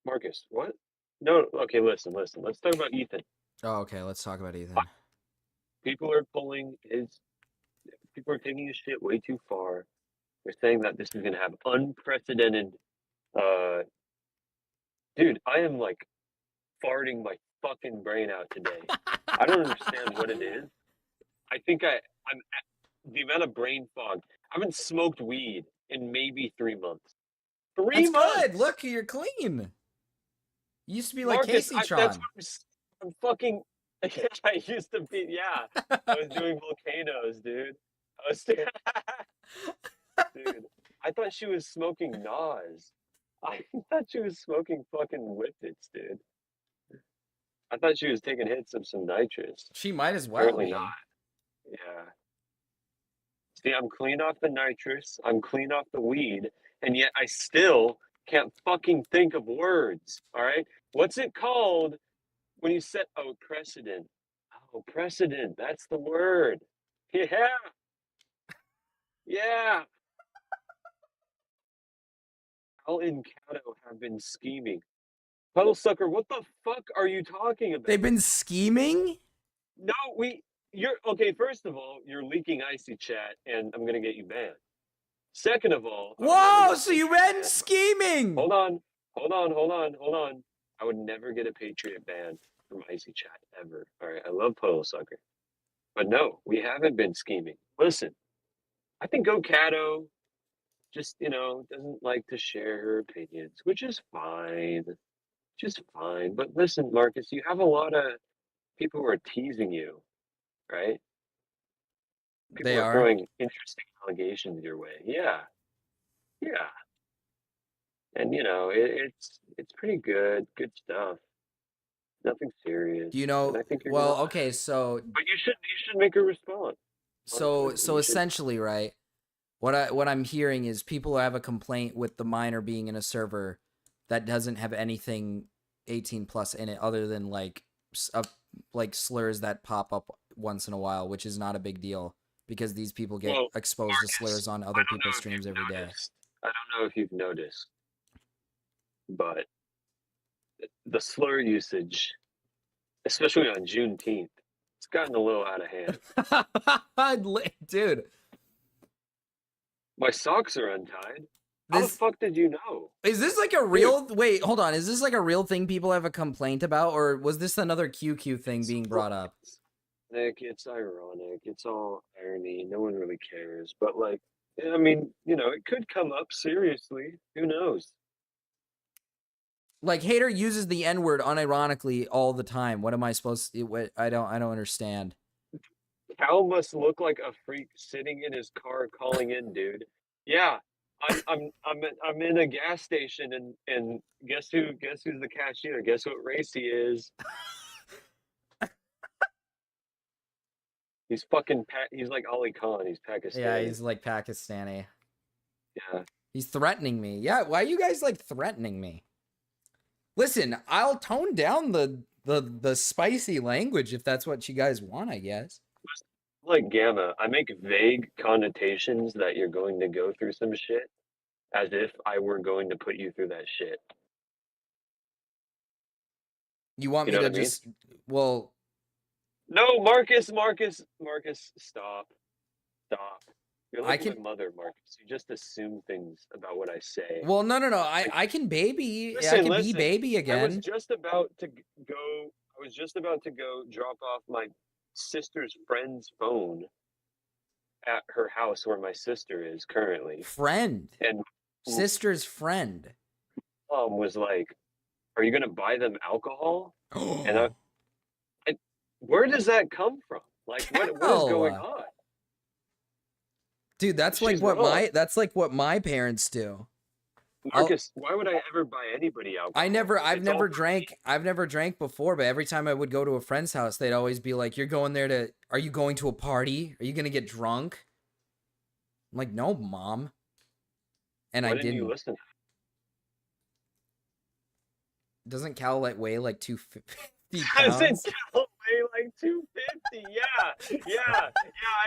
Marcus, what? No, okay, listen. Let's talk about Ethan. Oh, okay, let's talk about Ethan. People are taking his shit way too far. They're saying that this is gonna have unprecedented dude, I am like farting my fucking brain out today. I don't understand what it is. I think I'm at the amount of brain fog. I haven't smoked weed in maybe 3 months. 3 months. Good. Look, you're clean. You used to be like Marcus, Casey that's Tron. what I'm fucking. I used to be. Yeah, I was doing volcanoes, dude. Dude, I thought she was smoking Nas. I thought she was smoking fucking Whippets, dude. I thought she was taking hits of some nitrous. She might as well. Apparently be. not. Yeah. See, I'm clean off the nitrous. I'm clean off the weed, and yet I still can't fucking think of words. All right, what's it called when you set precedent? Oh, precedent. That's the word. Yeah. Yeah. Al and Cato have been scheming. Puddle sucker, what the fuck are you talking about? They've been scheming? No, you're okay. First of all, you're leaking icy chat, and I'm gonna get you banned. Second of all, whoa! So you been scheming? Hold on. I would never get a Patriot ban from icy chat ever. All right, I love Puddle sucker, but no, we haven't been scheming. Listen, I think Okato just doesn't like to share her opinions, which is fine. Just fine. But listen, Marcus, you have a lot of people who are teasing you, right? People They are throwing interesting allegations your way. Yeah. And it's pretty good stuff. Nothing serious. Do you know? And I think you're Well, gonna- okay, so But you should make a response. so You should. essentially, right? What I'm hearing is people have a complaint with the minor being in a server that doesn't have anything 18 plus in it other than like slurs that pop up once in a while, which is not a big deal because these people get exposed to slurs on other people's streams every day. I don't know if you've noticed, but the slur usage, especially on Juneteenth, it's gotten a little out of hand. Dude. My socks are untied. How the fuck did you know? Is this like a real... Wait, hold on. Is this like a real thing people have a complaint about? Or was this another QQ thing being brought up? Nick, it's ironic. It's all irony. No one really cares. But like, I mean, it could come up seriously. Who knows? Like, Hater uses the N-word unironically all the time. What am I supposed to... I don't understand. Cal must look like a freak sitting in his car calling in, dude. Yeah, I'm in a gas station and guess who's the cashier? Guess what race he is? He's fucking he's like Ali Khan. He's Pakistani. Yeah, he's like Pakistani. Yeah. He's threatening me. Yeah, why are you guys like threatening me? Listen, I'll tone down the spicy language if that's what you guys want, I guess. Like Gamma, I make vague connotations that you're going to go through some shit as if I were going to put you through that shit. You want You me know to what I mean? just... Well... No, Marcus, stop. Stop. You're I like can- my mother, Marcus. You just assume things about what I say. Well, no. I can baby. I Listen, can be listen. baby I was again. just about to go drop off my sister's friend's phone at her house where my sister is currently. Friend. And Sister's friend. mom was like, "Are you gonna buy them alcohol?" And I, where does that come from? Like, what is going on? Dude, that's like She's what wrong. that's like what my parents do. Marcus, why would I ever buy anybody alcohol? I've It's all never drank before, but every time I would go to a friend's house, they'd always be like, "You're going there to, are you going to a party? Are you going to get drunk?" I'm like, "No, Mom." And Why I didn't didn't. you listen? Doesn't Cal like weigh like 250 Doesn't pounds? Cal weigh like 250? Yeah,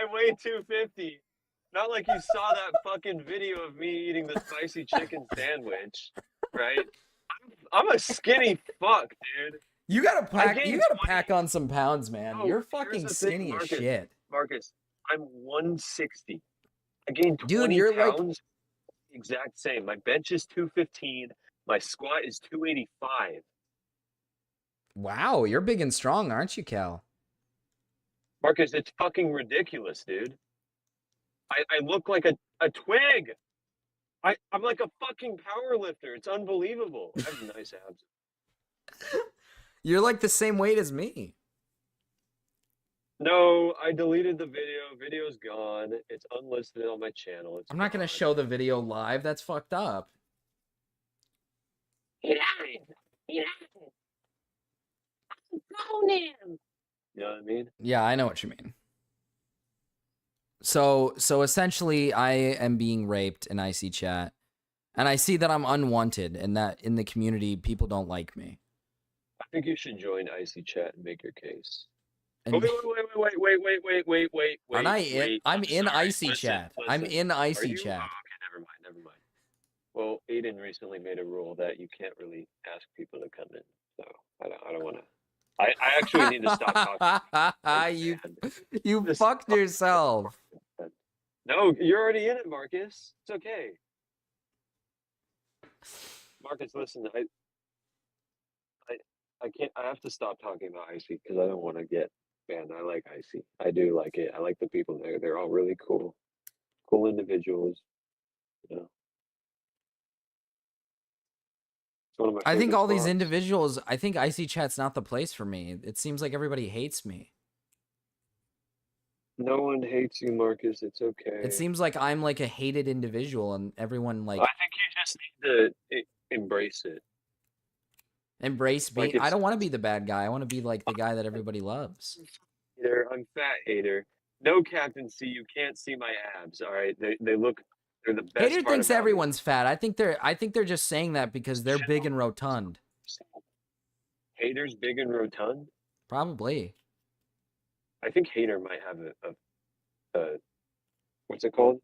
I weigh 250. Not like you saw that fucking video of me eating the spicy chicken sandwich, right? I'm a skinny fuck, dude. You gotta pack. gained You gotta pack on some pounds, man. No, You're here's fucking the thing, skinny as Marcus. shit. Marcus, I'm 160. I gained 20 Dude, you're like- pounds. Exact same. My bench is 215. My squat is 285. Wow, you're big and strong, aren't you, Cal? Marcus, it's fucking ridiculous, dude. I look like a twig. I'm like a fucking power lifter. It's unbelievable. I have nice abs. You're like the same weight as me. No, I deleted the video. Video's gone. It's unlisted on my channel. It's I'm not gonna show the video live. That's fucked up. He lied. Phone him. You know what I mean? Yeah, I know what you mean. So essentially, I am being raped in IC chat, and I see that I'm unwanted, and that in the community, people don't like me. I think you should join IC chat and make your case. And- Wait. Aren't I in? wait. I'm in Sorry, IC listen, chat. I'm listen. in Are IC you? chat. Oh, okay, never mind. Well, Aiden recently made a rule that you can't really ask people to come in, so I don't want to. I actually need to stop talking. You fucked yourself. No, you're already in it, Marcus. It's okay. Marcus, listen, I can't. I have to stop talking about IC because I don't want to get banned. I like IC. I do like it. I like the people there. They're all really cool individuals. You know. It's one of my I think favorite all these spots. individuals, I think IC chat's not the place for me. It seems like everybody hates me. No one hates you, Marcus. It's okay. It seems like I'm like a hated individual, and everyone like I think you just need to embrace it. embrace me. like I it's- don't want to be the bad guy. I want to be like the guy that everybody loves. Hater, I'm fat hater. No captaincy. You can't see my abs. All right, they look. They're the best. Hater part thinks about me. everyone's fat. I think they're just saying that because they're big and rotund. Hater's big and rotund. Probably. I think Hater might have a what's it called?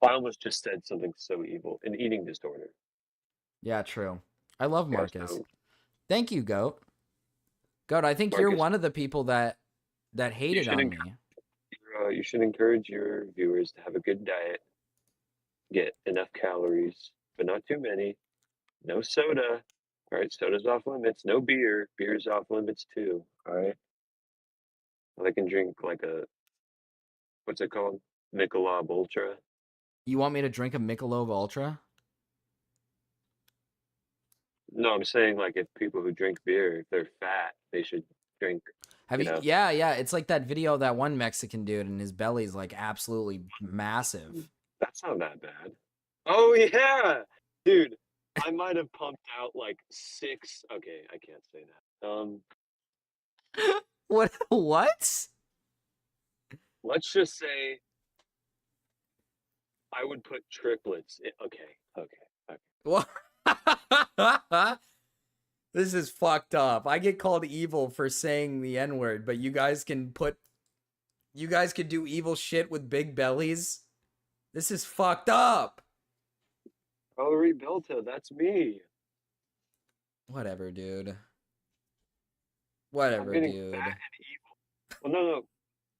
I almost just said something so evil. An eating disorder. Yeah, true. I love Yes, Marcus. no. Thank you, Goat. Goat, I think you're Marcus- one of the people that hated should on me. You should encourage your viewers to have a good diet, get enough calories, but not too many. No soda. All right, soda's off limits. No beer. Beer's off limits too. All right. They can drink like a what's it called? Michelob Ultra. You want me to drink a Michelob Ultra? No, I'm saying like if people who drink beer, if they're fat, they should drink. Have you? know. Yeah, yeah. It's like that video of that one Mexican dude, and his belly's like absolutely massive. That's not that bad. Oh yeah, dude. I might have pumped out like 6. Okay, I can't say that. What? What? Let's just say I would put triplets. Okay. What? This is fucked up. I get called evil for saying the N-word, but you guys can do evil shit with big bellies. This is fucked up. Valerie Belta, that's me. Whatever, dude. I'm Whatever, getting dude. fat and evil. Well, no.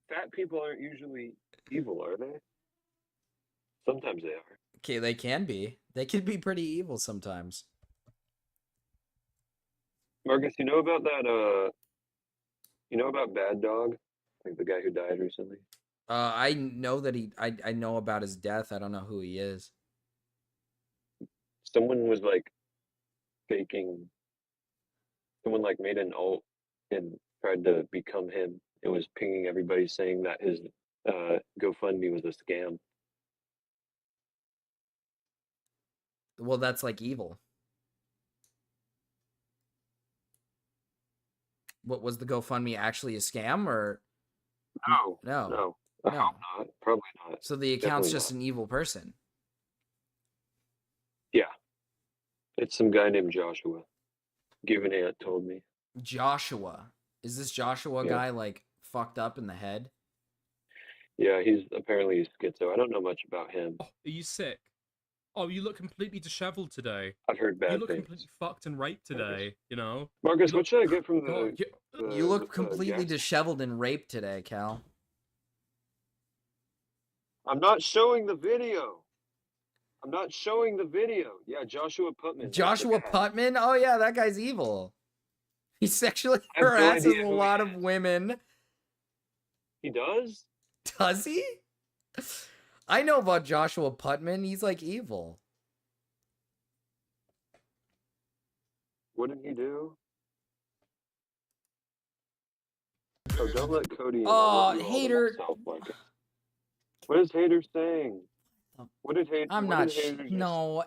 Fat people aren't usually evil, are they? Sometimes they are. Okay, they can be. They can be pretty evil sometimes. Marcus, you know about that? You know about Bad Dog, like the guy who died recently. I know that I know about his death. I don't know who he is. Someone was like faking. Someone like made an alt and tried to become him. It was pinging everybody saying that his GoFundMe was a scam. Well, that's like evil. What was the GoFundMe actually a scam or No. no? I hope not. Probably not. So the account's Definitely just not. an evil person. Yeah. It's some guy named Joshua. Given Aunt told me. Joshua. Is this Joshua Yeah. guy like fucked up in the head? Yeah, he's schizo. I don't know much about him. Are you sick? Oh, you look completely disheveled today. I've heard bad You look things. completely fucked and raped today, you know? Marcus, You what should I get from the? God, You look completely disheveled and raped today, Cal. I'm not showing the video. Yeah, Joshua Putman. that's the Joshua guy. Putman? Oh yeah, that guy's evil. He sexually I have no harasses idea a who he lot of women. He does? Does he? I know about Joshua Putman. He's like evil. What did he do? Oh, don't let Cody in. Oh, I'll let you all to hater. myself, Marcus. What is Hater saying? What did Hater? I'm what not. did Hater just- No.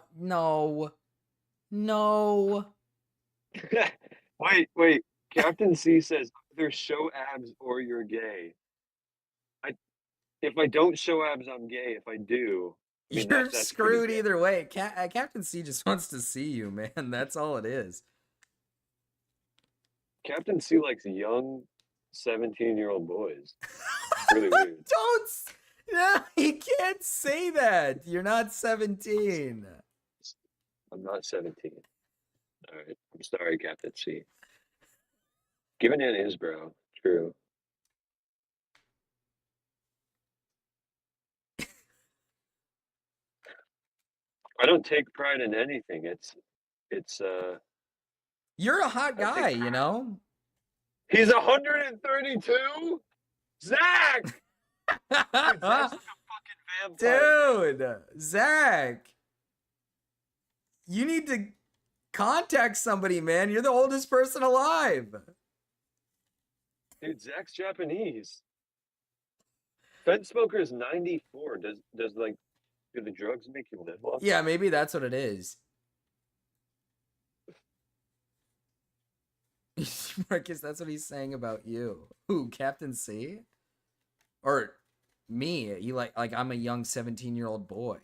Wait. Captain C says either show abs or you're gay. If I don't show abs, I'm gay. If I do, I mean, You're that's screwed pretty gay. either way. Captain C just wants to see you, man. That's all it is. Captain C likes young 17-year-old boys. Really weird. No, you can't say that. You're not 17. I'm not 17. All right. I'm sorry, Captain C. Giving in is, bro. True. I don't take pride in anything. It's You're a hot guy, you know? He's 132? Zach! Dude, Zach's like a fucking vampire. Dude, Zach. You need to contact somebody, man. You're the oldest person alive. Dude, Zach's Japanese. Fed smoker is 94. Does like do the drugs make you live longer? Yeah, maybe that's what it is. Marcus, that's what he's saying about you. Who, Captain C? Or me? You like I'm a young 17-year-old boy.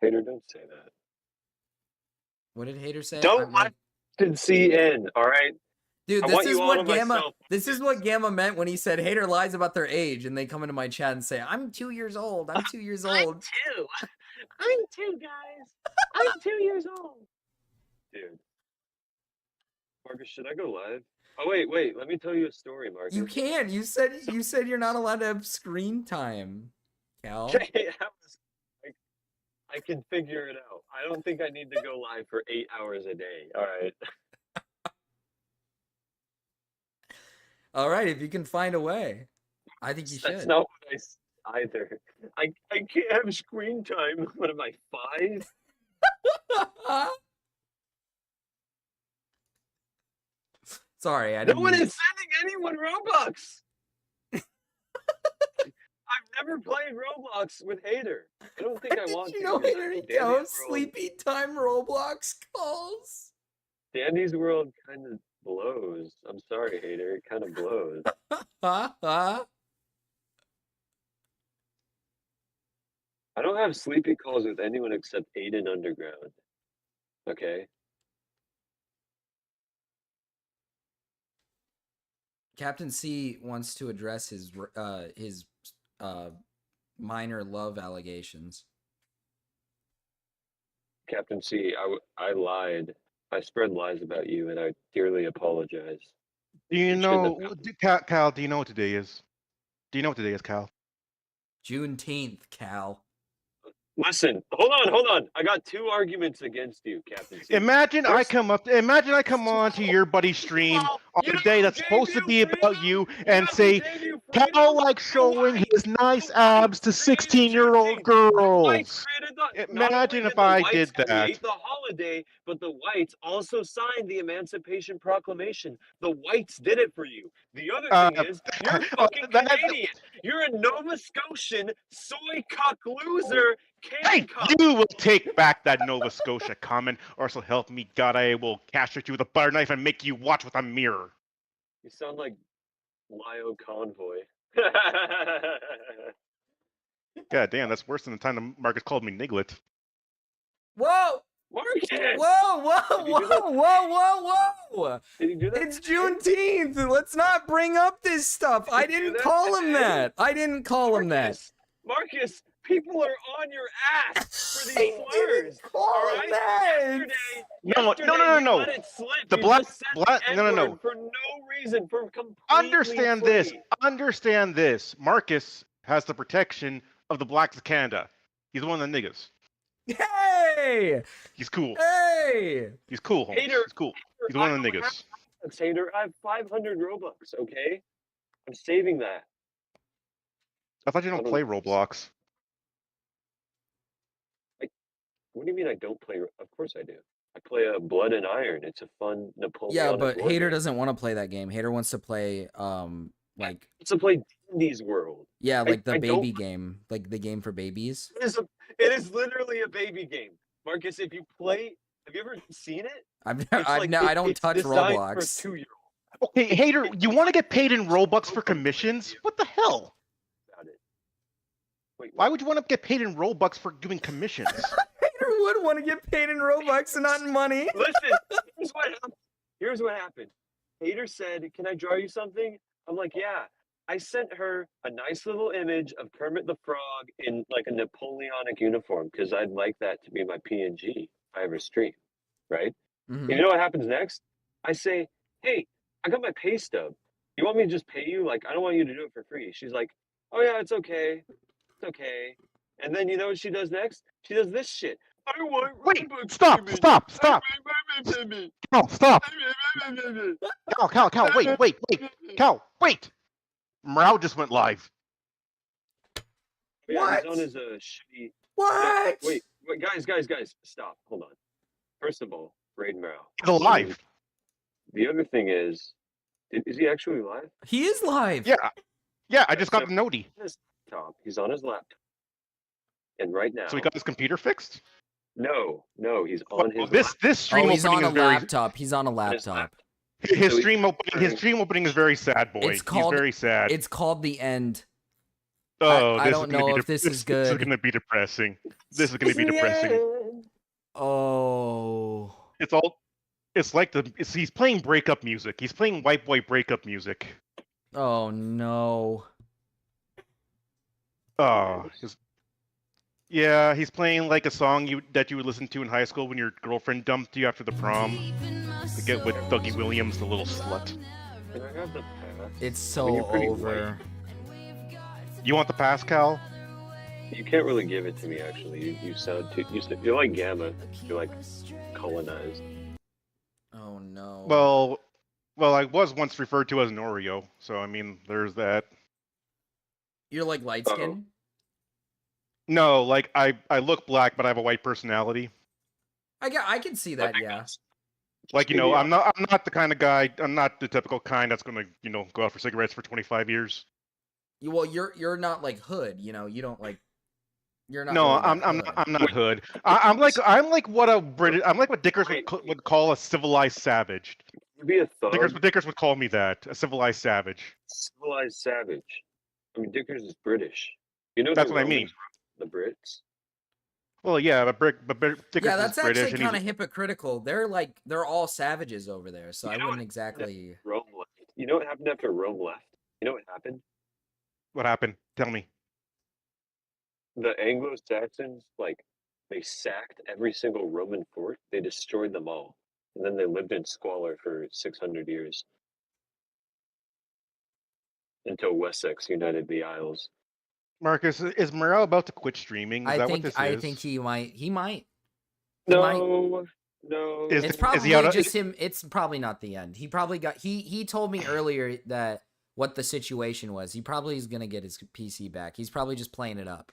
Hater, don't say that. What did Hater say? Don't let Captain C in, all right? Dude, I this want is you all what to Gamma. myself. This is what Gamma meant when he said Hater lies about their age, and they come into my chat and say, "I'm 2 years old. I'm 2 years old." I'm 2, guys. I'm 2 years old. Dude. Marcus, should I go live? Oh wait. Let me tell you a story, Marcus. You can. You said you're not allowed to have screen time, Cal. I can figure it out. I don't think I need to go live for 8 hours a day. All right. All right, if you can find a way, I think you should. That's not what either. I can't have screen time. What am I, 5? Sorry, I No didn't. one mean- is sending anyone Robux. I've never played Roblox with Hater. I don't think I want You to. know, 'cause Henry, Dandy's how World- sleepy time Roblox calls. Dandy's World kind of blows. I'm sorry, Hater. It kind of blows. I don't have sleepy calls with anyone except Aiden Underground. Okay? Captain C wants to address his minor love allegations. Captain C, I lied. I spread lies about you, and I dearly apologize. Do you shouldn't know, have Cal? Do you know what today is? Do you know what today is, Cal? Juneteenth, Cal. Listen, hold on. I got 2 arguments against you, Captain C. Imagine I First- come on to your buddy's stream on you a know day who that's gave supposed to you be about freedom? you You and know who say, gave you Cal freedom? likes The showing whites. his nice The abs to whites created 16-year-old Juneteenth. The whites girls. created not only Imagine did if the I whites did that. create the holiday, but the whites also signed the Emancipation Proclamation. The whites did it for you. The other thing is, you're fucking Canadian. You're a Nova Scotian soy cuck loser. Hey, you will take back that Nova Scotia comment, or so help me God, I will castrate you with a butter knife and make you watch with a mirror. You sound like Lio Convoy. God damn, that's worse than the time the Marcus called me Niglet. Whoa! Marcus! Whoa! Did you do that? It's Juneteenth. Let's not bring up this stuff. I didn't call him that. I didn't call him that. Marcus, people are on your ass for these slurs. All right? Yesterday, No. you let it slip. The You black, just said the no. N-word for no reason, for completely Understand free. this. Understand this. Marcus has the protection of the blacks of Canada. He's one of the niggas. Hey! He's cool. Hey! He's cool, Holmes. Hater, He's cool. He's one of the niggas. Hater, I have 500 Robux, okay? I'm saving that. I thought you don't play Roblox. What do you mean I don't play? Of course I do. I play Blood and Iron. It's a fun Napoleonic Yeah, but war Hater game. doesn't want to play that game. Hater wants to play like It's to play Dandy's World. yeah, like the I baby don't- game, like the game for babies. It is literally a baby game. Marcus, if you play, have you ever seen it? I It's don't it's touch designed Roblox. For 2-year-olds. Okay, Hater, you want to get paid in Robux for commissions? What the hell? Why would you want to get paid in Robux for doing commissions? Hater would want to get paid in Robux and not in money. Listen, here's what happened. Hater said, "Can I draw you something?" I'm like, "Yeah." I sent her a nice little image of Kermit the Frog in like a Napoleonic uniform because I'd like that to be my PNG if I ever stream, right? Mhm. You know what happens next? I say, "Hey, I got my pay stub. You want me to just pay you? Like, I don't want you to do it for free." She's like, "Oh yeah, it's okay. It's okay." And then you know what she does next? She does this shit. I want Wait, Robux stop. payment. Cal, stop. Cal, Cal, wait. Cal, wait. Morale just went live. Yeah, What? he's on his shitty. What? Wait, guys, stop. Hold on. First of all, Raid Morale. He's alive. The other thing is he actually live? He is live. Yeah, I just got the noti. He's on his laptop. And right now. So he got his computer fixed? No, he's on his This stream he's opening on a is very laptop. He's on a laptop. his stream opening is very sad, boy. It's called, He's very sad. It's called The End. Oh, I this don't is gonna know be if this this is good. is gonna be depressing. This is gonna be depressing. Oh. It's like he's playing breakup music. He's playing white boy breakup music. Oh no. Oh, yeah, he's playing like a song that you would listen to in high school when your girlfriend dumped you after the prom to get with Dougie Williams, the little slut. Can I have the pass? It's I so mean, you're pretty over. You want the pass, Cal? You can't really give it to me, actually. You sound too. You're like Gamma. You're like colonized. Oh no. Well, I was once referred to as an Oreo, so I mean, there's that. You're like light skin? No, like I look black, but I have a white personality. I can see that, yeah. Like, you know, I'm not the kind of guy. I'm not the typical kind that's gonna, you know, go out for cigarettes for 25 years. Well, you're not like hood, you know. You don't like. You're not. No, really that I'm not hood. hood. I'm like what a British. I'm like what Dickers would call a civilized savage. You'd be a thug. Dickers would call me that, a civilized savage. Civilized savage. I mean, Dickers is British. You know That's the what I Romans mean. were the Brits. Well, yeah, but Dickers Yeah, that's is British, actually and kind of hypocritical. They're all savages over there, so I wouldn't exactly. Rome left. You know what happened after Rome left? You know what happened? What happened? Tell me. The Anglo-Saxons, like, they sacked every single Roman fort. They destroyed them all, and then they lived in squalor for 600 years until Wessex united the Isles. Marcus, is Morel about to quit streaming? Is that what this is? I think he might. He might. No. It's probably just him. It's probably not the end. He probably got. He told me earlier that what the situation was. He probably is gonna get his PC back. He's probably just playing it up.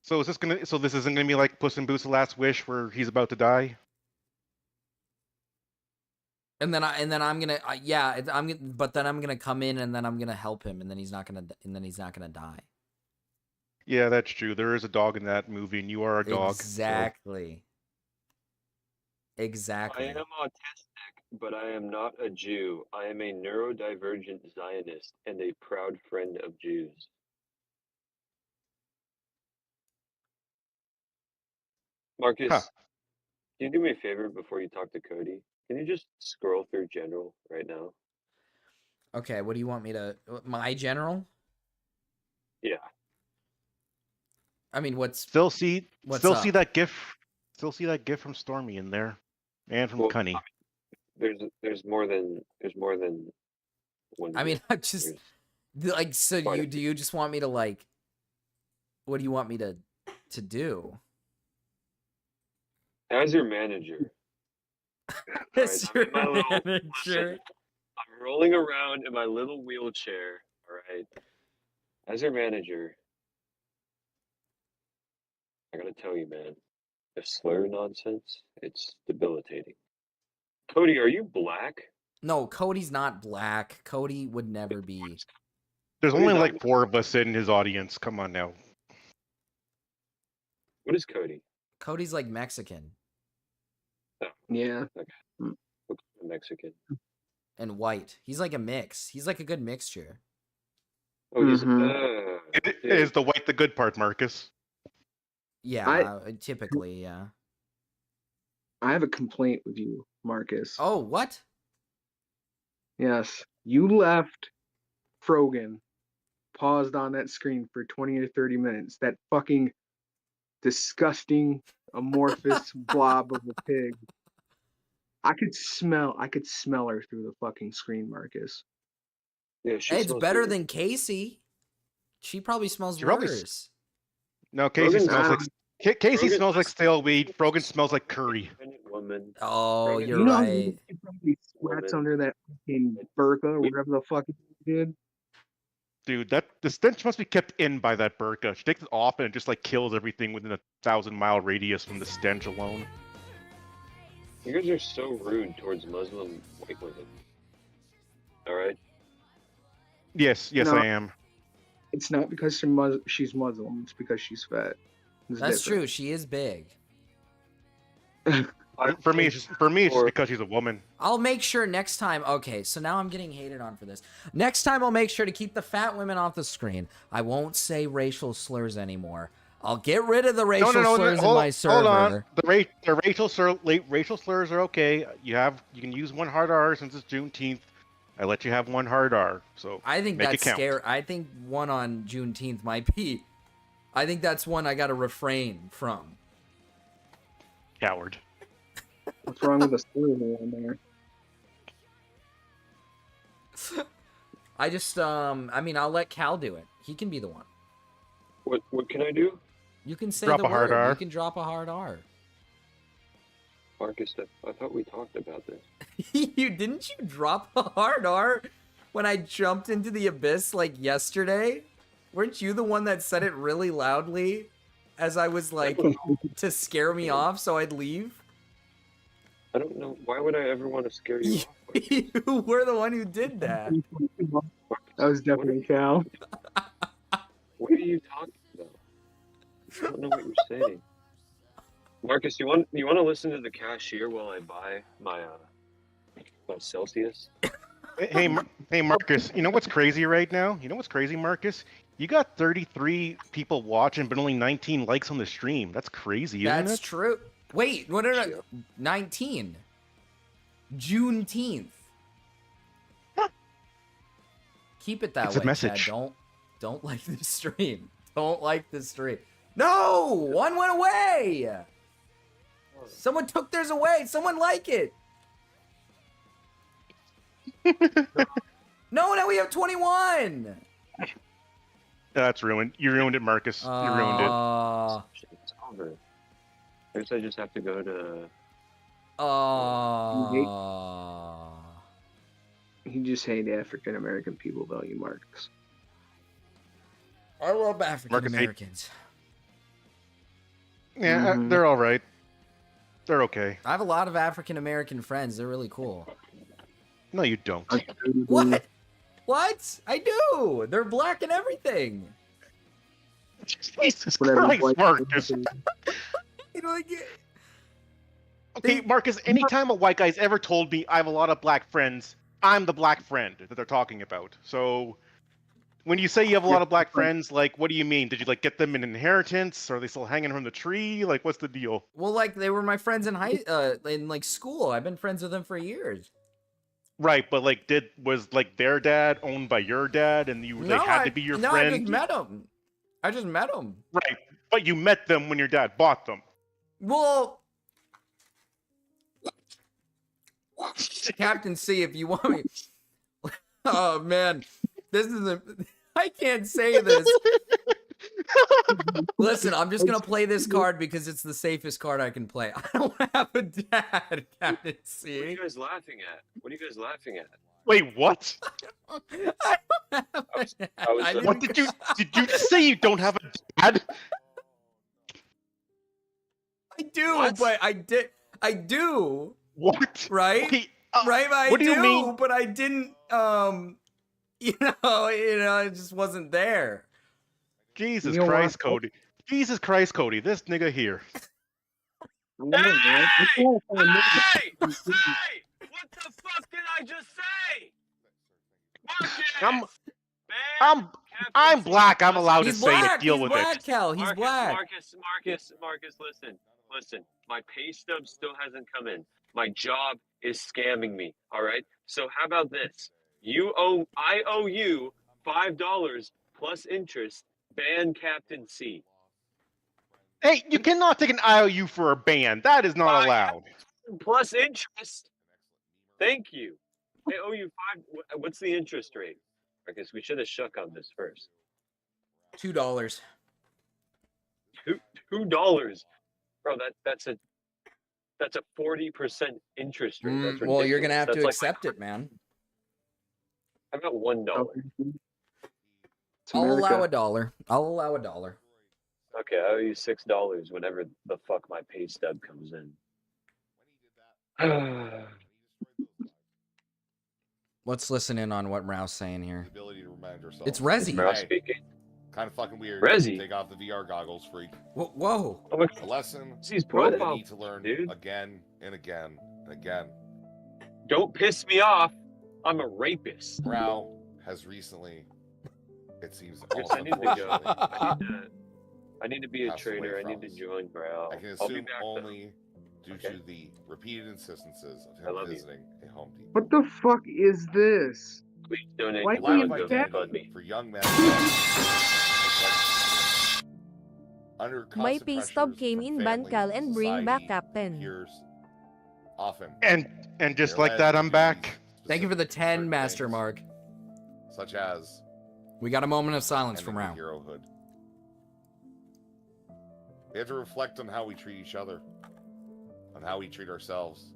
So is this gonna? So this isn't gonna be like Puss in Boots: The Last Wish, where he's about to die. And then I'm gonna but then I'm gonna come in and then I'm gonna help him and then he's not gonna die. Yeah, that's true. There is a dog in that movie, and you are a dog. Exactly. I am autistic, but I am not a Jew. I am a neurodivergent Zionist and a proud friend of Jews. Marcus, can you do me a favor before you talk to Cody? Can you just scroll through general right now? Okay, what do you want me to? My general? Yeah. I mean, still see that gif? Still see that gif from Stormy in there, and from Cunny. There's more than one. I mean, I'm just like, so do you just want me to like? What do you want me to do? As your manager. As your manager. Listen, I'm rolling around in my little wheelchair. All right. As your manager, I gotta tell you, man, the slur nonsense, it's debilitating. Cody, are you black? No, Cody's not black. Cody would never be. There's only like 4 of us in his audience. Come on now. What is Cody? Cody's like Mexican. Yeah. Okay. Mexican. And white. He's like a mix. He's like a good mixture. Oh, he's Is the white the good part, Marcus? Yeah, typically, yeah. I have a complaint with you, Marcus. Oh, what? Yes. You left Frogan paused on that screen for 20 to 30 minutes. That fucking disgusting amorphous blob of a pig. I could smell her through the fucking screen, Marcus. Yeah, it's better than Casey. She probably smells worse. No, Casey smells like Casey smells like stale weed. Frogan smells like curry. Woman. Oh, You you're know right. he probably sweats under that fucking burqa or whatever the fuck he did. Dude, the stench must be kept in by that burqa. She takes it off and it just like kills everything within a 1,000-mile radius from the stench alone. You guys are so rude towards Muslim white women. All right. Yes, No. I am. It's not because she's Muslim. It's because she's fat. That's true. She is big. For me, it's just because she's a woman. I'll make sure next time. Okay, so now I'm getting hated on for this. Next time, I'll make sure to keep the fat women off the screen. I won't say racial slurs anymore. I'll get rid of the racial slurs in my server. Hold on. The racial slurs are okay. You can use one hard R since it's Juneteenth. I let you have one hard R. So I think make that's it count. scary. I think one on Juneteenth might be. I think that's one I got to refrain from. Coward. What's wrong with the slur on there? I just I mean, I'll let Cal do it. He can be the one. What can I do? You can say Drop the a hard word. R. You can drop a hard R. Marcus, I thought we talked about this. Didn't you drop a hard R when I jumped into the abyss like yesterday? Weren't you the one that said it really loudly? as I was like to scare me off so I'd leave? I don't know. Why would I ever want to scare you off? You were the one who did that. That was definitely Cal. What are you talking about? I don't know what you're saying. Marcus, you want to listen to the cashier while I buy my Celsius? Hey, Marcus. You know what's crazy right now? You know what's crazy, Marcus? You got 33 people watching, but only 19 likes on the stream. That's crazy, isn't it? That's true. Wait, what are 19? Juneteenth. Keep it that It's a way, message. Chad. Don't like the stream. Don't like the stream. No! One went away! Someone took theirs away. Someone like it. No, now we have 21. That's ruined. You ruined it, Marcus. You ruined it. It's over. I guess I just have to go to. He just hate African American people, though, you Marcus. I love African Americans. Yeah, they're all right. They're okay. I have a lot of African American friends. They're really cool. No, you don't. What? What? I do. They're black and everything. Jesus Christ, Marcus. You know, like, Okay, Marcus, anytime a white guy's ever told me I have a lot of black friends, I'm the black friend that they're talking about. So when you say you have a lot of black friends, like, what do you mean? Did you, like, get them an inheritance? Are they still hanging from the tree? Like, what's the deal? well, like they were my friends in like school. I've been friends with them for years. Right, but, like, was their dad owned by your dad and they had to be your no, friend? I just met them. I just met them. Right, but you met them when your dad bought them. Well, Captain C, if you want me. Oh man, this is a. I can't say this. Listen, I'm just gonna play this card because it's the safest card I can play. I don't have a dad, Captain C. What are you guys laughing at? What are you guys laughing at? Wait, what? What did you say? You don't have a dad? I do, but I do. What? Right? Okay, right, but what I do you mean? But I didn't. You know, it just wasn't there. Jesus You know Christ, what? Cody. Jesus Christ, Cody. This nigga here. Hey! What the fuck did I just say? I'm black. I'm allowed He's to say black. it. Deal He's with black, it. Cal. He's black. Marcus, listen. My pay stub still hasn't come in. My job is scamming me. All right. So how about this? I owe you $5 plus interest. Ban Captain C. Hey, you cannot take an IOU for a ban. That is not allowed. Plus interest. Thank you. I owe you what's the interest rate? Marcus, we should have shook on this first. $2. $2, bro. That's a 40% interest rate. That's Well, you're gonna have ridiculous. to That's accept it, man. How about $1? I'll allow $1. I'll allow $1. Okay, I owe you $6 whenever the fuck my pay stub comes in. Let's listen in on what Mrouse's saying here. Ability to remind yourself. It's Resi. Mouse speaking. Kind of fucking weird. Resi. Take off the VR goggles, freak. Whoa. A lesson He's you profile, need to learn dude. again and again and again. Don't piss me off. I'm a rapist. Brow has recently, it seems, Chris, also I need to go. unfortunately I need to be a passed away trader. I from need to us. join Brow. I can I'll be assume back. though. only due to the repeated instances of I him love you. visiting a Home Depot. What the fuck is this? Please donate Why to can't Brow you to get- fund me. For young men. Under My constant pay stub pressures came from in ban family, Cal and bring back society, Captain. peers, often. And just they're like led that, to I'm do back. these Thank you for the specific 10, certain Master things, Mark. Such as We got a moment of silence from ending Rao. the herohood. We have to reflect on how we treat each other, on how we treat ourselves,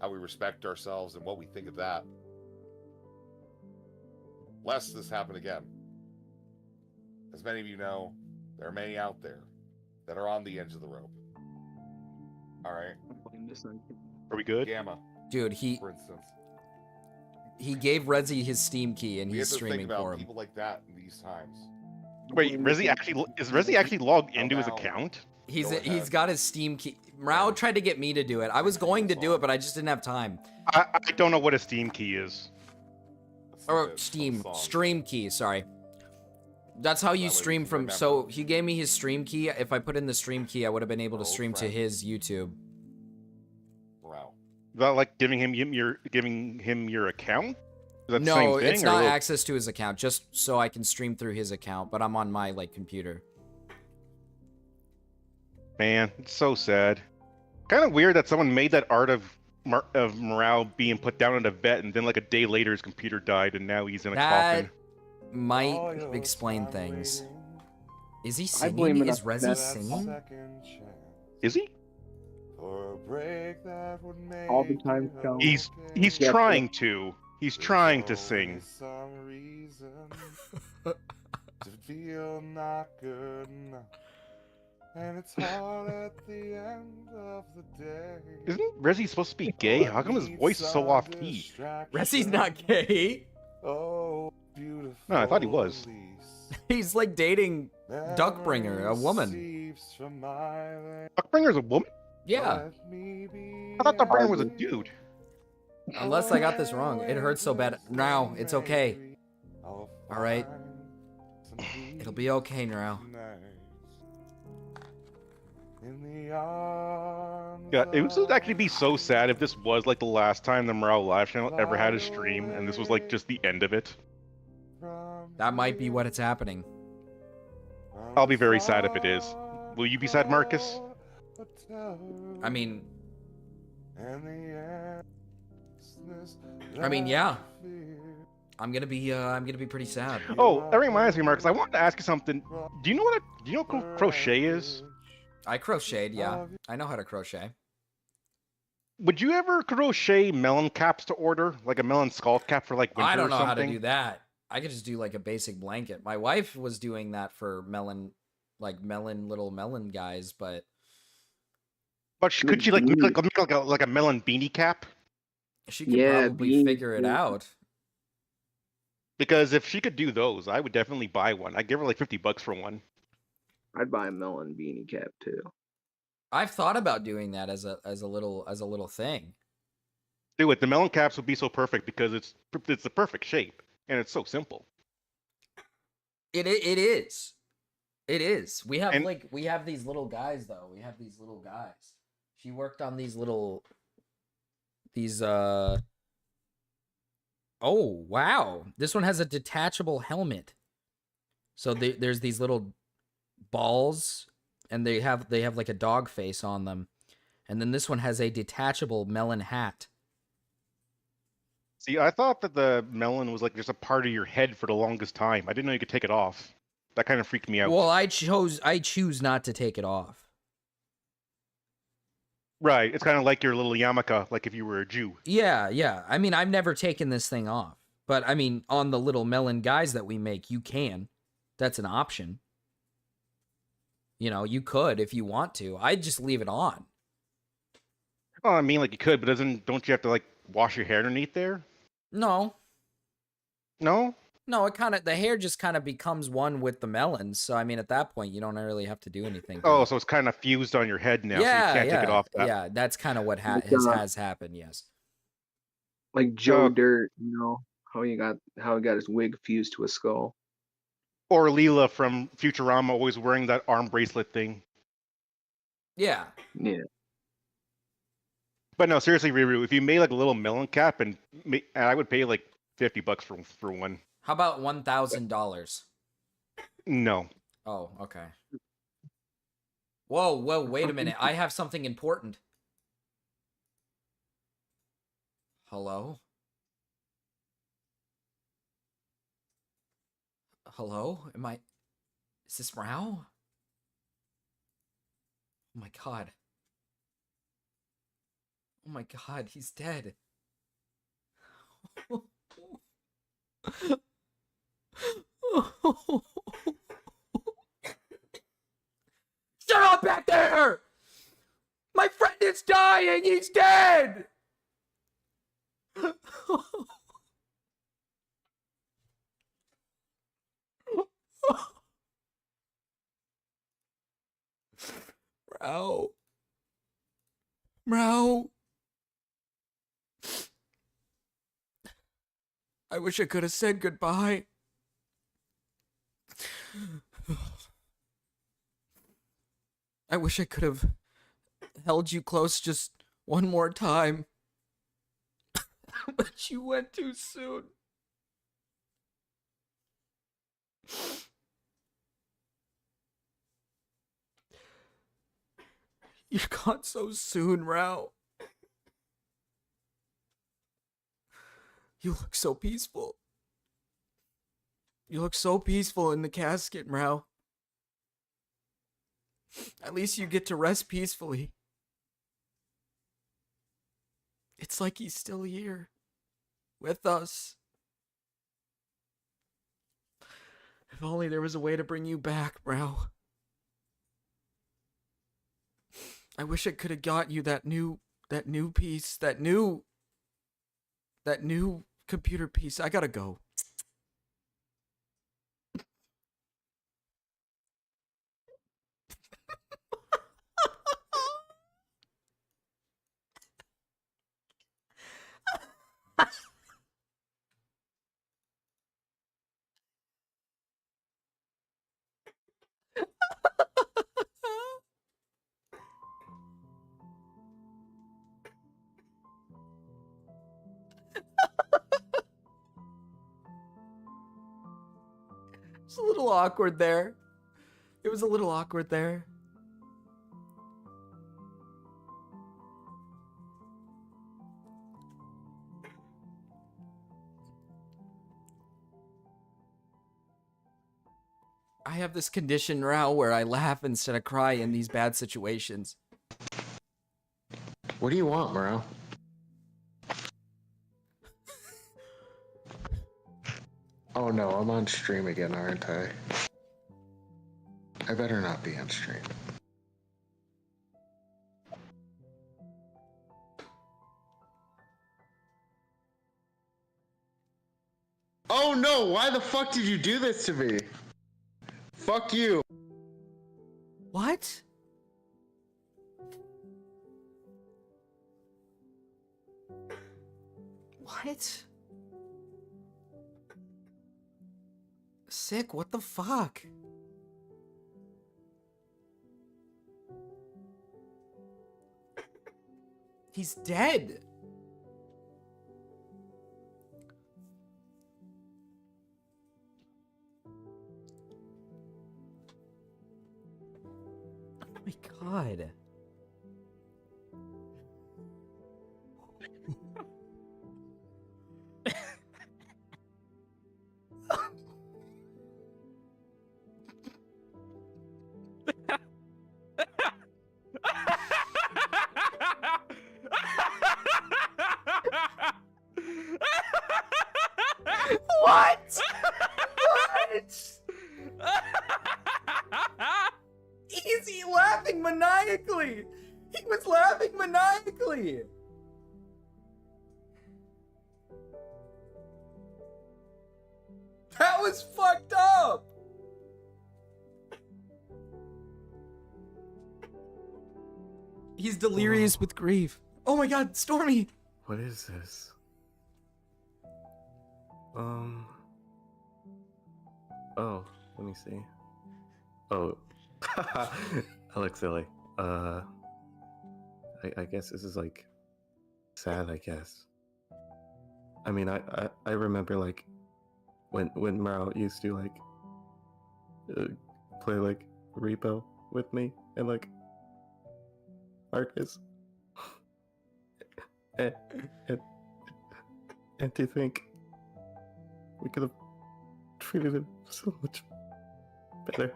how we respect ourselves, and what we think of that. Lest this happen again. As many of you know, there are many out there that are on the edge of the rope. All right. Are we good? Gamma, Dude, for instance. he gave Rezzy his Steam key and We he's have to think streaming about for him. people like that in these times. Wait, is Rezzy actually logged into his now- account? He's got his Steam key. Mrao tried to get me to do it. I was going to do it, but I just didn't have time. I don't know what a Steam key is. Or stream key, sorry. That's how you stream from. So he gave me his stream key. If I put in the stream key, I would have been able to stream to his YouTube. Wow. Is that like giving him your account? Is that the No, same thing, it's or not a little- access to his account, just so I can stream through his account, but I'm on my like computer. Man, it's so sad. Kind of weird that someone made that art of Morale being put down in a vet, and then like a day later his computer died, and now he's in a That coffin. might explain things. Is he I blame singing? it Is on Rezzy that. singing? Is he? All the time. Cal. He's Yeah, trying to. He's trying to sing. Some reason to feel not good enough. And it's hard at the end of the day. Isn't Rezzy supposed to be gay? How come his voice is so off key? Rezzy's not gay. Oh, beautiful. No, I thought he was. He's like dating Duckbringer, a woman. Duckbringer's a woman? Yeah. I thought Duckbringer was a dude. Unless I got this wrong. It hurts so bad. Now, it's okay. Alright. It'll be okay, now. Yeah, it would actually be so sad if this was like the last time the Morale Live channel ever had a stream, and this was like just the end of it. That might be what it's happening. I'll be very sad if it is. Will you be sad, Marcus? I mean, yeah. I'm gonna be pretty sad. Oh, that reminds me, Marcus. I wanted to ask you something. Do you know what crochet is? I crocheted, yeah. I know how to crochet. Would you ever crochet melon caps to order, like a melon skull cap for like winter I don't know or how to something? do that. I could just do like a basic blanket. My wife was doing that for little melon guys, but Could she like make like a melon beanie cap? she could probably figure it out. Because if she could do those, I would definitely buy one. I'd give her like $50 for one. I'd buy a melon beanie cap too. I've thought about doing that as a little thing. Do it. The melon caps would be so perfect because it's the perfect shape and it's so simple. It is. It is. We have these little guys though. We have these little guys. She worked on these oh wow. This one has a detachable helmet. So there's these little balls and they have like a dog face on them. And then this one has a detachable melon hat. See, I thought that the melon was like just a part of your head for the longest time. I didn't know you could take it off. That kind of freaked me out. Well, I choose not to take it off. Right. It's kind of like your little yarmulke, like if you were a Jew. Yeah. I mean, I've never taken this thing off. But, I mean, on the little melon guys that we make, you can. That's an option. You know, you could if you want to. I'd just leave it on. Well, I mean, like you could, but don't you have to like wash your hair underneath there? No. No? No, the hair just kind of becomes one with the melons. So, I mean, at that point, you don't really have to do anything. Oh, so it's kind of fused on your head now, so you can't take it off. Yeah, that's kind of what has happened, yes. Like Joe Dirt, you know, how he got his wig fused to a skull. Or Leela from Futurama always wearing that arm bracelet thing. Yeah. Yeah. But no, seriously, Riru, if you made like a little melon cap, and I would pay like $50 for one. How about $1,000? No. Oh, okay. Whoa, wait a minute. I have something important. Hello? Hello? Is this Mrao? Oh my god. Oh my god, he's dead. Shut up back there! My friend is dying! He's dead! Bro. Bro. I wish I could have said goodbye. I wish I could have held you close just one more time. But you went too soon. You got so soon, Rao. You look so peaceful. You look so peaceful in the casket, Rao. At least you get to rest peacefully. It's like he's still here. With us. If only there was a way to bring you back, Rao. I wish I could have got you that new piece, that new computer piece. I gotta go. It's a little awkward there. It was a little awkward there. I have this condition now where I laugh instead of cry in these bad situations. What do you want, bro? Oh no, I'm on stream again, aren't I? I better not be on stream. Oh no, why the fuck did you do this to me? Fuck you. What? What? Sick, what the fuck? He's dead. Oh my god. What? What? Easy laughing maniacally. He was laughing maniacally. That was fucked up. He's delirious with grief. Oh my god, Stormy. What is this? Oh, let me see. Oh, I look silly. I guess this is like sad. I guess. I mean, I remember like when Mao used to like play like repo with me and like Marcus, and to think we could have treated him so much better.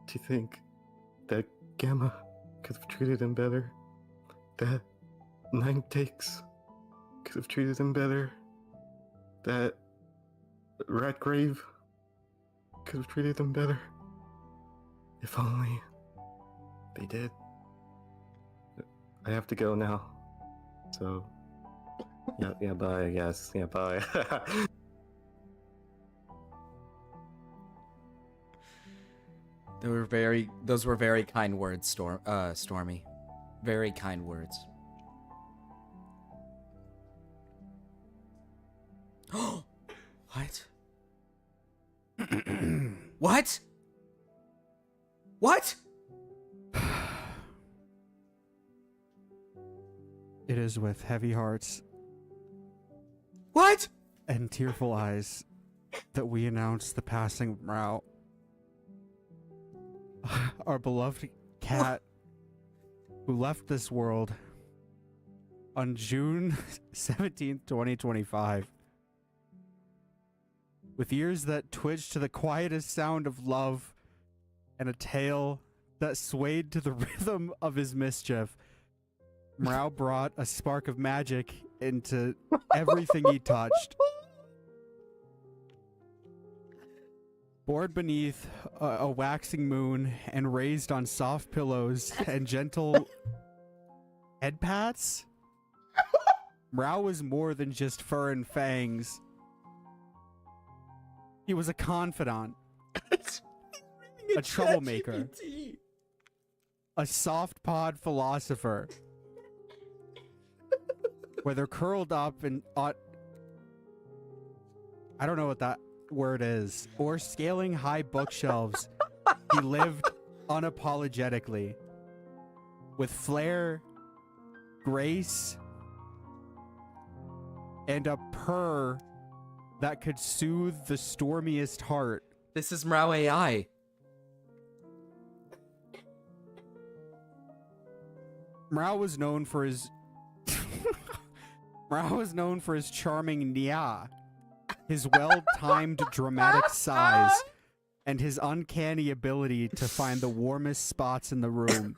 Do you think that Gamma could have treated him better? That 9 takes could have treated him better? That Ratgrave could have treated them better. If only they did. I have to go now. So, yeah, bye, I guess. Yeah, bye. Those were very kind words, Stormy. Very kind words. What? What? What? It is with heavy hearts. What? And tearful eyes that we announce the passing of Mrao. Our beloved cat who left this world on June 17th, 2025. With ears that twitched to the quietest sound of love and a tail that swayed to the rhythm of his mischief, Mrao brought a spark of magic into everything he touched. Bored beneath a waxing moon and raised on soft pillows and gentle head pats, Mrao was more than just fur and fangs. He was a confidant, a troublemaker, a soft pod philosopher. Whether curled up in I don't know what that word is, or scaling high bookshelves, he lived unapologetically, with flair, grace, and a purr that could soothe the stormiest heart. This is Mrao AI. Mrao was known for his Mrao was known for his charming nia, his well-timed dramatic sighs, and his uncanny ability to find the warmest spots in the room.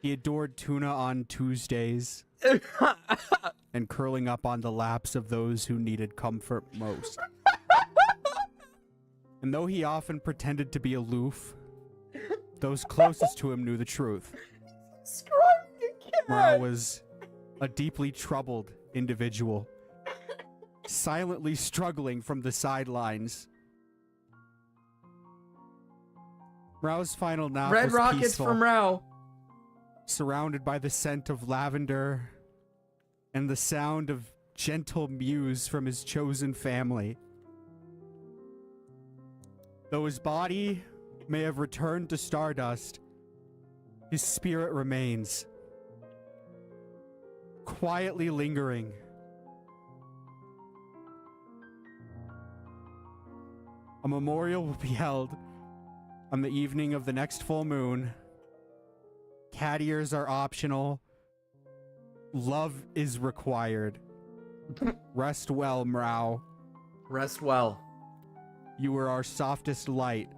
He adored tuna on Tuesdays and curling up on the laps of those who needed comfort most. And though he often pretended to be aloof, those closest to him knew the truth. Mrao was a deeply troubled individual, silently struggling from the sidelines. Mrao's final nap Red was rockets peaceful, from Mrao. surrounded by the scent of lavender and the sound of gentle mews from his chosen family. Though his body may have returned to stardust, his spirit remains, quietly lingering. A memorial will be held on the evening of the next full moon. Cat ears are optional. Love is required. Rest well, Mrao. Rest well. You were our softest light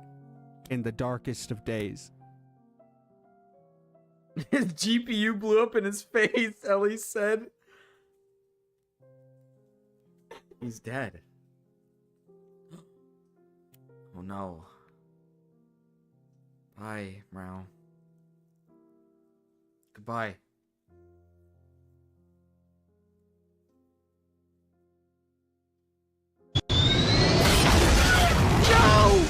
in the darkest of days. His GPU blew up in his face, Ellie said. He's dead. Oh no. Bye, Mrao. Goodbye. No!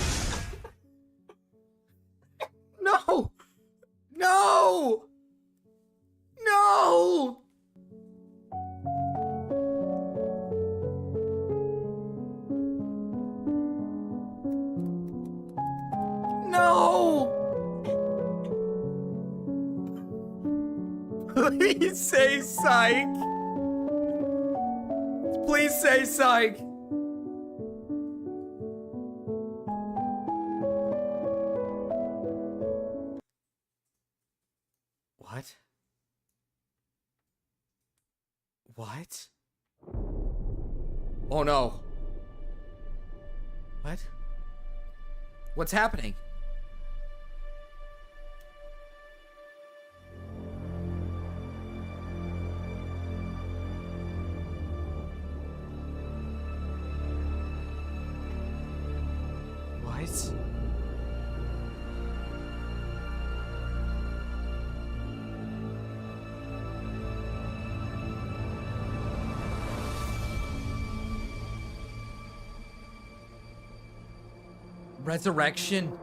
No! No! No! No! Please say psych. Please say psych. What? What? Oh no. What? What's happening? Resurrection.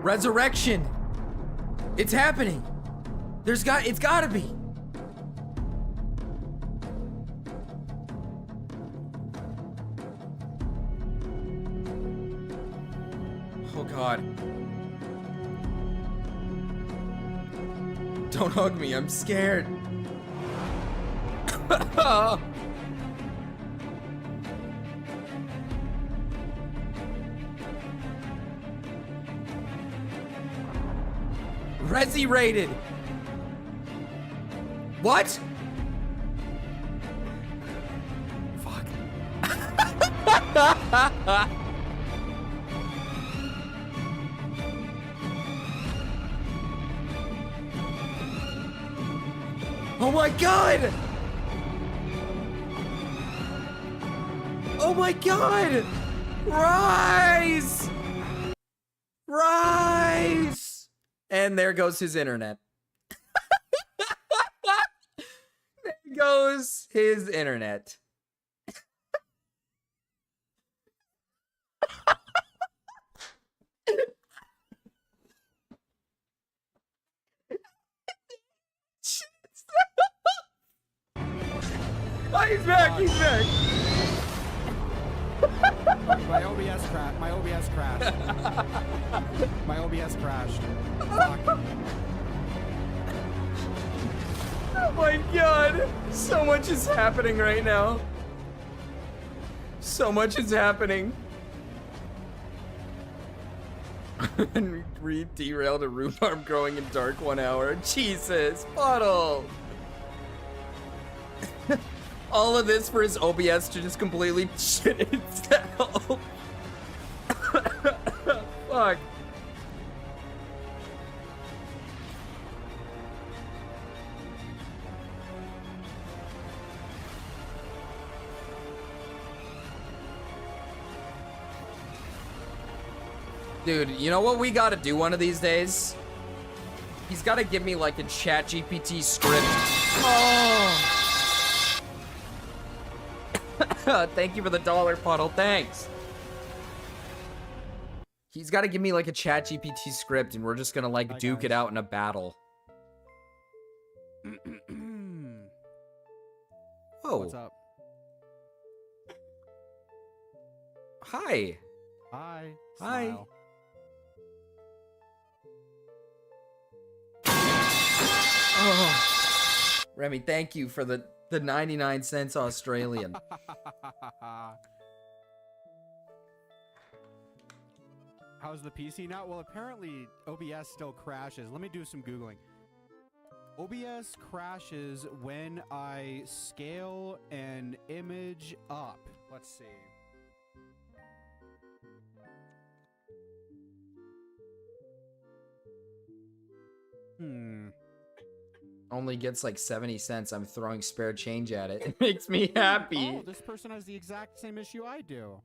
Resurrection. It's happening. It's gotta be. Oh God. Don't hug me, I'm scared. Resi rated. What? Fuck. Oh my God! Oh my God! Rise! Rise! And there goes his internet. There goes his internet. Oh, he's back, he's back. My OBS crashed. My OBS crashed. My OBS crashed. Fuck. Oh my God. So much is happening right now. So much is happening. And Reed derailed a rhubarb growing in dark 1 hour. Jesus, Puddle. All of this for his OBS to just completely shit itself. Fuck. Dude, you know what we gotta do one of these days? He's gotta give me like a ChatGPT script. Oh! Thank you for the $1, Puddle. Thanks. He's got to give me like a ChatGPT script, and we're just gonna like duke it out in a battle. Whoa. What's up? Hi. Hi. Hi. Smile. Oh. Remy, thank you for the 99 cents Australian. How's the PC now? Well, apparently OBS still crashes. Let me do some Googling. OBS crashes when I scale an image up. Let's see. Only gets like 70 cents. I'm throwing spare change at it. It makes me happy. Oh, this person has the exact same issue I do.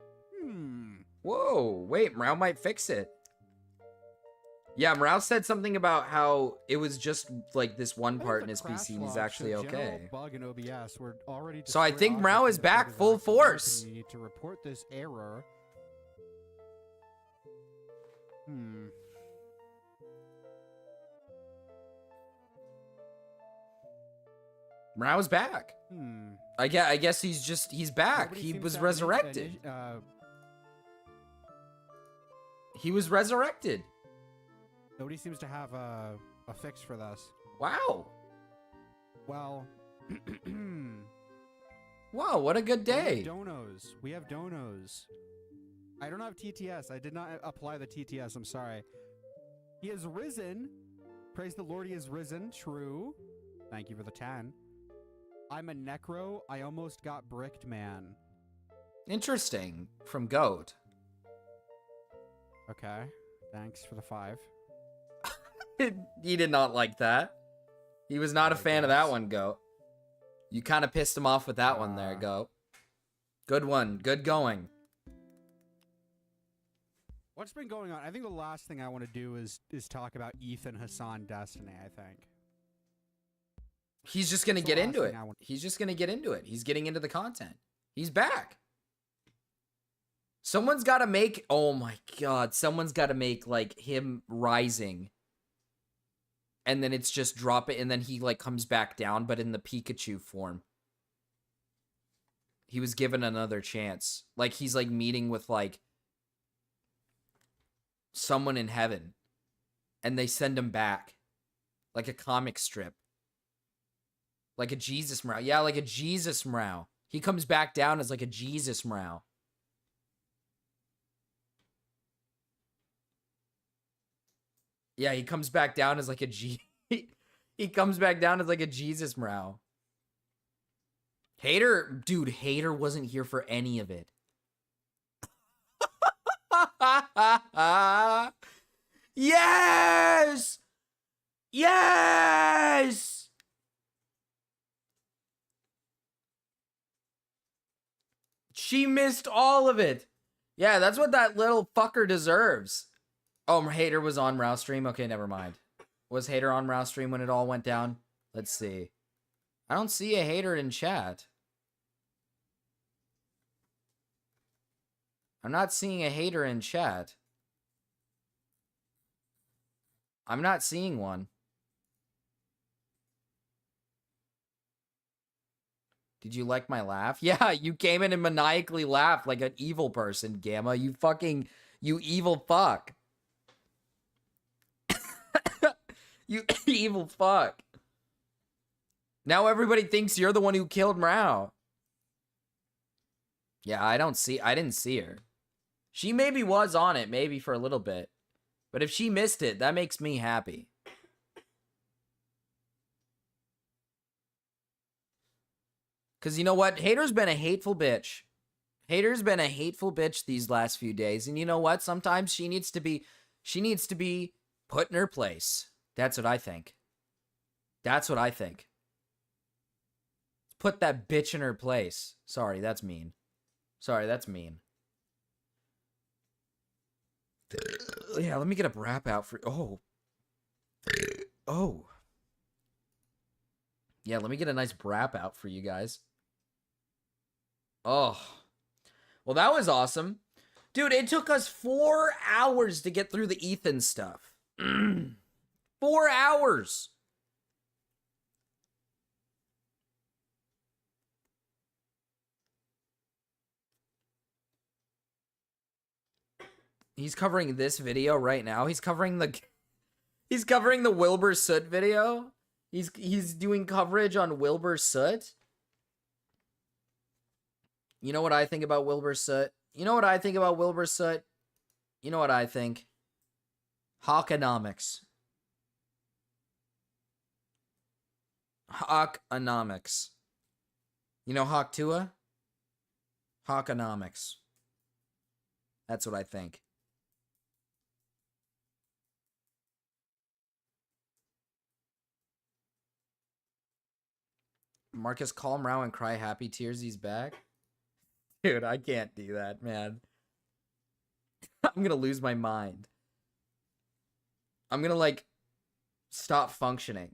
Whoa, wait, Mrao might fix it. Yeah, Mrao said something about how it was just like this one part in his PC and he's actually okay. Bug in OBS. We're already So I think Mrao is back full force. We need to report this error. Mrao's back. I guess he's back. Nobody He seems was to have an resurrected. He was resurrected. Nobody seems to have a fix for this. Wow. Well, Wow, what a good day. We have donos. I don't have TTS. I did not apply the TTS. I'm sorry. He has risen. Praise the Lord, he has risen. True. Thank you for the 10. I'm a necro. I almost got bricked, man. Interesting. From Goat. Okay. Thanks for the 5. He did not like that. He was not a fan of that one, Goat. You kind of pissed him off with that one there, Goat. Good one. Good going. What's been going on? I think the last thing I want to do is talk about Ethan Hassan Destiny, I think. He's just going to That's the get last into it. thing I want- He's just going to get into it. He's getting into the content. He's back. Someone's got to make, oh my god, someone's got to make like him rising. And then it's just drop it and then he like comes back down, but in the Pikachu form. He was given another chance. Like he's like meeting with like someone in heaven. And they send him back. Like a comic strip. Like a Jesus Meow. Yeah, like a Jesus Meow. He comes back down as like a Jesus Meow. Yeah, he comes back down as like a he comes back down as like a Jesus Meow. Hater, dude, Hater wasn't here for any of it. Yes! Yes! She missed all of it. Yeah, that's what that little fucker deserves. Oh, Hater was on Row stream? Okay, never mind. Was Hater on Row stream when it all went down? Let's see. I don't see a Hater in chat. I'm not seeing a Hater in chat. I'm not seeing one. Did you like my laugh? Yeah, you came in and maniacally laughed like an evil person, Gamma. You evil fuck. You evil fuck. Now everybody thinks you're the one who killed Mrao. Yeah, I didn't see her. She maybe was on it, maybe for a little bit. But if she missed it, that makes me happy. Because you know what? Hater's been a hateful bitch. Hater's been a hateful bitch these last few days. And you know what? Sometimes she needs to be put in her place. That's what I think. That's what I think. Put that bitch in her place. Sorry, that's mean. Sorry, that's mean. Yeah, let me get a rap out for... Oh. Oh. Yeah, let me get a nice rap out for you guys. Oh. Well, that was awesome. Dude, it took us 4 hours to get through the Ethan stuff. 4 hours. He's covering this video right now. He's covering the Wilbur Soot video. He's doing coverage on Wilbur Soot. You know what I think about Wilbur Soot? You know what I think about Wilbur Soot? You know what I think? Hawkonomics. Hawkonomics. You know Hawk Tua? Hawkonomics. That's what I think. Marcus, call him and cry happy tears. He's back. Dude, I can't do that, man. I'm gonna lose my mind. I'm gonna, like, stop functioning.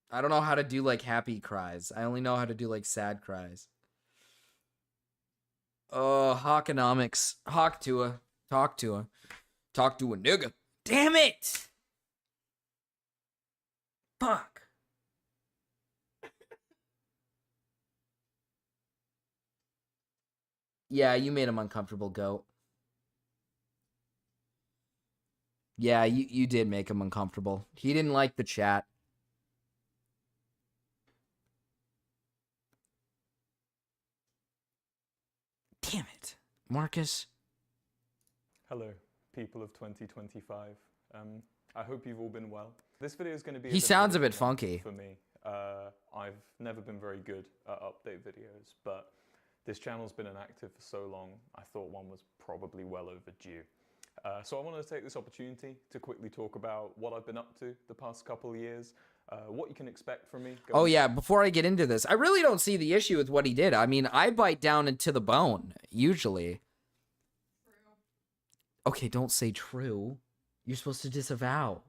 I don't know how to do, like, happy cries. I only know how to do, like, sad cries. Oh, Hawkonomics. Hawk Tua. Talk to a. Talk to a nigga. Damn it! Fuck. Yeah, you made him uncomfortable, Goat. Yeah, you did make him uncomfortable. He didn't like the chat. Damn it. Marcus. Hello, people of 2025. I hope you've all been well. This video is going to be He sounds a bit funky. For me. I've never been very good at update videos, but this channel's been inactive for so long, I thought one was probably well overdue. So I wanted to take this opportunity to quickly talk about what I've been up to the past couple of years, what you can expect from me. Oh yeah, before I get into this, I really don't see the issue with what he did. I mean, I bite down into the bone, usually. Okay, don't say true. You're supposed to disavow.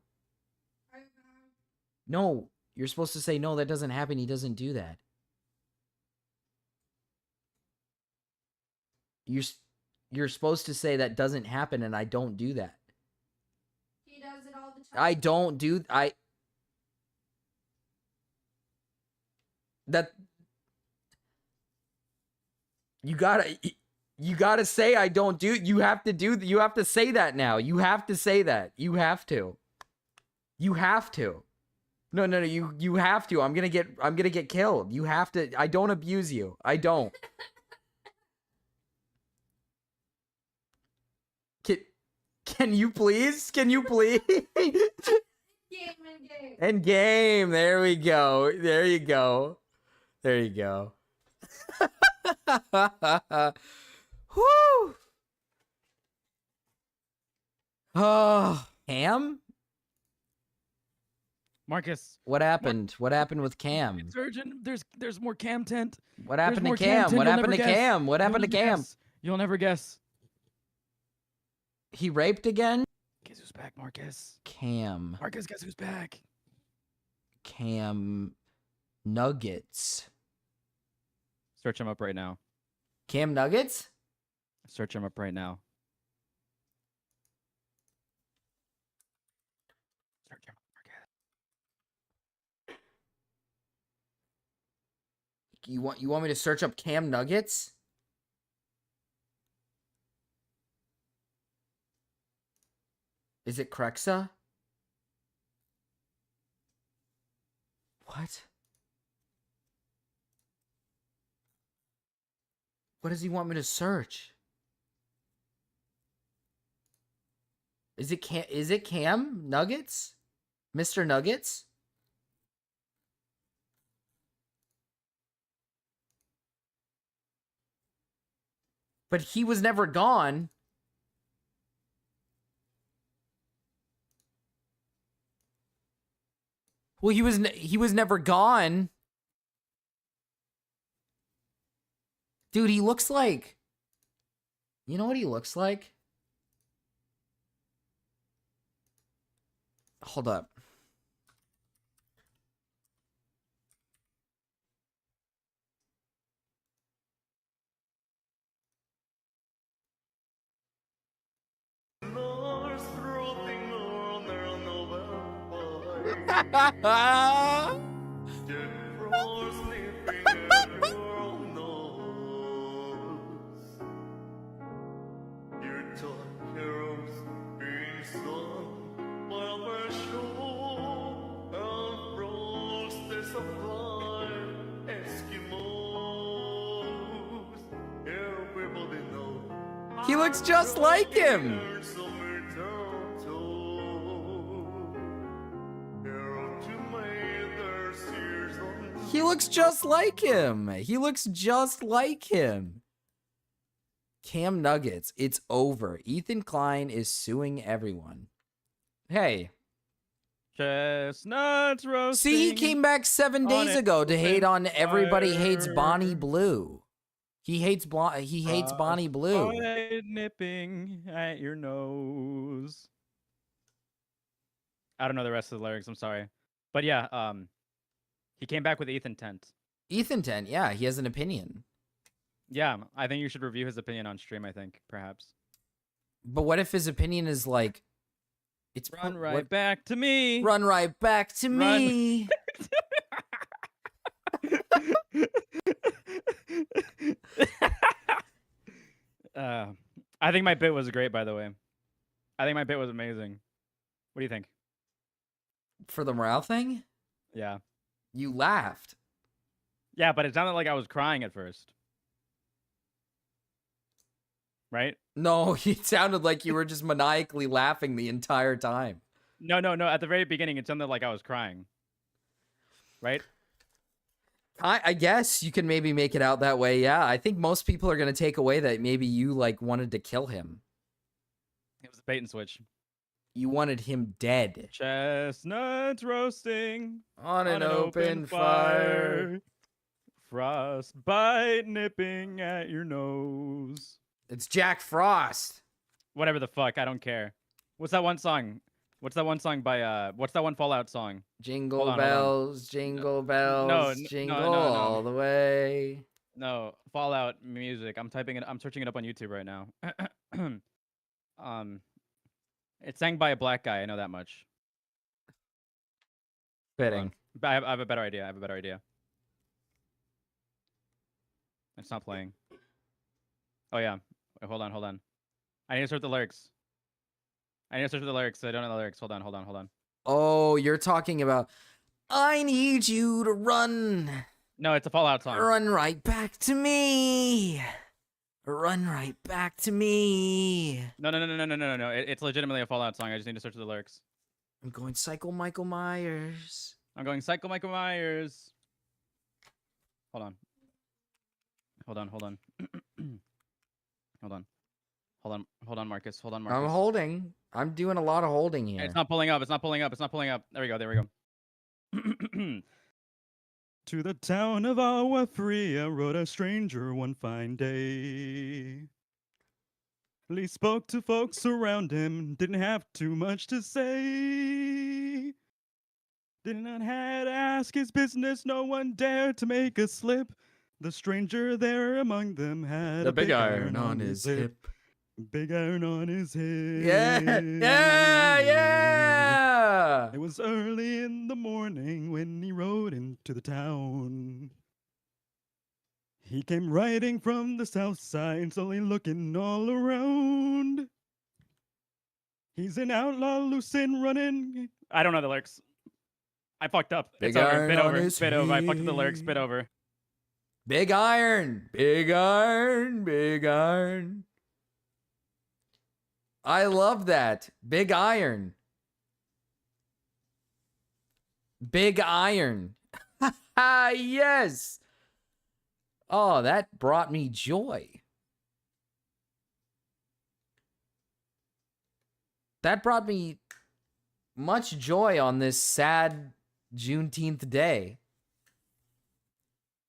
No, you're supposed to say, no, that doesn't happen. He doesn't do that. You're supposed to say that doesn't happen, and I don't do that. He does it all the time. I don't do that. You gotta say I don't do. You have to say that now. You have to say that. You have to. You have to. No. You have to. I'm gonna get killed. You have to. I don't abuse you. I don't. Can you please? Can you please? End game. There we go. There you go. There you go. Whoo. Oh, Cam? Marcus. What happened? What happened with Cam? Surgeon, there's more Cam tent. What happened to Cam? What happened to Cam? What happened to Cam? You'll never guess. He raped again? Guess who's back, Marcus? Cam. Marcus, guess who's back? Cam Nuggets. Search him up right now. Cam Nuggets? Search him up right now. Search him up, Marcus. You want me to search up Cam Nuggets? Is it Crexa? What? What does he want me to search? Is it Cam Nuggets? Mr. Nuggets? But he was never gone. Well, he was never gone. Dude, he looks like... You know what he looks like? Hold up. He looks just like him. He looks just like him. He looks just like him. Cam Nuggets, it's over. Ethan Klein is suing everyone. Hey. Chestnuts roasting. See, he came back 7 days ago to hate on Everybody Hates Bonnie Blue. He hates Bonnie Blue. Nipping at your nose. I don't know the rest of the lyrics. I'm sorry, but yeah, he came back with Ethan Tent. Ethan Tent, yeah, he has an opinion. Yeah, I think you should review his opinion on stream. I think perhaps. But what if his opinion is like, it's run right back to me. Run right back to me. I think my bit was great, by the way. I think my bit was amazing. What do you think? For the morale thing? Yeah. You laughed. Yeah, but it sounded like I was crying at first. Right? No, it sounded like you were just maniacally laughing the entire time. No. At the very beginning, it sounded like I was crying. Right? I guess you can maybe make it out that way. Yeah, I think most people are going to take away that maybe you like wanted to kill him. It was a bait and switch. You wanted him dead. Chestnuts roasting on an open fire. Frostbite nipping at your nose. It's Jack Frost. Whatever the fuck, I don't care. What's that one song? What's that one song by what's that one Fallout song? Jingle bells, jingle bells, jingle all the way. No, Fallout music. I'm typing it. I'm searching it up on YouTube right now. It's sang by a black guy. I know that much. Fitting. But I have a better idea. I have a better idea. It's not playing. Oh yeah. Wait, hold on. I need to search the lyrics. I don't know the lyrics. Hold on. Oh, you're talking about I need you to run. No, it's a Fallout song. Run right back to me. Run right back to me. No. It's legitimately a Fallout song. I just need to search the lyrics. I'm going Psycho Michael Myers. I'm going Psycho Michael Myers. Hold on. Hold on, Marcus. I'm holding. I'm doing a lot of holding here. It's not pulling up. There we go. To the town of Agua Fria rode a stranger one fine day. He spoke to folks around him, didn't have too much to say. Did not have to ask his business, no one dared to make a slip. The stranger there among them had a big iron on his hip. Big iron on his head. Yeah. It was early in the morning when he rode into the town. He came riding from the south side, slowly looking all around. He's an outlaw, loose and running. I don't know the lyrics. I fucked up. Big It's over. iron Bit on over. his Bit over. I fucked up the lyrics. Bit over. Big iron. Big iron. Big iron. I love that. Big iron. Big iron. Yes. Oh, that brought me joy. That brought me much joy on this sad Juneteenth day.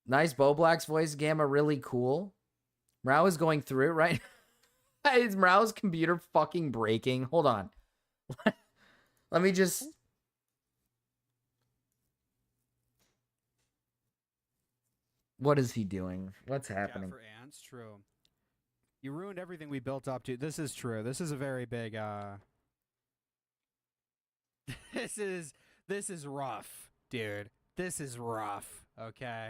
Nice Bo Black's voice gamma, really cool. Mrao is going through it right. Is Mrao's computer fucking breaking? Hold on. Let me just. What is he doing? What's happening? Yeah, for ants, true. You ruined everything we built up to. This is true. This is a very big. This is rough, dude. This is rough. Okay.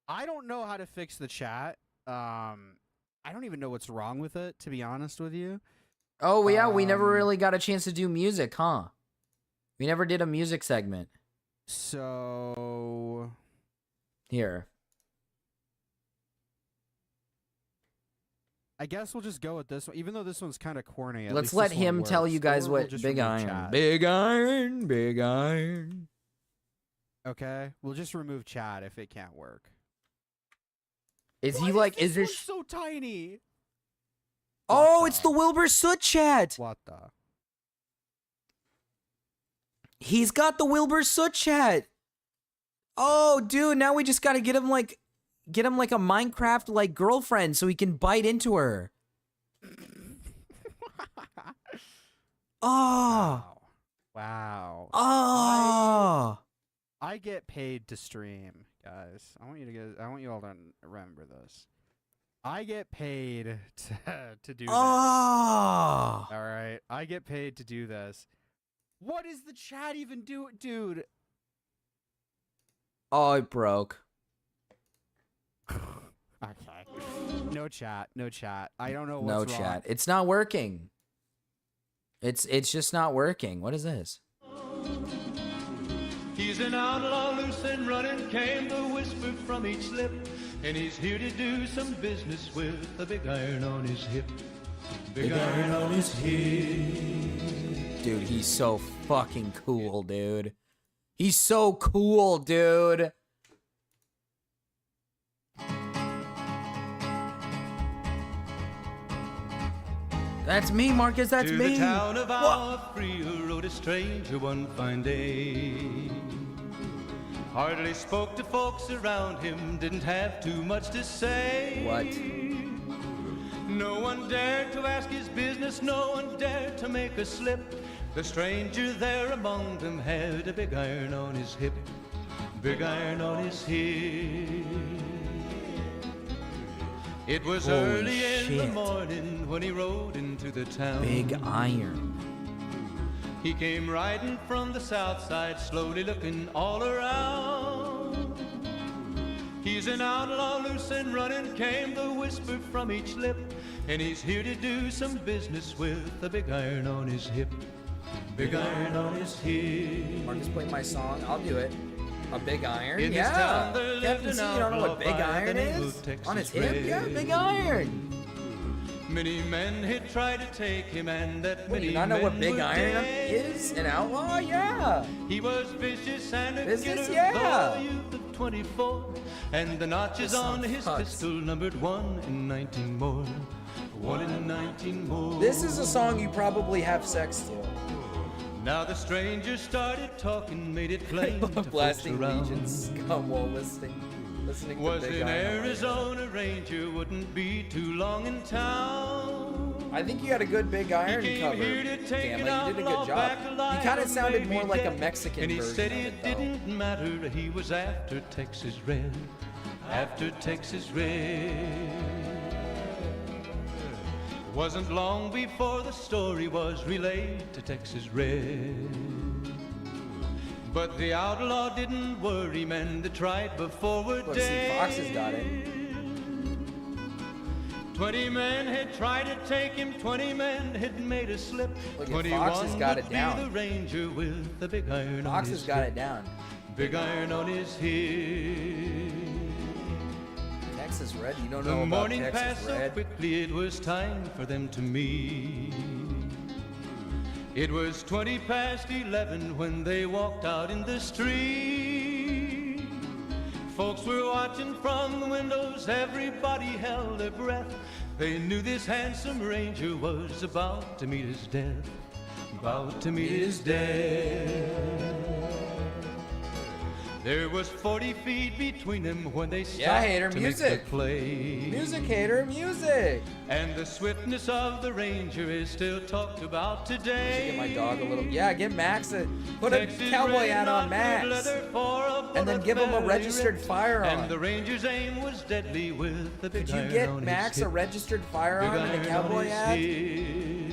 I don't know how to fix the chat. I don't even know what's wrong with it, to be honest with you. Oh, yeah, we never really got a chance to do music, huh? We never did a music segment. So... Here. I guess we'll just go with this one, even though this one's kind of corny. Let's let him tell you guys what Big Iron. Big Iron, Big Iron. Okay, we'll just remove chat if it can't work. Is he like, is this so tiny? Oh, it's the Wilbur Soot chat. What the? He's got the Wilbur Soot chat. Oh, dude, now we just got to get him like a Minecraft like girlfriend so he can bite into her. Oh. Wow. Oh. I get paid to stream, guys. I want you all to remember this. I get paid to do this. Oh. All right. I get paid to do this. What does the chat even do, dude? Oh, it broke. Okay. No chat. No chat. I don't know what's No wrong. chat. It's not working. It's just not working. What is this? He's an outlaw, loose and running, came the whisper from each lip, and he's here to do some business with a big iron on his hip. Big iron on his hip. Dude, he's so fucking cool, dude. He's so cool, dude. That's me, Marcus. That's to me. The town of Agua Fria rode a stranger one fine day. Hardly spoke to folks around him, didn't have too much to say. What? No one dared to ask his business, no one dared to make a slip. The stranger there among them had a big iron on his hip. Big iron on his hip. It was Holy early in the shit. morning when he rode into the town. Big Iron. He came riding from the south side, slowly looking all around. He's an outlaw, loose and running, came the whisper from each lip. And he's here to do some business with a big iron on his hip. Big iron on his hip. Marcus played my song. I'll do it. A big iron? In this Yeah. town there lived Captain an C, you don't know outlaw what big by the iron name is? of Texas On his hip? Red. Yeah, big iron. Many men had tried to take him, and that What, do many you not know what men big were iron dead. is? An outlaw? Yeah. He was vicious and a Vicious, killer, yeah. though a youth of 24, and the notches This on song his sucks. pistol numbered 1 in 19 more. 1 in 19 more. This is a song you probably have sex to. Now the stranger started talking, made it plain to folks Blasting around. Legion's scum while listening to Was Big an Iron. Arizona Ranger, wouldn't be too long in town. I think you had a good Big Iron He came cover. here to take Damn, an you did a outlaw good job. back You alive kind of and sounded maybe more like a dead. Mexican And he version said of it it, though. didn't matter, he was after Texas Red. After Texas Red. Wasn't long before the story was relayed to Texas Red. But the outlaw didn't worry, men that tried before were Look, dead. see, Fox has got it. 20 men had tried to take him, 20 men had made a slip. Look at 21 Fox has got would it be down. the ranger with the big iron on Fox his has got hip. it down. Big iron on his hip. Texas Red? You don't The know about morning Texas passed so Red? quickly, it was time for them to meet. It was 20 past 11 when they walked out in the street. Folks were watching from the windows, everybody held their breath. They knew this handsome ranger was about to meet his death. About to meet his death. There was 40 feet between them when they stopped Yeah, hater, to music. make the play. Music, hater, music. And the swiftness of the ranger is still talked about today. Get my dog a little. Yeah, give Max a. Put a cowboy hat on Max. And then give him a registered firearm. And the ranger's aim was deadly with the big Could you iron get on Max his a hip. registered Big firearm and iron a on cowboy his hat? hip.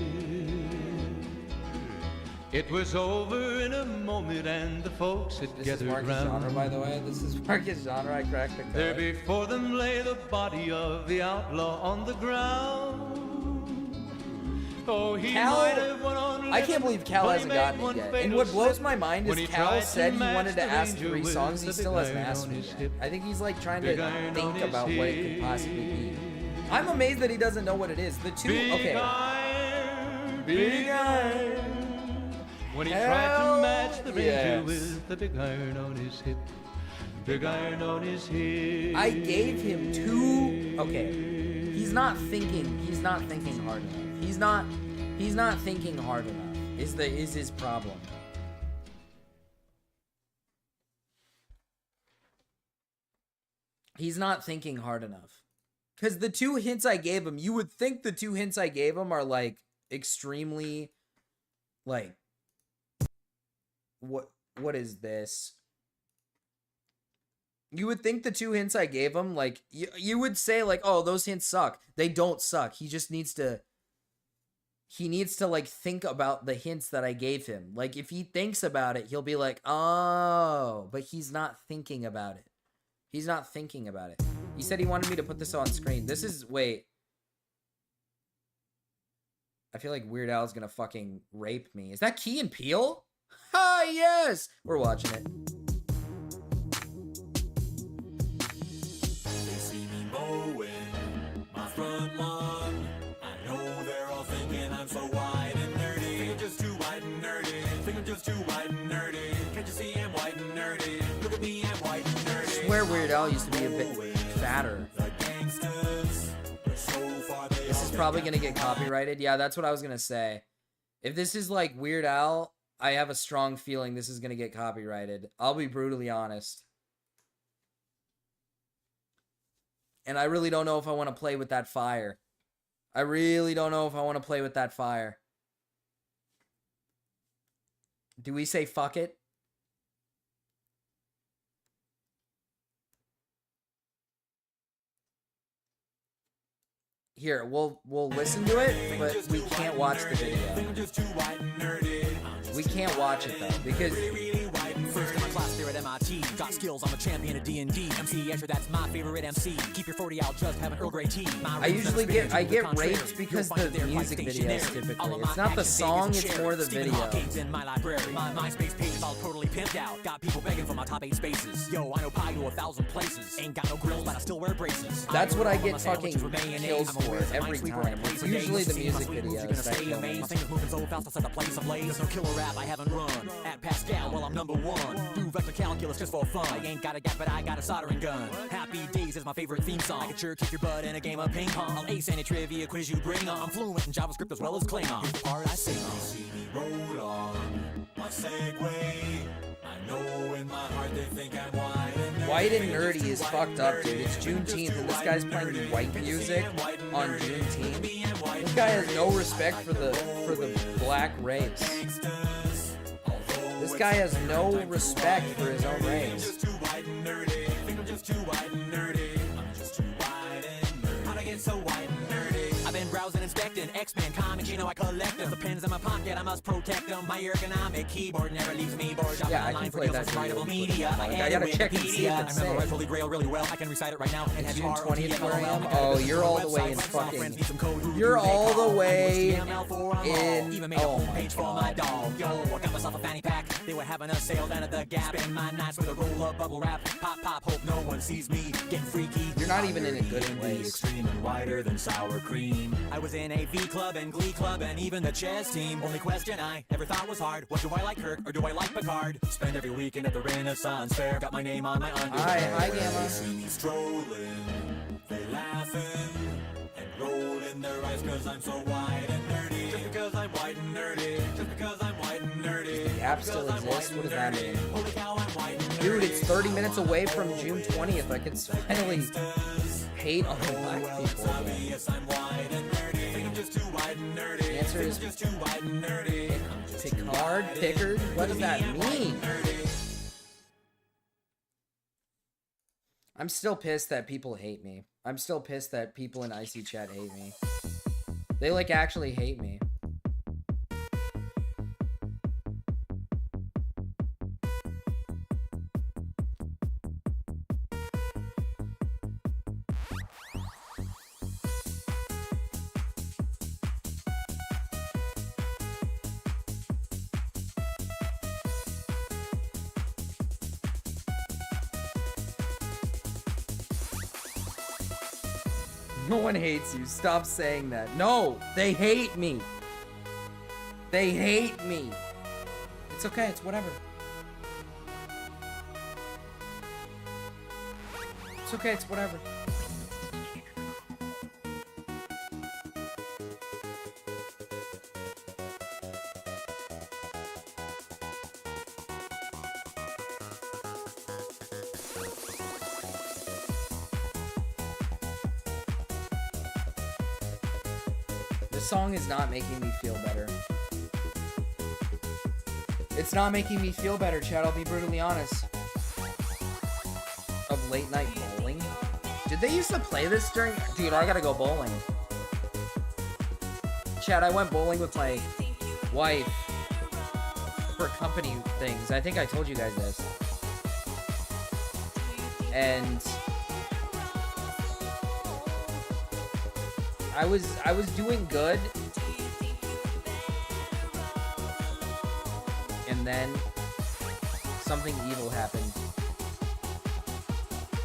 It was over in a moment and the folks had This is gathered Marcus round. Genre, by the way. This is Marcus Genre. I cracked the There code. before them lay the body of the outlaw on the ground. Oh, he Cal- might have went on I can't believe Cal but he hasn't made gotten one it yet. fatal And what blows slip my mind when is he Cal tried said he match wanted to the ask ranger 3 with songs. the He big still hasn't iron asked on me his yet. hip. I think he's like trying to Big iron on think his about what it could hip. possibly be. I'm amazed that he doesn't know what it is. The two. Big Okay. iron, Big iron. When he tried to Hell match the ranger yes. with the big iron on his hip. Big iron on his hip. I gave him 2. Okay. He's not thinking. He's not thinking hard enough. He's not thinking hard enough. Is his problem. He's not thinking hard enough. Because the 2 hints I gave him, you would think the 2 hints I gave him are like extremely like what is this? You would think the 2 hints I gave him, like you would say like, oh, those hints suck. They don't suck. He just needs to like think about the hints that I gave him. Like if he thinks about it, he'll be like, oh, but he's not thinking about it. He's not thinking about it. He said he wanted me to put this on screen. This is, wait. I feel like Weird Al's gonna fucking rape me. Is that Key and Peele? Ah, yes! We're watching it. They see me mowing my front lawn. I know they're all thinking I'm so white and nerdy. Think I'm just too white and nerdy. Think I'm just too white and nerdy. Can't you see I'm white and nerdy? Look at me, I'm white and nerdy. I swear Weird Al used to be a bit fatter. The gangsters are so far they This is probably gonna get copyrighted. Yeah, that's what I was gonna say. If this is like Weird Al, I have a strong feeling this is gonna get copyrighted. I'll be brutally honest. And I really don't know if I want to play with that fire. I really don't know if I want to play with that fire. Do we say fuck it? Here, we'll listen to it, but we can't watch the video. We can't watch it though because First in my class there at MIT. Got skills, I'm a champion at D&D. MC Escher, that's my favorite MC. Keep your 40 out, just have an Earl Grey tea. I usually get raped because the music videos typically. It's not the song, it's more the video. In my library. My MySpace page is all totally pimped out. Got people begging for my top 8 spaces. Yo, I know pie to 1,000 places. Ain't got no grills, but I still wear braces. That's what I get fucking kills for every time. It's usually the music videos that kill me. Things moving so fast, I set the place ablaze. There's no killer rap I haven't run. At Pascal, well, I'm number 1. Do vector calculus just for fun. I ain't got a gap, but I got a soldering gun. Happy Days is my favorite theme song. I can sure kick your butt in a game of ping pong. I'll ace any trivia quiz you bring on. I'm fluent in JavaScript as well as Klingon. Here's the part I sing on. See me roll on my Segway. I know in my heart they think I'm White and nerdy is fucked up, dude. It's Juneteenth and this guy's playing white music on Juneteenth. This guy has no respect for the black race. This guy has no respect for his own race. I've been browsing, inspecting X-Men comics, you know I collect them. The pens in my pocket, I must protect them. My ergonomic keyboard never leaves me bored. Yeah, I can play that video. Media. I gotta check and see if it's I remember safe. Holy Grail really well. I can recite it right now. And June 20th where I am? Oh, you're all the way in fucking... You're all the way in... Even made a Oh my homepage for my god. dog. Yo, I got myself a fanny pack. They were having a sale down at the Gap. Spend my nights with a roll-up bubble wrap. Pop, pop, hope no one sees me. Getting freaky. You're not even in a good place. Extreme and whiter than sour cream. I was in a V club and Glee club and even the chess team. Only question I ever thought was hard was, do I like Kirk or do I like Picard? Spend every weekend at the Renaissance Fair. Got my name on my underwear. Hi, Gamma. They see me strolling, they laughing and rolling their eyes cause I'm so white and nerdy. Just because I'm white and nerdy. Just because I'm white and nerdy. Does the app still exist? What does that mean? Holy cow, I'm white and nerdy. Dude, it's 30 minutes away from June 20th. I can finally hate on the black people again. Yes, I'm white and nerdy. Think I'm just too white and nerdy. The answer is just too white and nerdy. Picard? Pickard? What does that mean? I'm still pissed that people hate me. I'm still pissed that people in IC chat hate me. They like actually hate me. No one hates you. Stop saying that. No, they hate me. They hate me. It's okay. It's whatever. It's okay. It's whatever. This song is not making me feel better. It's not making me feel better, Chad. I'll be brutally honest. Of late night bowling? Did they used to play this during... Dude, I gotta go bowling. Chad, I went bowling with my wife for company things. I think I told you guys this. And... I was doing good, and then something evil happened.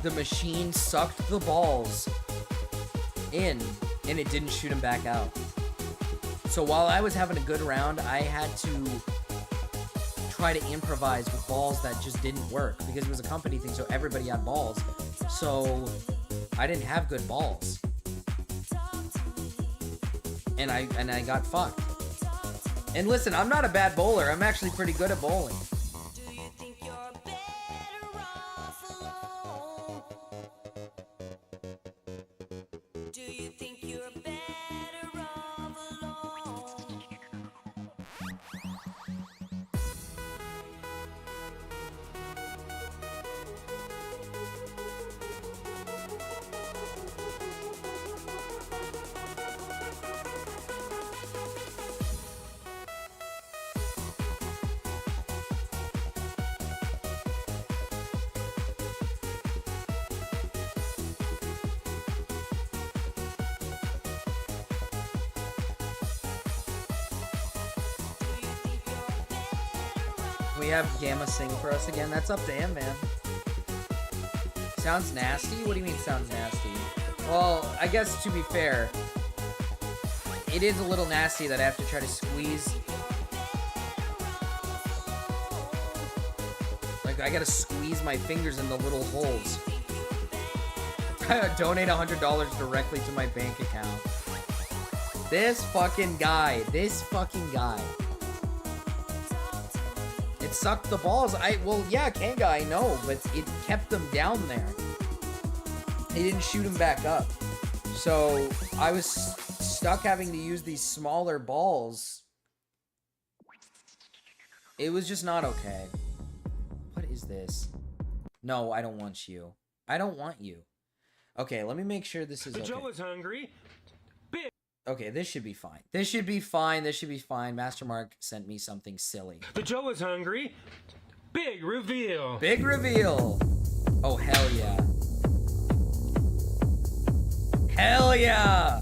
The machine sucked the balls in, and it didn't shoot them back out. So while I was having a good round, I had to try to improvise with balls that just didn't work because it was a company thing, so everybody had balls. So I didn't have good balls. And I got fucked. And listen, I'm not a bad bowler. I'm actually pretty good at bowling. Can we have Gamma sing for us again? That's up to him, man. Sounds nasty? What do you mean sounds nasty? Well, I guess to be fair, it is a little nasty that I have to try to squeeze. Like, I gotta squeeze my fingers in the little holes. Donate $100 directly to my bank account. This fucking guy. It sucked the balls. Well, yeah, Kanga, I know, but it kept them down there. It didn't shoot him back up. So I was stuck having to use these smaller balls. It was just not okay. What is this? No, I don't want you. I don't want you. Okay, let me make sure this is okay. Joe is hungry. Okay, this should be fine. This should be fine. This should be fine. Master Mark sent me something silly. The Joe is hungry. Big reveal. Big reveal. Oh, hell yeah. Hell yeah.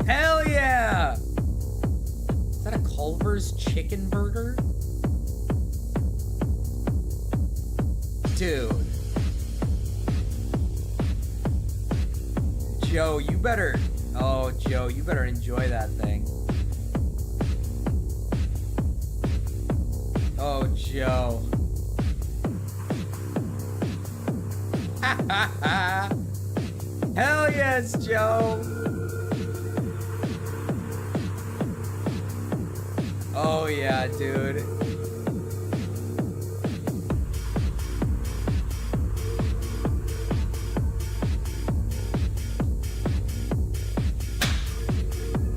Hell yeah. Is that a Culver's chicken burger? Dude. Joe, you better... Oh, Joe, you better enjoy that thing. Oh, Joe. Hell yes, Joe. Oh, yeah, dude.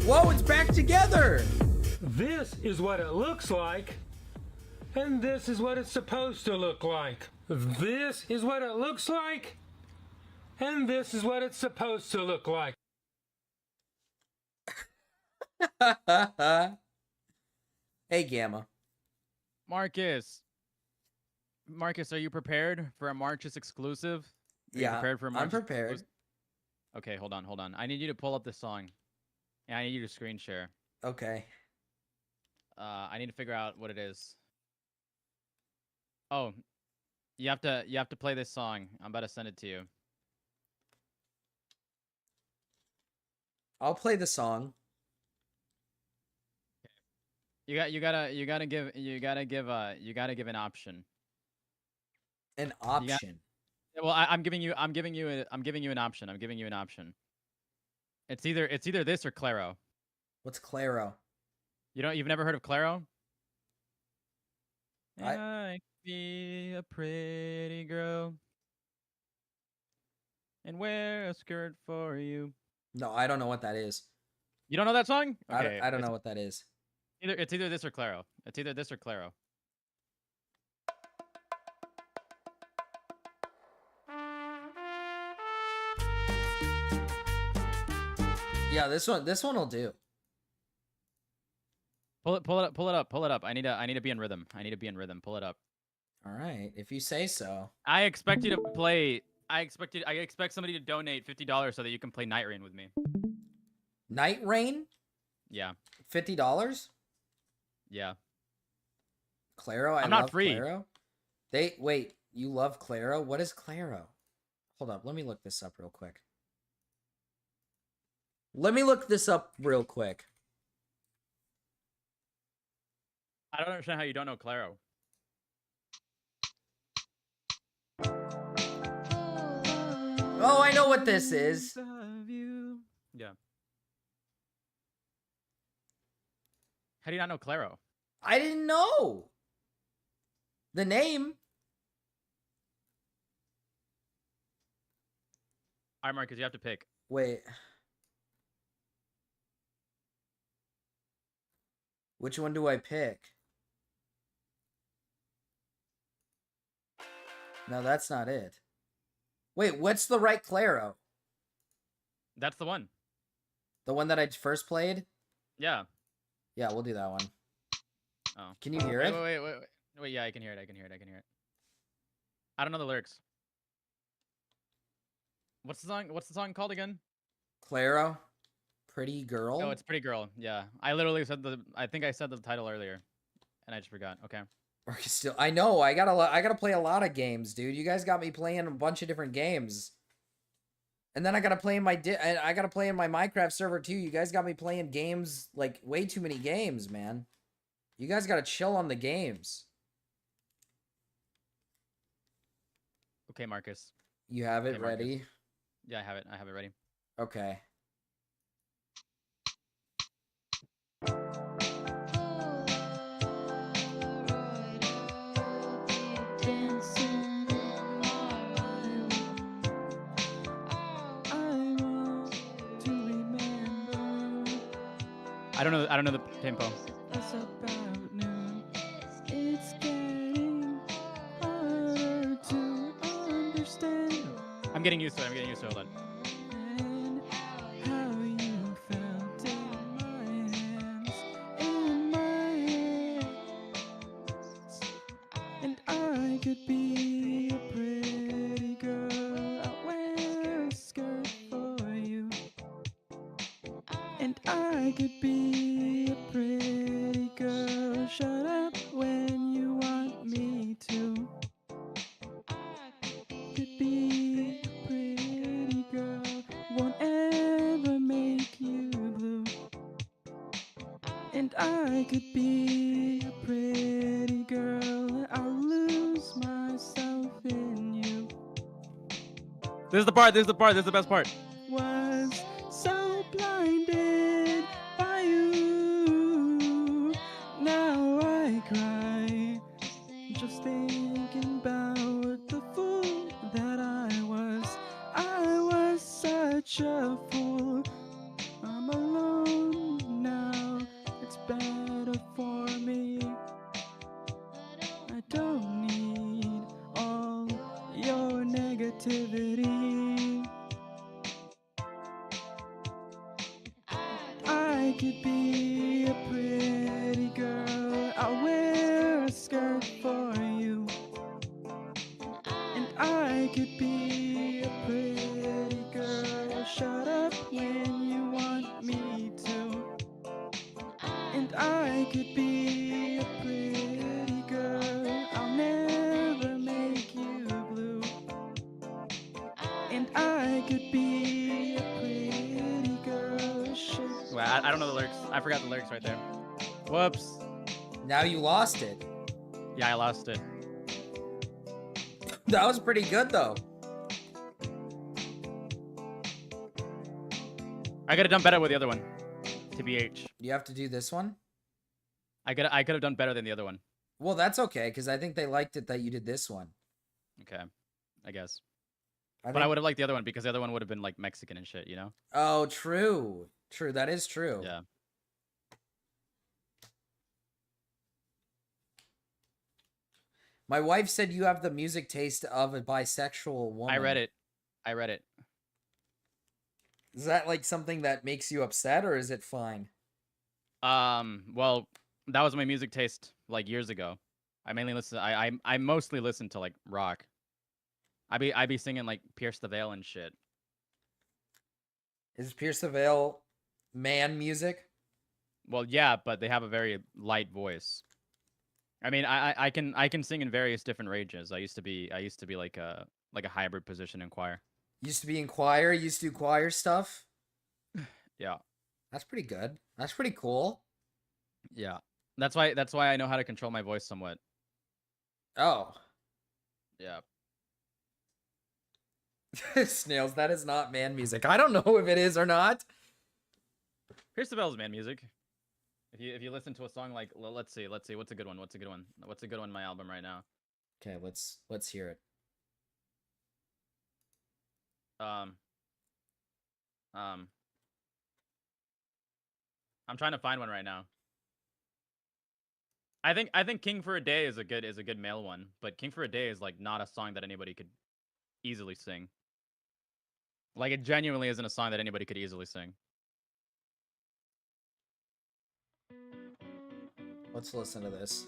Whoa, it's back together! This is what it looks like, and this is what it's supposed to look like. This is what it looks like, and this is what it's supposed to look like. Hey, Gamma. Marcus, are you prepared for a Marcus exclusive? Are you Yeah, prepared for a I'm Marcus prepared. exclusive? Okay, hold on. I need you to pull up this song. Yeah, I need you to screen share. Okay. I need to figure out what it is. Oh, you have to play this song. I'm about to send it to you. I'll play the song. You gotta give an option. An option. Well, I'm giving you an option. It's either this or Claro. What's Claro? You've never heard of Claro? I I be a pretty girl and wear a skirt for you. No, I don't know what that is. You don't know that song? I don't know what that is. It's either this or Claro. It's either this or Claro. Yeah, this one will do. Pull it up. I need to be in rhythm. Pull it up. All right, if you say so. I expect you to play. I expect somebody to donate $50 so that you can play Night Rain with me. Night Rain? Yeah. $50? Yeah. Claro, I'm not love free. Claro. Wait, you love Claro? What is Claro? Hold up, let me look this up real quick. I don't understand how you don't know Claro. Oh, I know what this is. Yeah. How do you not know Claro? I didn't know. The name. All right, Marcus, you have to pick. Wait. Which one do I pick? No, that's not it. Wait, what's the right Claro? That's the one. The one that I first played? Yeah. Yeah, we'll do that one. Oh. Can you hear it? Wait, yeah, I can hear it. I don't know the lyrics. What's the song called again? Claro? Pretty Girl? Oh, it's Pretty Girl. Yeah. I literally said I think I said the title earlier. And I just forgot. Okay. Marcus still. I know. I gotta play a lot of games, dude. You guys got me playing a bunch of different games. And then I gotta play in my Minecraft server too. You guys got me playing games, like way too many games, man. You guys gotta chill on the games. Okay, Marcus. You have it Okay, Marcus. ready? Yeah, I have it. I have it ready. Okay. I don't know the tempo. It's about noon. It's getting harder to understand. I'm getting used to it. Hold on. And how you felt in my hands, in my hands. And I could be a pretty girl. I'll wear a skirt for you. And I could be a pretty girl. Shut up when you want me to. Could be a pretty girl. Won't ever make you blue. And I could be a pretty girl. I'll lose myself in you. This is the part. This is the best part. Was so blinded by you. Now I cry, just thinking about the fool that I was. I was such a fool. I'm alone now. It's better for me. I don't need all your negativity. I could be a pretty girl. I'll wear a skirt for you. And I could be a pretty girl. Shut up when you want me to. And I could be a pretty girl. I'll never make you blue. And I could be a pretty girl. Well, I don't know the lyrics. I forgot the lyrics right there. Whoops. Now you lost it. Yeah, I lost it. That was pretty good though. I could have done better with the other one. TBH. You have to do this one? I could have done better than the other one. Well, that's okay, because I think they liked it that you did this one. Okay. I guess. I But I think- would have liked the other one because the other one would have been like Mexican and shit, you know? Oh, true. True, that is true. Yeah. My wife said you have the music taste of a bisexual woman. I read it. I read it. Is that like something that makes you upset, or is it fine? Well, that was my music taste like years ago. I mainly listen. I mostly listen to like rock. I be singing like Pierce the Veil and shit. Is Pierce the Veil man music? Well, yeah, but they have a very light voice. I mean, I can sing in various different ranges. I used to be like a hybrid position in choir. Used to be in choir. Used to do choir stuff. Yeah. That's pretty good. That's pretty cool. Yeah. That's why I know how to control my voice somewhat. Oh. Yeah. Snails, that is not man music. I don't know if it is or not. Pierce the Veil is man music. If you listen to a song like let's see what's a good one in my album right now. Okay, let's hear it. I'm trying to find one right now. I think King for a Day is a good male one, but King for a Day is like not a song that anybody could easily sing. Like it genuinely isn't a song that anybody could easily sing. Let's listen to this.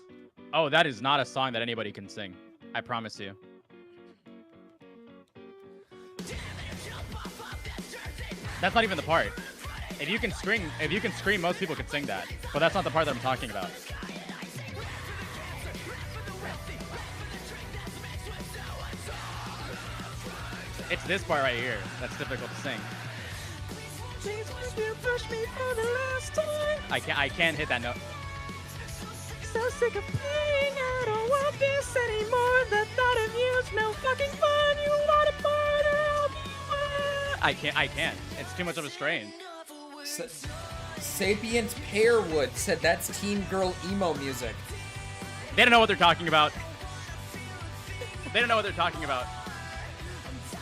Oh, that is not a song that anybody can sing. I promise you. That's not even the part. If you can scream, most people could sing that. But that's not the part that I'm talking about. It's this part right here that's difficult to sing. I can't hit that note. So sick of playing, I don't want this anymore. The thought of you's no fucking fun. You want a partner, I'll be one. I can't. It's too much of a strain. Sapient Pearwood said that's teen girl emo music. They don't know what they're talking about. They don't know what they're talking about.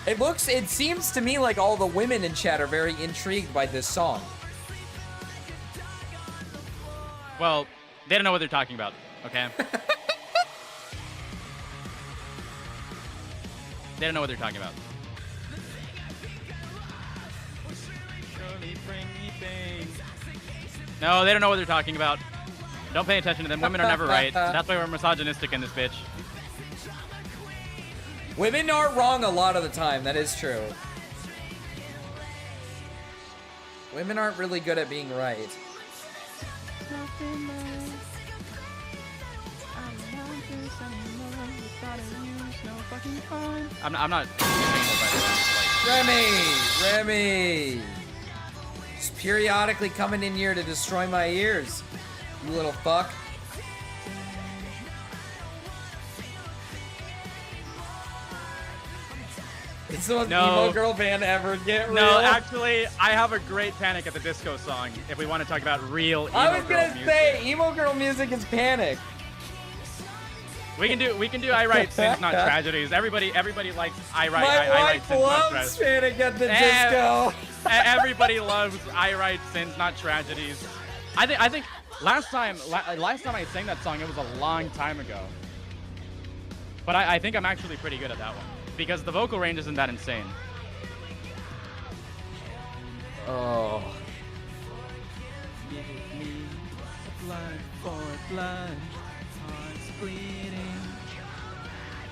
It seems to me like all the women in chat are very intrigued by this song. Well, they don't know what they're talking about, okay? They don't know what they're talking about. No, they don't know what they're talking about. Don't pay attention to them. Women are never right. That's why we're misogynistic in this bitch. Women are wrong a lot of the time. That is true. Women aren't really good at being right. I'm not. Remy! Just periodically coming in here to destroy my ears, you little fuck. It's the most emo girl band ever. Get real. No, actually, I have a great Panic at the Disco song. If we want to talk about real emo I was gonna girl say music. emo girl music is Panic. We can do I Write Sins, Not Tragedies. Everybody likes I Write My I Write wife Sins, Not loves Tragedies. Panic at the Disco. Everybody loves I Write Sins, Not Tragedies. I think last time I sang that song, it was a long time ago. But I think I'm actually pretty good at that one because the vocal range isn't that insane. Oh.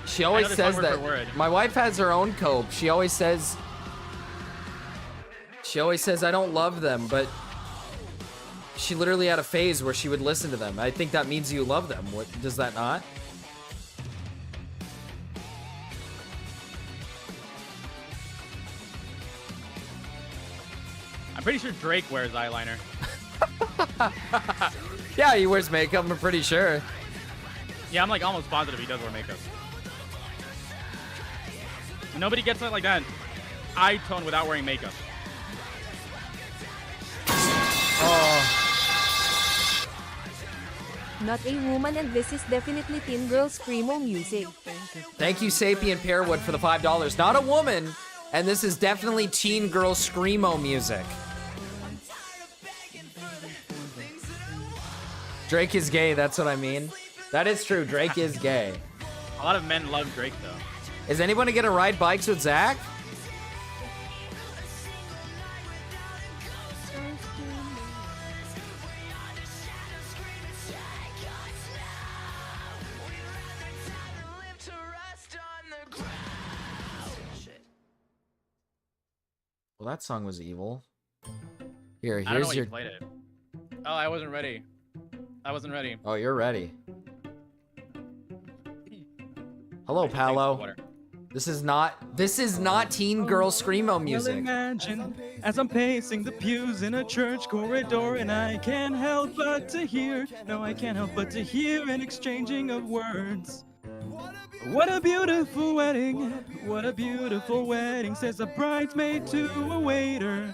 She always says word for that. word. My wife has her own cope. She always says I don't love them, but she literally had a phase where she would listen to them. I think that means you love them. What does that not? I'm pretty sure Drake wears eyeliner. Yeah, he wears makeup, I'm pretty sure. Yeah, I'm like almost positive he does wear makeup. Nobody gets it like that eye tone without wearing makeup. Not a woman, and this is definitely teen girl screamo music. Thank you, Sapient Pearwood, for the $5. Not a woman, and this is definitely teen girl screamo music. Drake is gay, that's what I mean. That is true, Drake is gay. A lot of men love Drake though. Is anyone gonna ride bikes with Zach? Well, that song was evil. Here, I don't know here's why your. you played it. Oh, I wasn't ready. I wasn't ready. Oh, you're ready. Hello, Paolo. This is not teen girl screamo Well, music. imagine as I'm pacing the pews in a church corridor, and I can't help but to hear, no, I can't help but to hear an exchanging of words. What a beautiful wedding, what a beautiful wedding, says a bridesmaid to a waiter.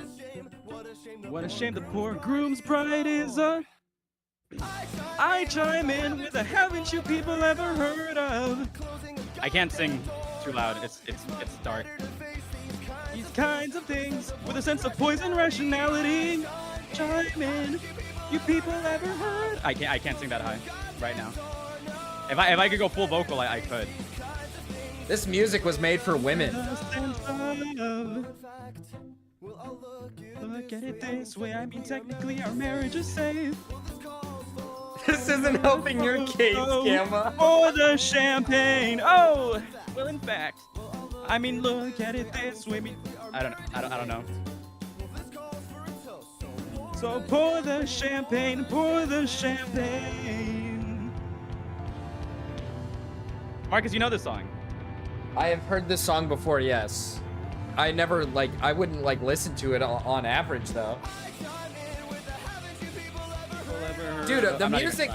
What a shame the poor groom's bride is a... I chime in with a haven't you people ever heard of? I can't sing too loud. It's dark. These kinds of things with a sense of poison rationality. Chime in. You people ever heard? I can't sing that high right now. If I could go full vocal, I could. This music was made for women. Look at it this way. I mean, technically our marriage is safe. This isn't helping your case, Gamma. For the champagne. Oh, well, in fact, I mean, look at it this way. I don't know. So pour the champagne, pour the champagne. Marcus, you know this song. I have heard this song before, yes. I never like I wouldn't like listen to it on average though. Dude, the music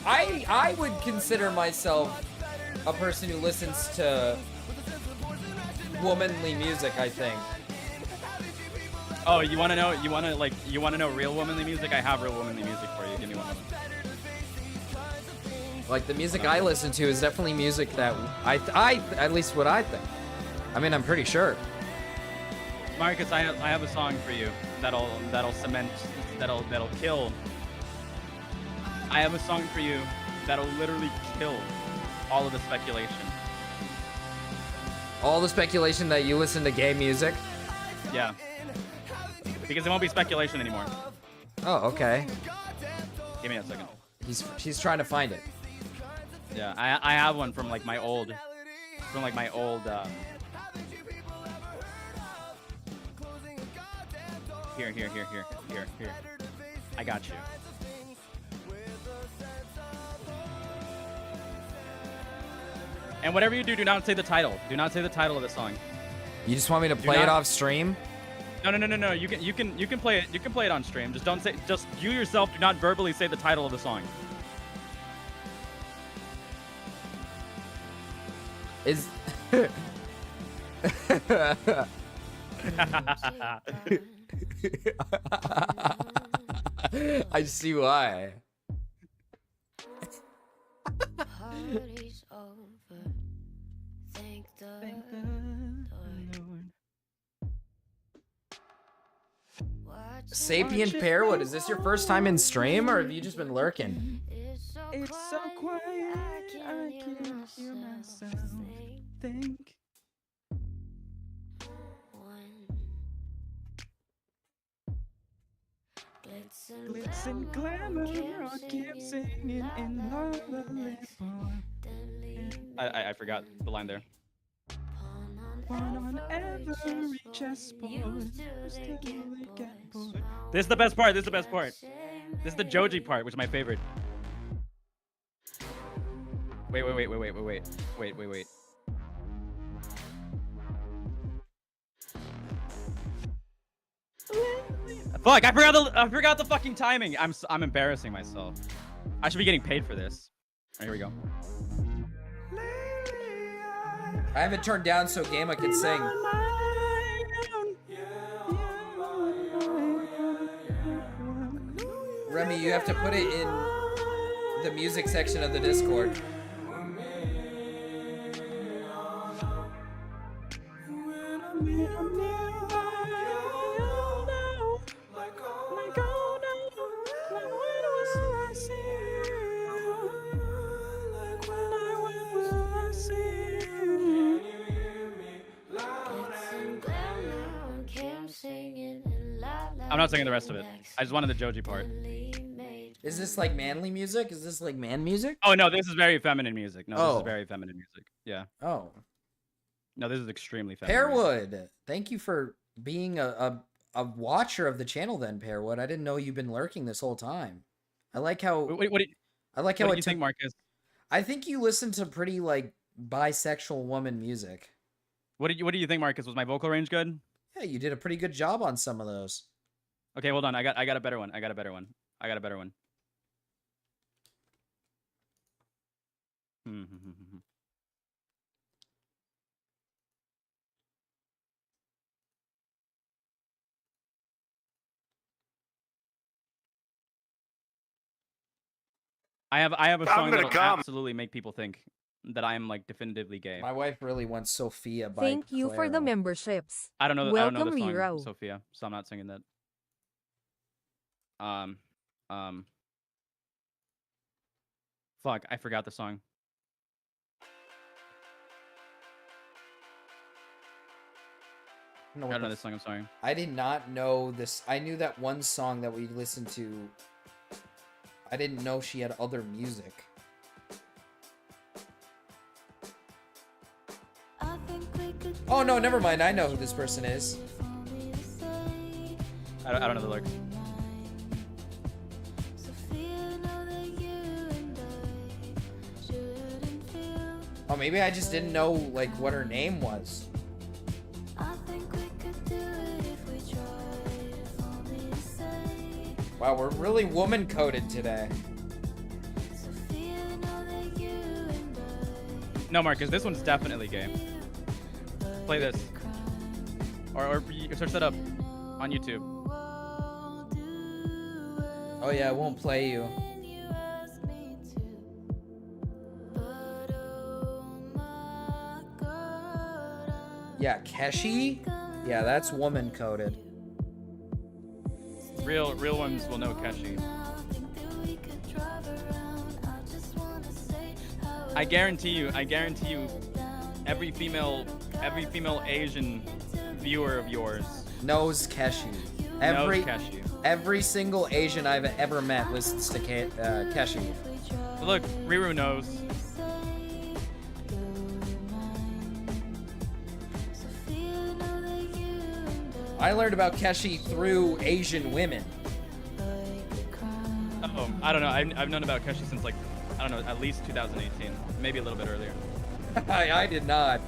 I would consider myself a person who listens to womanly music, I think. Oh, you want to know real womanly music? I have real womanly music for you. Give me one moment. Like the music I listen to is definitely music that I at least what I think. I mean, I'm pretty sure. Marcus, I have a song for you that'll cement, that'll kill. I have a song for you that'll literally kill all of the speculation. All the speculation that you listen to gay music? Yeah. Because it won't be speculation anymore. Oh, okay. Give me a second. She's trying to find it. Yeah, I have one from like my old, Here. I got you. And whatever you do, do not say the title. Do not say the title of the song. You just want me to play it off stream? No. You can play it. You can play it on stream. Just don't say. Just you yourself. Do not verbally say the title of the song. Is. I see why. Sapient Pearwood, is this your first time in stream, or have you just been lurking? It's so quiet, I can't hear myself think. Glitz and glamour, I keep singing in lovely form. I forgot the line there. One on every chessboard. This is the best part. This is the Joji part, which is my favorite. Wait. Fuck! I forgot the fucking timing. I'm embarrassing myself. I should be getting paid for this. All right, here we go. I have it turned down so Gamma can sing. Remy, you have to put it in the music section of the Discord. I'm not singing the rest of it. I just wanted the Joji part. Is this like manly music? Is this like man music? Oh no, this is very feminine music. No, this Oh. is very feminine music. Yeah. Oh. No, this is extremely feminine. Pearwood, thank you for being a watcher of the channel then, Pearwood. I didn't know you've been lurking this whole time. I like how What do you think, Marcus? I think you listen to pretty like bisexual woman music. What do you think, Marcus? Was my vocal range good? Yeah, you did a pretty good job on some of those. Okay, hold on. I got a better one. I got a better one. I have a song that'll absolutely make people think that I am like definitively gay. My wife really wants Sophia by Thank you for the Claro. memberships. I don't know the Welcome, song, Riro. Sophia, so I'm not singing that. Fuck, I forgot the song. I don't know this song, I'm sorry. I did not know this. I knew that one song that we listened to. I didn't know she had other music. Oh no, never mind. I know who this person is. I don't know the lyrics. Oh, maybe I just didn't know like what her name was. Wow, we're really woman coded today. No, Marcus, this one's definitely gay. Play this. Or search that up on YouTube. Oh yeah, it won't play you. Yeah, Keshi? Yeah, that's woman coded. Real ones will know Keshi. I guarantee you, every female Asian viewer of yours knows Keshi. knows Keshi. Every single Asian I've ever met listens to Keshi. Look, Riru knows. I learned about Keshi through Asian women. Oh, I don't know. I've known about Keshi since like, I don't know, at least 2018, maybe a little bit earlier. I did not.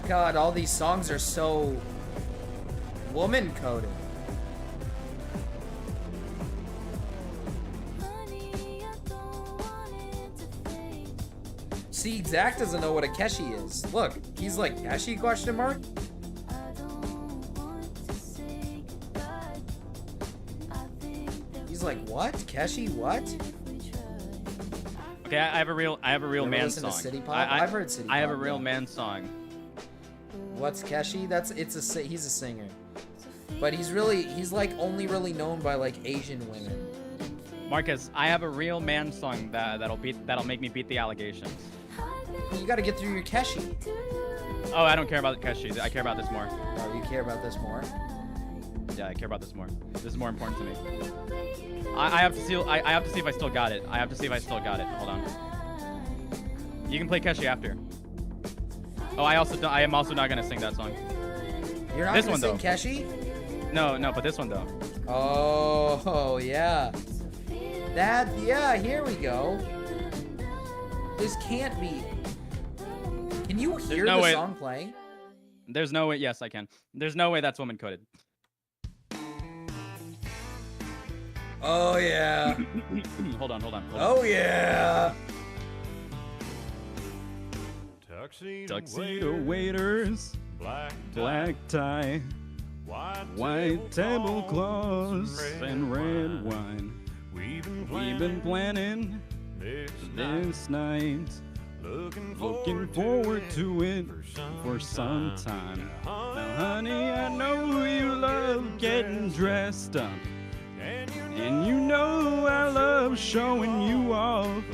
God, all these songs are so woman coded. See, Zach doesn't know what a Keshi is. Look, he's like, Keshi question mark? He's like, what? Keshi what? Okay, I have a real Never man listened to song. City Pop? I've heard City I have a Pop, real yeah. man song. What's Keshi? He's a singer. But he's like only really known by like Asian women. Marcus, I have a real man song that'll make me beat the allegations. You gotta get through your Keshi. Oh, I don't care about Keshi. I care about this more. Oh, you care about this more? Yeah, I care about this more. This is more important to me. I have to see. I have to see if I still got it. I have to see if I still got it. Hold on. You can play Keshi after. Oh, I am also not gonna sing that song. You're not this gonna one, sing though. Keshi? No, but this one though. Oh yeah. Yeah, here we go. This can't be. Can you hear no the way. song playing? There's no way. Yes, I can. There's no way that's woman coded. Oh yeah. Hold on. Oh yeah. Tuxedo waiters, black tie, white tablecloths, and red wine. We've been planning this night, looking forward to it for some time. Now, honey, I know you love getting dressed up, and you know I love showing you off.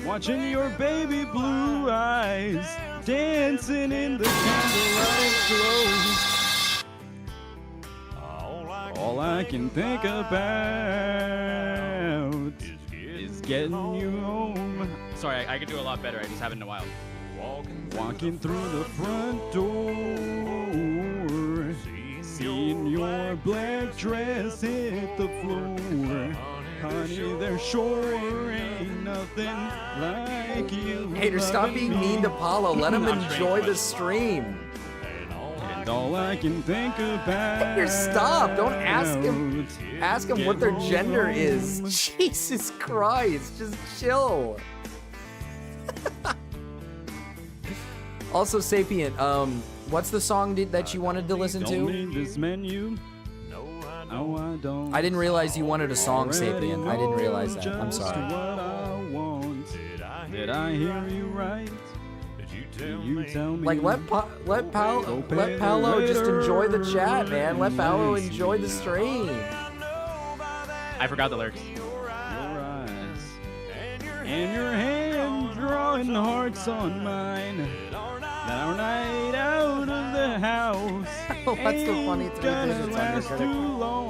Watching your baby blue eyes dancing in the candlelight glow. All I can think about is getting you home. Sorry, I could do a lot better. I just haven't in a while. Walking through the front door, seeing your black dress hit the floor. Honey, there sure ain't nothing like you. Hater, stop being mean to Paulo. Let him enjoy the stream. And all I can think about. Hater, stop. Don't ask him. Ask him what their gender is. Jesus Christ. Just chill. Also, Sapient, what's the song that you wanted to listen Don't to? need this menu. No, I don't. I didn't realize you wanted a song, Already Sapient. I didn't realize that. I'm just sorry. What I want. Did I hear you right? Did you tell me? Like, let Paolo just enjoy the chat, man. Let Paolo enjoy the stream. I forgot the lyrics. Your eyes and your hand drawing hearts on mine. Our night out of the house. What's the funny ain't thing gonna is it's last under too long.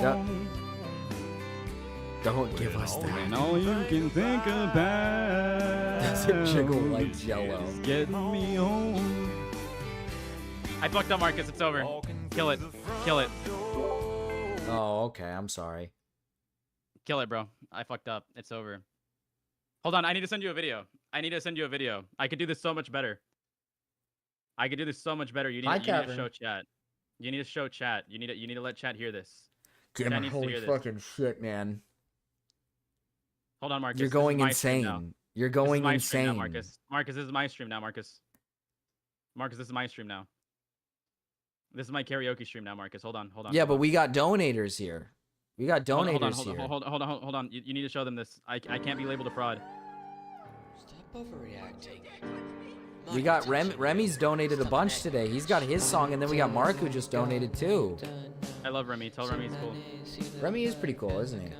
Don't give us that. And all you can think about Does it jiggle like Jello? is getting me home. I fucked up, Marcus. It's over. Kill it. Kill it. Oh, okay. I'm sorry. Kill it, bro. I fucked up. It's over. Hold on. I need to send you a video. I could do this so much better. You need to show chat. You need to show chat. You need to let chat hear this. Damn, Chat needs to holy hear this. fucking shit, man. Hold on, Marcus. You're this is going my stream now. insane. You're This is going my stream now, insane. Marcus. Marcus, this is my stream now, Marcus. Marcus, this is my stream now. This is my karaoke stream now, Marcus. Hold on. Yeah, but we got donators here. We got donators hold here. on. You need to show them this. I can't be labeled a fraud. Stop overreacting. We got Remy's donated a bunch today. He's got his song, and then we got Mark who just donated too. I love Remy. Tell Remy he's cool. Remy is pretty cool, isn't he?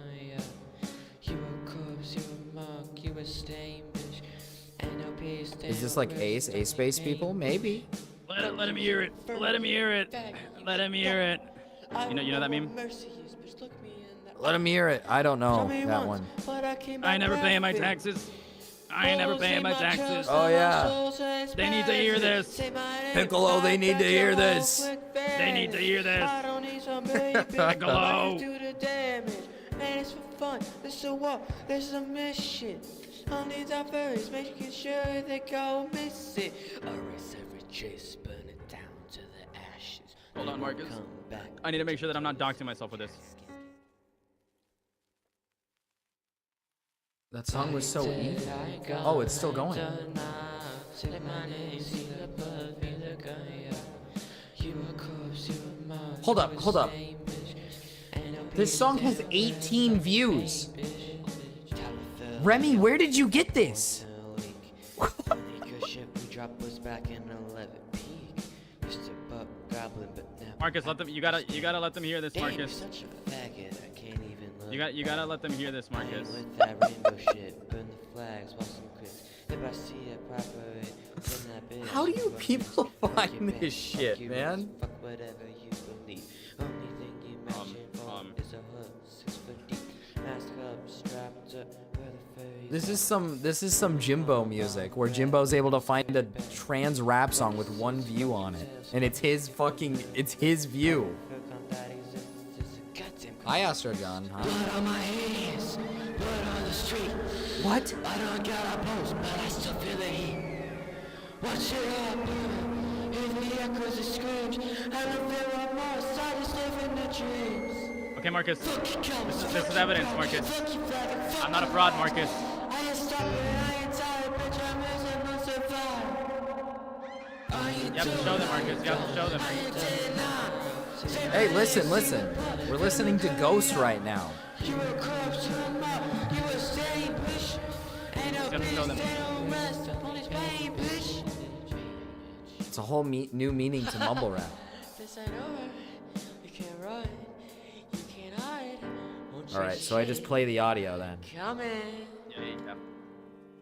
Is this like Ace Space people? Maybe. Let him hear it. Let him hear it. Let him hear it. You know that meme? Let him hear it. I don't know that one. I ain't never paying my taxes. I ain't never paying my taxes. Oh yeah. They need to hear this. Piccolo, they need to hear this. They need to hear this. Piccolo. Man, it's for fun. This is a war. This is a mission. Only our first, making sure they go missing. Erase every trace, burn it down to the ashes. Hold on, Marcus. I need to make sure that I'm not doxing myself with this. That song was so evil. Oh, it's still going. Hold up. This song has 18 views. Remy, where did you get this? Marcus, let them. You gotta let them hear this, Marcus. You gotta let them hear this, Marcus. How do you people find this shit, man? This is some Jimbo music where Jimbo's able to find a trans rap song with one view on it, and it's his view. Hi, Astro John. Huh? Blood on my hands, blood on the street. What? I don't got a pulse, but I still feel the heat. Watch it up, hear the echoes of screams. I don't feel remorse, I just live in the dreams. Okay, Marcus. This is evidence, Marcus. I'm not a fraud, Marcus. I ain't stopping, I ain't tired, bitch, I'm missing my survive. You have to show them, Marcus. You have to show them. Hey, listen. We're listening to Ghost right now. You were corpse, you were staying, bitch. Ain't no rest upon his pain, bitch. It's a whole new meaning to mumble rap. This ain't over. You can't run. You can't hide. All right, so I just play the audio then. Coming. Yeah.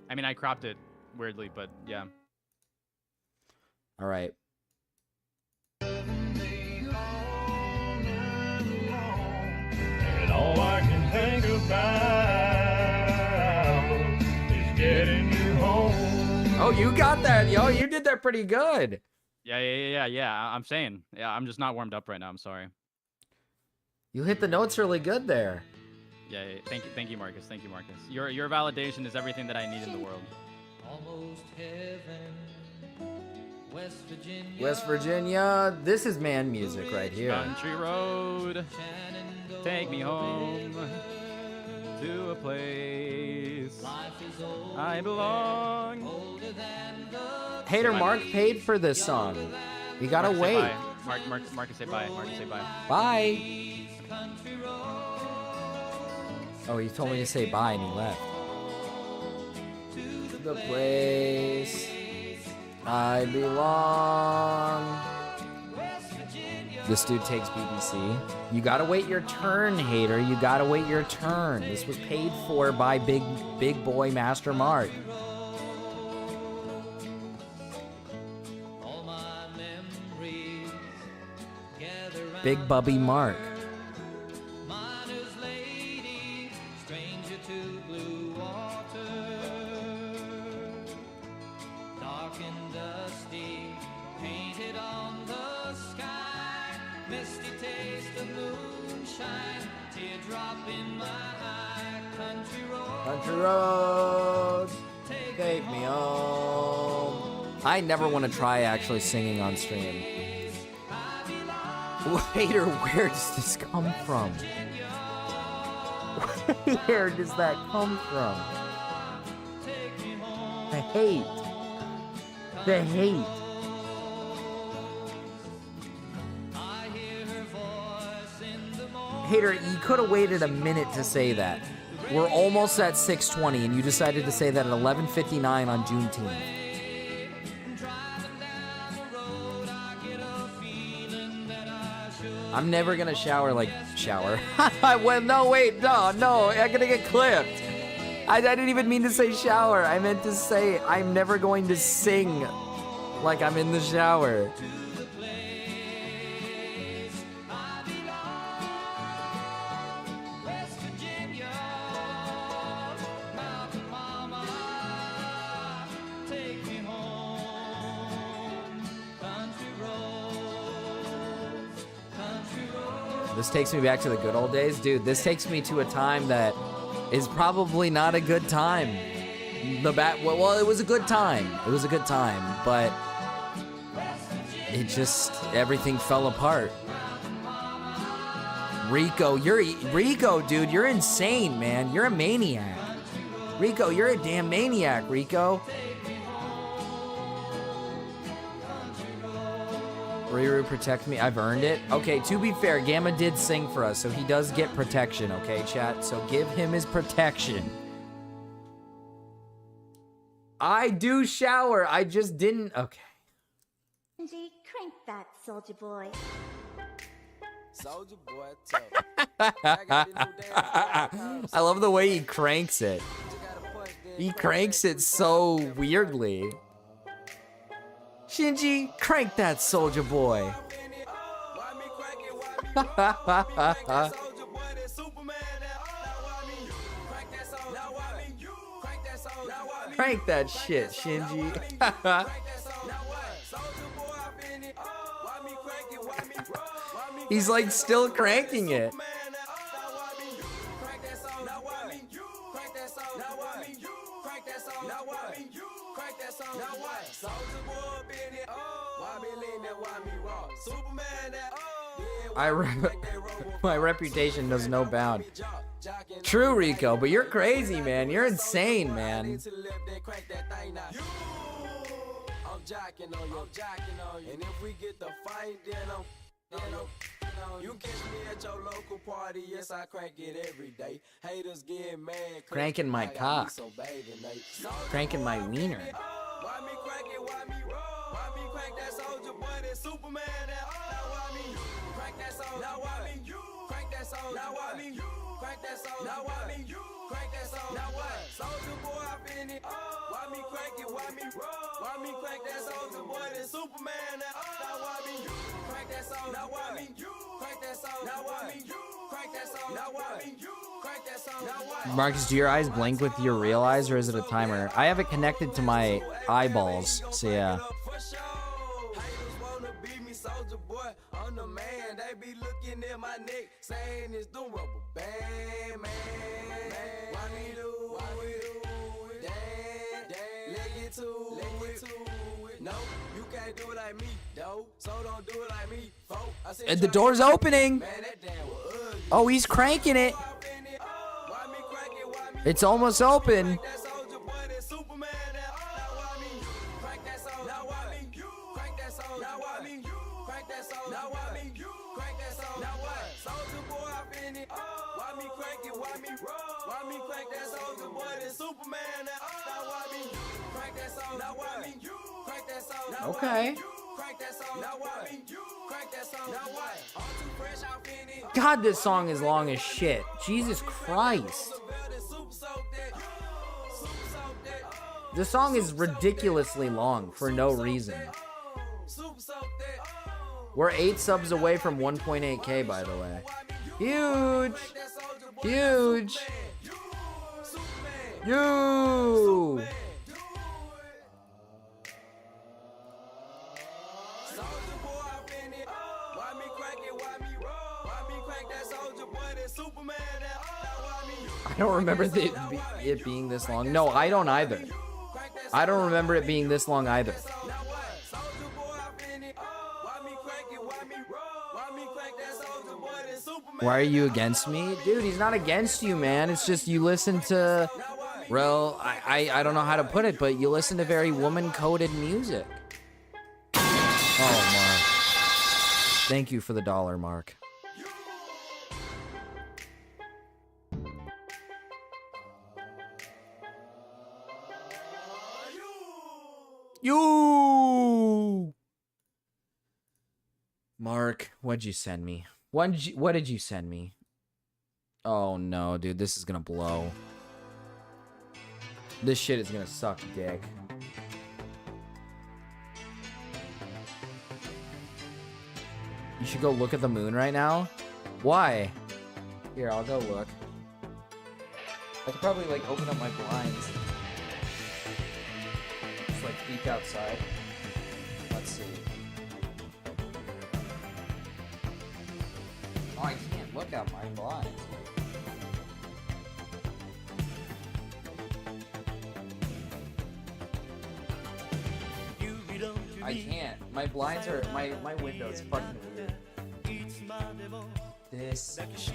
I mean, I cropped it weirdly, but yeah. All right. And all I can think about is getting you home. Oh, you got that, yo. You did that pretty good. Yeah. I'm saying. Yeah, I'm just not warmed up right now. I'm sorry. You hit the notes really good there. Yeah. Thank you, Marcus. Thank you, Marcus. Your validation is everything that I need in the world. Almost heaven. West Virginia. This is man music right here. Country road, take me home to a place I belong. Hater Mark paid for this song. You gotta Marcus, wait. Marcus, say bye. Marcus, say bye. Bye. Oh, he told me to say bye and he left. The place I belong. This dude takes BBC. You gotta wait your turn, hater. You gotta wait your turn. This was paid for by big boy Master Mark. Big Bubby Mark. Country roads, take me home. I never want to try actually singing on stream. Hater, where does this come from? Where does that come from? The hate. The hate. Hater, you could have waited a minute to say that. We're almost at 6:20 and you decided to say that at 11:59 on Juneteenth. I'm never gonna shower. Well, no, wait, no, I'm gonna get clipped. I didn't even mean to say shower. I meant to say I'm never going to sing like I'm in the shower. This takes me back to the good old days. Dude, this takes me to a time that is probably not a good time. Well, it was a good time. It was a good time, but it just, everything fell apart. Rico, dude, you're insane, man. You're a maniac. Rico, you're a damn maniac, Rico. Riru, protect me. I've earned it. Okay, to be fair, Gamma did sing for us, so he does get protection, okay, chat? So give him his protection. I do shower. I just didn't. Okay. G, crank that, soldier boy. Soldier boy, I love the way he cranks it. He cranks it so weirdly. Shinji, crank that, soldier boy. Crank that shit, Shinji. He's like still cranking it. My reputation knows no bound. True, Rico, but you're crazy, man. You're insane, man. You catch me at your local party, yes, I crank it every day. Haters get mad. Cranking my cock. Cranking my wiener. Why me crank it? Why me roll? Why me crank that soldier boy? That Superman? That why me you crank that soldier? Now why me you crank that soldier? Now why me you crank that soldier? Now why me you crank that soldier? Now what? Soldier boy, I been it. Why me crank it? Why me roll? Why me crank that soldier boy? That Superman? That now why me you crank that soldier? Now why me you crank that soldier? Now why me you crank that soldier? Now why me you crank that soldier? Now what? Marcus, do your eyes blink with your real eyes, or is it a timer? I have it connected to my eyeballs, so yeah. I'm the man, they be looking at my neck, saying it's the rubber band, man. Why me do it? Damn, leg it to it. No, you can't do it like me, though. So don't do it like me, folk. And the door's opening. Oh, he's cranking it. It's almost open. Okay. God, this song is long as shit. Jesus Christ. This song is ridiculously long for no reason. We're 8 subs away from 1.8K, by the way. Huge! Huge! You! I don't remember it being this long. No, I don't either. I don't remember it being this long either. Why are you against me? Dude, he's not against you, man. It's just you listen to, well, I don't know how to put it, but you listen to very woman-coded music. Oh, Mark. Thank you for the $1, Mark. You! Mark, what'd you send me? What did you send me? Oh no, dude, this is gonna blow. This shit is gonna suck dick. You should go look at the moon right now. Why? Here, I'll go look. I could probably like open up my blinds. Just like peek outside. Let's see. Oh, I can't look out my blinds. I can't. My blinds are my window's fucking weird. This sucks.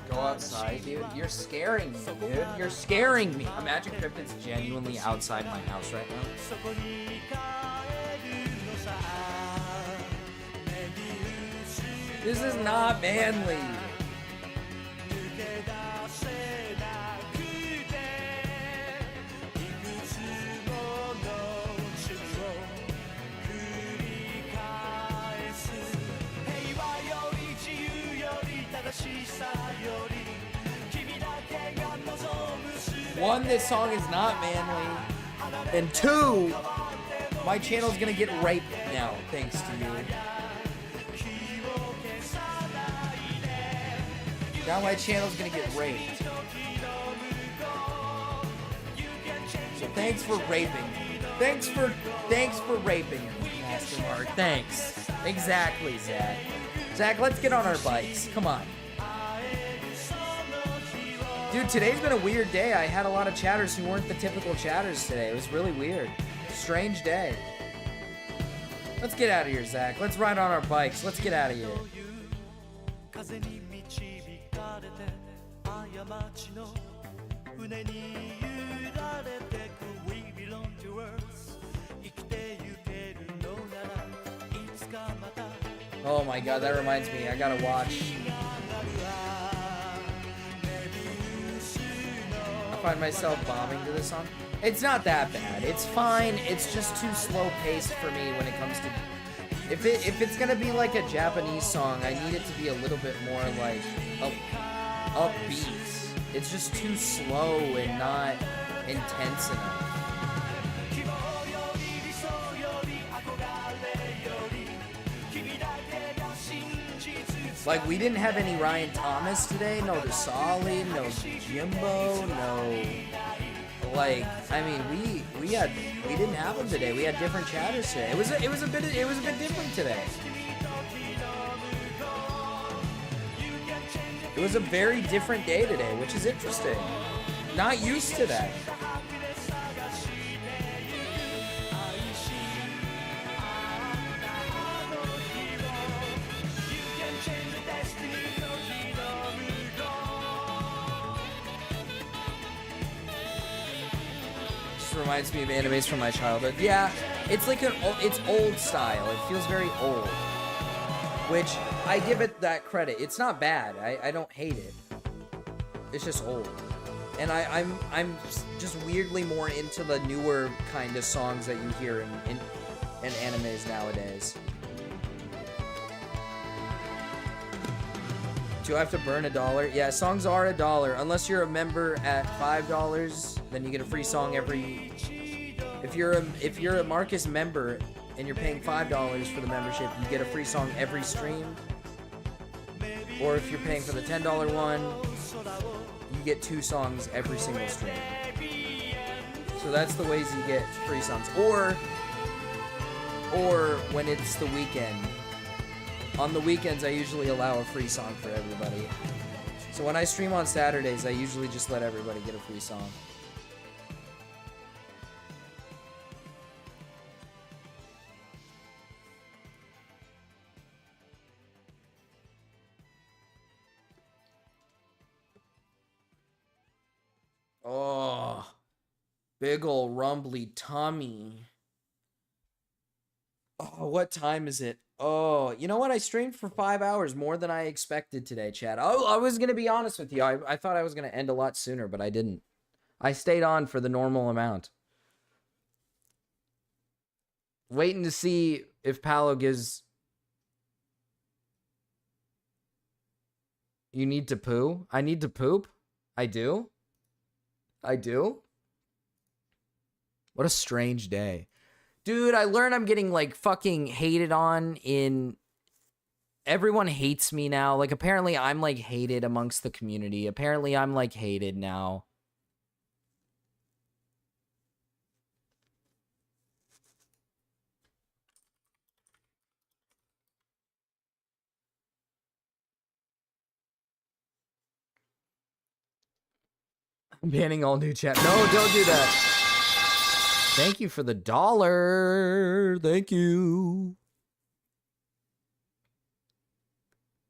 Go outside, dude. You're scaring me, dude. You're scaring me. Imagine Cryptid's genuinely outside my house right now. This is not manly. One, this song is not manly. And two, my channel's gonna get raped now, thanks to you. Now my channel's gonna get raped. So thanks for raping. Thanks for raping, Master Mark. Thanks. Exactly, Zach. Zach, let's get on our bikes. Come on. Dude, today's been a weird day. I had a lot of chatters who weren't the typical chatters today. It was really weird. Strange day. Let's get out of here, Zach. Let's ride on our bikes. Let's get out of here. Oh my god, that reminds me. I gotta watch. I find myself bombing to this song. It's not that bad. It's fine. It's just too slow paced for me when it comes to. If it's gonna be like a Japanese song, I need it to be a little bit more like upbeat. It's just too slow and not intense enough. Like, we didn't have any Ryan Thomas today, no Desali, no Jimbo, no, like, I mean, we didn't have them today. We had different chatters today. It was a bit different today. It was a very different day today, which is interesting. Not used to that. Reminds me of animes from my childhood. Yeah, it's like it's old style. It feels very old, which I give it that credit. It's not bad. I don't hate it. It's just old, and I'm just weirdly more into the newer kind of songs that you hear in animes nowadays. Do I have to burn $1? Yeah, songs are $1 unless you're a member at $5. Then you get a free song every. If you're a Marcus member and you're paying $5 for the membership, you get a free song every stream. Or if you're paying for the $10 one, you get 2 songs every single stream. So that's the ways you get free songs. Or or when it's the weekend. On the weekends, I usually allow a free song for everybody. So when I stream on Saturdays, I usually just let everybody get a free song. Oh, big ol' rumbly tummy. Oh, what time is it? Oh, you know what? I streamed for 5 hours, more than I expected today, Chad. Oh, I was going to be honest with you. I thought I was going to end a lot sooner, but I didn't. I stayed on for the normal amount. Waiting to see if Paolo gives... You need to poo? I need to poop? I do? I do? What a strange day. Dude, I learned I'm getting, like, fucking hated on in... Everyone hates me now. Like, apparently I'm, like, hated amongst the community. Apparently I'm, like, hated now. I'm banning all new chat. No, don't do that. Thank you for the $1. Thank you.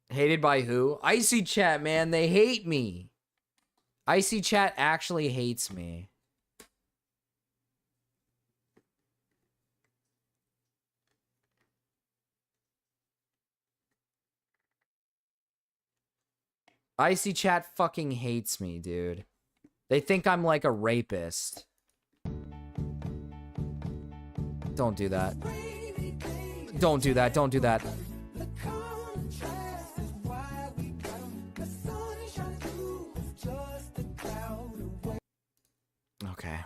Hated by who? Icy chat, man. They hate me. Icy chat actually hates me. Icy chat fucking hates me, dude. They think I'm like a rapist. Don't do that. Don't do that. Don't do that. Okay.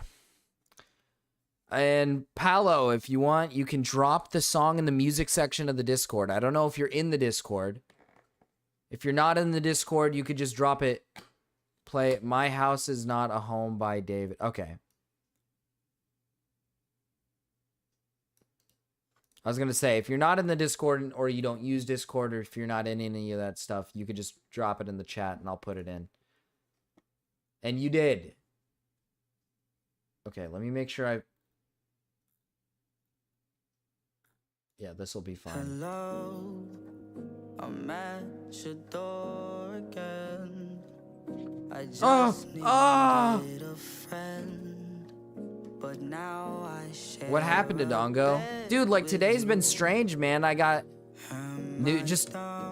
And Paolo, if you want, you can drop the song in the music section of the Discord. I don't know if you're in the Discord. If you're not in the Discord, you could just drop it. Play My House Is Not a Home by David. Okay. I was going to say, if you're not in the Discord or you don't use Discord or if you're not in any of that stuff, you could just drop it in the chat and I'll put it in. And you did. Okay, let me make sure I... Yeah, this will be fine. Hello, I'm at your door again. I just needed a friend, but now I share. What happened to Dongo? Dude, like today's been strange, man. I got new,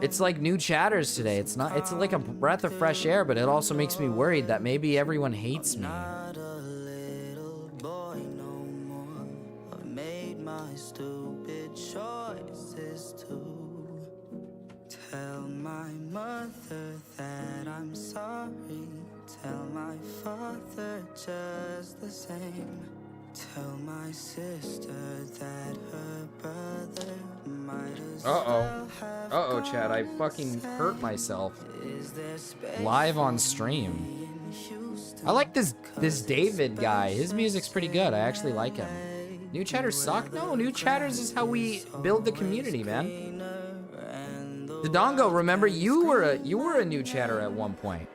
it's like new chatters today. It's like a breath of fresh air, but it also makes me worried that maybe everyone hates me. Stupid choices to tell my mother that I'm sorry, tell my father just the same, tell my sister that her brother might as well have Uh-oh, Chad, I fucking hurt myself live on stream. I like this David guy. His music's pretty good. I actually like him. New chatters suck? No, new chatters is how we build the community, man. Dodongo, remember you were a new chatter at one point.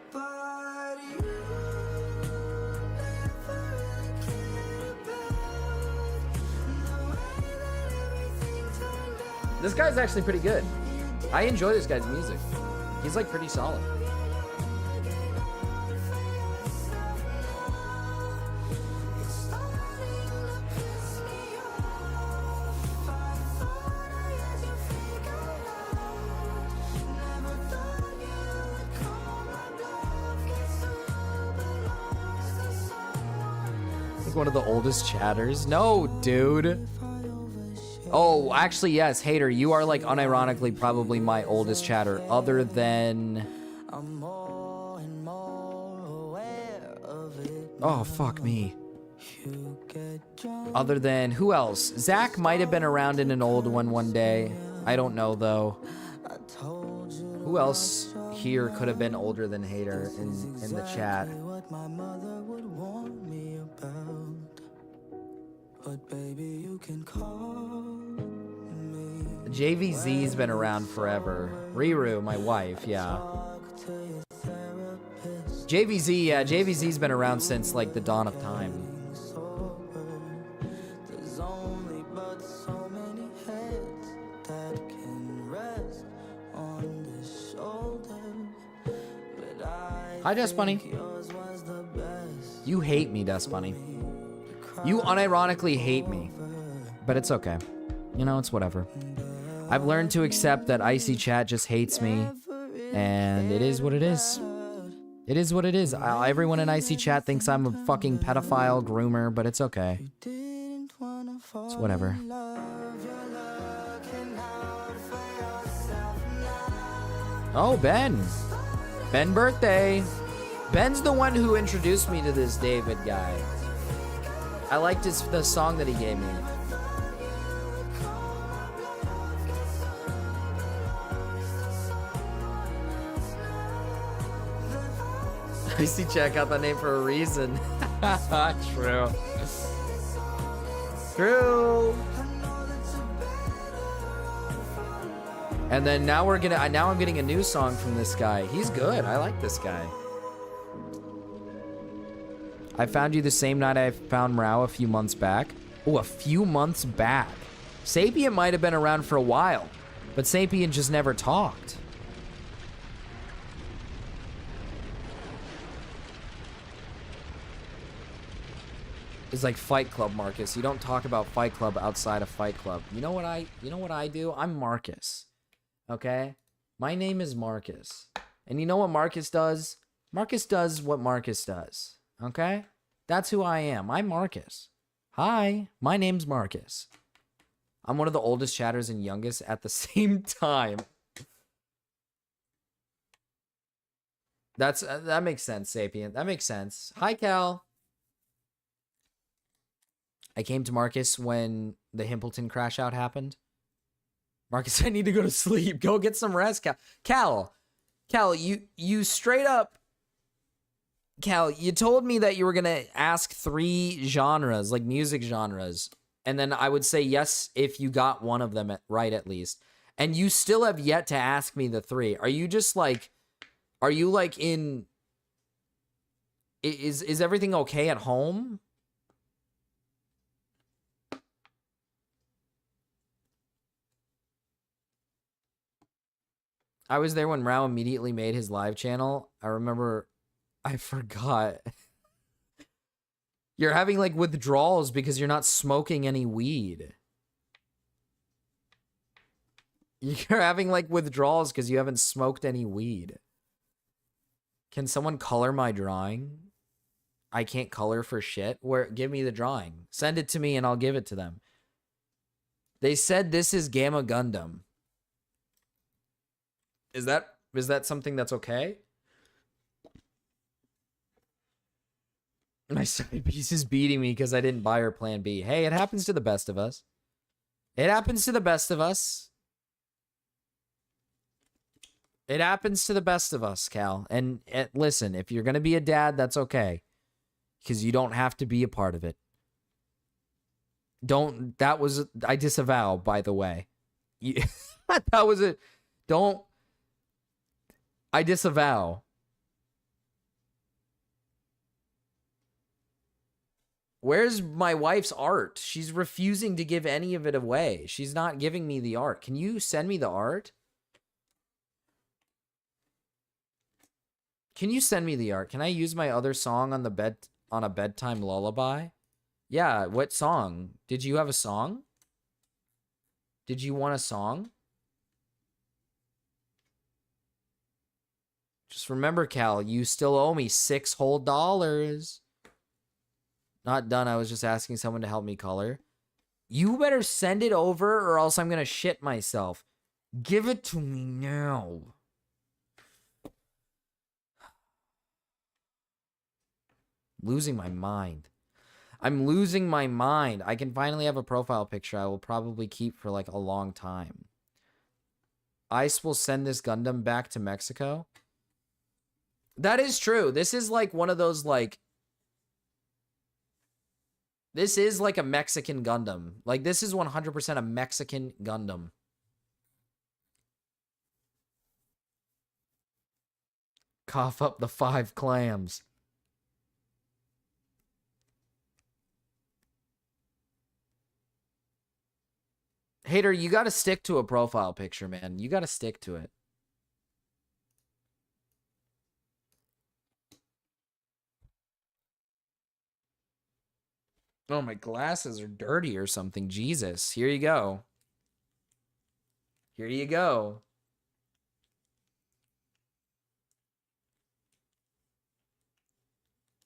This guy's actually pretty good. I enjoy this guy's music. He's like pretty solid. One of the oldest chatters? No, dude. Oh, actually, yes, Hater, you are like unironically probably my oldest chatter, other than... Oh, fuck me. Other than, who else? Zach might have been around in an old one day. I don't know, though. Who else here could have been older than Hater in the chat? But baby, you can call JVZ's been around forever. Riru, my wife, yeah. JVZ, yeah, JVZ's been around since like the dawn of time. Hi, Dust Bunny. You hate me, Dust Bunny. You unironically hate me. But it's okay. You know, it's whatever. I've learned to accept that Icy Chat just hates me. And it is what it is. It is what it is. Everyone in Icy Chat thinks I'm a fucking pedophile groomer, but it's okay. It's whatever. Oh, Ben. Ben birthday. Ben's the one who introduced me to this David guy. I liked the song that he gave me. I see check out that name for a reason. True. True. And then now I'm getting a new song from this guy. He's good. I like this guy. I found you the same night I found Mrao a few months back. Oh, a few months back. Sapien might have been around for a while, but Sapien just never talked. It's like Fight Club, Marcus. You don't talk about Fight Club outside of Fight Club. You know what I do? I'm Marcus. Okay? My name is Marcus. And you know what Marcus does? Marcus does what Marcus does. Okay? That's who I am. I'm Marcus. Hi, my name's Marcus. I'm one of the oldest chatters and youngest at the same time. That makes sense, Sapien. That makes sense. Hi, Cal. I came to Marcus when the Himpleton crash out happened. Marcus, I need to go to sleep. Go get some rest, Cal. Cal, you straight up... Cal, you told me that you were going to ask 3 genres, like music genres. And then I would say yes if you got one of them right at least. And you still have yet to ask me the 3. Are you just like... Are you like in... Is everything okay at home? I was there when Mrao immediately made his live channel. I remember... I forgot. You're having like withdrawals because you're not smoking any weed. You're having like withdrawals because you haven't smoked any weed. Can someone color my drawing? I can't color for shit. Give me the drawing. Send it to me and I'll give it to them. They said this is Gamma Gundam. Is that something that's okay? My side piece is beating me because I didn't buy her plan B. Hey, it happens to the best of us. It happens to the best of us. It happens to the best of us, Cal. And listen, if you're going to be a dad, that's okay. Because you don't have to be a part of it. I disavow, by the way. I disavow. Where's my wife's art? She's refusing to give any of it away. She's not giving me the art. Can you send me the art? Can you send me the art? Can I use my other song on a bedtime lullaby? Yeah, what song? Did you have a song? Did you want a song? Just remember, Cal, you still owe me $6 whole. Not done. I was just asking someone to help me color. You better send it over or else I'm going to shit myself. Give it to me now. Losing my mind. I'm losing my mind. I can finally have a profile picture I will probably keep for like a long time. Ice will send this Gundam back to Mexico. That is true. This is like one of those like... This is like a Mexican Gundam. Like, this is 100% a Mexican Gundam. Cough up the 5 clams. Hater, you gotta stick to a profile picture, man. You gotta stick to it. Oh, my glasses are dirty or something. Jesus. Here you go. Here you go.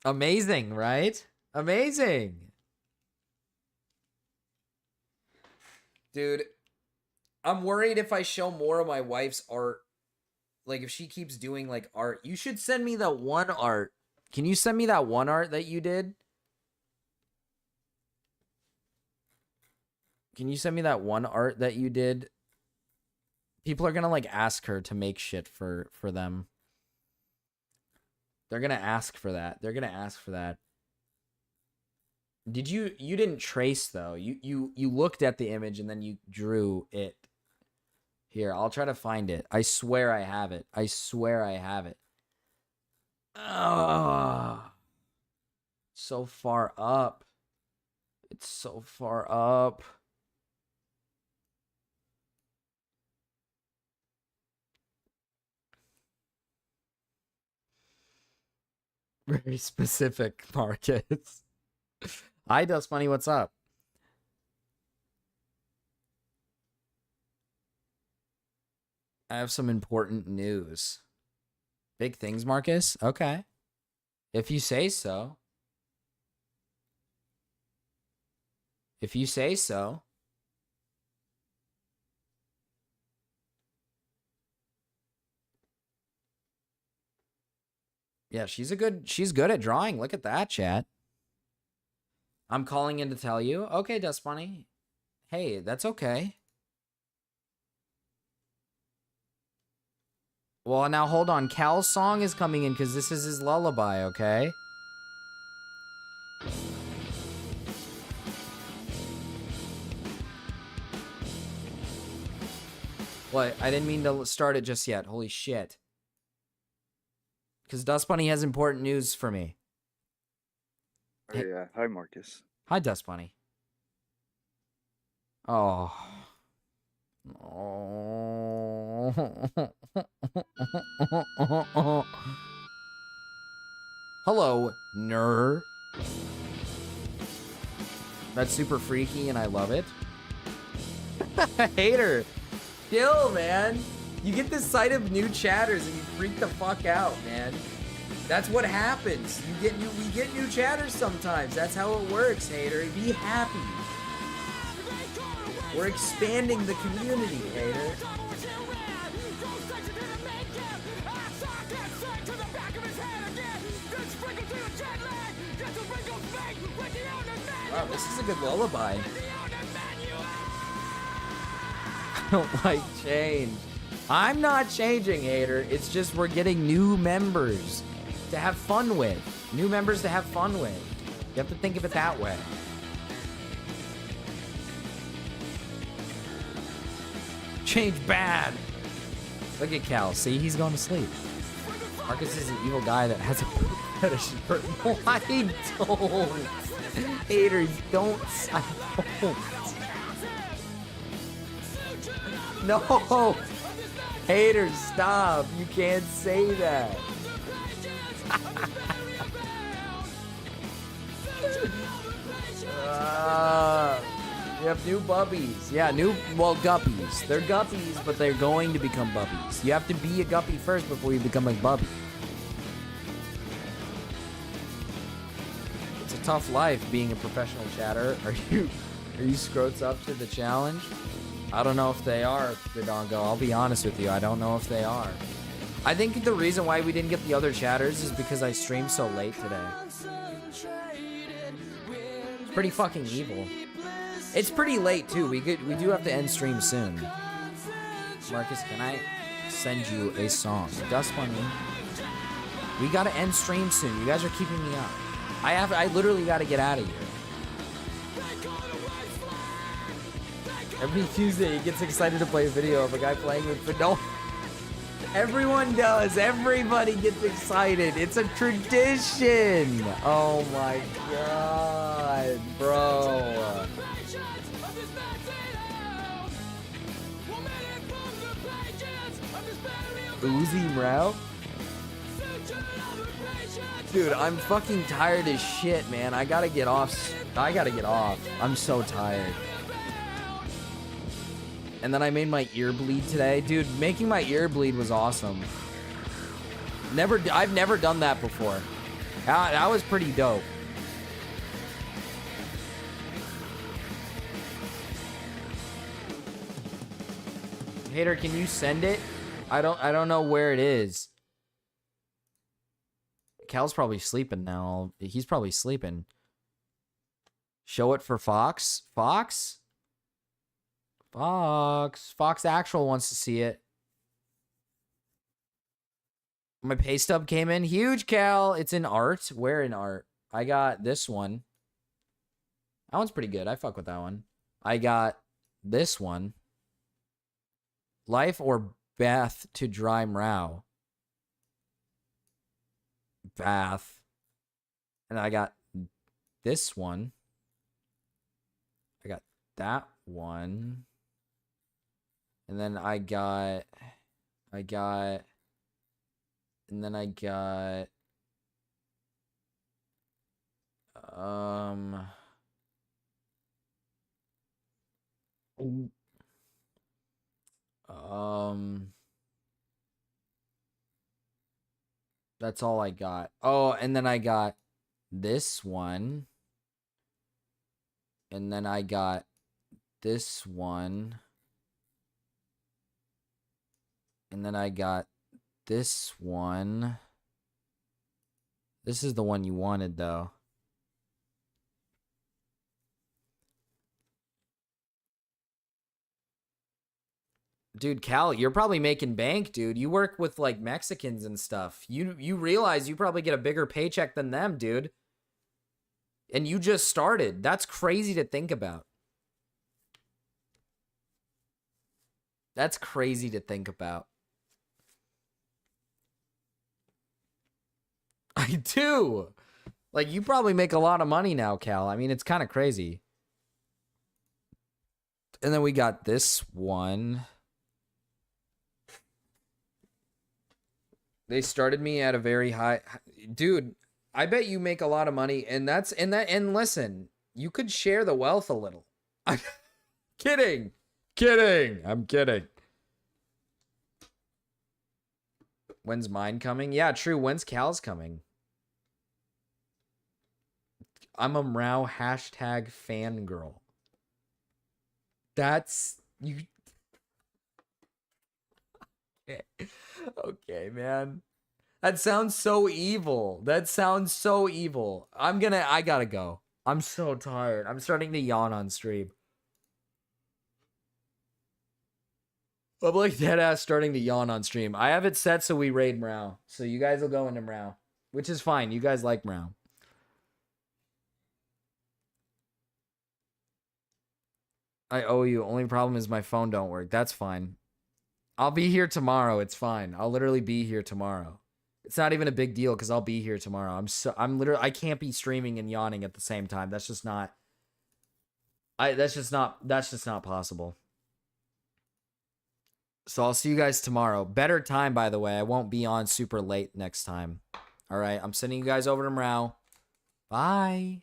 Amazing, right? Amazing. Dude, I'm worried if I show more of my wife's art. Like, if she keeps doing, like, art. You should send me that one art. Can you send me that one art that you did? Can you send me that one art that you did? People are gonna, like, ask her to make shit for them. They're gonna ask for that. They're gonna ask for that. Did you didn't trace though. You looked at the image and then you drew it. Here, I'll try to find it. I swear I have it. I swear I have it. Oh, so far up. It's so far up. Very specific, Marcus. Hi, Dust Money, what's up? I have some important news. Big things, Marcus? Okay. If you say so. If you say so. Yeah, she's good at drawing. Look at that, chat. I'm calling in to tell you. Okay, Dust Bunny. Hey, that's okay. Well, now hold on. Cal's song is coming in because this is his lullaby, okay? What? I didn't mean to start it just yet. Holy shit. Because Dust Bunny has important news for me. Oh, yeah. Hi, Marcus. Hi, Dust Bunny. Oh. Oh. Hello, ner. That's super freaky and I love it. Hater. Chill, man. You get the sight of new chatters and you freak the fuck out, man. That's what happens. We get new chatters sometimes. That's how it works, hater. Be happy. We're expanding the community, hater. Wow, this is a good lullaby. I don't like change. I'm not changing, hater. It's just we're getting new members to have fun with. New members to have fun with. You have to think of it that way. Change bad. Look at Cal. See, he's going to sleep. Marcus is an evil guy that has a fetish for... No, I don't. Haters, don't. I don't. No. Haters, stop. You can't say that. You have new bubbies. Yeah, well, guppies. They're guppies, but they're going to become bubbies. You have to be a guppy first before you become a bubby. It's a tough life being a professional chatter. Are you scrotes up to the challenge? I don't know if they are, Dodongo. I'll be honest with you. I don't know if they are. I think the reason why we didn't get the other chatters is because I streamed so late today. It's pretty fucking evil. It's pretty late too. We do have to end stream soon. Marcus, can I send you a song? Dust Bunny. We gotta end stream soon. You guys are keeping me up. I literally gotta get out of here. Every Tuesday he gets excited to play a video of a guy playing with Fidel. Everyone does. Everybody gets excited. It's a tradition. Oh my god, bro. Uzi Mrao? Dude, I'm fucking tired as shit, man. I gotta get off. I'm so tired. And then I made my ear bleed today. Dude, making my ear bleed was awesome. I've never done that before. That was pretty dope. Hater, can you send it? I don't know where it is. Cal's probably sleeping now. He's probably sleeping. Show it for Fox. Fox Actual wants to see it. My pay stub came in. Huge, Cal. It's in art. Where in art? I got this one. That one's pretty good. I fuck with that one. I got this one. Life or bath to dry Mrao. Bath. And I got this one. I got that one. And then I got, and then I got, that's all I got. Oh, and then I got this one. And then I got this one. And then I got this one. This is the one you wanted, though. Dude, Cal, you're probably making bank, dude. You work with, like, Mexicans and stuff. You realize you probably get a bigger paycheck than them, dude. And you just started. That's crazy to think about. That's crazy to think about. I do. Like, you probably make a lot of money now, Cal. I mean, it's kind of crazy. And then we got this one. They started me at a very high... Dude, I bet you make a lot of money. And listen, you could share the wealth a little. I'm kidding. I'm kidding. When's mine coming? Yeah, true. When's Cal's coming? I'm a Mrao hashtag fangirl. That's you. Okay, man. That sounds so evil. I gotta go. I'm so tired. I'm starting to yawn on stream. I'm like deadass starting to yawn on stream. I have it set so we raid Mrao. So you guys will go into Mrao. Which is fine. You guys like Mrao. I owe you. Only problem is my phone don't work. That's fine. I'll be here tomorrow. It's fine. I'll literally be here tomorrow. It's not even a big deal because I'll be here tomorrow. I can't be streaming and yawning at the same time. That's just not possible. So I'll see you guys tomorrow. Better time, by the way. I won't be on super late next time. All right. I'm sending you guys over to Mrao. Bye.